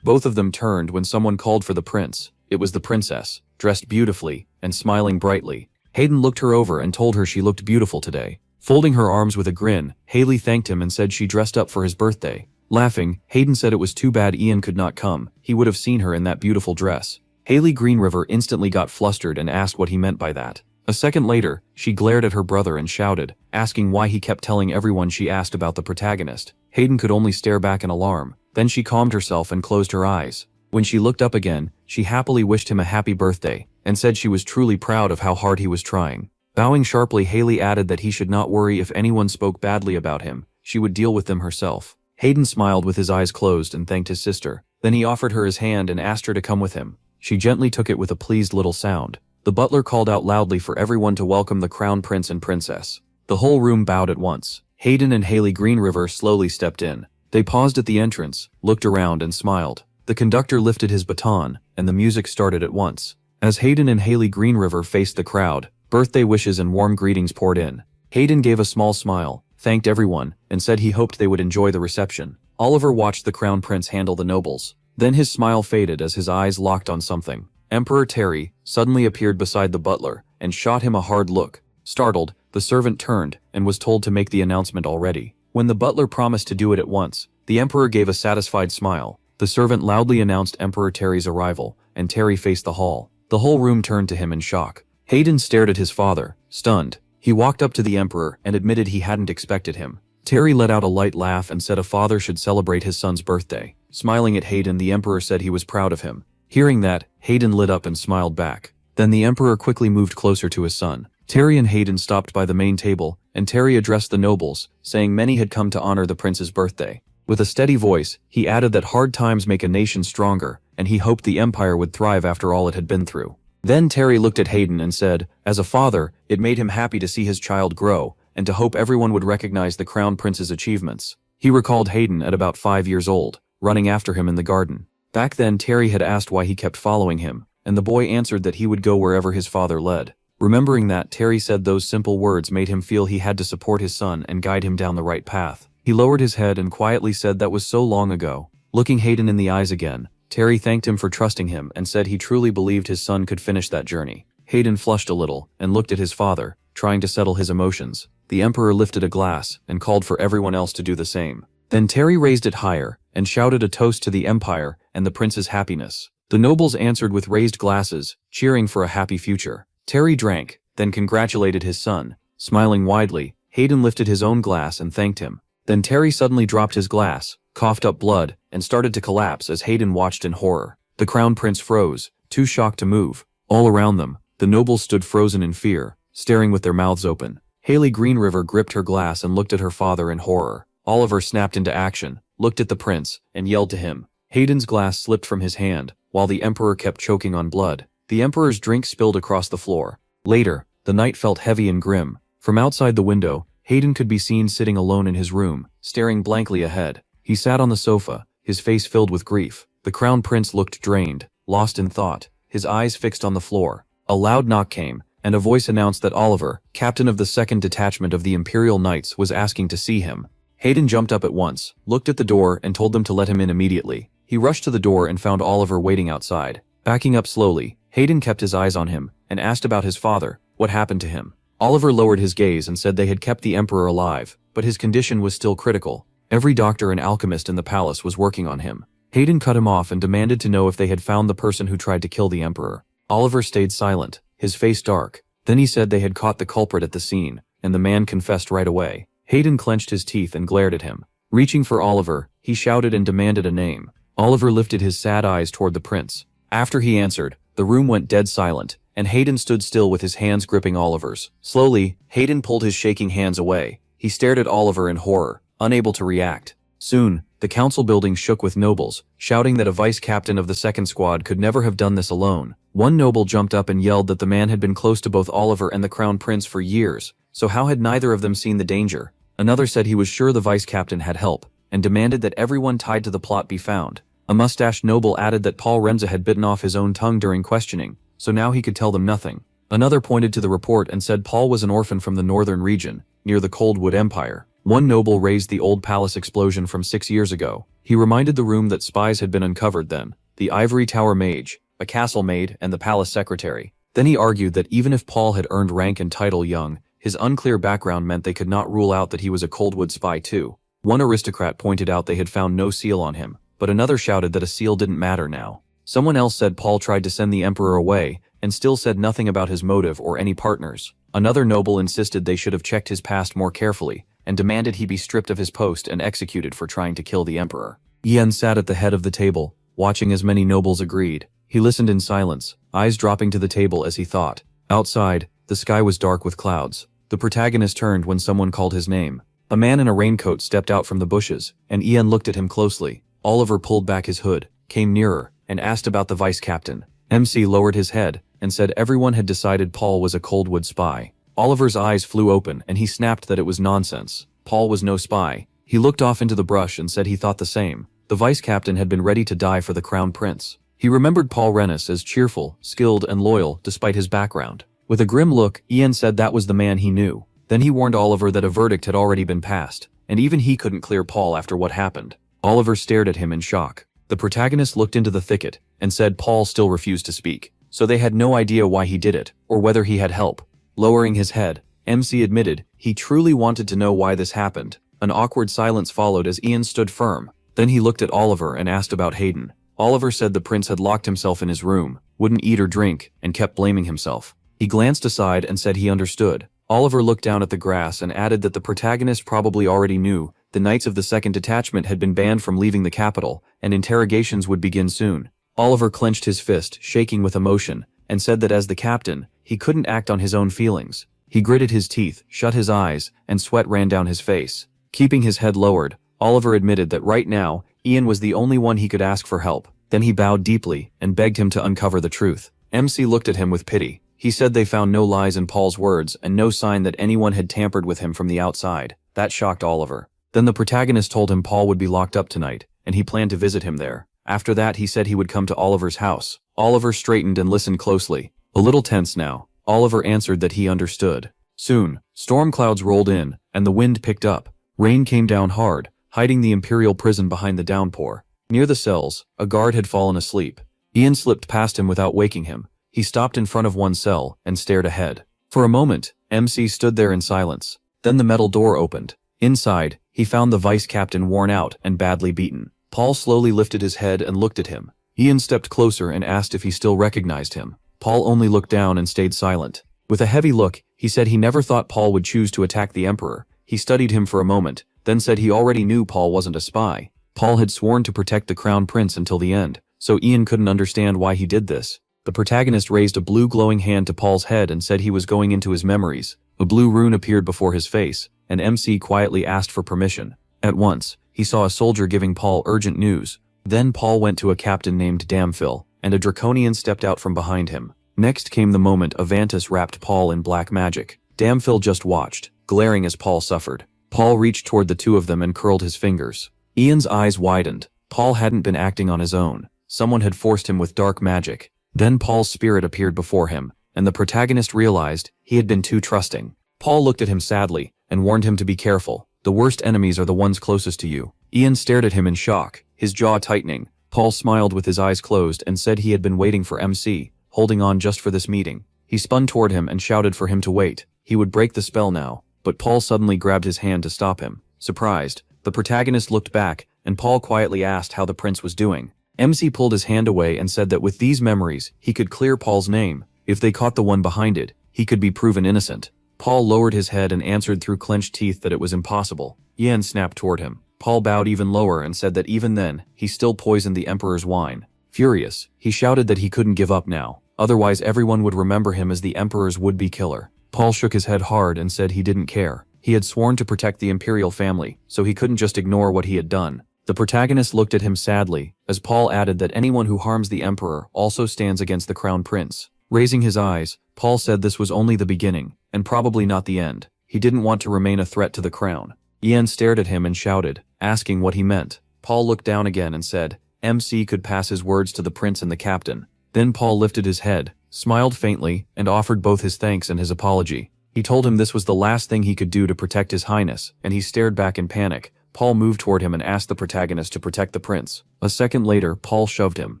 Both of them turned when someone called for the prince. It was the princess, dressed beautifully and smiling brightly. Hayden looked her over and told her she looked beautiful today. Folding her arms with a grin, Haley thanked him and said she dressed up for his birthday. Laughing, Hayden said it was too bad Ian could not come. He would have seen her in that beautiful dress. Haley Greenriver instantly got flustered and asked what he meant by that. A second later, she glared at her brother and shouted, asking why he kept telling everyone she asked about the protagonist. Hayden could only stare back in alarm. Then she calmed herself and closed her eyes. When she looked up again, she happily wished him a happy birthday, and said she was truly proud of how hard he was trying. Bowing sharply, Haley added that he should not worry if anyone spoke badly about him. She would deal with them herself. Hayden smiled with his eyes closed and thanked his sister. Then he offered her his hand and asked her to come with him. She gently took it with a pleased little sound. The butler called out loudly for everyone to welcome the crown prince and princess. The whole room bowed at once. Hayden and Haley Greenriver slowly stepped in. They paused at the entrance, looked around and smiled. The conductor lifted his baton, and the music started at once. As Hayden and Haley Greenriver faced the crowd, birthday wishes and warm greetings poured in. Hayden gave a small smile, thanked everyone, and said he hoped they would enjoy the reception. Oliver watched the crown prince handle the nobles. Then his smile faded as his eyes locked on something. Emperor Terry suddenly appeared beside the butler and shot him a hard look. Startled, the servant turned and was told to make the announcement already. When the butler promised to do it at once, the emperor gave a satisfied smile. The servant loudly announced Emperor Terry's arrival, and Terry faced the hall. The whole room turned to him in shock. Hayden stared at his father, stunned. He walked up to the emperor and admitted he hadn't expected him. Terry let out a light laugh and said a father should celebrate his son's birthday. Smiling at Hayden, the emperor said he was proud of him. Hearing that, Hayden lit up and smiled back. Then the emperor quickly moved closer to his son. Terry and Hayden stopped by the main table, and Terry addressed the nobles, saying many had come to honor the prince's birthday. With a steady voice, he added that hard times make a nation stronger, and he hoped the empire would thrive after all it had been through. Then Terry looked at Hayden and said, as a father, it made him happy to see his child grow, and to hope everyone would recognize the crown prince's achievements. He recalled Hayden at about 5 years old, running after him in the garden. Back then Terry had asked why he kept following him, and the boy answered that he would go wherever his father led. Remembering that, Terry said those simple words made him feel he had to support his son and guide him down the right path. He lowered his head and quietly said that was so long ago. Looking Hayden in the eyes again, Terry thanked him for trusting him and said he truly believed his son could finish that journey. Hayden flushed a little and looked at his father, trying to settle his emotions. The emperor lifted a glass and called for everyone else to do the same. Then Terry raised it higher and shouted a toast to the empire and the prince's happiness. The nobles answered with raised glasses, cheering for a happy future. Terry drank, then congratulated his son. Smiling widely, Hayden lifted his own glass and thanked him. Then Terry suddenly dropped his glass, coughed up blood, and started to collapse as Hayden watched in horror. The crown prince froze, too shocked to move. All around them, the nobles stood frozen in fear, staring with their mouths open. Haley Greenriver gripped her glass and looked at her father in horror. Oliver snapped into action, looked at the prince, and yelled to him. Hayden's glass slipped from his hand, while the emperor kept choking on blood. The emperor's drink spilled across the floor. Later, the night felt heavy and grim. From outside the window, Hayden could be seen sitting alone in his room, staring blankly ahead. He sat on the sofa, his face filled with grief. The crown prince looked drained, lost in thought, his eyes fixed on the floor. A loud knock came, and a voice announced that Oliver, captain of the 2nd Detachment of the Imperial Knights, was asking to see him. Hayden jumped up at once, looked at the door, and told them to let him in immediately. He rushed to the door and found Oliver waiting outside. Backing up slowly, Hayden kept his eyes on him, and asked about his father, what happened to him. Oliver lowered his gaze and said they had kept the emperor alive, but his condition was still critical. Every doctor and alchemist in the palace was working on him. Hayden cut him off and demanded to know if they had found the person who tried to kill the emperor. Oliver stayed silent, his face dark. Then he said they had caught the culprit at the scene, and the man confessed right away. Hayden clenched his teeth and glared at him. Reaching for Oliver, he shouted and demanded a name. Oliver lifted his sad eyes toward the prince. After he answered, the room went dead silent, and Hayden stood still with his hands gripping Oliver's. Slowly, Hayden pulled his shaking hands away. He stared at Oliver in horror, unable to react. Soon, the council building shook with nobles, shouting that a vice captain of the second squad could never have done this alone. One noble jumped up and yelled that the man had been close to both Oliver and the crown prince for years, so how had neither of them seen the danger? Another said he was sure the vice captain had help, and demanded that everyone tied to the plot be found. A mustached noble added that Paul Renza had bitten off his own tongue during questioning, so now he could tell them nothing. Another pointed to the report and said Paul was an orphan from the northern region, near the Coldwood Empire. One noble raised the old palace explosion from 6 years ago. He reminded the room that spies had been uncovered then, the Ivory Tower Mage, a castle maid, and the palace secretary. Then he argued that even if Paul had earned rank and title young, his unclear background meant they could not rule out that he was a Coldwood spy too. One aristocrat pointed out they had found no seal on him, but another shouted that a seal didn't matter now. Someone else said Paul tried to send the emperor away, and still said nothing about his motive or any partners. Another noble insisted they should have checked his past more carefully, and demanded he be stripped of his post and executed for trying to kill the emperor. Ian sat at the head of the table, watching as many nobles agreed. He listened in silence, eyes dropping to the table as he thought. Outside, the sky was dark with clouds. The protagonist turned when someone called his name. A man in a raincoat stepped out from the bushes, and Ian looked at him closely. Oliver pulled back his hood, came nearer, and asked about the vice captain. MC lowered his head, and said everyone had decided Paul was a Coldwood spy. Oliver's eyes flew open, and he snapped that it was nonsense. Paul was no spy. He looked off into the brush and said he thought the same. The vice captain had been ready to die for the crown prince. He remembered Paul Rennis as cheerful, skilled, and loyal despite his background. With a grim look, Ian said that was the man he knew. Then he warned Oliver that a verdict had already been passed, and even he couldn't clear Paul after what happened. Oliver stared at him in shock. The protagonist looked into the thicket, and said Paul still refused to speak, so they had no idea why he did it, or whether he had help. Lowering his head, MC admitted he truly wanted to know why this happened. An awkward silence followed as Ian stood firm. Then he looked at Oliver and asked about Hayden. Oliver said the prince had locked himself in his room, wouldn't eat or drink, and kept blaming himself. He glanced aside and said he understood. Oliver looked down at the grass and added that the protagonist probably already knew the Knights of the Second Detachment had been banned from leaving the capital, and interrogations would begin soon. Oliver clenched his fist, shaking with emotion, and said that as the captain, he couldn't act on his own feelings. He gritted his teeth, shut his eyes, and sweat ran down his face. Keeping his head lowered, Oliver admitted that right now, Ian was the only one he could ask for help. Then he bowed deeply and begged him to uncover the truth. MC looked at him with pity. He said they found no lies in Paul's words and no sign that anyone had tampered with him from the outside. That shocked Oliver. Then the protagonist told him Paul would be locked up tonight, and he planned to visit him there. After that, he said he would come to Oliver's house. Oliver straightened and listened closely. A little tense now, Oliver answered that he understood. Soon, storm clouds rolled in, and the wind picked up. Rain came down hard, hiding the imperial prison behind the downpour. Near the cells, a guard had fallen asleep. Ian slipped past him without waking him. He stopped in front of one cell and stared ahead. For a moment, MC stood there in silence. Then the metal door opened. Inside, he found the vice captain worn out and badly beaten. Paul slowly lifted his head and looked at him. Ian stepped closer and asked if he still recognized him. Paul only looked down and stayed silent. With a heavy look, he said he never thought Paul would choose to attack the emperor. He studied him for a moment, then said he already knew Paul wasn't a spy. Paul had sworn to protect the crown prince until the end, so Ian couldn't understand why he did this. The protagonist raised a blue glowing hand to Paul's head and said he was going into his memories. A blue rune appeared before his face, and MC quietly asked for permission. At once, he saw a soldier giving Paul urgent news. Then Paul went to a captain named Damphil, and a draconian stepped out from behind him. Next came the moment Avantis wrapped Paul in black magic. Damphil just watched, glaring as Paul suffered. Paul reached toward the two of them and curled his fingers. Ian's eyes widened. Paul hadn't been acting on his own. Someone had forced him with dark magic. Then Paul's spirit appeared before him, and the protagonist realized he had been too trusting. Paul looked at him sadly, and warned him to be careful. The worst enemies are the ones closest to you. Ian stared at him in shock, his jaw tightening. Paul smiled with his eyes closed and said he had been waiting for MC, holding on just for this meeting. He spun toward him and shouted for him to wait. He would break the spell now, but Paul suddenly grabbed his hand to stop him. Surprised, the protagonist looked back, and Paul quietly asked how the prince was doing. MC pulled his hand away and said that with these memories, he could clear Paul's name. If they caught the one behind it, he could be proven innocent. Paul lowered his head and answered through clenched teeth that it was impossible. Yan snapped toward him. Paul bowed even lower and said that even then, he still poisoned the emperor's wine. Furious, he shouted that he couldn't give up now, otherwise everyone would remember him as the emperor's would-be killer. Paul shook his head hard and said he didn't care. He had sworn to protect the imperial family, so he couldn't just ignore what he had done. The protagonist looked at him sadly, as Paul added that anyone who harms the emperor also stands against the crown prince. Raising his eyes, Paul said this was only the beginning, and probably not the end. He didn't want to remain a threat to the crown. Ian stared at him and shouted, asking what he meant. Paul looked down again and said, MC could pass his words to the prince and the captain. Then Paul lifted his head, smiled faintly, and offered both his thanks and his apology. He told him this was the last thing he could do to protect his highness, and he stared back in panic. Paul moved toward him and asked the protagonist to protect the prince. A second later, Paul shoved him.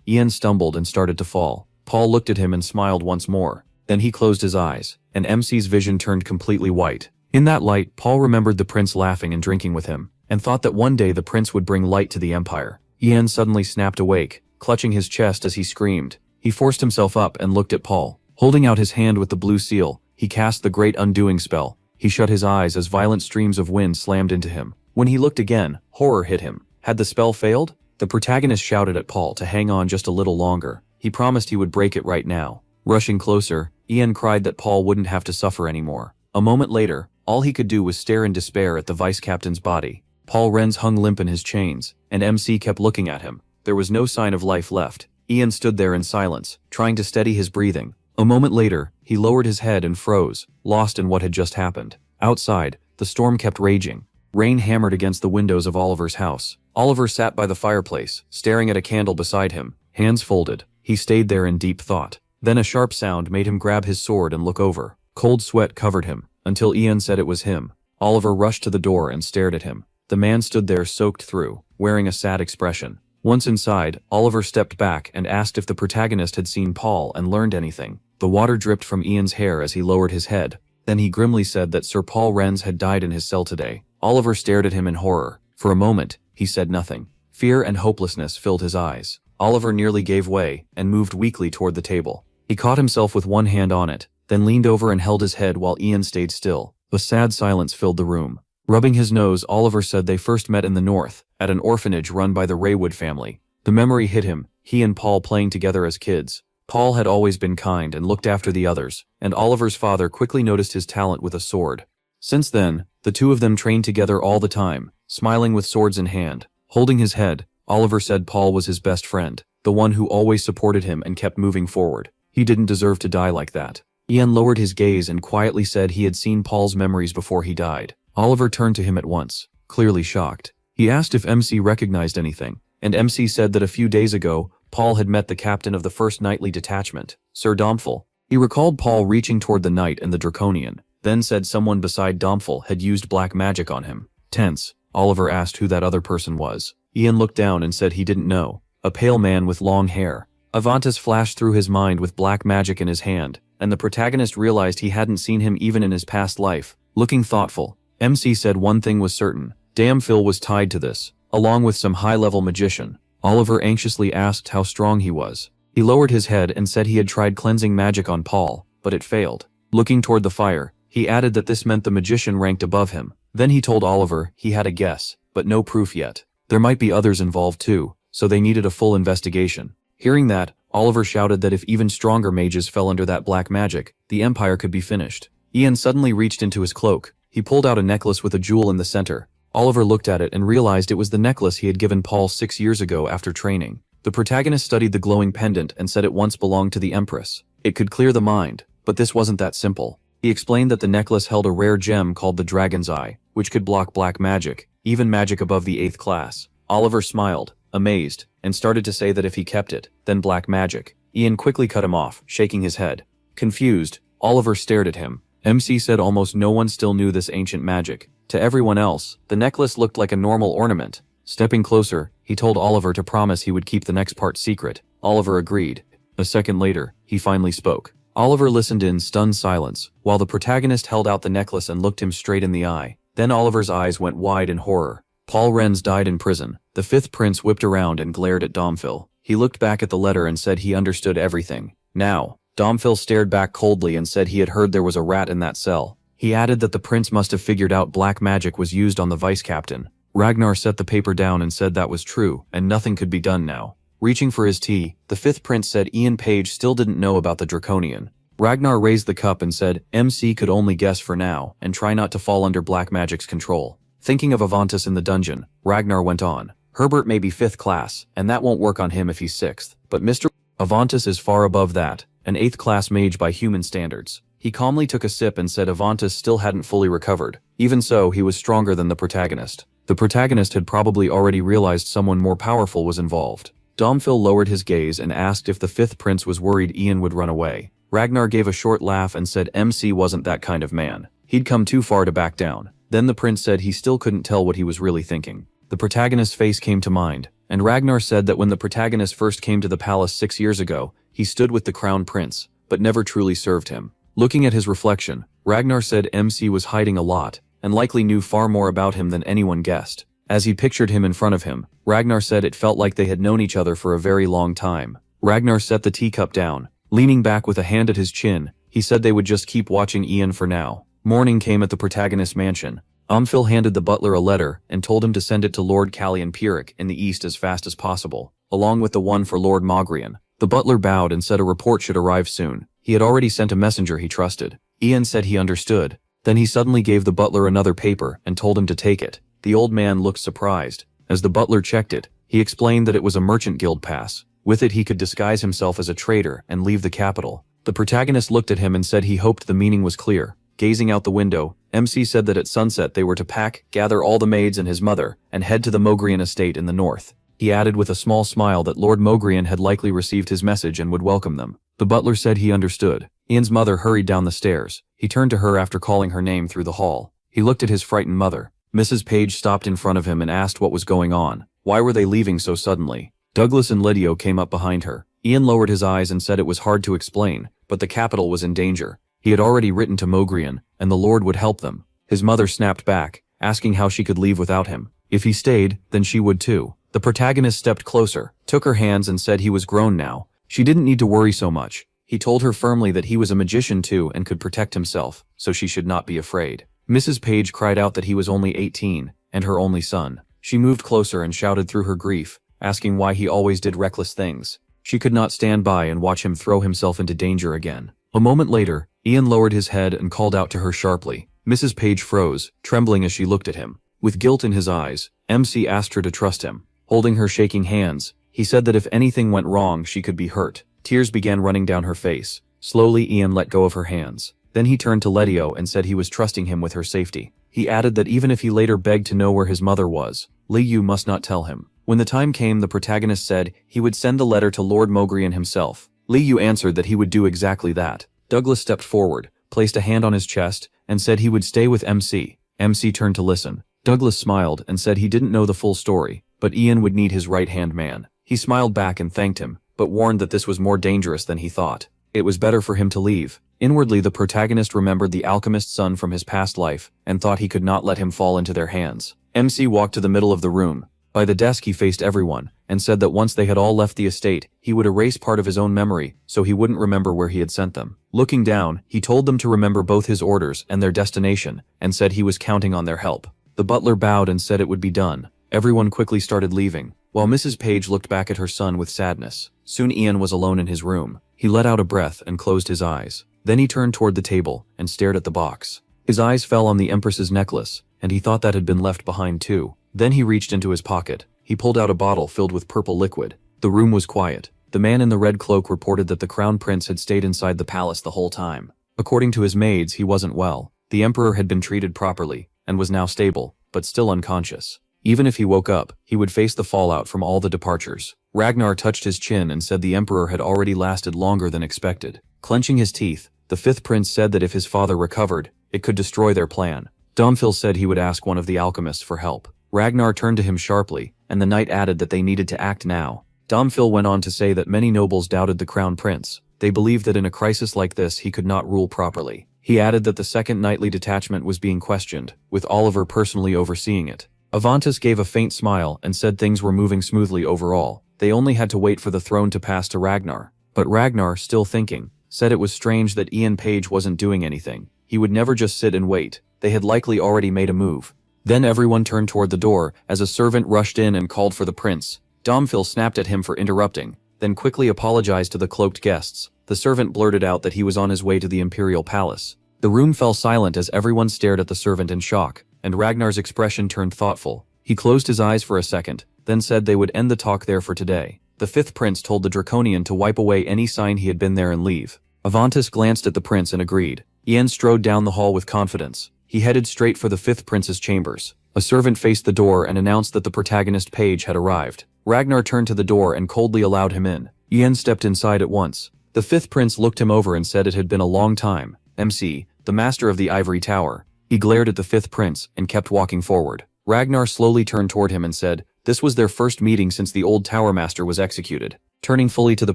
Ian stumbled and started to fall. Paul looked at him and smiled once more. Then he closed his eyes, and MC's vision turned completely white. In that light, Paul remembered the prince laughing and drinking with him, and thought that one day the prince would bring light to the empire. Ian suddenly snapped awake, clutching his chest as he screamed. He forced himself up and looked at Paul. Holding out his hand with the blue seal, he cast the great undoing spell. He shut his eyes as violent streams of wind slammed into him. When he looked again, horror hit him. Had the spell failed? The protagonist shouted at Paul to hang on just a little longer. He promised he would break it right now. Rushing closer, Ian cried that Paul wouldn't have to suffer anymore. A moment later, all he could do was stare in despair at the vice-captain's body. Paul Renz hung limp in his chains, and MC kept looking at him. There was no sign of life left. Ian stood there in silence, trying to steady his breathing. A moment later, he lowered his head and froze, lost in what had just happened. Outside, the storm kept raging. Rain hammered against the windows of Oliver's house. Oliver sat by the fireplace, staring at a candle beside him, hands folded. He stayed there in deep thought. Then a sharp sound made him grab his sword and look over. Cold sweat covered him, until Ian said it was him. Oliver rushed to the door and stared at him. The man stood there soaked through, wearing a sad expression. Once inside, Oliver stepped back and asked if the protagonist had seen Paul and learned anything. The water dripped from Ian's hair as he lowered his head. Then he grimly said that Sir Paul Renz had died in his cell today. Oliver stared at him in horror. For a moment, he said nothing. Fear and hopelessness filled his eyes. Oliver nearly gave way and moved weakly toward the table. He caught himself with one hand on it, then leaned over and held his head while Ian stayed still. A sad silence filled the room. Rubbing his nose, Oliver said they first met in the north, at an orphanage run by the Raywood family. The memory hit him, he and Paul playing together as kids. Paul had always been kind and looked after the others, and Oliver's father quickly noticed his talent with a sword. Since then, the two of them trained together all the time, smiling with swords in hand. Holding his head, Oliver said Paul was his best friend, the one who always supported him and kept moving forward. He didn't deserve to die like that. Ian lowered his gaze and quietly said he had seen Paul's memories before he died. Oliver turned to him at once, clearly shocked. He asked if MC recognized anything, and MC said that a few days ago, Paul had met the captain of the 1st Knightly Detachment, Sir Domful. He recalled Paul reaching toward the knight and the Draconian, then said someone beside Domful had used black magic on him. Tense, Oliver asked who that other person was. Ian looked down and said he didn't know. A pale man with long hair. Avantis flashed through his mind with black magic in his hand, and the protagonist realized he hadn't seen him even in his past life. Looking thoughtful, MC said one thing was certain. Damn Phil was tied to this, along with some high-level magician. Oliver anxiously asked how strong he was. He lowered his head and said he had tried cleansing magic on Paul, but it failed. Looking toward the fire, he added that this meant the magician ranked above him. Then he told Oliver he had a guess, but no proof yet. There might be others involved too, so they needed a full investigation. Hearing that, Oliver shouted that if even stronger mages fell under that black magic, the empire could be finished. Ian suddenly reached into his cloak. He pulled out a necklace with a jewel in the center. Oliver looked at it and realized it was the necklace he had given Paul 6 years ago after training. The protagonist studied the glowing pendant and said it once belonged to the Empress. It could clear the mind, but this wasn't that simple. He explained that the necklace held a rare gem called the Dragon's Eye, which could block black magic, even magic above the 8th class. Oliver smiled, amazed, and started to say that if he kept it, then black magic. Ian quickly cut him off, shaking his head. Confused, Oliver stared at him. MC said almost no one still knew this ancient magic. To everyone else, the necklace looked like a normal ornament. Stepping closer, he told Oliver to promise he would keep the next part secret. Oliver agreed. A second later, he finally spoke. Oliver listened in stunned silence, while the protagonist held out the necklace and looked him straight in the eye. Then Oliver's eyes went wide in horror. Paul Renz died in prison. The 5th prince whipped around and glared at Domfil. He looked back at the letter and said he understood everything. Now, Domfil stared back coldly and said he had heard there was a rat in that cell. He added that the prince must have figured out black magic was used on the vice-captain. Ragnar set the paper down and said that was true, and nothing could be done now. Reaching for his tea, the fifth prince said Ian Page still didn't know about the draconian. Ragnar raised the cup and said MC could only guess for now, and try not to fall under black magic's control. Thinking of Avantis in the dungeon, Ragnar went on. Herbert may be 5th class, and that won't work on him if he's 6th, but Mr. Avantis is far above that, an 8th class mage by human standards. He calmly took a sip and said Avantis still hadn't fully recovered. Even so, he was stronger than the protagonist. The protagonist had probably already realized someone more powerful was involved. Domfil lowered his gaze and asked if the 5th prince was worried Ian would run away. Ragnar gave a short laugh and said MC wasn't that kind of man. He'd come too far to back down. Then the prince said he still couldn't tell what he was really thinking. The protagonist's face came to mind, and Ragnar said that when the protagonist first came to the palace 6 years ago, he stood with the crown prince, but never truly served him. Looking at his reflection, Ragnar said MC was hiding a lot, and likely knew far more about him than anyone guessed. As he pictured him in front of him, Ragnar said it felt like they had known each other for a very long time. Ragnar set the teacup down. Leaning back with a hand at his chin, he said they would just keep watching Ian for now. Morning came at the protagonist's mansion. Omphil handed the butler a letter and told him to send it to Lord Callian Pyrrhic in the east as fast as possible, along with the one for Lord Mogrian. The butler bowed and said a report should arrive soon. He had already sent a messenger he trusted. Ian said he understood. Then he suddenly gave the butler another paper and told him to take it. The old man looked surprised. As the butler checked it, he explained that it was a merchant guild pass. With it he could disguise himself as a trader and leave the capital. The protagonist looked at him and said he hoped the meaning was clear. Gazing out the window, MC said that at sunset they were to pack, gather all the maids and his mother, and head to the Mogrian estate in the north. He added with a small smile that Lord Mogrian had likely received his message and would welcome them. The butler said he understood. Ian's mother hurried down the stairs. He turned to her after calling her name through the hall. He looked at his frightened mother. Mrs. Page stopped in front of him and asked what was going on. Why were they leaving so suddenly? Douglas and Lydio came up behind her. Ian lowered his eyes and said it was hard to explain, but the capital was in danger. He had already written to Mogrian, and the Lord would help them. His mother snapped back, asking how she could leave without him. If he stayed, then she would too. The protagonist stepped closer, took her hands and said he was grown now. She didn't need to worry so much. He told her firmly that he was a magician too and could protect himself, so she should not be afraid. Mrs. Page cried out that he was only 18, and her only son. She moved closer and shouted through her grief, asking why he always did reckless things. She could not stand by and watch him throw himself into danger again. A moment later, Ian lowered his head and called out to her sharply. Mrs. Page froze, trembling as she looked at him. With guilt in his eyes, MC asked her to trust him. Holding her shaking hands, he said that if anything went wrong she could be hurt. Tears began running down her face. Slowly Ian let go of her hands. Then he turned to Lydio and said he was trusting him with her safety. He added that even if he later begged to know where his mother was, Liu must not tell him. When the time came, the protagonist said he would send the letter to Lord Mogrian himself. Liu answered that he would do exactly that. Douglas stepped forward, placed a hand on his chest, and said he would stay with MC. MC turned to listen. Douglas smiled and said he didn't know the full story, but Ian would need his right-hand man. He smiled back and thanked him, but warned that this was more dangerous than he thought. It was better for him to leave. Inwardly, the protagonist remembered the alchemist's son from his past life, and thought he could not let him fall into their hands. MC walked to the middle of the room. By the desk he faced everyone, and said that once they had all left the estate, he would erase part of his own memory, so he wouldn't remember where he had sent them. Looking down, he told them to remember both his orders and their destination, and said he was counting on their help. The butler bowed and said it would be done. Everyone quickly started leaving, while Mrs. Page looked back at her son with sadness. Soon Ian was alone in his room. He let out a breath and closed his eyes. Then he turned toward the table and stared at the box. His eyes fell on the Empress's necklace, and he thought that had been left behind too. Then he reached into his pocket. He pulled out a bottle filled with purple liquid. The room was quiet. The man in the red cloak reported that the crown prince had stayed inside the palace the whole time. According to his maids, he wasn't well. The emperor had been treated properly, and was now stable, but still unconscious. Even if he woke up, he would face the fallout from all the departures. Ragnar touched his chin and said the emperor had already lasted longer than expected. Clenching his teeth, the fifth prince said that if his father recovered, it could destroy their plan. Domfil said he would ask one of the alchemists for help. Ragnar turned to him sharply, and the knight added that they needed to act now. Domfil went on to say that many nobles doubted the crown prince. They believed that in a crisis like this he could not rule properly. He added that the second knightly detachment was being questioned, with Oliver personally overseeing it. Avantis gave a faint smile and said things were moving smoothly overall. They only had to wait for the throne to pass to Ragnar. But Ragnar, still thinking, said it was strange that Ian Page wasn't doing anything. he would never just sit and wait. They had likely already made a move. Then everyone turned toward the door as a servant rushed in and called for the prince. Domphil snapped at him for interrupting, then quickly apologized to the cloaked guests. The servant blurted out that he was on his way to the imperial palace. The room fell silent as everyone stared at the servant in shock, and Ragnar's expression turned thoughtful. He closed his eyes for a second, then said they would end the talk there for today. The fifth prince told the Draconian to wipe away any sign he had been there and leave. Avantis glanced at the prince and agreed. Ian strode down the hall with confidence. He headed straight for the fifth prince's chambers. A servant faced the door and announced that the protagonist Page had arrived. Ragnar turned to the door and coldly allowed him in. Ian stepped inside at once. The fifth prince looked him over and said it had been a long time. MC, the master of the ivory tower. He glared at the fifth prince and kept walking forward. Ragnar slowly turned toward him and said, this was their first meeting since the old tower master was executed. Turning fully to the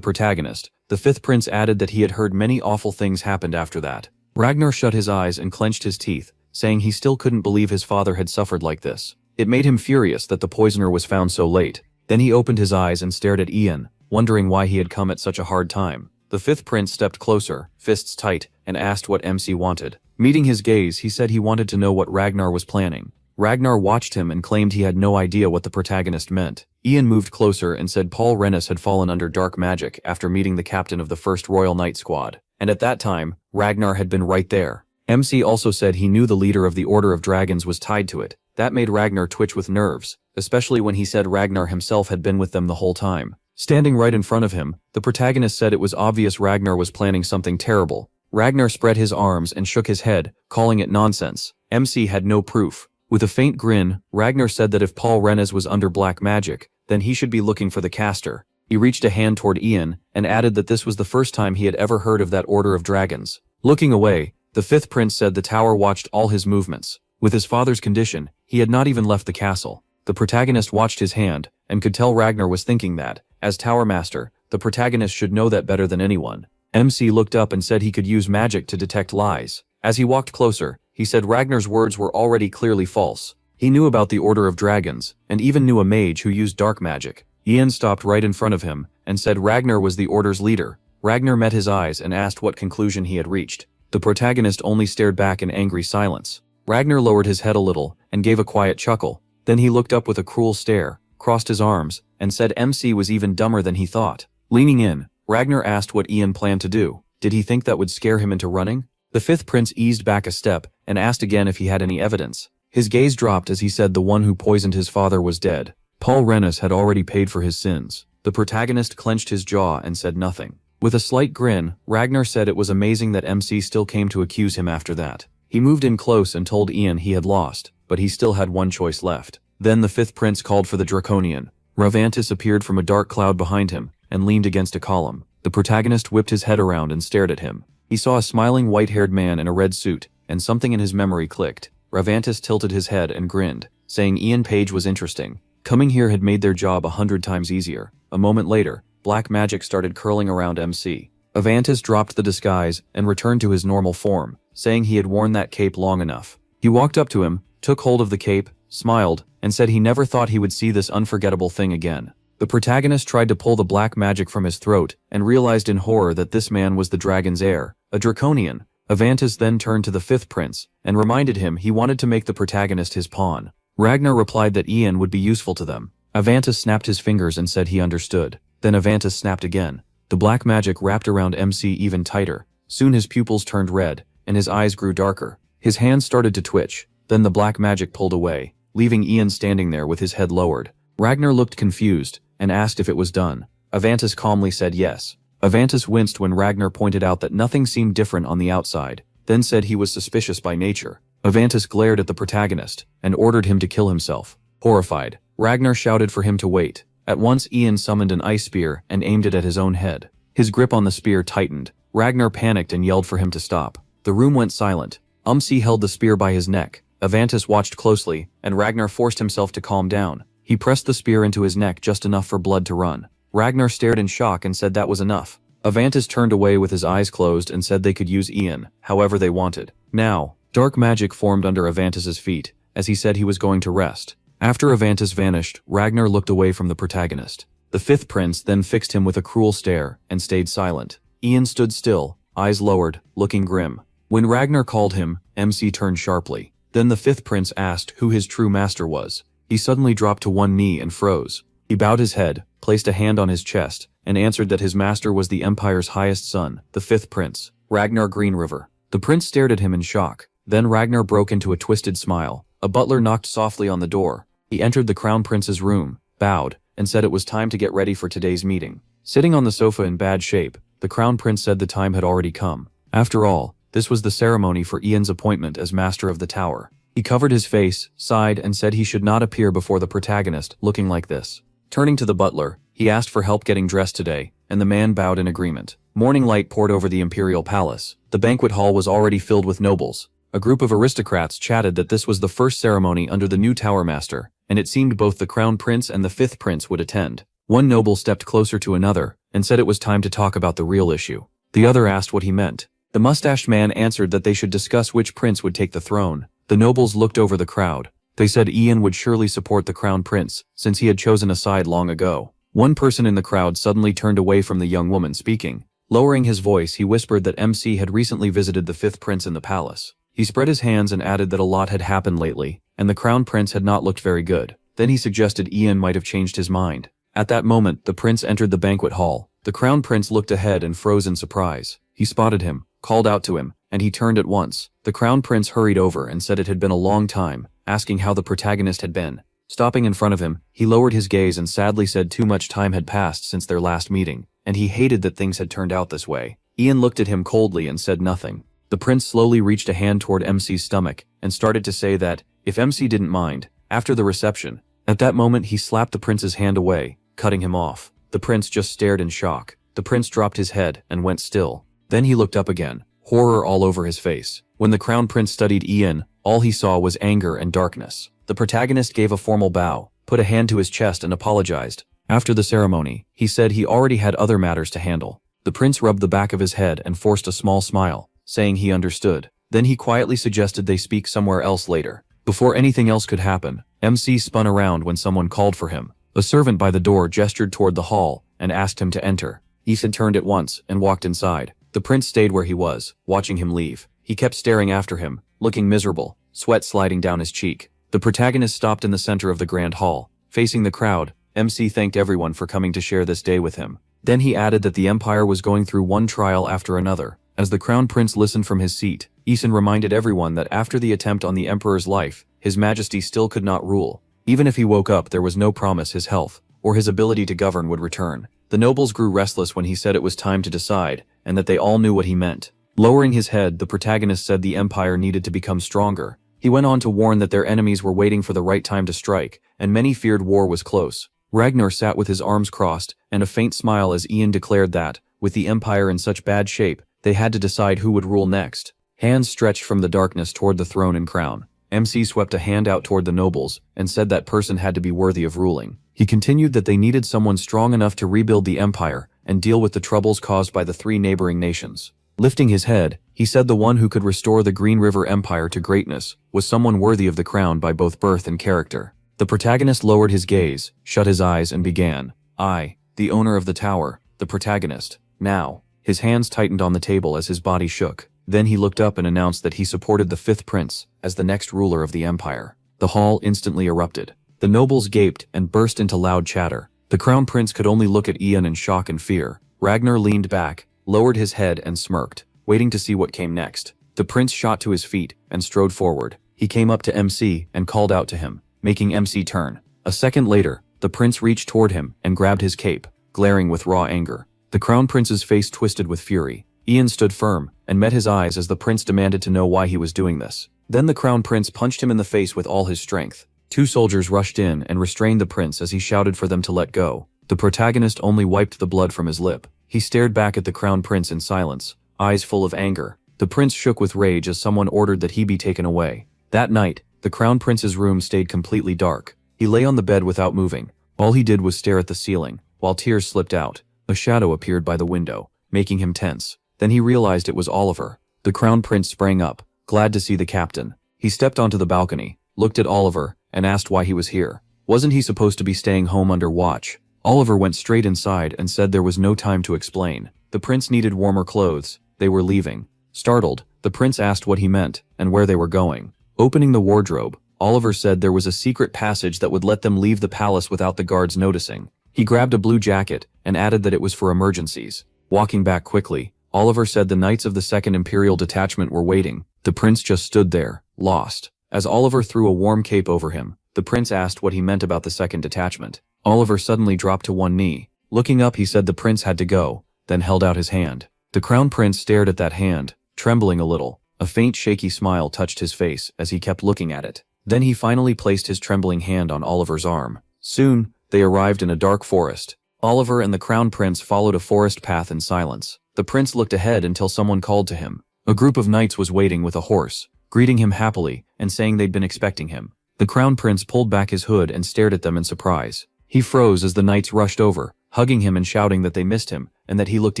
protagonist, the fifth prince added that he had heard many awful things happened after that. Ragnar shut his eyes and clenched his teeth, saying he still couldn't believe his father had suffered like this. It made him furious that the poisoner was found so late. Then he opened his eyes and stared at Ian, wondering why he had come at such a hard time. The fifth prince stepped closer, fists tight, and asked what MC wanted. Meeting his gaze, he said he wanted to know what Ragnar was planning. Ragnar watched him and claimed he had no idea what the protagonist meant. Ian moved closer and said Paul Rennis had fallen under dark magic after meeting the captain of the 1st Royal Knight Squad. And at that time, Ragnar had been right there. MC also said he knew the leader of the Order of Dragons was tied to it. That made Ragnar twitch with nerves, especially when he said Ragnar himself had been with them the whole time. Standing right in front of him, the protagonist said it was obvious Ragnar was planning something terrible. Ragnar spread his arms and shook his head, calling it nonsense. MC had no proof. With a faint grin, Ragnar said that if Paul Rennes was under black magic, then he should be looking for the caster. He reached a hand toward Ian, and added that this was the first time he had ever heard of that Order of Dragons. Looking away, the fifth prince said the tower watched all his movements. With his father's condition, he had not even left the castle. The protagonist watched his hand, and could tell Ragnar was thinking that, as Tower Master, the protagonist should know that better than anyone. MC looked up and said he could use magic to detect lies. As he walked closer, he said Ragnar's words were already clearly false. He knew about the Order of Dragons, and even knew a mage who used dark magic. Ian stopped right in front of him, and said Ragnar was the Order's leader. Ragnar met his eyes and asked what conclusion he had reached. The protagonist only stared back in angry silence. Ragnar lowered his head a little, and gave a quiet chuckle. Then he looked up with a cruel stare, crossed his arms, and said MC was even dumber than he thought. Leaning in, Ragnar asked what Ian planned to do. Did he think that would scare him into running? The fifth prince eased back a step, and asked again if he had any evidence. His gaze dropped as he said the one who poisoned his father was dead. Paul Rennis had already paid for his sins. The protagonist clenched his jaw and said nothing. With a slight grin, Ragnar said it was amazing that MC still came to accuse him after that. He moved in close and told Ian he had lost, but he still had one choice left. Then the fifth prince called for the Draconian. Ravantis appeared from a dark cloud behind him, and leaned against a column. The protagonist whipped his head around and stared at him. He saw a smiling white-haired man in a red suit, and something in his memory clicked. Ravantis tilted his head and grinned, saying Ian Page was interesting. Coming here had made their job 100 times easier. A moment later, black magic started curling around MC. Avantis dropped the disguise and returned to his normal form, saying he had worn that cape long enough. He walked up to him, took hold of the cape, smiled, and said he never thought he would see this unforgettable thing again. The protagonist tried to pull the black magic from his throat, and realized in horror that this man was the dragon's heir, a Draconian. Avantis then turned to the fifth prince, and reminded him he wanted to make the protagonist his pawn. Ragnar replied that Ian would be useful to them. Avantis snapped his fingers and said he understood. Then Avantis snapped again. The black magic wrapped around MC even tighter. Soon his pupils turned red, and his eyes grew darker. His hands started to twitch. Then the black magic pulled away, leaving Ian standing there with his head lowered. Ragnar looked confused, and asked if it was done. Avantis calmly said yes. Avantis winced when Ragnar pointed out that nothing seemed different on the outside, then said he was suspicious by nature. Avantis glared at the protagonist, and ordered him to kill himself. Horrified, Ragnar shouted for him to wait. At once Ian summoned an ice spear and aimed it at his own head. His grip on the spear tightened. Ragnar panicked and yelled for him to stop. The room went silent. MC held the spear by his neck. Avantis watched closely, and Ragnar forced himself to calm down. He pressed the spear into his neck just enough for blood to run. Ragnar stared in shock and said that was enough. Avantis turned away with his eyes closed and said they could use Ian however they wanted. Now, dark magic formed under Avantis's feet, as he said he was going to rest. After Avantis vanished, Ragnar looked away from the protagonist. The fifth prince then fixed him with a cruel stare, and stayed silent. Ian stood still, eyes lowered, looking grim. When Ragnar called him, MC turned sharply. Then the fifth prince asked who his true master was. He suddenly dropped to one knee and froze. He bowed his head, placed a hand on his chest, and answered that his master was the empire's highest son, the fifth prince, Ragnar Greenriver. The prince stared at him in shock. Then Ragnar broke into a twisted smile. A butler knocked softly on the door. He entered the crown prince's room, bowed, and said it was time to get ready for today's meeting. Sitting on the sofa in bad shape, the crown prince said the time had already come. After all, this was the ceremony for Ian's appointment as master of the tower. He covered his face, sighed, and said he should not appear before the protagonist looking like this. Turning to the butler, he asked for help getting dressed today, and the man bowed in agreement. Morning light poured over the imperial palace. The banquet hall was already filled with nobles. A group of aristocrats chatted that this was the first ceremony under the new tower master, and it seemed both the crown prince and the fifth prince would attend. One noble stepped closer to another, and said it was time to talk about the real issue. The other asked what he meant. The mustached man answered that they should discuss which prince would take the throne. The nobles looked over the crowd. They said Ian would surely support the crown prince, since he had chosen a side long ago. One person in the crowd suddenly turned away from the young woman speaking. Lowering his voice, he whispered that MC had recently visited the fifth prince in the palace. He spread his hands and added that a lot had happened lately, and the crown prince had not looked very good. Then he suggested Ian might have changed his mind. At that moment, the prince entered the banquet hall. The crown prince looked ahead and froze in surprise. He spotted him, called out to him, and he turned at once. The crown prince hurried over and said it had been a long time, asking how the protagonist had been. Stopping in front of him, he lowered his gaze and sadly said too much time had passed since their last meeting, and he hated that things had turned out this way. Ian looked at him coldly and said nothing. The prince slowly reached a hand toward MC's stomach and started to say that, if MC didn't mind, after the reception. At that moment he slapped the prince's hand away, cutting him off. The prince just stared in shock. The prince dropped his head and went still. Then he looked up again, horror all over his face. When the crown prince studied Ian, all he saw was anger and darkness. The protagonist gave a formal bow, put a hand to his chest and apologized. After the ceremony, he said he already had other matters to handle. The prince rubbed the back of his head and forced a small smile, saying he understood. Then he quietly suggested they speak somewhere else later. Before anything else could happen, MC spun around when someone called for him. A servant by the door gestured toward the hall and asked him to enter. Ethan turned at once and walked inside. The prince stayed where he was, watching him leave. He kept staring after him, looking miserable, sweat sliding down his cheek. The protagonist stopped in the center of the grand hall. Facing the crowd, MC thanked everyone for coming to share this day with him. Then he added that the empire was going through one trial after another. As the crown prince listened from his seat, Ethan reminded everyone that after the attempt on the emperor's life, his majesty still could not rule. Even if he woke up, there was no promise his health or his ability to govern would return. The nobles grew restless when he said it was time to decide, and that they all knew what he meant. Lowering his head, the protagonist said the empire needed to become stronger. He went on to warn that their enemies were waiting for the right time to strike, and many feared war was close. Ragnar sat with his arms crossed, and a faint smile as Ian declared that, with the empire in such bad shape, they had to decide who would rule next. Hands stretched from the darkness toward the throne and crown. MC swept a hand out toward the nobles, and said that person had to be worthy of ruling. He continued that they needed someone strong enough to rebuild the empire, and deal with the troubles caused by the three neighboring nations. Lifting his head, he said the one who could restore the Green River Empire to greatness was someone worthy of the crown by both birth and character. The protagonist lowered his gaze, shut his eyes and began. I, the owner of the tower, the protagonist. Now. His hands tightened on the table as his body shook. Then he looked up and announced that he supported the fifth prince as the next ruler of the empire. The hall instantly erupted. The nobles gaped and burst into loud chatter. The crown prince could only look at Ian in shock and fear. Ragnar leaned back, lowered his head and smirked, waiting to see what came next. The prince shot to his feet and strode forward. He came up to MC and called out to him, making MC turn. A second later, the prince reached toward him and grabbed his cape, glaring with raw anger. The crown prince's face twisted with fury. Ian stood firm and met his eyes as the prince demanded to know why he was doing this. Then the crown prince punched him in the face with all his strength. Two soldiers rushed in and restrained the prince as he shouted for them to let go. The protagonist only wiped the blood from his lip. He stared back at the crown prince in silence, eyes full of anger. The prince shook with rage as someone ordered that he be taken away. That night, the crown prince's room stayed completely dark. He lay on the bed without moving. All he did was stare at the ceiling, while tears slipped out. A shadow appeared by the window, making him tense. Then he realized it was Oliver. The crown prince sprang up, glad to see the captain. He stepped onto the balcony, looked at Oliver, and asked why he was here. Wasn't he supposed to be staying home under watch? Oliver went straight inside and said there was no time to explain. The prince needed warmer clothes. They were leaving. Startled, The prince asked what he meant and where they were going. Opening the wardrobe, Oliver said there was a secret passage that would let them leave the palace without the guards noticing. He grabbed a blue jacket and added that it was for emergencies. Walking back quickly, Oliver said the knights of the 2nd Imperial Detachment were waiting. The prince just stood there, lost. As Oliver threw a warm cape over him, the prince asked what he meant about the 2nd Detachment. Oliver suddenly dropped to one knee. Looking up, he said the prince had to go, then held out his hand. The crown prince stared at that hand, trembling a little. A faint shaky smile touched his face as he kept looking at it. Then he finally placed his trembling hand on Oliver's arm. Soon, they arrived in a dark forest. Oliver and the crown prince followed a forest path in silence. The prince looked ahead until someone called to him. A group of knights was waiting with a horse, greeting him happily and saying they'd been expecting him. The crown prince pulled back his hood and stared at them in surprise. He froze as the knights rushed over, hugging him and shouting that they missed him and that he looked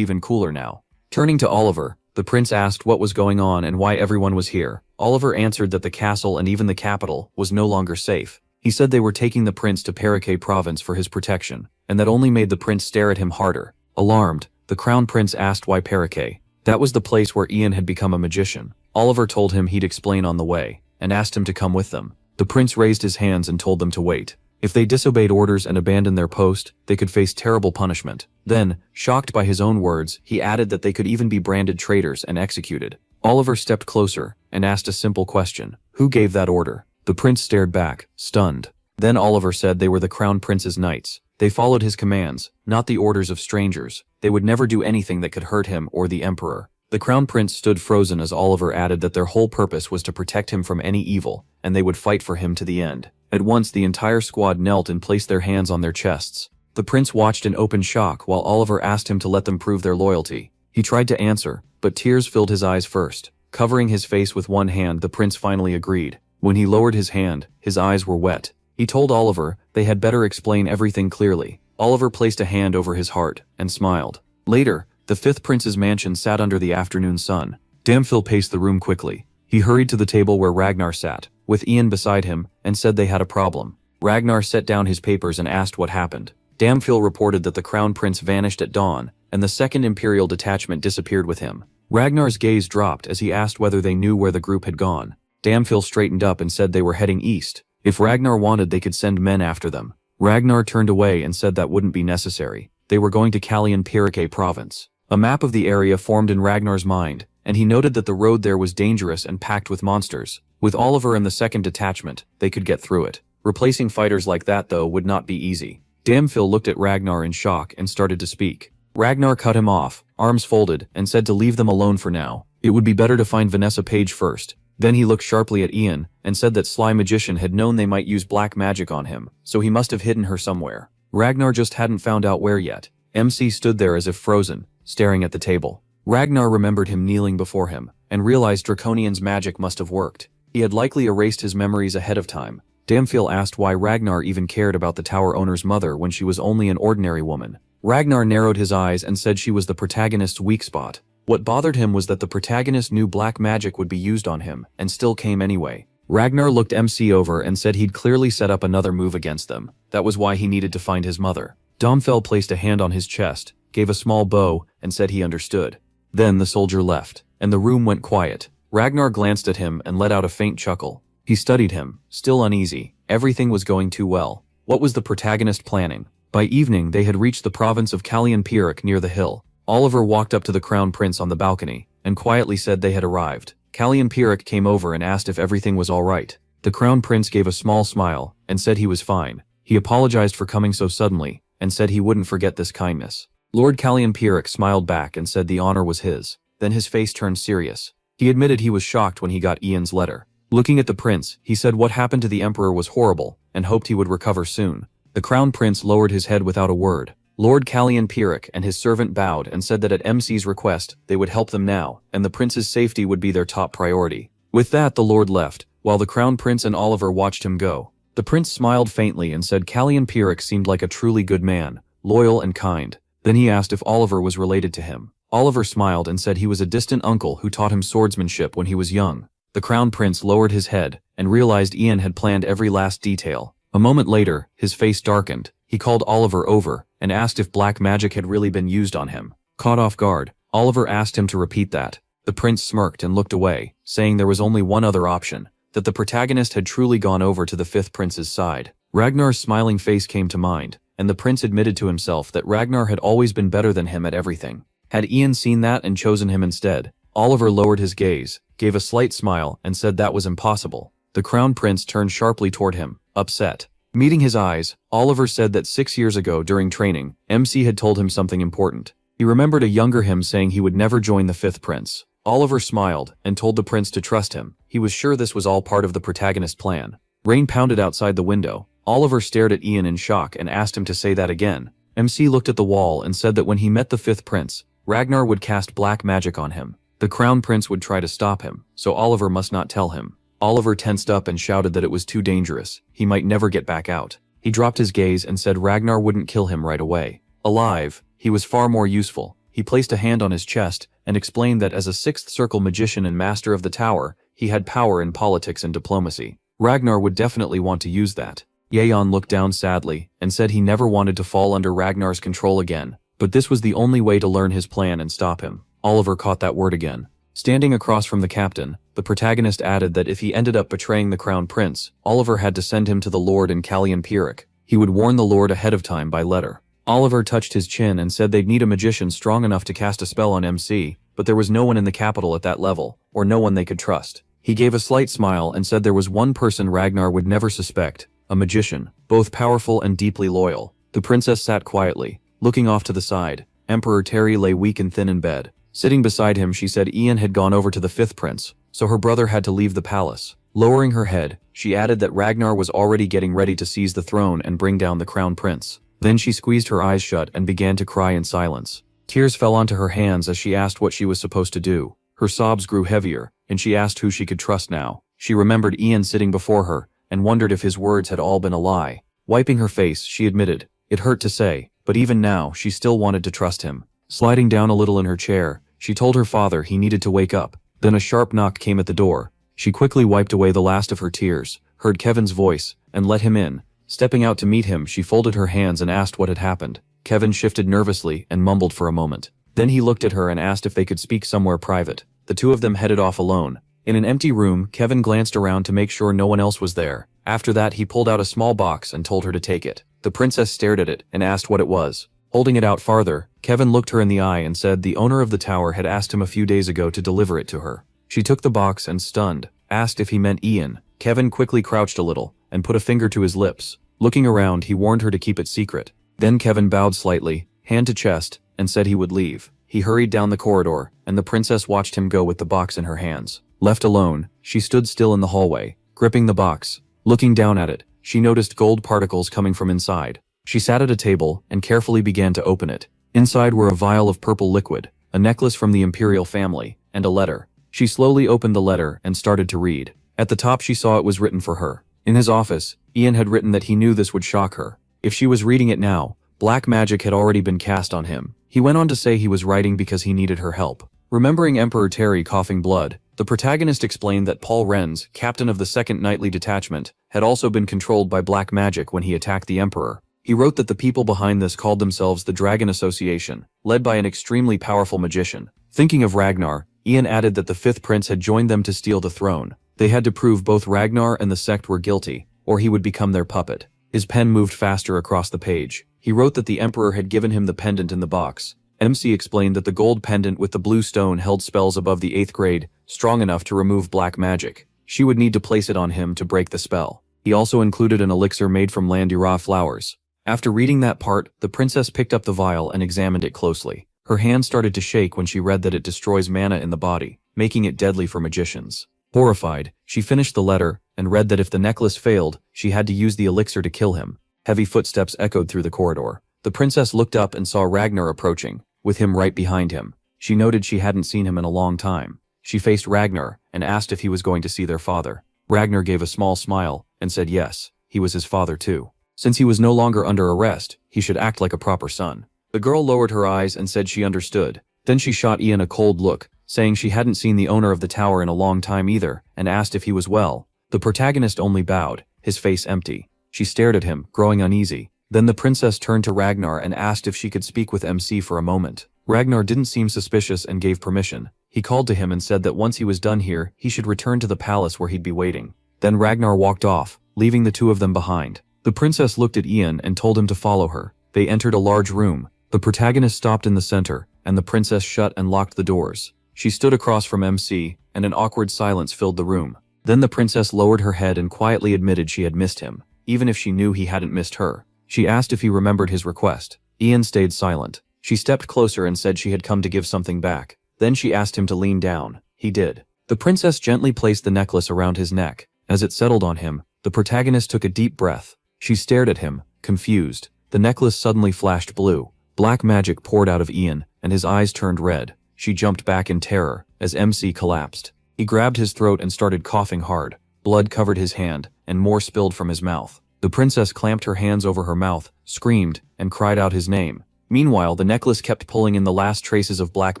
even cooler now. Turning to Oliver, the prince asked what was going on and why everyone was here. Oliver answered that the castle and even the capital was no longer safe. He said they were taking the prince to Paraque province for his protection, and that only made the prince stare at him harder. Alarmed, the crown prince asked why Paraque. That was the place where Ian had become a magician. Oliver told him he'd explain on the way, and asked him to come with them. The prince raised his hands and told them to wait. If they disobeyed orders and abandoned their post, they could face terrible punishment. Then, shocked by his own words, he added that they could even be branded traitors and executed. Oliver stepped closer and asked a simple question. Who gave that order? The prince stared back, stunned. Then Oliver said they were the crown prince's knights. They followed his commands, not the orders of strangers. They would never do anything that could hurt him or the emperor. The crown prince stood frozen as Oliver added that their whole purpose was to protect him from any evil, and they would fight for him to the end. At once the entire squad knelt and placed their hands on their chests. The prince watched in open shock while Oliver asked him to let them prove their loyalty. He tried to answer, but tears filled his eyes first. Covering his face with one hand, the prince finally agreed. When he lowered his hand, his eyes were wet. He told Oliver they had better explain everything clearly. Oliver placed a hand over his heart and smiled. Later, the 5th prince's mansion sat under the afternoon sun. Damphil paced the room quickly. He hurried to the table where Ragnar sat, with Ian beside him, and said they had a problem. Ragnar set down his papers and asked what happened. Damphil reported that the crown prince vanished at dawn, and the 2nd Imperial Detachment disappeared with him. Ragnar's gaze dropped as he asked whether they knew where the group had gone. Damphil straightened up and said they were heading east. If Ragnar wanted, they could send men after them. Ragnar turned away and said that wouldn't be necessary. They were going to Paraque province. A map of the area formed in Ragnar's mind, and he noted that the road there was dangerous and packed with monsters. With Oliver and the 2nd Detachment, they could get through it. Replacing fighters like that, though, would not be easy. Damphil looked at Ragnar in shock and started to speak. Ragnar cut him off, arms folded, and said to leave them alone for now. It would be better to find Vanessa Page first. Then he looked sharply at Ian and said that Sly Magician had known they might use black magic on him, so he must have hidden her somewhere. Ragnar just hadn't found out where yet. MC stood there as if frozen, staring at the table. Ragnar remembered him kneeling before him, and realized Draconian's magic must have worked. He had likely erased his memories ahead of time. Damphil asked why Ragnar even cared about the tower owner's mother when she was only an ordinary woman. Ragnar narrowed his eyes and said she was the protagonist's weak spot. What bothered him was that the protagonist knew black magic would be used on him, and still came anyway. Ragnar looked MC over and said he'd clearly set up another move against them. That was why he needed to find his mother. Damphil placed a hand on his chest, gave a small bow, and said he understood. Then the soldier left, and the room went quiet. Ragnar glanced at him and let out a faint chuckle. He studied him, still uneasy. Everything was going too well. What was the protagonist planning? By evening, they had reached the province of Paraque near the hill. Oliver walked up to the crown prince on the balcony, and quietly said they had arrived. Paraque came over and asked if everything was all right. The crown prince gave a small smile, and said he was fine. He apologized for coming so suddenly, and said he wouldn't forget this kindness. Lord Paraque smiled back and said the honor was his. Then his face turned serious. He admitted he was shocked when he got Ian's letter. Looking at the prince, he said what happened to the emperor was horrible, and hoped he would recover soon. The crown prince lowered his head without a word. Lord Paraque and his servant bowed and said that at MC's request, they would help them now, and the prince's safety would be their top priority. With that, the lord left, while the crown prince and Oliver watched him go. The prince smiled faintly and said Paraque seemed like a truly good man, loyal and kind. Then he asked if Oliver was related to him. Oliver smiled and said he was a distant uncle who taught him swordsmanship when he was young. The crown prince lowered his head and realized Ian had planned every last detail. A moment later, his face darkened. He called Oliver over and asked if black magic had really been used on him. Caught off guard, Oliver asked him to repeat that. The prince smirked and looked away, saying there was only one other option, that the protagonist had truly gone over to the fifth prince's side. Ragnar's smiling face came to mind, and the prince admitted to himself that Ragnar had always been better than him at everything. Had Ian seen that and chosen him instead? Oliver lowered his gaze, gave a slight smile, and said that was impossible. The crown prince turned sharply toward him, upset. Meeting his eyes, Oliver said that 6 years ago during training, MC had told him something important. He remembered a younger him saying he would never join the fifth prince. Oliver smiled and told the prince to trust him. He was sure this was all part of the protagonist plan. Rain pounded outside the window. Oliver stared at Ian in shock and asked him to say that again. MC looked at the wall and said that when he met the fifth prince, Ragnar would cast black magic on him. The crown prince would try to stop him, so Oliver must not tell him. Oliver tensed up and shouted that it was too dangerous. He might never get back out. He dropped his gaze and said Ragnar wouldn't kill him right away. Alive, he was far more useful. He placed a hand on his chest and explained that as a sixth circle magician and master of the tower, he had power in politics and diplomacy. Ragnar would definitely want to use that. Yeon looked down sadly and said he never wanted to fall under Ragnar's control again, but this was the only way to learn his plan and stop him. Oliver caught that word again. Standing across from the captain, the protagonist added that if he ended up betraying the crown prince, Oliver had to send him to the lord in Kallian Pirik. He would warn the lord ahead of time by letter. Oliver touched his chin and said they'd need a magician strong enough to cast a spell on MC, but there was no one in the capital at that level, or no one they could trust. He gave a slight smile and said there was one person Ragnar would never suspect, a magician, both powerful and deeply loyal. The princess sat quietly, looking off to the side. Emperor Terry lay weak and thin in bed. Sitting beside him, she said Ian had gone over to the fifth prince, so her brother had to leave the palace. Lowering her head, she added that Ragnar was already getting ready to seize the throne and bring down the crown prince. Then she squeezed her eyes shut and began to cry in silence. Tears fell onto her hands as she asked what she was supposed to do. Her sobs grew heavier, and she asked who she could trust now. She remembered Ian sitting before her, and wondered if his words had all been a lie. Wiping her face, she admitted, it hurt to say, but even now, she still wanted to trust him. Sliding down a little in her chair, she told her father he needed to wake up. Then a sharp knock came at the door. She quickly wiped away the last of her tears, heard Kevin's voice, and let him in. Stepping out to meet him, she folded her hands and asked what had happened. Kevin shifted nervously and mumbled for a moment. Then he looked at her and asked if they could speak somewhere private. The two of them headed off alone. In an empty room, Kevin glanced around to make sure no one else was there. After that, he pulled out a small box and told her to take it. The princess stared at it and asked what it was. Holding it out farther, Kevin looked her in the eye and said the owner of the tower had asked him a few days ago to deliver it to her. She took the box and, stunned, asked if he meant Ian. Kevin quickly crouched a little and put a finger to his lips. Looking around, he warned her to keep it secret. Then Kevin bowed slightly, hand to chest, and said he would leave. He hurried down the corridor, and the princess watched him go with the box in her hands. Left alone, she stood still in the hallway, gripping the box. Looking down at it, she noticed gold particles coming from inside. She sat at a table and carefully began to open it. Inside were a vial of purple liquid, a necklace from the imperial family, and a letter. She slowly opened the letter and started to read. At the top she saw it was written for her. In his office, Ian had written that he knew this would shock her. If she was reading it now, black magic had already been cast on him. He went on to say he was writing because he needed her help. Remembering Emperor Terry coughing blood, the protagonist explained that Paul Renz, captain of the 2nd Knightly Detachment, had also been controlled by black magic when he attacked the Emperor. He wrote that the people behind this called themselves the Dragon Association, led by an extremely powerful magician. Thinking of Ragnar, Ian added that the 5th prince had joined them to steal the throne. They had to prove both Ragnar and the sect were guilty, or he would become their puppet. His pen moved faster across the page. He wrote that the Emperor had given him the pendant in the box. MC explained that the gold pendant with the blue stone held spells above the 8th grade, strong enough to remove black magic. She would need to place it on him to break the spell. He also included an elixir made from Landira flowers. After reading that part, the princess picked up the vial and examined it closely. Her hand started to shake when she read that it destroys mana in the body, making it deadly for magicians. Horrified, she finished the letter and read that if the necklace failed, she had to use the elixir to kill him. Heavy footsteps echoed through the corridor. The princess looked up and saw Ragnar approaching, with him right behind him. She noted she hadn't seen him in a long time. She faced Ragnar and asked if he was going to see their father. Ragnar gave a small smile and said yes, he was his father too. Since he was no longer under arrest, he should act like a proper son. The girl lowered her eyes and said she understood. Then she shot Ian a cold look, saying she hadn't seen the owner of the tower in a long time either, and asked if he was well. The protagonist only bowed, his face empty. She stared at him, growing uneasy. Then the princess turned to Ragnar and asked if she could speak with MC for a moment. Ragnar didn't seem suspicious and gave permission. He called to him and said that once he was done here, he should return to the palace where he'd be waiting. Then Ragnar walked off, leaving the two of them behind. The princess looked at Ian and told him to follow her. They entered a large room. The protagonist stopped in the center, and the princess shut and locked the doors. She stood across from MC, and an awkward silence filled the room. Then the princess lowered her head and quietly admitted she had missed him, even if she knew he hadn't missed her. She asked if he remembered his request. Ian stayed silent. She stepped closer and said she had come to give something back. Then she asked him to lean down. He did. The princess gently placed the necklace around his neck. As it settled on him, the protagonist took a deep breath. She stared at him, confused. The necklace suddenly flashed blue. Black magic poured out of Ian, and his eyes turned red. She jumped back in terror, as MC collapsed. He grabbed his throat and started coughing hard. Blood covered his hand, and more spilled from his mouth. The princess clamped her hands over her mouth, screamed, and cried out his name. Meanwhile, the necklace kept pulling in the last traces of black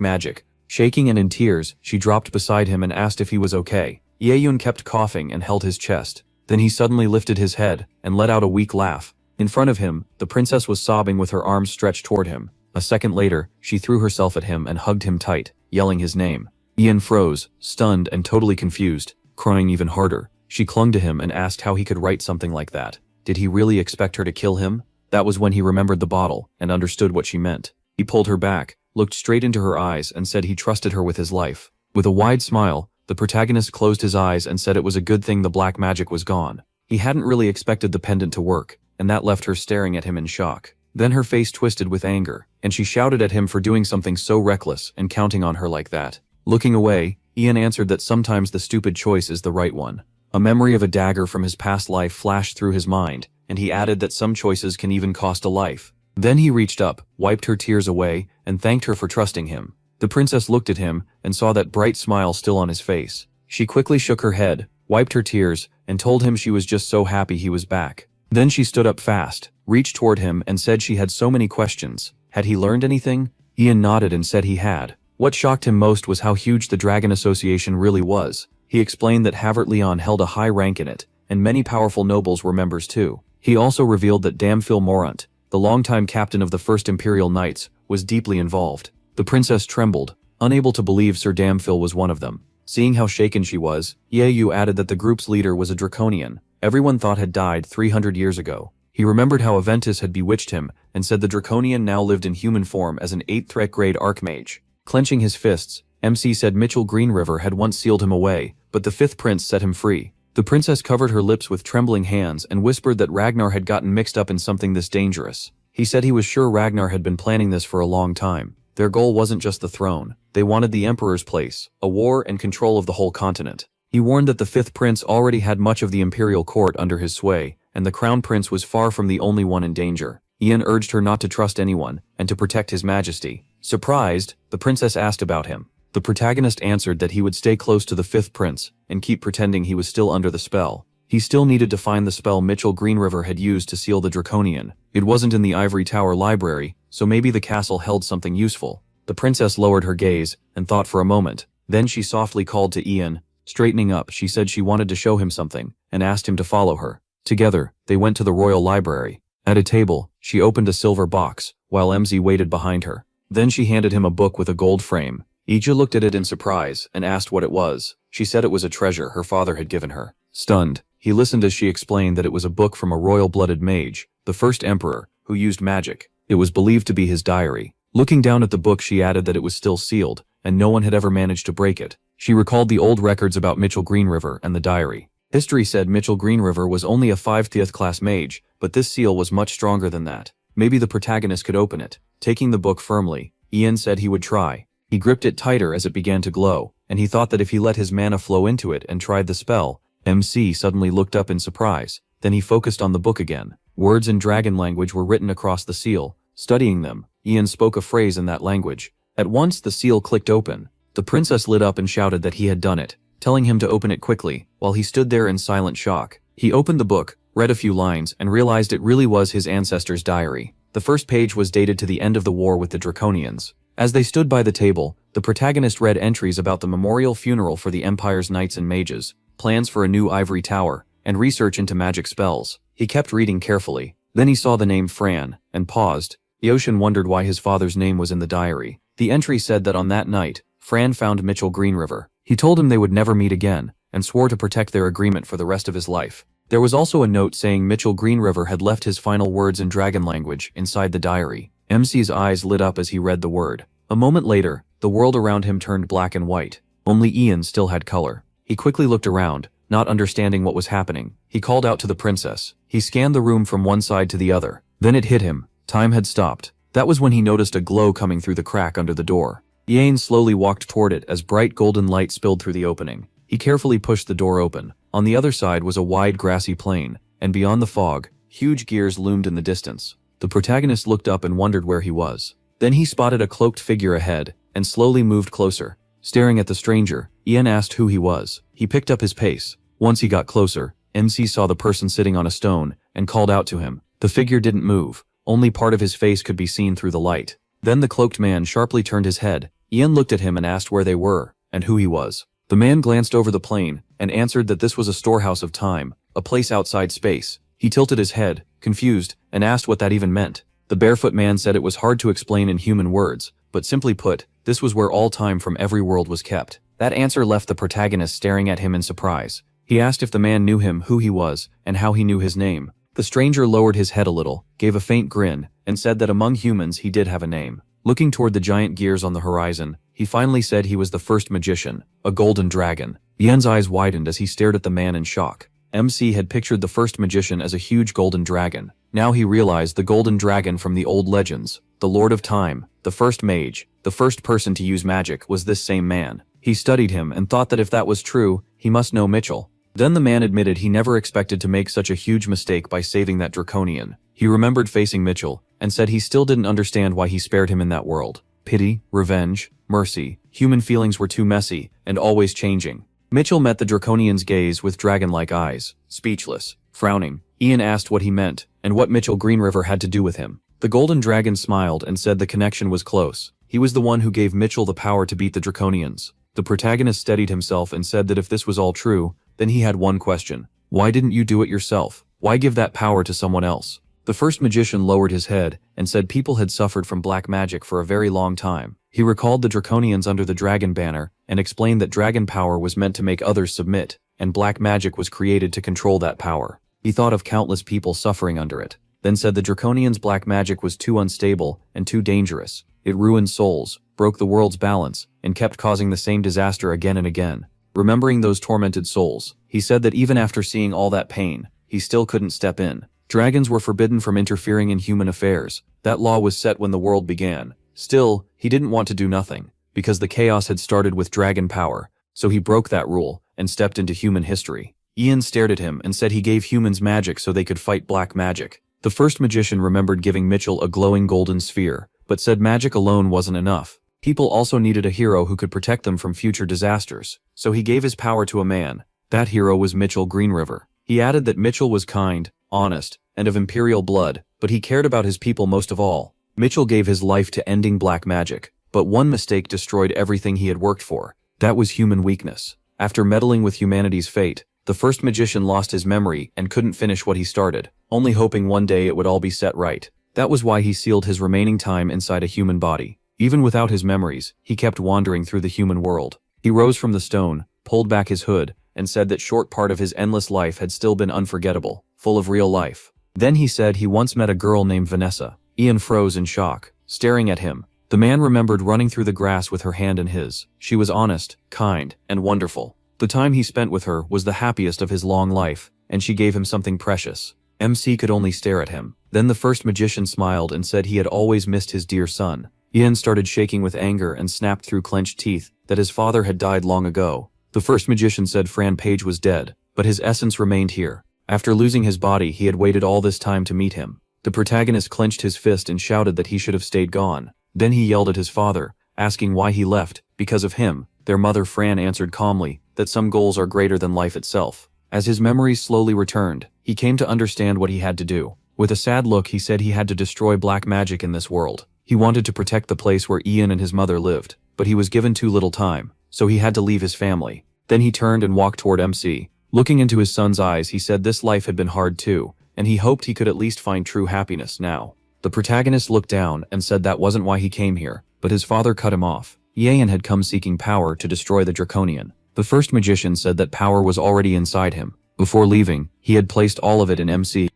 magic. Shaking and in tears, she dropped beside him and asked if he was okay. Yeyun kept coughing and held his chest. Then he suddenly lifted his head, and let out a weak laugh. In front of him, the princess was sobbing with her arms stretched toward him. A second later, she threw herself at him and hugged him tight, yelling his name. Ian froze, stunned and totally confused, crying even harder. She clung to him and asked how he could write something like that. Did he really expect her to kill him? That was when he remembered the bottle and understood what she meant. He pulled her back, looked straight into her eyes and said he trusted her with his life. With a wide smile, the protagonist closed his eyes and said it was a good thing the black magic was gone. He hadn't really expected the pendant to work, and that left her staring at him in shock. Then her face twisted with anger, and she shouted at him for doing something so reckless and counting on her like that. Looking away, Ian answered that sometimes the stupid choice is the right one. A memory of a dagger from his past life flashed through his mind, and he added that some choices can even cost a life. Then he reached up, wiped her tears away, and thanked her for trusting him. The princess looked at him and saw that bright smile still on his face. She quickly shook her head, wiped her tears, and told him she was just so happy he was back. Then she stood up fast, reached toward him and said she had so many questions. Had he learned anything? Ian nodded and said he had. What shocked him most was how huge the Dragon Association really was. He explained that Havert Leon held a high rank in it, and many powerful nobles were members too. He also revealed that Damphil Morant, the longtime captain of the First Imperial Knights, was deeply involved. The princess trembled, unable to believe Sir Damphil was one of them. Seeing how shaken she was, Yeyu added that the group's leader was a Draconian. Everyone thought had died 300 years ago. He remembered how Aventus had bewitched him, and said the Draconian now lived in human form as an 8th grade Archmage. Clenching his fists, MC said Mitchell Greenriver had once sealed him away, but the 5th prince set him free. The princess covered her lips with trembling hands and whispered that Ragnar had gotten mixed up in something this dangerous. He said he was sure Ragnar had been planning this for a long time. Their goal wasn't just the throne. They wanted the emperor's place, a war and control of the whole continent. He warned that the 5th prince already had much of the imperial court under his sway, and the crown prince was far from the only one in danger. Ian urged her not to trust anyone, and to protect his majesty. Surprised, the princess asked about him. The protagonist answered that he would stay close to the 5th prince, and keep pretending he was still under the spell. He still needed to find the spell Mitchell Greenriver had used to seal the Draconian. It wasn't in the Ivory Tower library, so maybe the castle held something useful. The princess lowered her gaze, and thought for a moment. Then she softly called to Ian. Straightening up, she said she wanted to show him something, and asked him to follow her. Together, they went to the royal library. At a table, she opened a silver box, while MZ waited behind her. Then she handed him a book with a gold frame. Ija looked at it in surprise, and asked what it was. She said it was a treasure her father had given her. Stunned, he listened as she explained that it was a book from a royal-blooded mage, the first emperor, who used magic. It was believed to be his diary. Looking down at the book, she added that it was still sealed, and no one had ever managed to break it. She recalled the old records about Mitchell Greenriver and the diary. History said Mitchell Greenriver was only a 5th class mage, but this seal was much stronger than that. Maybe the protagonist could open it. Taking the book firmly, Ian said he would try. He gripped it tighter as it began to glow, and he thought that if he let his mana flow into it and tried the spell, MC suddenly looked up in surprise. Then he focused on the book again. Words in dragon language were written across the seal. Studying them, Ian spoke a phrase in that language. At once the seal clicked open. The princess lit up and shouted that he had done it, telling him to open it quickly, while he stood there in silent shock. He opened the book, read a few lines, and realized it really was his ancestor's diary. The first page was dated to the end of the war with the Draconians. As they stood by the table, the protagonist read entries about the memorial funeral for the Empire's knights and mages, plans for a new ivory tower, and research into magic spells. He kept reading carefully, Then he saw the name Fran, and paused. Eotian wondered why his father's name was in the diary. The entry said that on that night, Fran found Mitchell Greenriver. He told him they would never meet again, and swore to protect their agreement for the rest of his life. There was also a note saying Mitchell Greenriver had left his final words in dragon language inside the diary. MC's eyes lit up as he read the word. A moment later, the world around him turned black and white. Only Ian still had color. He quickly looked around, not understanding what was happening. He called out to the princess. He scanned the room from one side to the other. Then it hit him. Time had stopped. That was when he noticed a glow coming through the crack under the door. Ian slowly walked toward it as bright golden light spilled through the opening. He carefully pushed the door open. On the other side was a wide grassy plain, and beyond the fog, huge gears loomed in the distance. The protagonist looked up and wondered where he was. Then he spotted a cloaked figure ahead, and slowly moved closer. Staring at the stranger, Ian asked who he was. He picked up his pace. Once he got closer, MC saw the person sitting on a stone, and called out to him. The figure didn't move. Only part of his face could be seen through the light. Then the cloaked man sharply turned his head. Ian looked at him and asked where they were, and who he was. The man glanced over the plain, and answered that this was a storehouse of time, a place outside space. He tilted his head, confused, and asked what that even meant. The barefoot man said it was hard to explain in human words, but simply put, this was where all time from every world was kept. That answer left the protagonist staring at him in surprise. He asked if the man knew him, who he was, and how he knew his name. The stranger lowered his head a little, gave a faint grin, and said that among humans he did have a name. Looking toward the giant gears on the horizon, he finally said he was the first magician, a golden dragon. Ian's eyes widened as he stared at the man in shock. MC had pictured the first magician as a huge golden dragon. Now he realized the golden dragon from the old legends, the Lord of Time, the first mage, the first person to use magic, was this same man. He studied him and thought that if that was true, he must know Mitchell. Then the man admitted he never expected to make such a huge mistake by saving that draconian. He remembered facing Mitchell, and said he still didn't understand why he spared him in that world. Pity, revenge, mercy, human feelings were too messy, and always changing. Mitchell met the draconian's gaze with dragon-like eyes, speechless, frowning. Ian asked what he meant, and what Mitchell Greenriver had to do with him. The golden dragon smiled and said the connection was close. He was the one who gave Mitchell the power to beat the draconians. The protagonist steadied himself and said that if this was all true, then he had one question. Why didn't you do it yourself? Why give that power to someone else? The first magician lowered his head and said people had suffered from black magic for a very long time. He recalled the draconians under the dragon banner and explained that dragon power was meant to make others submit, and black magic was created to control that power. He thought of countless people suffering under it, then said the draconians' black magic was too unstable and too dangerous. It ruined souls, broke the world's balance, and kept causing the same disaster again and again. Remembering those tormented souls, he said that even after seeing all that pain, he still couldn't step in. Dragons were forbidden from interfering in human affairs. That law was set when the world began. Still, he didn't want to do nothing, because the chaos had started with dragon power, so he broke that rule and stepped into human history. Ian stared at him and said he gave humans magic so they could fight black magic. The first magician remembered giving Mitchell a glowing golden sphere, but said magic alone wasn't enough. People also needed a hero who could protect them from future disasters, so he gave his power to a man. That hero was Mitchell Greenriver. He added that Mitchell was kind, honest, and of imperial blood, but he cared about his people most of all. Mitchell gave his life to ending black magic, but one mistake destroyed everything he had worked for. That was human weakness. After meddling with humanity's fate, the first magician lost his memory and couldn't finish what he started, only hoping one day it would all be set right. That was why he sealed his remaining time inside a human body. Even without his memories, he kept wandering through the human world. He rose from the stone, pulled back his hood, and said that short part of his endless life had still been unforgettable, full of real life. Then he said he once met a girl named Vanessa. Ian froze in shock, staring at him. The man remembered running through the grass with her hand in his. She was honest, kind, and wonderful. The time he spent with her was the happiest of his long life, and she gave him something precious. MC could only stare at him. Then the first magician smiled and said he had always missed his dear son. Ian started shaking with anger and snapped through clenched teeth that his father had died long ago. The first magician said Fran Page was dead, but his essence remained here. After losing his body, he had waited all this time to meet him. The protagonist clenched his fist and shouted that he should have stayed gone. Then he yelled at his father, asking why he left. Because of him. Their mother Fran answered calmly that some goals are greater than life itself. As his memories slowly returned, he came to understand what he had to do. With a sad look, he said he had to destroy black magic in this world. He wanted to protect the place where Ian and his mother lived, but he was given too little time, so he had to leave his family. Then he turned and walked toward MC. Looking into his son's eyes, he said this life had been hard too, and he hoped he could at least find true happiness now. The protagonist looked down and said that wasn't why he came here, but his father cut him off. Ian had come seeking power to destroy the Draconian. The first magician said that power was already inside him. Before leaving, he had placed all of it in MC.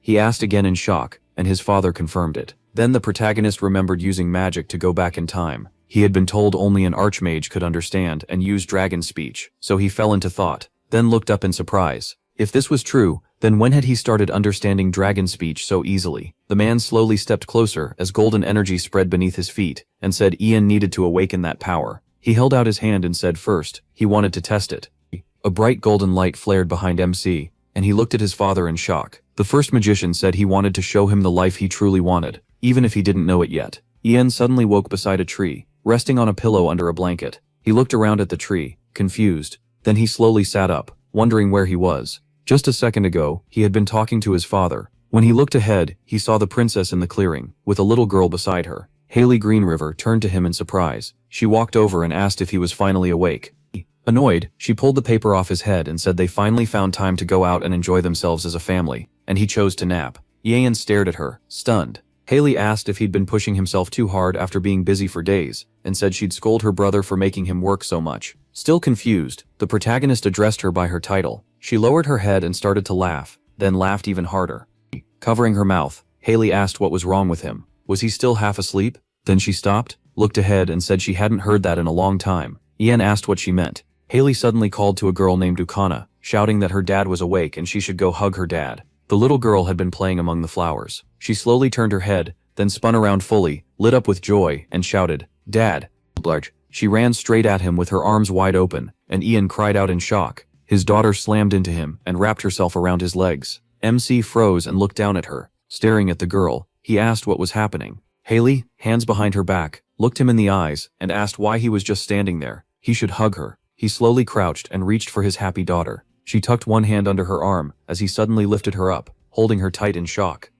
He asked again in shock, and his father confirmed it. Then the protagonist remembered using magic to go back in time. He had been told only an archmage could understand and use dragon speech, so he fell into thought, then looked up in surprise. If this was true, then when had he started understanding dragon speech so easily? The man slowly stepped closer as golden energy spread beneath his feet, and said Ian needed to awaken that power. He held out his hand and said first, he wanted to test it. A bright golden light flared behind MC, and he looked at his father in shock. The first magician said he wanted to show him the life he truly wanted, even if he didn't know it yet. Ian suddenly woke beside a tree, resting on a pillow under a blanket. He looked around at the tree, confused. Then he slowly sat up, wondering where he was. Just a second ago, he had been talking to his father. When he looked ahead, he saw the princess in the clearing, with a little girl beside her. Haley Greenriver turned to him in surprise. She walked over and asked if he was finally awake. Annoyed, she pulled the paper off his head and said they finally found time to go out and enjoy themselves as a family, and he chose to nap. Ian stared at her, stunned. Haley asked if he'd been pushing himself too hard after being busy for days, and said she'd scold her brother for making him work so much. Still confused, the protagonist addressed her by her title. She lowered her head and started to laugh, then laughed even harder. Covering her mouth, Haley asked what was wrong with him. Was he still half asleep? Then she stopped, looked ahead and said she hadn't heard that in a long time. Ian asked what she meant. Haley suddenly called to a girl named Ukana, shouting that her dad was awake and she should go hug her dad. The little girl had been playing among the flowers. She slowly turned her head, then spun around fully, lit up with joy, and shouted, "Dad!" She ran straight at him with her arms wide open, and Ian cried out in shock. His daughter slammed into him and wrapped herself around his legs. MC froze and looked down at her, staring at the girl. He asked what was happening. Haley, hands behind her back, looked him in the eyes and asked why he was just standing there. He should hug her. He slowly crouched and reached for his happy daughter. She tucked one hand under her arm as he suddenly lifted her up, holding her tight in shock.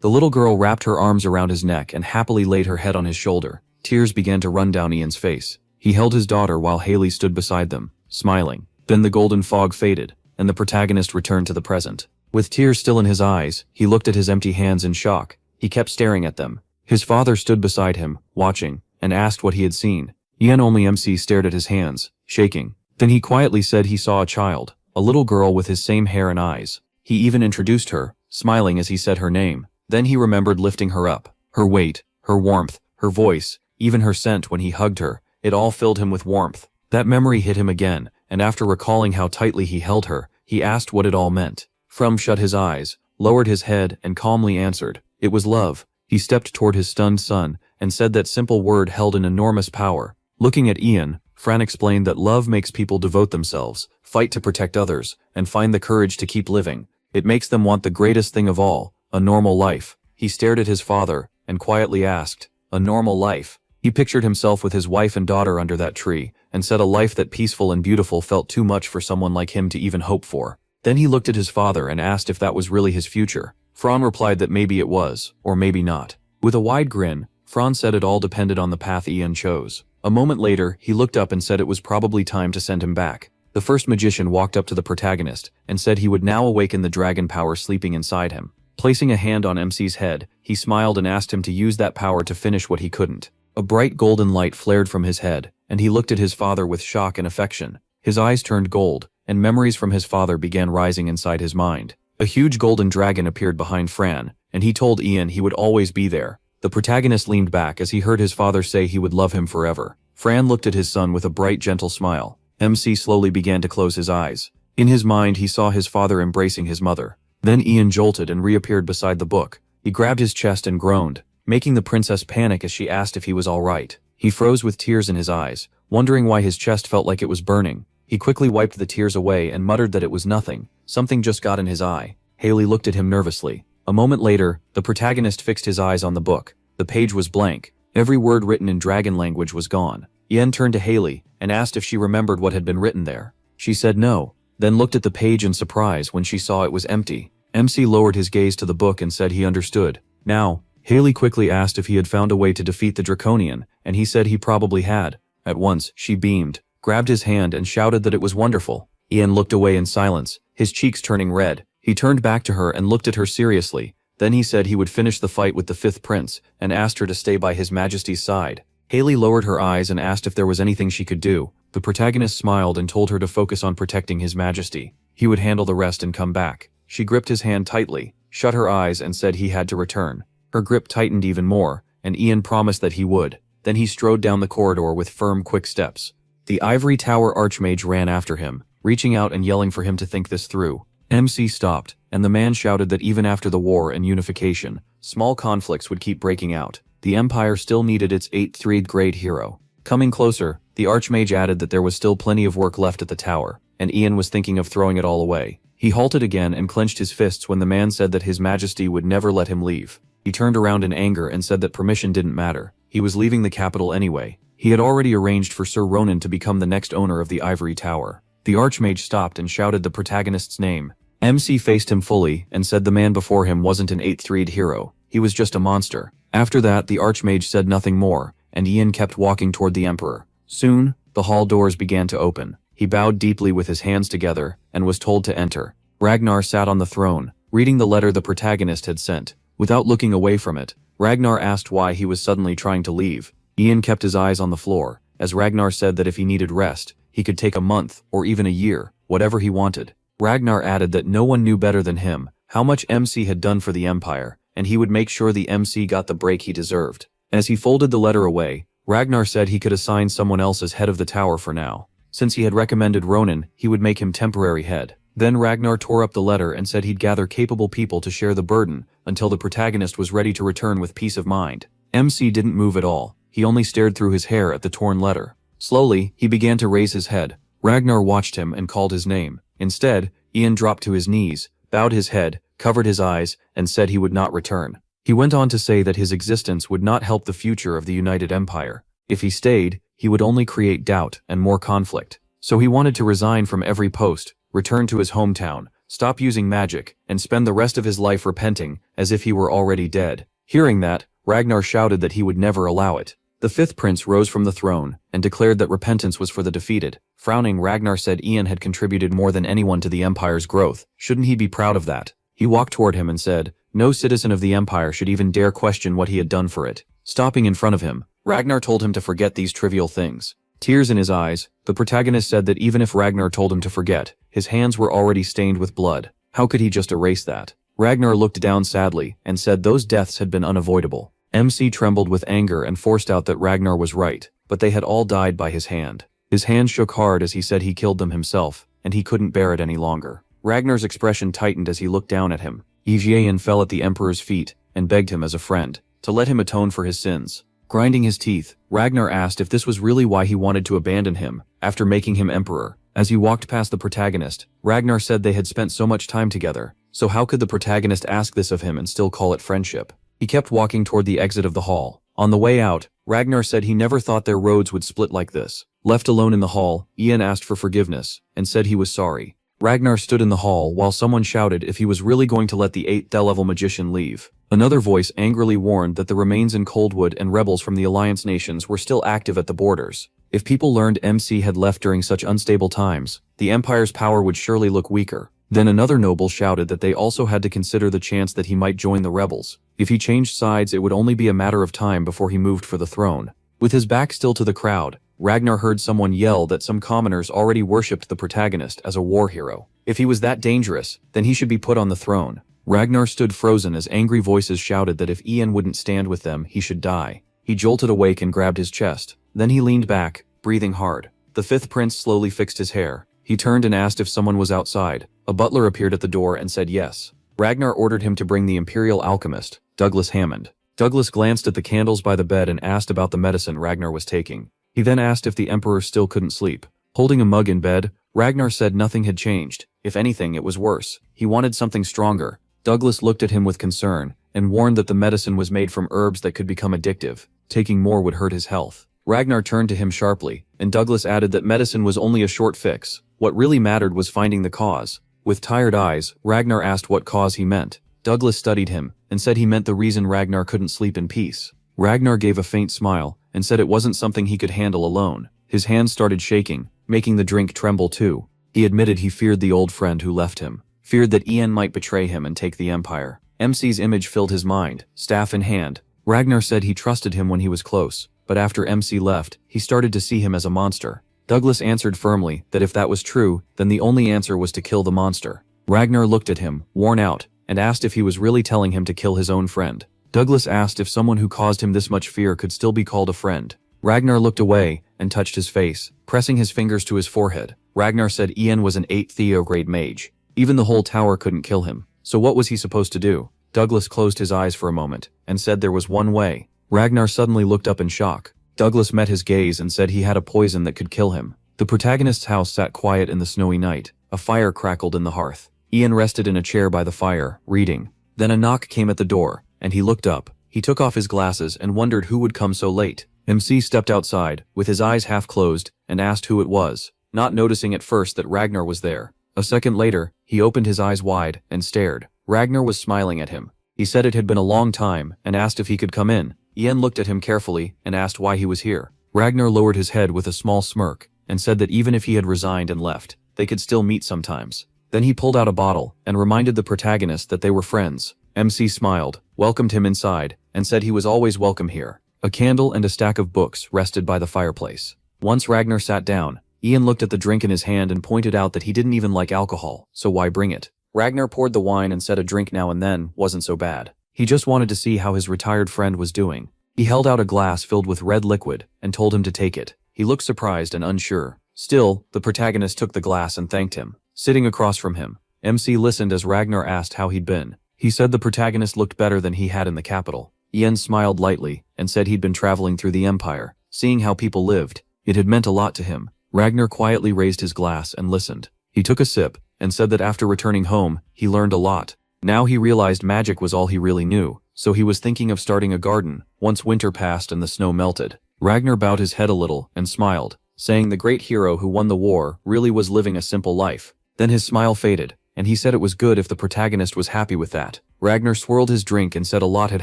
The little girl wrapped her arms around his neck and happily laid her head on his shoulder. Tears began to run down Ian's face. He held his daughter while Haley stood beside them, smiling. Then the golden fog faded, and the protagonist returned to the present. With tears still in his eyes, he looked at his empty hands in shock. He kept staring at them. His father stood beside him, watching, and asked what he had seen. Ian only MC stared at his hands, shaking. Then he quietly said he saw a child, a little girl with his same hair and eyes. He even introduced her, smiling as he said her name. Then he remembered lifting her up. Her weight, her warmth, her voice, even her scent when he hugged her, it all filled him with warmth. That memory hit him again, and after recalling how tightly he held her, he asked what it all meant. From shut his eyes, lowered his head and calmly answered, it was love. He stepped toward his stunned son and said that simple word held an enormous power. Looking at Ian, Fran explained that love makes people devote themselves, fight to protect others, and find the courage to keep living. It makes them want the greatest thing of all, a normal life. He stared at his father and quietly asked, a normal life? He pictured himself with his wife and daughter under that tree and said a life that peaceful and beautiful felt too much for someone like him to even hope for. Then he looked at his father and asked if that was really his future. Fran replied that maybe it was, or maybe not. With a wide grin, Fran said it all depended on the path Ian chose. A moment later, he looked up and said it was probably time to send him back. The first magician walked up to the protagonist and said he would now awaken the dragon power sleeping inside him. Placing a hand on MC's head, he smiled and asked him to use that power to finish what he couldn't. A bright golden light flared from his head, and he looked at his father with shock and affection. His eyes turned gold, and memories from his father began rising inside his mind. A huge golden dragon appeared behind Fran, and he told Ian he would always be there. The protagonist leaned back as he heard his father say he would love him forever. Fran looked at his son with a bright, gentle smile. MC slowly began to close his eyes. In his mind, he saw his father embracing his mother. Then Ian jolted and reappeared beside the book. He grabbed his chest and groaned, making the princess panic as she asked if he was all right. He froze with tears in his eyes, wondering why his chest felt like it was burning. He quickly wiped the tears away and muttered that it was nothing. Something just got in his eye. Haley looked at him nervously. A moment later, the protagonist fixed his eyes on the book. The page was blank. Every word written in dragon language was gone. Ian turned to Haley and asked if she remembered what had been written there. She said no, then looked at the page in surprise when she saw it was empty. MC lowered his gaze to the book and said he understood. Now, Haley quickly asked if he had found a way to defeat the Draconian, and he said he probably had. At once, she beamed, grabbed his hand and shouted that it was wonderful. Ian looked away in silence, his cheeks turning red. He turned back to her and looked at her seriously. Then he said he would finish the fight with the fifth prince and asked her to stay by his majesty's side. Haley lowered her eyes and asked if there was anything she could do. The protagonist smiled and told her to focus on protecting his majesty. He would handle the rest and come back. She gripped his hand tightly, shut her eyes and said he had to return. Her grip tightened even more, and Ian promised that he would. Then he strode down the corridor with firm, quick steps. The ivory tower archmage ran after him, reaching out and yelling for him to think this through. MC stopped, and the man shouted that even after the war and unification, small conflicts would keep breaking out. The Empire still needed its 8th grade hero. Coming closer, the archmage added that there was still plenty of work left at the tower, and Ian was thinking of throwing it all away. He halted again and clenched his fists when the man said that his majesty would never let him leave. He turned around in anger and said that permission didn't matter. He was leaving the capital anyway. He had already arranged for Sir Ronan to become the next owner of the ivory tower. The archmage stopped and shouted the protagonist's name. MC faced him fully and said the man before him wasn't an 8th grade hero. He was just a monster. After that, the archmage said nothing more, and Ian kept walking toward the emperor. Soon, the hall doors began to open. He bowed deeply with his hands together and was told to enter. Ragnar sat on the throne, reading the letter the protagonist had sent. Without looking away from it, Ragnar asked why he was suddenly trying to leave. Ian kept his eyes on the floor, as Ragnar said that if he needed rest, he could take a month or even a year, whatever he wanted. Ragnar added that no one knew better than him how much MC had done for the Empire, and he would make sure the MC got the break he deserved. As he folded the letter away, Ragnar said he could assign someone else as head of the tower for now. Since he had recommended Ronan, he would make him temporary head. Then Ragnar tore up the letter and said he'd gather capable people to share the burden until the protagonist was ready to return with peace of mind. MC didn't move at all. He only stared through his hair at the torn letter. Slowly, he began to raise his head. Ragnar watched him and called his name. Instead, Ian dropped to his knees, bowed his head, covered his eyes, and said he would not return. He went on to say that his existence would not help the future of the United Empire. If he stayed, he would only create doubt and more conflict. So he wanted to resign from every post, return to his hometown, stop using magic, and spend the rest of his life repenting, as if he were already dead. Hearing that, Ragnar shouted that he would never allow it. The fifth prince rose from the throne and declared that repentance was for the defeated. Frowning, Ragnar said Ian had contributed more than anyone to the Empire's growth. Shouldn't he be proud of that? He walked toward him and said, no citizen of the Empire should even dare question what he had done for it. Stopping in front of him, Ragnar told him to forget these trivial things. Tears in his eyes, the protagonist said that even if Ragnar told him to forget, his hands were already stained with blood. How could he just erase that? Ragnar looked down sadly and said those deaths had been unavoidable. MC trembled with anger and forced out that Ragnar was right, but they had all died by his hand. His hand shook hard as he said he killed them himself, and he couldn't bear it any longer. Ragnar's expression tightened as he looked down at him. Egian fell at the emperor's feet and begged him as a friend to let him atone for his sins. Grinding his teeth, Ragnar asked if this was really why he wanted to abandon him after making him emperor. As he walked past the protagonist, Ragnar said they had spent so much time together, so how could the protagonist ask this of him and still call it friendship? He kept walking toward the exit of the hall. On the way out, Ragnar said he never thought their roads would split like this. Left alone in the hall, Ian asked for forgiveness and said he was sorry. Ragnar stood in the hall while someone shouted if he was really going to let the 8th level magician leave. Another voice angrily warned that the remains in Coldwood and rebels from the Alliance nations were still active at the borders. If people learned MC had left during such unstable times, the Empire's power would surely look weaker. Then another noble shouted that they also had to consider the chance that he might join the rebels. If he changed sides, it would only be a matter of time before he moved for the throne. With his back still to the crowd, Ragnar heard someone yell that some commoners already worshipped the protagonist as a war hero. If he was that dangerous, then he should be put on the throne. Ragnar stood frozen as angry voices shouted that if Ian wouldn't stand with them, he should die. He jolted awake and grabbed his chest. Then he leaned back, breathing hard. The fifth prince slowly fixed his hair. He turned and asked if someone was outside. A butler appeared at the door and said yes. Ragnar ordered him to bring the imperial alchemist, Douglas Hammond. Douglas glanced at the candles by the bed and asked about the medicine Ragnar was taking. He then asked if the emperor still couldn't sleep. Holding a mug in bed, Ragnar said nothing had changed. If anything, it was worse. He wanted something stronger. Douglas looked at him with concern and warned that the medicine was made from herbs that could become addictive. Taking more would hurt his health. Ragnar turned to him sharply, and Douglas added that medicine was only a short fix. What really mattered was finding the cause. With tired eyes, Ragnar asked what cause he meant. Douglas studied him and said he meant the reason Ragnar couldn't sleep in peace. Ragnar gave a faint smile and said it wasn't something he could handle alone. His hands started shaking, making the drink tremble too. He admitted he feared the old friend who left him. feared that Ian might betray him and take the empire. MC's image filled his mind, staff in hand. Ragnar said he trusted him when he was close, but after MC left, he started to see him as a monster. Douglas answered firmly that if that was true, then the only answer was to kill the monster. Ragnar looked at him, worn out, and asked if he was really telling him to kill his own friend. Douglas asked if someone who caused him this much fear could still be called a friend. Ragnar looked away and touched his face, pressing his fingers to his forehead. Ragnar said Ian was an 8th Theo-grade mage. Even the whole tower couldn't kill him. So what was he supposed to do? Douglas closed his eyes for a moment and said there was one way. Ragnar suddenly looked up in shock. Douglas met his gaze and said he had a poison that could kill him. The protagonist's house sat quiet in the snowy night. A fire crackled in the hearth. Ian rested in a chair by the fire, reading. Then a knock came at the door, and he looked up. He took off his glasses and wondered who would come so late. MC stepped outside, with his eyes half closed, and asked who it was, not noticing at first that Ragnar was there. A second later, he opened his eyes wide and stared. Ragnar was smiling at him. He said it had been a long time and asked if he could come in. Ian looked at him carefully and asked why he was here. Ragnar lowered his head with a small smirk and said that even if he had resigned and left, they could still meet sometimes. Then he pulled out a bottle and reminded the protagonist that they were friends. MC smiled, welcomed him inside, and said he was always welcome here. A candle and a stack of books rested by the fireplace. Once Ragnar sat down, Ian looked at the drink in his hand and pointed out that he didn't even like alcohol, so why bring it? Ragnar poured the wine and said a drink now and then wasn't so bad. He just wanted to see how his retired friend was doing. He held out a glass filled with red liquid and told him to take it. He looked surprised and unsure. Still, the protagonist took the glass and thanked him. Sitting across from him, MC listened as Ragnar asked how he'd been. He said the protagonist looked better than he had in the capital. Ian smiled lightly and said he'd been traveling through the empire, seeing how people lived. It had meant a lot to him. Ragnar quietly raised his glass and listened. He took a sip and said that after returning home, he learned a lot. Now he realized magic was all he really knew, so he was thinking of starting a garden once winter passed and the snow melted. Ragnar bowed his head a little and smiled, saying the great hero who won the war really was living a simple life. Then his smile faded, and he said it was good if the protagonist was happy with that. Ragnar swirled his drink and said a lot had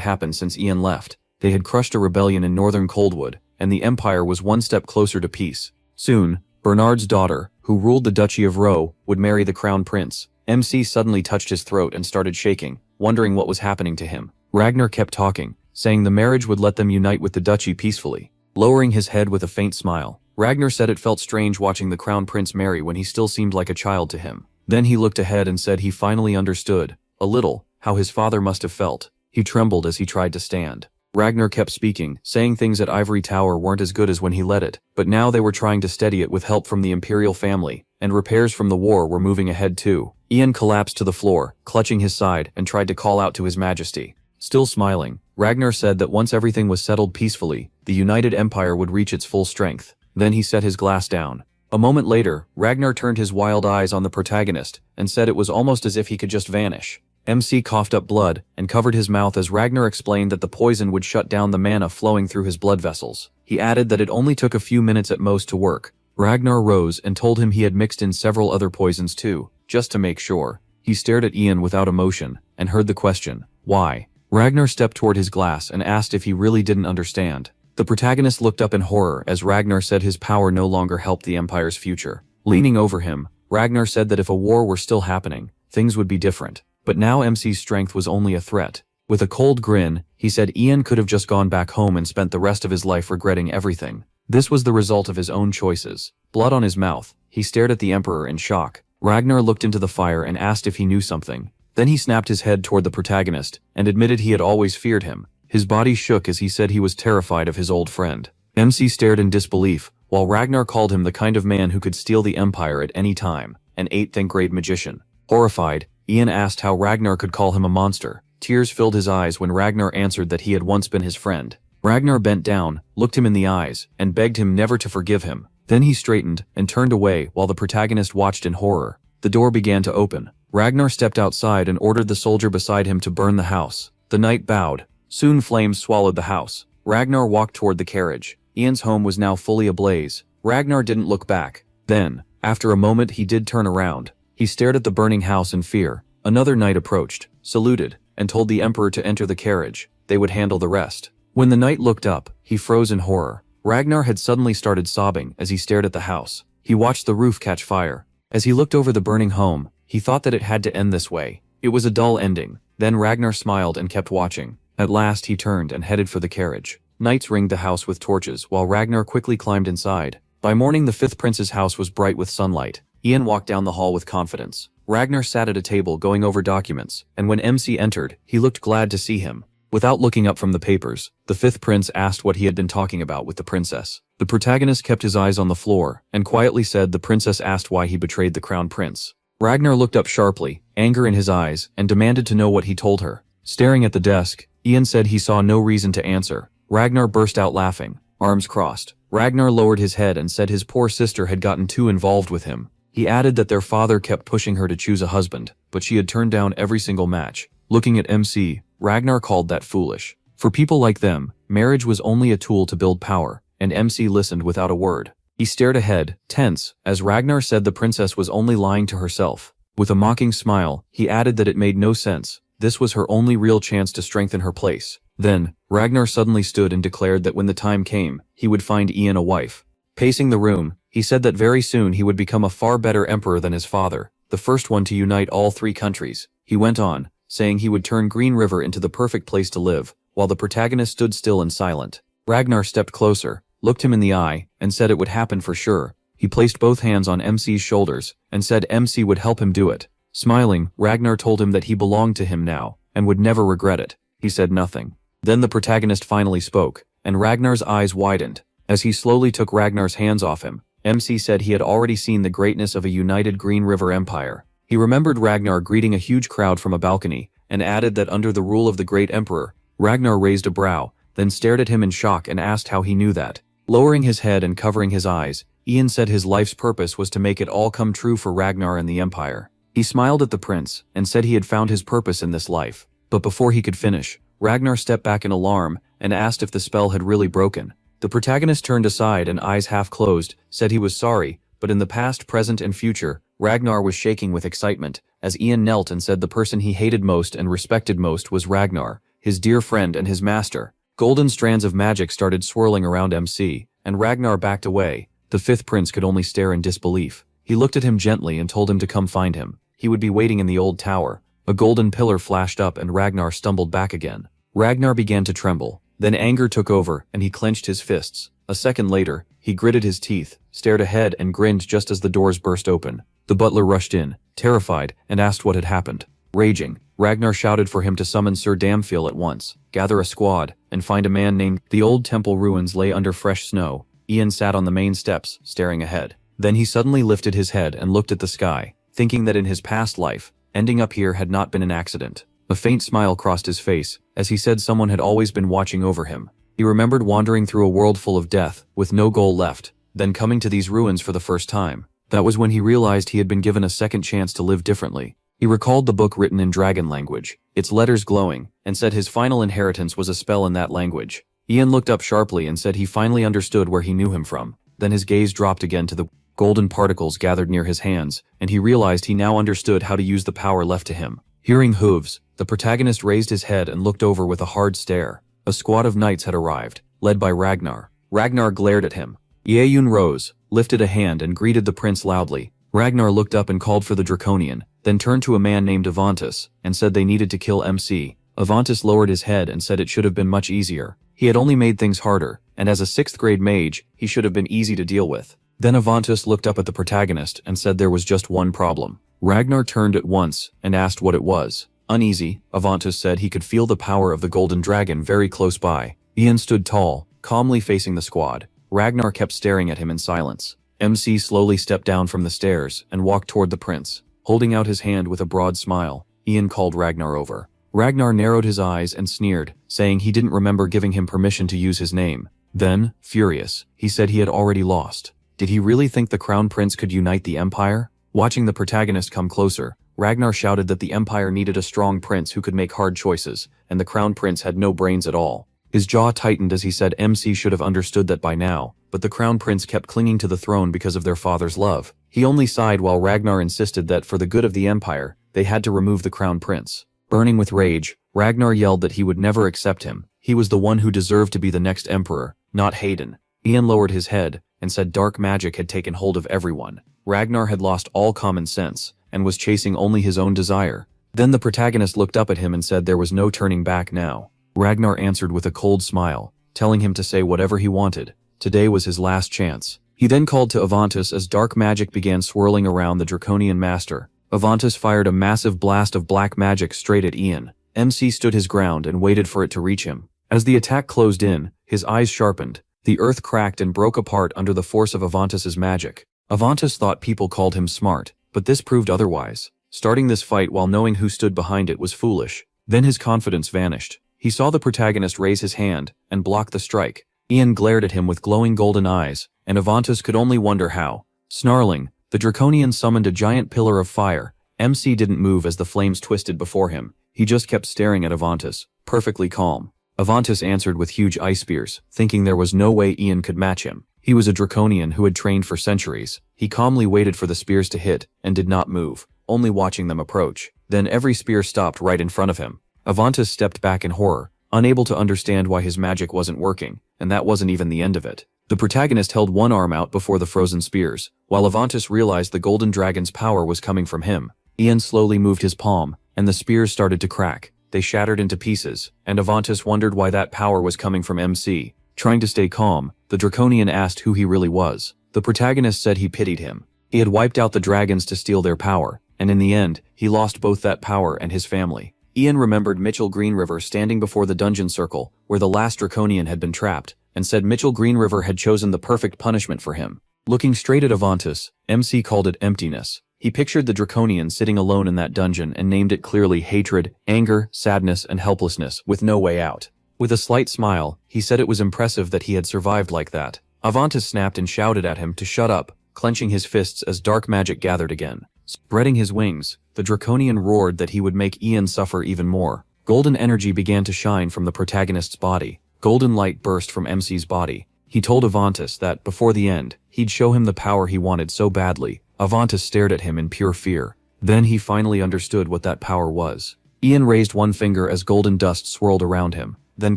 happened since Ian left. They had crushed a rebellion in northern Coldwood, and the empire was one step closer to peace. Soon, Bernard's daughter, who ruled the Duchy of Roe, would marry the crown prince. MC suddenly touched his throat and started shaking, wondering what was happening to him. Ragnar kept talking, saying the marriage would let them unite with the duchy peacefully. Lowering his head with a faint smile, Ragnar said it felt strange watching the crown prince marry when he still seemed like a child to him. Then he looked ahead and said he finally understood, a little, how his father must have felt. He trembled as he tried to stand. Ragnar kept speaking, saying things at Ivory Tower weren't as good as when he led it, but now they were trying to steady it with help from the imperial family, and repairs from the war were moving ahead too. Ian collapsed to the floor, clutching his side, and tried to call out to his majesty. Still smiling, Ragnar said that once everything was settled peacefully, the united empire would reach its full strength. Then he set his glass down. A moment later, Ragnar turned his wild eyes on the protagonist and said it was almost as if he could just vanish. MC coughed up blood and covered his mouth as Ragnar explained that the poison would shut down the mana flowing through his blood vessels. He added that it only took a few minutes at most to work. Ragnar rose and told him he had mixed in several other poisons too, just to make sure. He stared at Ian without emotion and heard the question, why? Ragnar stepped toward his glass and asked if he really didn't understand. The protagonist looked up in horror as Ragnar said his power no longer helped the empire's future. Leaning over him, Ragnar said that if a war were still happening, things would be different. But now MC's strength was only a threat. With a cold grin, he said Ian could have just gone back home and spent the rest of his life regretting everything. This was the result of his own choices. Blood on his mouth, he stared at the emperor in shock. Ragnar looked into the fire and asked if he knew something. Then he snapped his head toward the protagonist and admitted he had always feared him. His body shook as he said he was terrified of his old friend. MC stared in disbelief, while Ragnar called him the kind of man who could steal the empire at any time, an 8th grade magician. Horrified, Ian asked how Ragnar could call him a monster. Tears filled his eyes when Ragnar answered that he had once been his friend. Ragnar bent down, looked him in the eyes, and begged him never to forgive him. Then he straightened and turned away while the protagonist watched in horror. The door began to open. Ragnar stepped outside and ordered the soldier beside him to burn the house. The knight bowed. Soon flames swallowed the house. Ragnar walked toward the carriage. Ian's home was now fully ablaze. Ragnar didn't look back. Then, after a moment he did turn around. He stared at the burning house in fear. Another knight approached, saluted, and told the emperor to enter the carriage. They would handle the rest. When the knight looked up, he froze in horror. Ragnar had suddenly started sobbing as he stared at the house. He watched the roof catch fire. As he looked over the burning home, He thought that it had to end this way. It was a dull ending. Then Ragnar smiled and kept watching. At last he turned and headed for the carriage. Knights ringed the house with torches while Ragnar quickly climbed inside. By morning the fifth prince's house was bright with sunlight. Ian walked down the hall with confidence. Ragnar sat at a table going over documents, and when MC entered, he looked glad to see him. Without looking up from the papers, the fifth prince asked what he had been talking about with the princess. The protagonist kept his eyes on the floor, and quietly said the princess asked why he betrayed the crown prince. Ragnar looked up sharply, anger in his eyes, and demanded to know what he told her. Staring at the desk, Ian said he saw no reason to answer. Ragnar burst out laughing, arms crossed. Ragnar lowered his head and said his poor sister had gotten too involved with him. He added that their father kept pushing her to choose a husband, but she had turned down every single match. Looking at MC, Ragnar called that foolish. For people like them, marriage was only a tool to build power, and MC listened without a word. He stared ahead, tense, as Ragnar said the princess was only lying to herself. With a mocking smile, he added that it made no sense. This was her only real chance to strengthen her place. Then, Ragnar suddenly stood and declared that when the time came, he would find Ian a wife. Pacing the room, he said that very soon he would become a far better emperor than his father, the first one to unite all three countries. He went on, saying he would turn Green River into the perfect place to live, while the protagonist stood still and silent. Ragnar stepped closer, looked him in the eye, and said it would happen for sure. He placed both hands on MC's shoulders, and said MC would help him do it. Smiling, Ragnar told him that he belonged to him now, and would never regret it. He said nothing. Then the protagonist finally spoke, and Ragnar's eyes widened. As he slowly took Ragnar's hands off him, MC said he had already seen the greatness of a united Green River Empire. He remembered Ragnar greeting a huge crowd from a balcony, and added that under the rule of the great emperor, Ragnar raised a brow, then stared at him in shock and asked how he knew that. Lowering his head and covering his eyes, Ian said his life's purpose was to make it all come true for Ragnar and the Empire. He smiled at the prince, and said he had found his purpose in this life. But before he could finish, Ragnar stepped back in alarm, and asked if the spell had really broken. The protagonist turned aside and eyes half closed, said he was sorry, but in the past, present, and future, Ragnar was shaking with excitement, as Ian knelt and said the person he hated most and respected most was Ragnar, his dear friend and his master. Golden strands of magic started swirling around MC, and Ragnar backed away. The fifth prince could only stare in disbelief. He looked at him gently and told him to come find him. He would be waiting in the old tower. A golden pillar flashed up and Ragnar stumbled back again. Ragnar began to tremble. Then anger took over and he clenched his fists. A second later, he gritted his teeth, stared ahead and grinned just as the doors burst open. The butler rushed in, terrified, and asked what had happened. Raging, Ragnar shouted for him to summon Sir Damphil at once, gather a squad, and find a man named. The old temple ruins lay under fresh snow. Ian sat on the main steps, staring ahead. Then he suddenly lifted his head and looked at the sky, thinking that in his past life, ending up here had not been an accident. A faint smile crossed his face, as he said someone had always been watching over him. He remembered wandering through a world full of death, with no goal left, then coming to these ruins for the first time. That was when he realized he had been given a second chance to live differently. He recalled the book written in dragon language, its letters glowing, and said his final inheritance was a spell in that language. Ian looked up sharply and said he finally understood where he knew him from. Then his gaze dropped again to the golden particles gathered near his hands, and he realized he now understood how to use the power left to him. Hearing hooves, the protagonist raised his head and looked over with a hard stare. A squad of knights had arrived, led by Ragnar. Ragnar glared at him. Yeun rose, lifted a hand and greeted the prince loudly. Ragnar looked up and called for the Draconian, then turned to a man named Avantis, and said they needed to kill MC. Avantis lowered his head and said it should have been much easier. He had only made things harder, and as a 6th grade mage, he should have been easy to deal with. Then Avantis looked up at the protagonist and said there was just one problem. Ragnar turned at once and asked what it was. Uneasy, Avantis said he could feel the power of the golden dragon very close by. Ian stood tall, calmly facing the squad. Ragnar kept staring at him in silence. MC slowly stepped down from the stairs and walked toward the prince. Holding out his hand with a broad smile, Ian called Ragnar over. Ragnar narrowed his eyes and sneered, saying he didn't remember giving him permission to use his name. Then, furious, he said he had already lost. Did he really think the crown prince could unite the empire? Watching the protagonist come closer, Ragnar shouted that the empire needed a strong prince who could make hard choices, and the crown prince had no brains at all. His jaw tightened as he said MC should have understood that by now, but the crown prince kept clinging to the throne because of their father's love. He only sighed while Ragnar insisted that for the good of the empire, they had to remove the crown prince. Burning with rage, Ragnar yelled that he would never accept him. He was the one who deserved to be the next emperor, not Hayden. Ian lowered his head and said dark magic had taken hold of everyone. Ragnar had lost all common sense, and was chasing only his own desire. Then the protagonist looked up at him and said there was no turning back now. Ragnar answered with a cold smile, telling him to say whatever he wanted. Today was his last chance. He then called to Avantis as dark magic began swirling around the Draconian Master. Avantis fired a massive blast of black magic straight at Ian. MC stood his ground and waited for it to reach him. As the attack closed in, his eyes sharpened. The earth cracked and broke apart under the force of Avantis's magic. Avantis thought people called him smart, but this proved otherwise. Starting this fight while knowing who stood behind it was foolish. Then his confidence vanished. He saw the protagonist raise his hand and block the strike. Ian glared at him with glowing golden eyes, and Avantis could only wonder how. Snarling, the Draconian summoned a giant pillar of fire. MC didn't move as the flames twisted before him. He just kept staring at Avantis, perfectly calm. Avantis answered with huge ice spears, thinking there was no way Ian could match him. He was a Draconian who had trained for centuries. He calmly waited for the spears to hit, and did not move, only watching them approach. Then every spear stopped right in front of him. Avantis stepped back in horror, unable to understand why his magic wasn't working, and that wasn't even the end of it. The protagonist held one arm out before the frozen spears, while Avantis realized the golden dragon's power was coming from him. Ian slowly moved his palm, and the spears started to crack. They shattered into pieces, and Avantis wondered why that power was coming from MC. Trying to stay calm, the Draconian asked who he really was. The protagonist said he pitied him. He had wiped out the dragons to steal their power, and in the end, he lost both that power and his family. Ian remembered Mitchell Greenriver standing before the dungeon circle, where the last Draconian had been trapped, and said Mitchell Greenriver had chosen the perfect punishment for him. Looking straight at Avantis, MC called it emptiness. He pictured the Draconian sitting alone in that dungeon and named it clearly hatred, anger, sadness, and helplessness, with no way out. With a slight smile, he said it was impressive that he had survived like that. Avantis snapped and shouted at him to shut up, clenching his fists as dark magic gathered again. Spreading his wings, the Draconian roared that he would make Ian suffer even more. Golden energy began to shine from the protagonist's body. Golden light burst from MC's body. He told Avantis that, before the end, he'd show him the power he wanted so badly. Avantis stared at him in pure fear. Then he finally understood what that power was. Ian raised one finger as golden dust swirled around him, then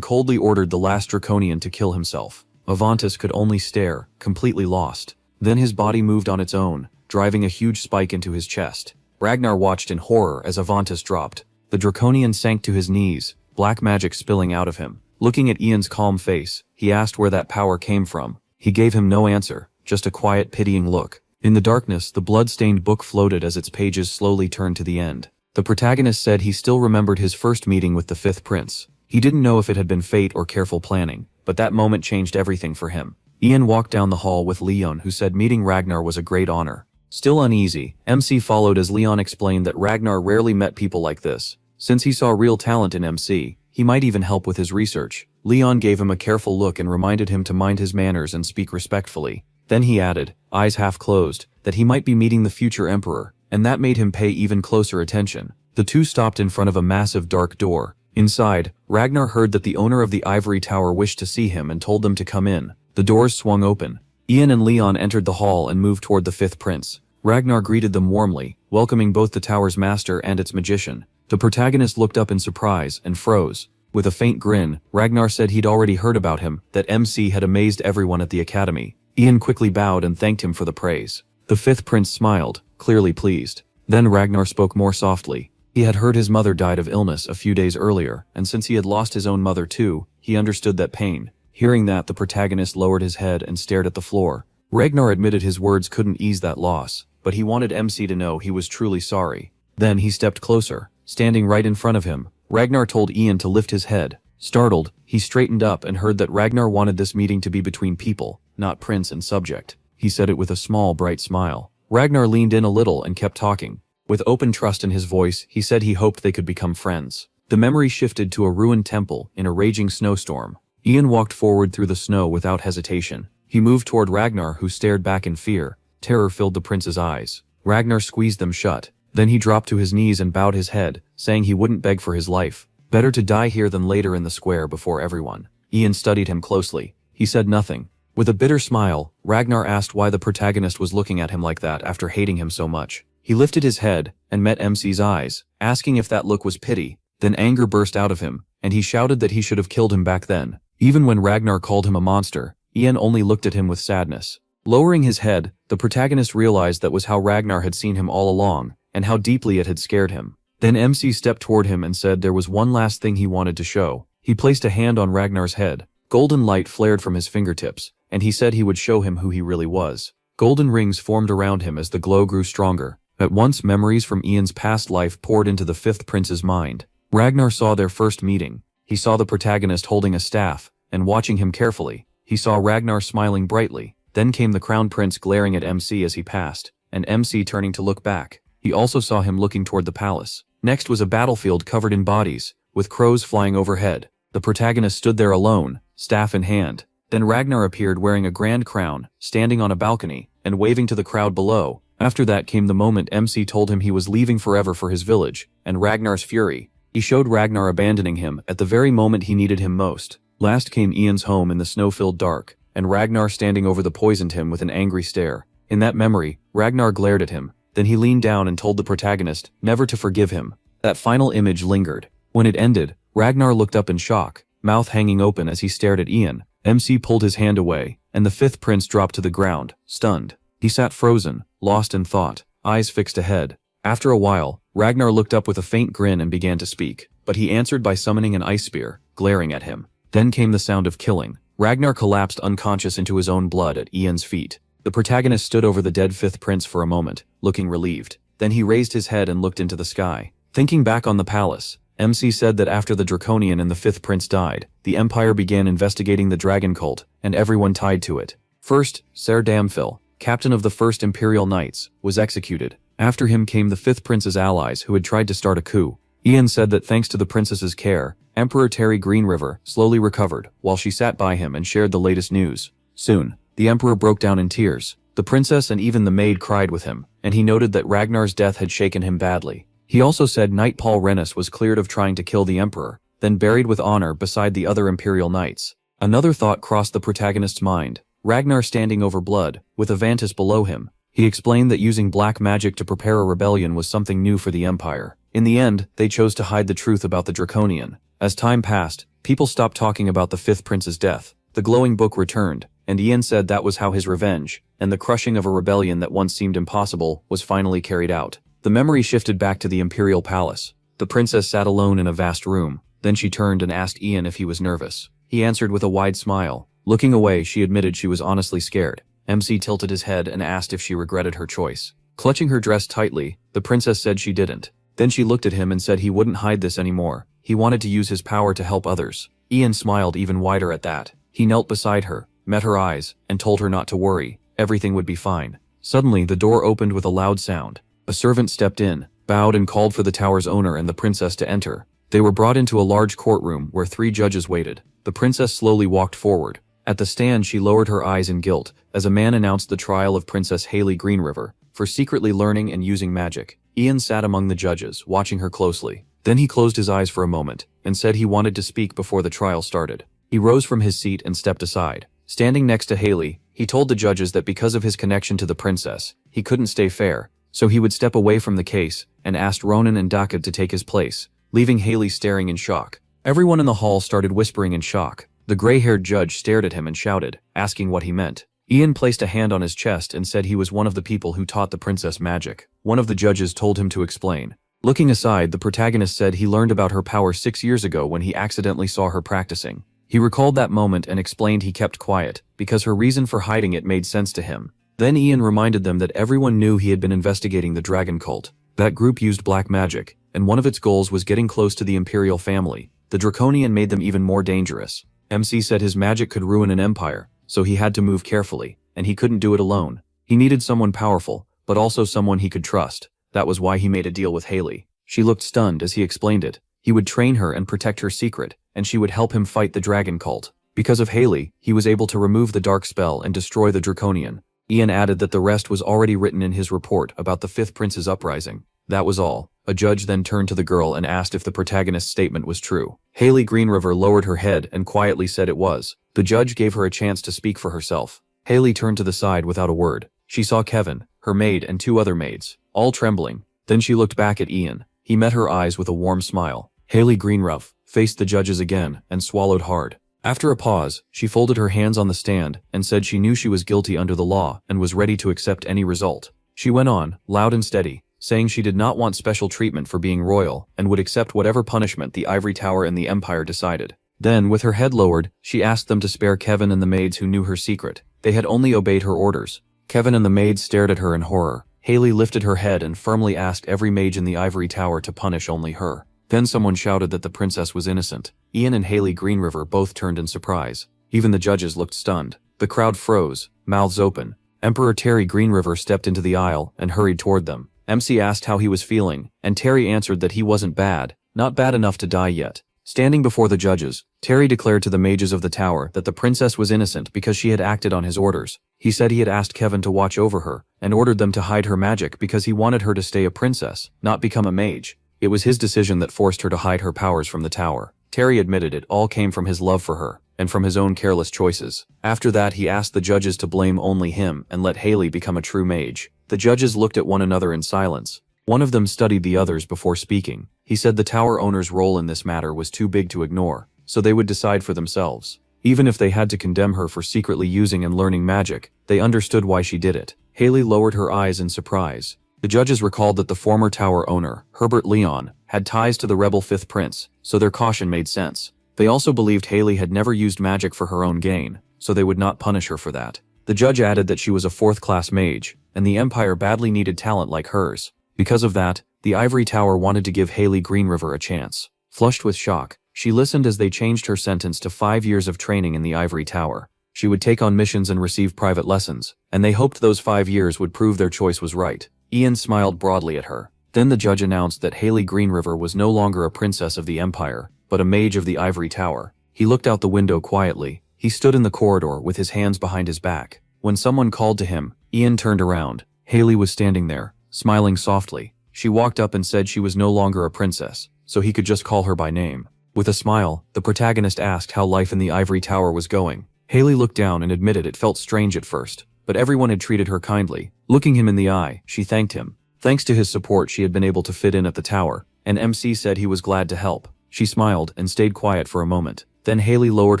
coldly ordered the last Draconian to kill himself. Avantis could only stare, completely lost. Then his body moved on its own, driving a huge spike into his chest. Ragnar watched in horror as Avantis dropped. The Draconian sank to his knees, black magic spilling out of him. Looking at Ian's calm face, he asked where that power came from. He gave him no answer, just a quiet, pitying look. In the darkness, the blood-stained book floated as its pages slowly turned to the end. The protagonist said he still remembered his first meeting with the fifth prince. He didn't know if it had been fate or careful planning, but that moment changed everything for him. Ian walked down the hall with Leon, who said meeting Ragnar was a great honor. Still uneasy, MC followed as Leon explained that Ragnar rarely met people like this. Since he saw real talent in MC, he might even help with his research. Leon gave him a careful look and reminded him to mind his manners and speak respectfully. Then he added, eyes half closed, that he might be meeting the future emperor, and that made him pay even closer attention. The two stopped in front of a massive dark door. Inside, Ragnar heard that the owner of the ivory tower wished to see him and told them to come in. The doors swung open. Ian and Leon entered the hall and moved toward the fifth prince. Ragnar greeted them warmly, welcoming both the tower's master and its magician. The protagonist looked up in surprise and froze. With a faint grin, Ragnar said he'd already heard about him, that MC had amazed everyone at the academy. Ian quickly bowed and thanked him for the praise. The fifth prince smiled, clearly pleased. Then Ragnar spoke more softly. He had heard his mother died of illness a few days earlier, and since he had lost his own mother too, he understood that pain. Hearing that, the protagonist lowered his head and stared at the floor. Ragnar admitted his words couldn't ease that loss, but he wanted MC to know he was truly sorry. Then he stepped closer. Standing right in front of him, Ragnar told Ian to lift his head. Startled, he straightened up and heard that Ragnar wanted this meeting to be between people, not prince and subject. He said it with a small, bright smile. Ragnar leaned in a little and kept talking. With open trust in his voice, he said he hoped they could become friends. The memory shifted to a ruined temple in a raging snowstorm. Ian walked forward through the snow without hesitation. He moved toward Ragnar, who stared back in fear. Terror filled the prince's eyes. Ragnar squeezed them shut. Then he dropped to his knees and bowed his head, saying he wouldn't beg for his life. Better to die here than later in the square before everyone. Ian studied him closely. He said nothing. With a bitter smile, Ragnar asked why the protagonist was looking at him like that after hating him so much. He lifted his head and met MC's eyes, asking if that look was pity. Then anger burst out of him, and he shouted that he should have killed him back then. Even when Ragnar called him a monster, Ian only looked at him with sadness. Lowering his head, the protagonist realized that was how Ragnar had seen him all along, and how deeply it had scared him. Then MC stepped toward him and said there was one last thing he wanted to show. He placed a hand on Ragnar's head. Golden light flared from his fingertips, and he said he would show him who he really was. Golden rings formed around him as the glow grew stronger. At once memories from Ian's past life poured into the fifth prince's mind. Ragnar saw their first meeting. He saw the protagonist holding a staff, and watching him carefully. He saw Ragnar smiling brightly. Then came the crown prince glaring at MC as he passed, and MC turning to look back. He also saw him looking toward the palace. Next was a battlefield covered in bodies, with crows flying overhead. The protagonist stood there alone, staff in hand. Then Ragnar appeared wearing a grand crown, standing on a balcony, and waving to the crowd below. After that came the moment MC told him he was leaving forever for his village, and Ragnar's fury. He showed Ragnar abandoning him at the very moment he needed him most. Last came Ian's home in the snow-filled dark, and Ragnar standing over the poisoned him with an angry stare. In that memory, Ragnar glared at him. Then he leaned down and told the protagonist never to forgive him. That final image lingered. When it ended, Ragnar looked up in shock, mouth hanging open as he stared at Ian. MC pulled his hand away, and the fifth prince dropped to the ground, stunned. He sat frozen, lost in thought, eyes fixed ahead. After a while, Ragnar looked up with a faint grin and began to speak, but he answered by summoning an ice spear, glaring at him. Then came the sound of killing. Ragnar collapsed unconscious into his own blood at Ian's feet. The protagonist stood over the dead fifth prince for a moment, looking relieved. Then he raised his head and looked into the sky. Thinking back on the palace, MC said that after the Draconian and the fifth prince died, the Empire began investigating the dragon cult, and everyone tied to it. First, Ser Damphil, captain of the First Imperial Knights, was executed. After him came the fifth prince's allies who had tried to start a coup. Ian said that thanks to the princess's care, Emperor Terry Greenriver slowly recovered, while she sat by him and shared the latest news. Soon, the emperor broke down in tears. The princess and even the maid cried with him, and he noted that Ragnar's death had shaken him badly. He also said Knight Paul Rennis was cleared of trying to kill the emperor, then buried with honor beside the other imperial knights. Another thought crossed the protagonist's mind, Ragnar standing over blood, with Avantis below him. He explained that using black magic to prepare a rebellion was something new for the empire. In the end, they chose to hide the truth about the Draconian. As time passed, people stopped talking about the fifth prince's death. The glowing book returned, and Ian said that was how his revenge, and the crushing of a rebellion that once seemed impossible, was finally carried out. The memory shifted back to the imperial palace. The princess sat alone in a vast room. Then she turned and asked Ian if he was nervous. He answered with a wide smile. Looking away, she admitted she was honestly scared. MC tilted his head and asked if she regretted her choice. Clutching her dress tightly, the princess said she didn't. Then she looked at him and said he wouldn't hide this anymore. He wanted to use his power to help others. Ian smiled even wider at that. He knelt beside her, met her eyes, and told her not to worry. Everything would be fine. Suddenly, the door opened with a loud sound. A servant stepped in, bowed and called for the tower's owner and the princess to enter. They were brought into a large courtroom where 3 judges waited. The princess slowly walked forward. At the stand, she lowered her eyes in guilt as a man announced the trial of Princess Haley Greenriver for secretly learning and using magic. Ian sat among the judges, watching her closely. Then he closed his eyes for a moment and said he wanted to speak before the trial started. He rose from his seat and stepped aside. Standing next to Haley, he told the judges that because of his connection to the princess, he couldn't stay fair, so he would step away from the case and asked Ronan and Dakad to take his place, leaving Haley staring in shock. Everyone in the hall started whispering in shock. The gray-haired judge stared at him and shouted, asking what he meant. Ian placed a hand on his chest and said he was one of the people who taught the princess magic. One of the judges told him to explain. Looking aside, the protagonist said he learned about her power 6 years ago when he accidentally saw her practicing. He recalled that moment and explained he kept quiet, because her reason for hiding it made sense to him. Then Ian reminded them that everyone knew he had been investigating the dragon cult. That group used black magic, and one of its goals was getting close to the imperial family. The Draconian made them even more dangerous. MC said his magic could ruin an empire, so he had to move carefully, and he couldn't do it alone. He needed someone powerful, but also someone he could trust. That was why he made a deal with Haley. She looked stunned as he explained it. He would train her and protect her secret, and she would help him fight the dragon cult. Because of Haley, he was able to remove the dark spell and destroy the Draconian. Ian added that the rest was already written in his report about the fifth prince's uprising. That was all. A judge then turned to the girl and asked if the protagonist's statement was true. Haley Greenriver lowered her head and quietly said it was. The judge gave her a chance to speak for herself. Haley turned to the side without a word. She saw Kevin, her maid and 2 other maids, all trembling. Then she looked back at Ian. He met her eyes with a warm smile. Haley Greenruff faced the judges again and swallowed hard. After a pause, she folded her hands on the stand and said she knew she was guilty under the law and was ready to accept any result. She went on, loud and steady, saying she did not want special treatment for being royal and would accept whatever punishment the ivory tower and the empire decided. Then, with her head lowered, she asked them to spare Kevin and the maids who knew her secret. They had only obeyed her orders. Kevin and the maids stared at her in horror. Haley lifted her head and firmly asked every mage in the ivory tower to punish only her. Then someone shouted that the princess was innocent. Ian and Haley Greenriver both turned in surprise. Even the judges looked stunned. The crowd froze, mouths open. Emperor Terry Greenriver stepped into the aisle and hurried toward them. MC asked how he was feeling, and Terry answered that he wasn't bad, not bad enough to die yet. Standing before the judges, Terry declared to the mages of the tower that the princess was innocent because she had acted on his orders. He said he had asked Kevin to watch over her, and ordered them to hide her magic because he wanted her to stay a princess, not become a mage. It was his decision that forced her to hide her powers from the tower. Terry admitted it all came from his love for her, and from his own careless choices. After that, he asked the judges to blame only him and let Haley become a true mage. The judges looked at one another in silence. One of them studied the others before speaking. He said the tower owner's role in this matter was too big to ignore, so they would decide for themselves. Even if they had to condemn her for secretly using and learning magic, they understood why she did it. Haley lowered her eyes in surprise. The judges recalled that the former tower owner, Herbert Leon, had ties to the rebel Fifth Prince, so their caution made sense. They also believed Haley had never used magic for her own gain, so they would not punish her for that. The judge added that she was a fourth-class mage, and the Empire badly needed talent like hers. Because of that, the Ivory Tower wanted to give Haley Greenriver a chance. Flushed with shock, she listened as they changed her sentence to 5 years of training in the Ivory Tower. She would take on missions and receive private lessons, and they hoped those 5 years would prove their choice was right. Ian smiled broadly at her. Then the judge announced that Haley Greenriver was no longer a princess of the Empire, but a mage of the Ivory Tower. He looked out the window quietly. He stood in the corridor with his hands behind his back. When someone called to him, Ian turned around. Haley was standing there, smiling softly. She walked up and said she was no longer a princess, so he could just call her by name. With a smile, the protagonist asked how life in the Ivory Tower was going. Haley looked down and admitted it felt strange at first, but everyone had treated her kindly. Looking him in the eye, she thanked him. Thanks to his support, she had been able to fit in at the tower, and MC said he was glad to help. She smiled and stayed quiet for a moment. Then Haley lowered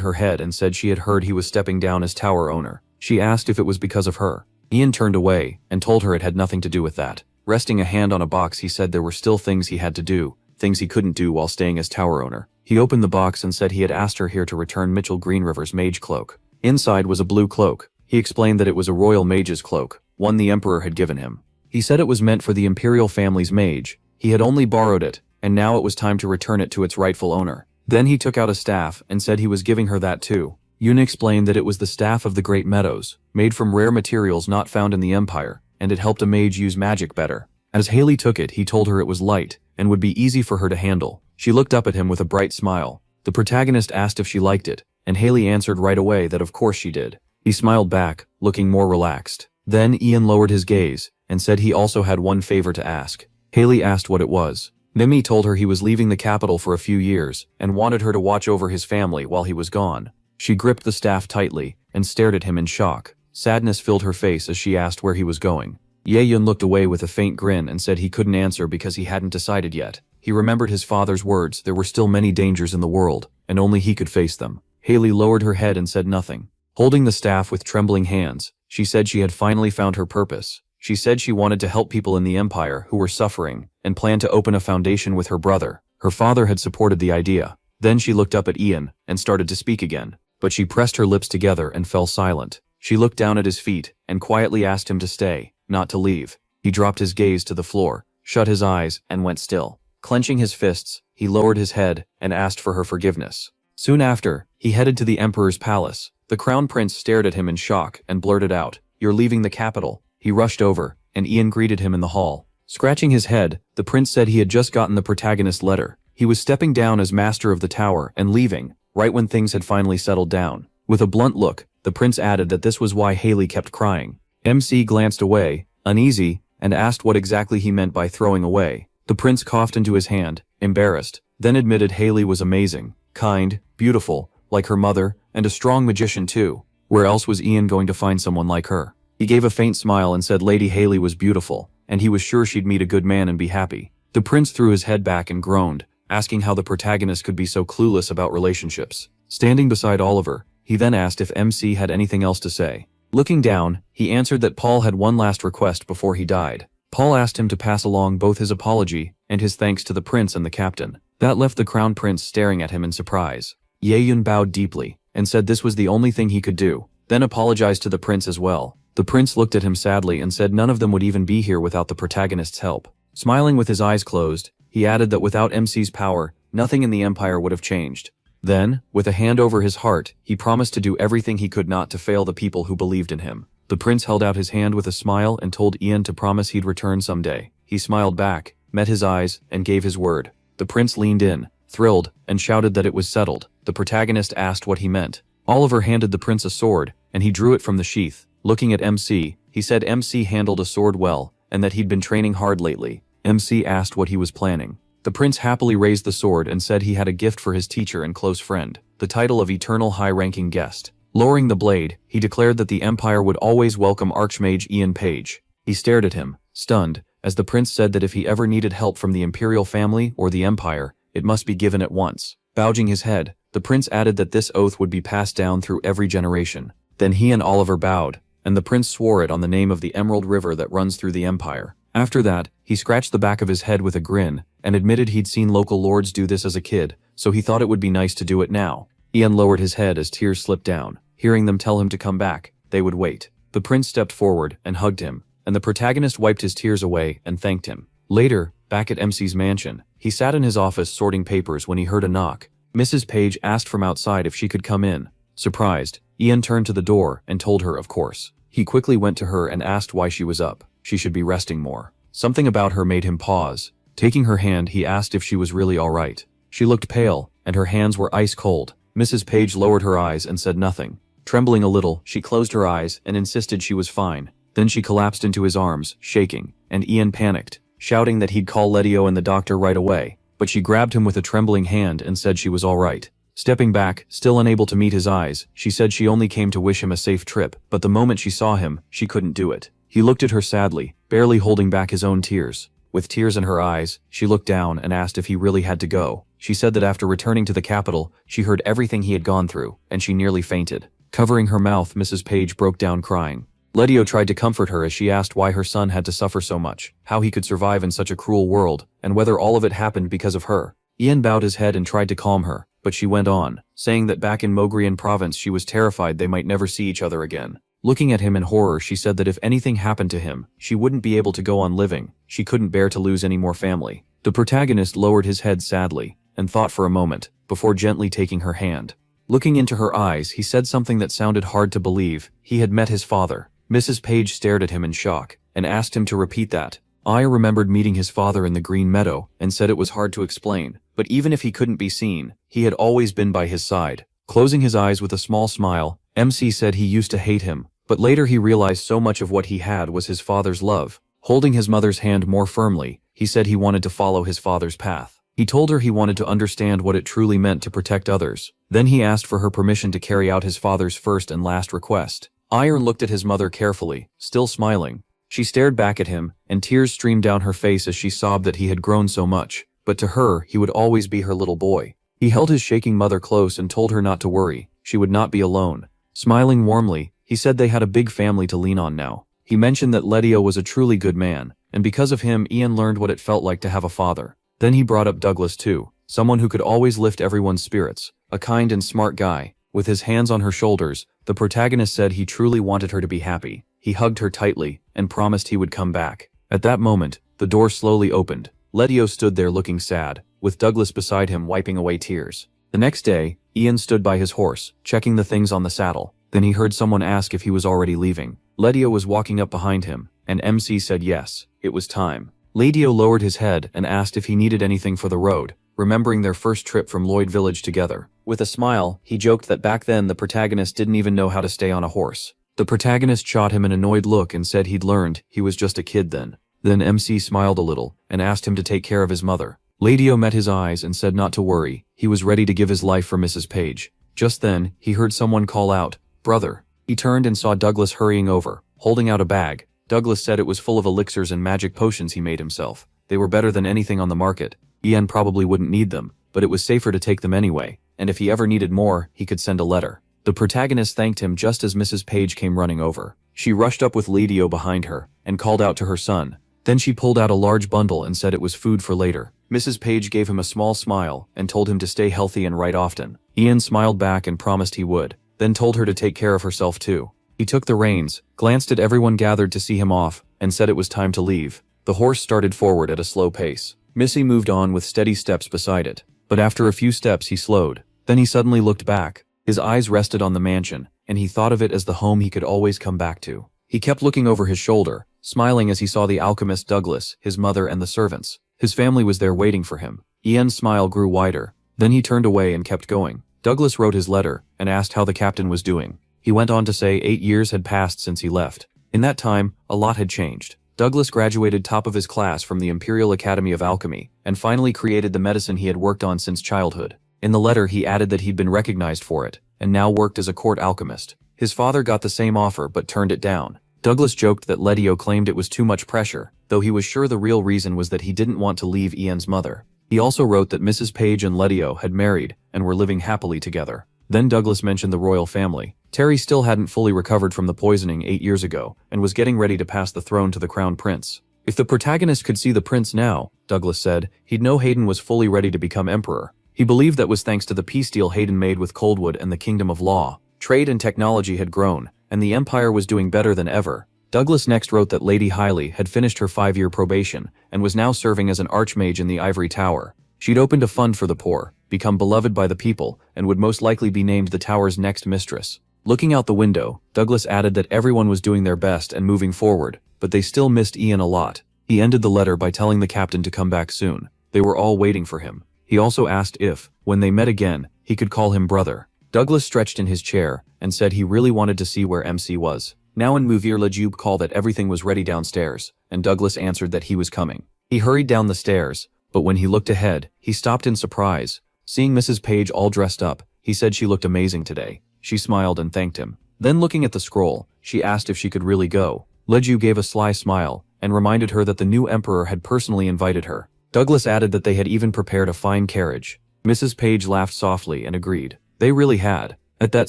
her head and said she had heard he was stepping down as tower owner. She asked if it was because of her. Ian turned away and told her it had nothing to do with that. Resting a hand on a box, he said there were still things he had to do, things he couldn't do while staying as tower owner. He opened the box and said he had asked her here to return Mitchell Greenriver's mage cloak. Inside was a blue cloak. He explained that it was a royal mage's cloak, one the emperor had given him. He said it was meant for the imperial family's mage. He had only borrowed it, and now it was time to return it to its rightful owner. Then he took out a staff and said he was giving her that too. Yoon explained that it was the staff of the Great Meadows, made from rare materials not found in the Empire, and it helped a mage use magic better. As Haley took it, he told her it was light, and would be easy for her to handle. She looked up at him with a bright smile. The protagonist asked if she liked it, and Haley answered right away that of course she did. He smiled back, looking more relaxed. Then Ian lowered his gaze, and said he also had one favor to ask. Haley asked what it was. Mimi told her he was leaving the capital for a few years, and wanted her to watch over his family while he was gone. She gripped the staff tightly, and stared at him in shock. Sadness filled her face as she asked where he was going. Ye-Yun looked away with a faint grin and said he couldn't answer because he hadn't decided yet. He remembered his father's words, there were still many dangers in the world, and only he could face them. Haley lowered her head and said nothing. Holding the staff with trembling hands, she said she had finally found her purpose. She said she wanted to help people in the Empire who were suffering, and planned to open a foundation with her brother. Her father had supported the idea. Then she looked up at Ian, and started to speak again. But she pressed her lips together and fell silent. She looked down at his feet, and quietly asked him to stay, not to leave. He dropped his gaze to the floor, shut his eyes, and went still. Clenching his fists, he lowered his head, and asked for her forgiveness. Soon after, he headed to the Emperor's palace. The Crown Prince stared at him in shock, and blurted out, "You're leaving the capital." He rushed over, and Ian greeted him in the hall. Scratching his head, the prince said he had just gotten the protagonist's letter. He was stepping down as master of the tower and leaving, right when things had finally settled down. With a blunt look, the prince added that this was why Haley kept crying. MC glanced away, uneasy, and asked what exactly he meant by throwing away. The prince coughed into his hand, embarrassed, then admitted Haley was amazing, kind, beautiful, like her mother, and a strong magician too. Where else was Ian going to find someone like her? He gave a faint smile and said Lady Haley was beautiful, and he was sure she'd meet a good man and be happy. The prince threw his head back and groaned, asking how the protagonist could be so clueless about relationships. Standing beside Oliver, he then asked if MC had anything else to say. Looking down, he answered that Paul had one last request before he died. Paul asked him to pass along both his apology and his thanks to the prince and the captain. That left the crown prince staring at him in surprise. Ye-yun bowed deeply and said this was the only thing he could do, then apologized to the prince as well. The prince looked at him sadly and said none of them would even be here without the protagonist's help. Smiling with his eyes closed, he added that without MC's power, nothing in the empire would have changed. Then, with a hand over his heart, he promised to do everything he could not to fail the people who believed in him. The prince held out his hand with a smile and told Ian to promise he'd return someday. He smiled back, met his eyes, and gave his word. The prince leaned in, thrilled, and shouted that it was settled. The protagonist asked what he meant. Oliver handed the prince a sword, and he drew it from the sheath. Looking at MC, he said MC handled a sword well, and that he'd been training hard lately. MC asked what he was planning. The prince happily raised the sword and said he had a gift for his teacher and close friend, the title of eternal high-ranking guest. Lowering the blade, he declared that the Empire would always welcome Archmage Ian Page. He stared at him, stunned, as the prince said that if he ever needed help from the Imperial family or the Empire, it must be given at once. Bowing his head, the prince added that this oath would be passed down through every generation. Then he and Oliver bowed, and the prince swore it on the name of the Emerald River that runs through the Empire. After that, he scratched the back of his head with a grin, and admitted he'd seen local lords do this as a kid, so he thought it would be nice to do it now. Ian lowered his head as tears slipped down. Hearing them tell him to come back, they would wait. The prince stepped forward and hugged him, and the protagonist wiped his tears away and thanked him. Later, back at MC's mansion, he sat in his office sorting papers when he heard a knock. Mrs. Page asked from outside if she could come in. Surprised, Ian turned to the door and told her of course. He quickly went to her and asked why she was up. She should be resting more. Something about her made him pause. Taking her hand, he asked if she was really all right. She looked pale, and her hands were ice cold. Mrs. Page lowered her eyes and said nothing. Trembling a little, she closed her eyes and insisted she was fine. Then she collapsed into his arms, shaking, and Ian panicked, shouting that he'd call Letio and the doctor right away, but she grabbed him with a trembling hand and said she was all right. Stepping back, still unable to meet his eyes, she said she only came to wish him a safe trip, but the moment she saw him, she couldn't do it. He looked at her sadly, barely holding back his own tears. With tears in her eyes, she looked down and asked if he really had to go. She said that after returning to the capital, she heard everything he had gone through, and she nearly fainted. Covering her mouth, Mrs. Page broke down crying. Letio tried to comfort her as she asked why her son had to suffer so much, how he could survive in such a cruel world, and whether all of it happened because of her. Ian bowed his head and tried to calm her, but she went on, saying that back in Mogrian province she was terrified they might never see each other again. Looking at him in horror, she said that if anything happened to him, she wouldn't be able to go on living. She couldn't bear to lose any more family. The protagonist lowered his head sadly, and thought for a moment, before gently taking her hand. Looking into her eyes, he said something that sounded hard to believe. He had met his father. Mrs. Page stared at him in shock, and asked him to repeat that. I remembered meeting his father in the Green Meadow, and said it was hard to explain, but even if he couldn't be seen, he had always been by his side. Closing his eyes with a small smile, MC said he used to hate him, but later he realized so much of what he had was his father's love. Holding his mother's hand more firmly, he said he wanted to follow his father's path. He told her he wanted to understand what it truly meant to protect others. Then he asked for her permission to carry out his father's first and last request. Iron looked at his mother carefully, still smiling. She stared back at him, and tears streamed down her face as she sobbed that he had grown so much, but to her, he would always be her little boy. He held his shaking mother close and told her not to worry, she would not be alone. Smiling warmly, he said they had a big family to lean on now. He mentioned that Letio was a truly good man, and because of him, Ian learned what it felt like to have a father. Then he brought up Douglas too, someone who could always lift everyone's spirits, a kind and smart guy. With his hands on her shoulders, the protagonist said he truly wanted her to be happy. He hugged her tightly, and promised he would come back. At that moment, the door slowly opened. Letio stood there looking sad, with Douglas beside him wiping away tears. The next day, Ian stood by his horse, checking the things on the saddle. Then he heard someone ask if he was already leaving. Letio was walking up behind him, and MC said yes, it was time. Letio lowered his head and asked if he needed anything for the road, remembering their first trip from Lloyd Village together. With a smile, he joked that back then the protagonist didn't even know how to stay on a horse. The protagonist shot him an annoyed look and said he'd learned, he was just a kid then. Then MC smiled a little, and asked him to take care of his mother. Letio met his eyes and said not to worry, he was ready to give his life for Mrs. Page. Just then, he heard someone call out, "Brother." He turned and saw Douglas hurrying over, holding out a bag. Douglas said it was full of elixirs and magic potions he made himself. They were better than anything on the market. Ian probably wouldn't need them, but it was safer to take them anyway, and if he ever needed more, he could send a letter. The protagonist thanked him just as Mrs. Page came running over. She rushed up with Letio behind her, and called out to her son, Then she pulled out a large bundle and said it was food for later. Mrs. Page gave him a small smile and told him to stay healthy and write often. Ian smiled back and promised he would, then told her to take care of herself too. He took the reins, glanced at everyone gathered to see him off, and said it was time to leave. The horse started forward at a slow pace. Missy moved on with steady steps beside it, but after a few steps he slowed. Then he suddenly looked back. His eyes rested on the mansion, and he thought of it as the home he could always come back to. He kept looking over his shoulder, smiling as he saw the alchemist Douglas, his mother and the servants. His family was there waiting for him. Ian's smile grew wider. Then he turned away and kept going. Douglas wrote his letter and asked how the captain was doing. He went on to say 8 years had passed since he left. In that time, a lot had changed. Douglas graduated top of his class from the Imperial Academy of Alchemy and finally created the medicine he had worked on since childhood. In the letter he added that he'd been recognized for it and now worked as a court alchemist. His father got the same offer but turned it down. Douglas joked that Letio claimed it was too much pressure, though he was sure the real reason was that he didn't want to leave Ian's mother. He also wrote that Mrs. Page and Letio had married and were living happily together. Then Douglas mentioned the royal family. Terry still hadn't fully recovered from the poisoning 8 years ago and was getting ready to pass the throne to the crown prince. If the protagonist could see the prince now, Douglas said, he'd know Hayden was fully ready to become emperor. He believed that was thanks to the peace deal Hayden made with Coldwood and the Kingdom of Law. Trade and technology had grown, and the empire was doing better than ever. Douglas next wrote that Lady Hailey had finished her 5-year probation and was now serving as an archmage in the Ivory Tower. She'd opened a fund for the poor, become beloved by the people, and would most likely be named the tower's next mistress. Looking out the window, Douglas added that everyone was doing their best and moving forward, but they still missed Ian a lot. He ended the letter by telling the captain to come back soon. They were all waiting for him. He also asked if, when they met again, he could call him brother. Douglas stretched in his chair and said he really wanted to see where MC was. Now in Mouvir Lejube called that everything was ready downstairs, and Douglas answered that he was coming. He hurried down the stairs, but when he looked ahead, he stopped in surprise. Seeing Mrs. Page all dressed up, he said she looked amazing today. She smiled and thanked him. Then looking at the scroll, she asked if she could really go. Lejube gave a sly smile and reminded her that the new emperor had personally invited her. Douglas added that they had even prepared a fine carriage. Mrs. Page laughed softly and agreed. They really had. At that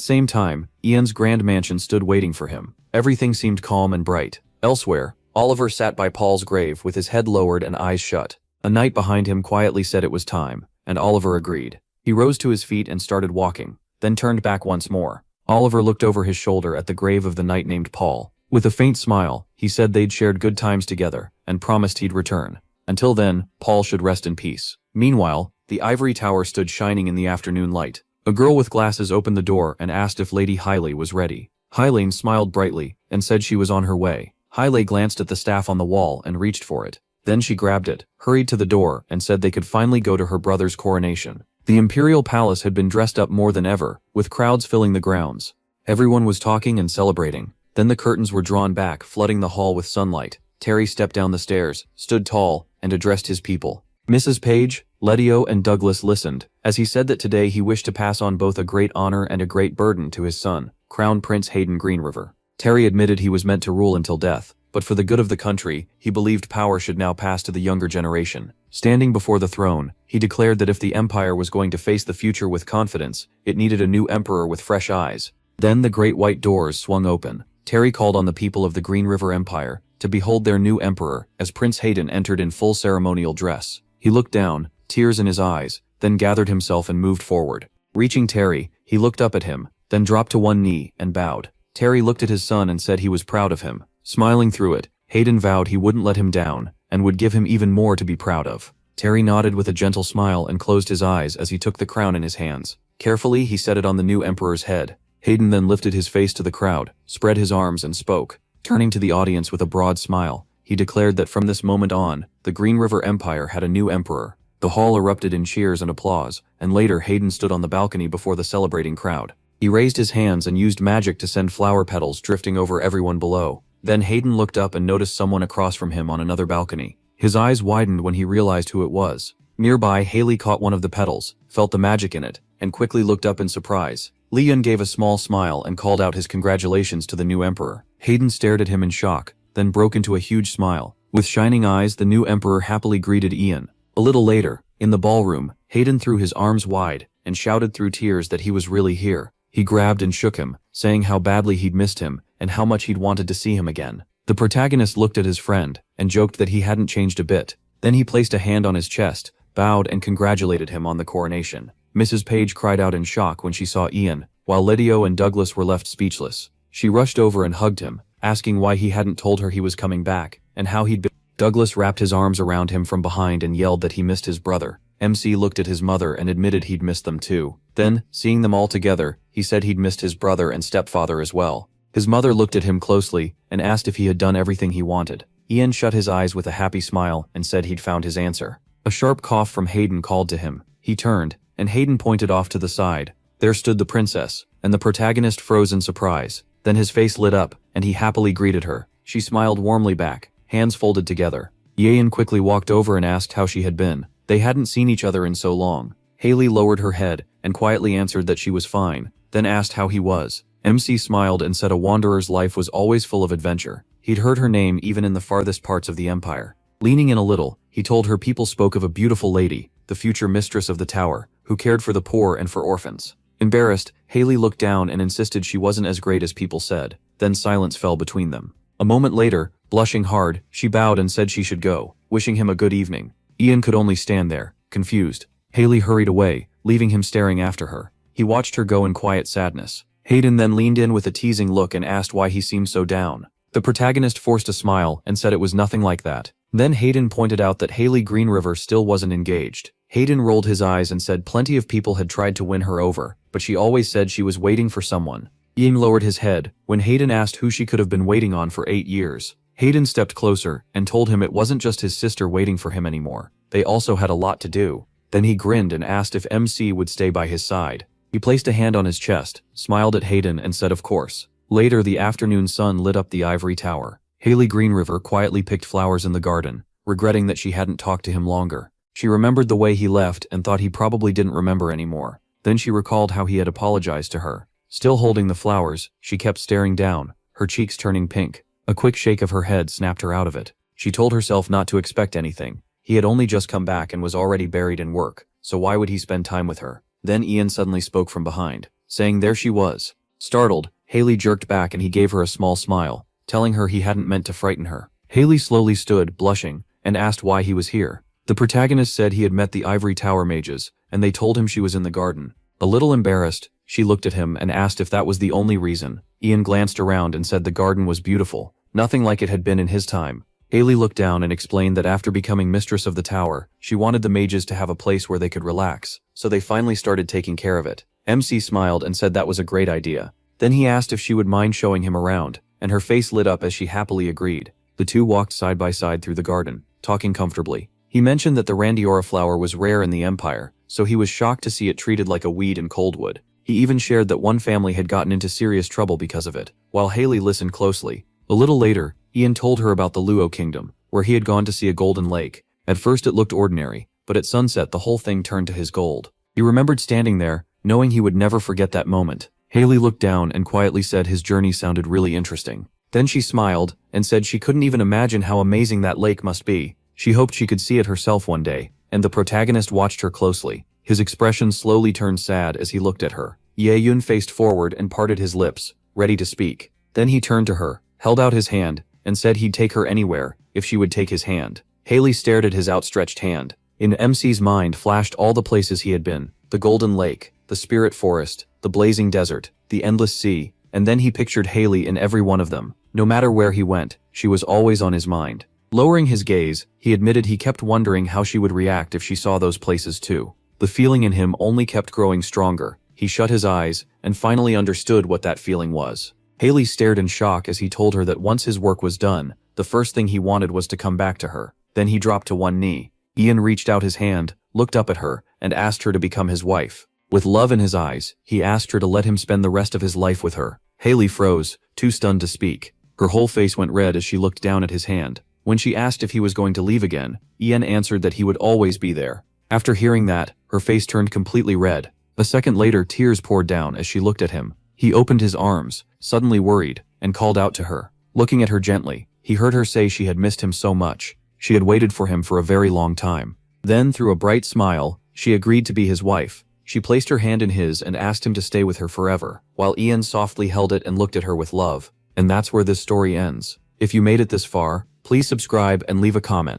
same time, Ian's grand mansion stood waiting for him. Everything seemed calm and bright. Elsewhere, Oliver sat by Paul's grave with his head lowered and eyes shut. A knight behind him quietly said it was time, and Oliver agreed. He rose to his feet and started walking, then turned back once more. Oliver looked over his shoulder at the grave of the knight named Paul. With a faint smile, he said they'd shared good times together and promised he'd return. Until then, Paul should rest in peace. Meanwhile, the ivory tower stood shining in the afternoon light. A girl with glasses opened the door and asked if Lady Hailey was ready. Hailey smiled brightly and said she was on her way. Hailey glanced at the staff on the wall and reached for it. Then she grabbed it, hurried to the door, and said they could finally go to her brother's coronation. The imperial palace had been dressed up more than ever, with crowds filling the grounds. Everyone was talking and celebrating. Then the curtains were drawn back, flooding the hall with sunlight. Terry stepped down the stairs, stood tall, and addressed his people. Mrs. Page, Letio, and Douglas listened, as he said that today he wished to pass on both a great honor and a great burden to his son, Crown Prince Hayden Greenriver. Terry admitted he was meant to rule until death, but for the good of the country, he believed power should now pass to the younger generation. Standing before the throne, he declared that if the empire was going to face the future with confidence, it needed a new emperor with fresh eyes. Then the great white doors swung open. Terry called on the people of the Green River Empire to behold their new emperor as Prince Hayden entered in full ceremonial dress. He looked down, tears in his eyes, then gathered himself and moved forward. Reaching Terry, he looked up at him, then dropped to one knee and bowed. Terry looked at his son and said he was proud of him. Smiling through it, Hayden vowed he wouldn't let him down and would give him even more to be proud of. Terry nodded with a gentle smile and closed his eyes as he took the crown in his hands. Carefully, he set it on the new emperor's head. Hayden then lifted his face to the crowd, spread his arms and spoke. Turning to the audience with a broad smile, he declared that from this moment on, the Green River Empire had a new emperor. The hall erupted in cheers and applause, and later Hayden stood on the balcony before the celebrating crowd. He raised his hands and used magic to send flower petals drifting over everyone below. Then Hayden looked up and noticed someone across from him on another balcony. His eyes widened when he realized who it was. Nearby, Haley caught one of the petals, felt the magic in it, and quickly looked up in surprise. Leon gave a small smile and called out his congratulations to the new emperor. Hayden stared at him in shock, then broke into a huge smile. With shining eyes, the new emperor happily greeted Ian. A little later, in the ballroom, Hayden threw his arms wide and shouted through tears that he was really here. He grabbed and shook him, saying how badly he'd missed him and how much he'd wanted to see him again. The protagonist looked at his friend and joked that he hadn't changed a bit. Then he placed a hand on his chest, bowed and congratulated him on the coronation. Mrs. Page cried out in shock when she saw Ian, while Lydio and Douglas were left speechless. She rushed over and hugged him, asking why he hadn't told her he was coming back, and how he'd been. Douglas wrapped his arms around him from behind and yelled that he missed his brother. MC looked at his mother and admitted he'd missed them too. Then, seeing them all together, he said he'd missed his brother and stepfather as well. His mother looked at him closely and asked if he had done everything he wanted. Ian shut his eyes with a happy smile and said he'd found his answer. A sharp cough from Hayden called to him. He turned, and Hayden pointed off to the side. There stood the princess, and the protagonist froze in surprise. Then his face lit up, and he happily greeted her. She smiled warmly back, hands folded together. Ian quickly walked over and asked how she had been. They hadn't seen each other in so long. Haley lowered her head and quietly answered that she was fine, then asked how he was. MC smiled and said a wanderer's life was always full of adventure. He'd heard her name even in the farthest parts of the empire. Leaning in a little, he told her people spoke of a beautiful lady, the future mistress of the tower, who cared for the poor and for orphans. Embarrassed, Haley looked down and insisted she wasn't as great as people said. Then silence fell between them. A moment later, blushing hard, she bowed and said she should go, wishing him a good evening. Ian could only stand there, confused. Haley hurried away, leaving him staring after her. He watched her go in quiet sadness. Hayden then leaned in with a teasing look and asked why he seemed so down. The protagonist forced a smile and said it was nothing like that. Then Hayden pointed out that Haley Greenriver still wasn't engaged. Hayden rolled his eyes and said plenty of people had tried to win her over, but she always said she was waiting for someone. Ian lowered his head when Hayden asked who she could have been waiting on for 8 years. Hayden stepped closer and told him it wasn't just his sister waiting for him anymore. They also had a lot to do. Then he grinned and asked if MC would stay by his side. He placed a hand on his chest, smiled at Hayden and said of course. Later the afternoon sun lit up the ivory tower. Haley Greenriver quietly picked flowers in the garden, regretting that she hadn't talked to him longer. She remembered the way he left and thought he probably didn't remember anymore. Then she recalled how he had apologized to her. Still holding the flowers, she kept staring down, her cheeks turning pink. A quick shake of her head snapped her out of it. She told herself not to expect anything. He had only just come back and was already buried in work, so why would he spend time with her? Then Ian suddenly spoke from behind, saying there she was. Startled, Haley jerked back and he gave her a small smile, telling her he hadn't meant to frighten her. Haley slowly stood, blushing, and asked why he was here. The protagonist said he had met the Ivory Tower mages, and they told him she was in the garden. A little embarrassed, she looked at him and asked if that was the only reason. Ian glanced around and said the garden was beautiful, nothing like it had been in his time. Haley looked down and explained that after becoming mistress of the tower, she wanted the mages to have a place where they could relax, so they finally started taking care of it. MC smiled and said that was a great idea. Then he asked if she would mind showing him around, and her face lit up as she happily agreed. The two walked side by side through the garden, talking comfortably. He mentioned that the Randiora flower was rare in the Empire, so he was shocked to see it treated like a weed in Coldwood. He even shared that one family had gotten into serious trouble because of it, while Haley listened closely. A little later, Ian told her about the Luo Kingdom, where he had gone to see a golden lake. At first it looked ordinary, but at sunset the whole thing turned to his gold. He remembered standing there, knowing he would never forget that moment. Haley looked down and quietly said his journey sounded really interesting. Then she smiled and said she couldn't even imagine how amazing that lake must be. She hoped she could see it herself one day, and the protagonist watched her closely. His expression slowly turned sad as he looked at her. Ye Yun faced forward and parted his lips, ready to speak. Then he turned to her, held out his hand, and said he'd take her anywhere, if she would take his hand. Haley stared at his outstretched hand. In MC's mind flashed all the places he had been, the Golden Lake, the Spirit Forest, the blazing desert, the endless sea, and then he pictured Haley in every one of them. No matter where he went, she was always on his mind. Lowering his gaze, he admitted he kept wondering how she would react if she saw those places too. The feeling in him only kept growing stronger. He shut his eyes, and finally understood what that feeling was. Haley stared in shock as he told her that once his work was done, the first thing he wanted was to come back to her. Then he dropped to one knee. Ian reached out his hand, looked up at her, and asked her to become his wife. With love in his eyes, he asked her to let him spend the rest of his life with her. Haley froze, too stunned to speak. Her whole face went red as she looked down at his hand. When she asked if he was going to leave again, Ian answered that he would always be there. After hearing that, her face turned completely red. A second later, tears poured down as she looked at him. He opened his arms, suddenly worried, and called out to her. Looking at her gently, he heard her say she had missed him so much. She had waited for him for a very long time. Then, through a bright smile, she agreed to be his wife. She placed her hand in his and asked him to stay with her forever, while Ian softly held it and looked at her with love. And that's where this story ends. If you made it this far, please subscribe and leave a comment.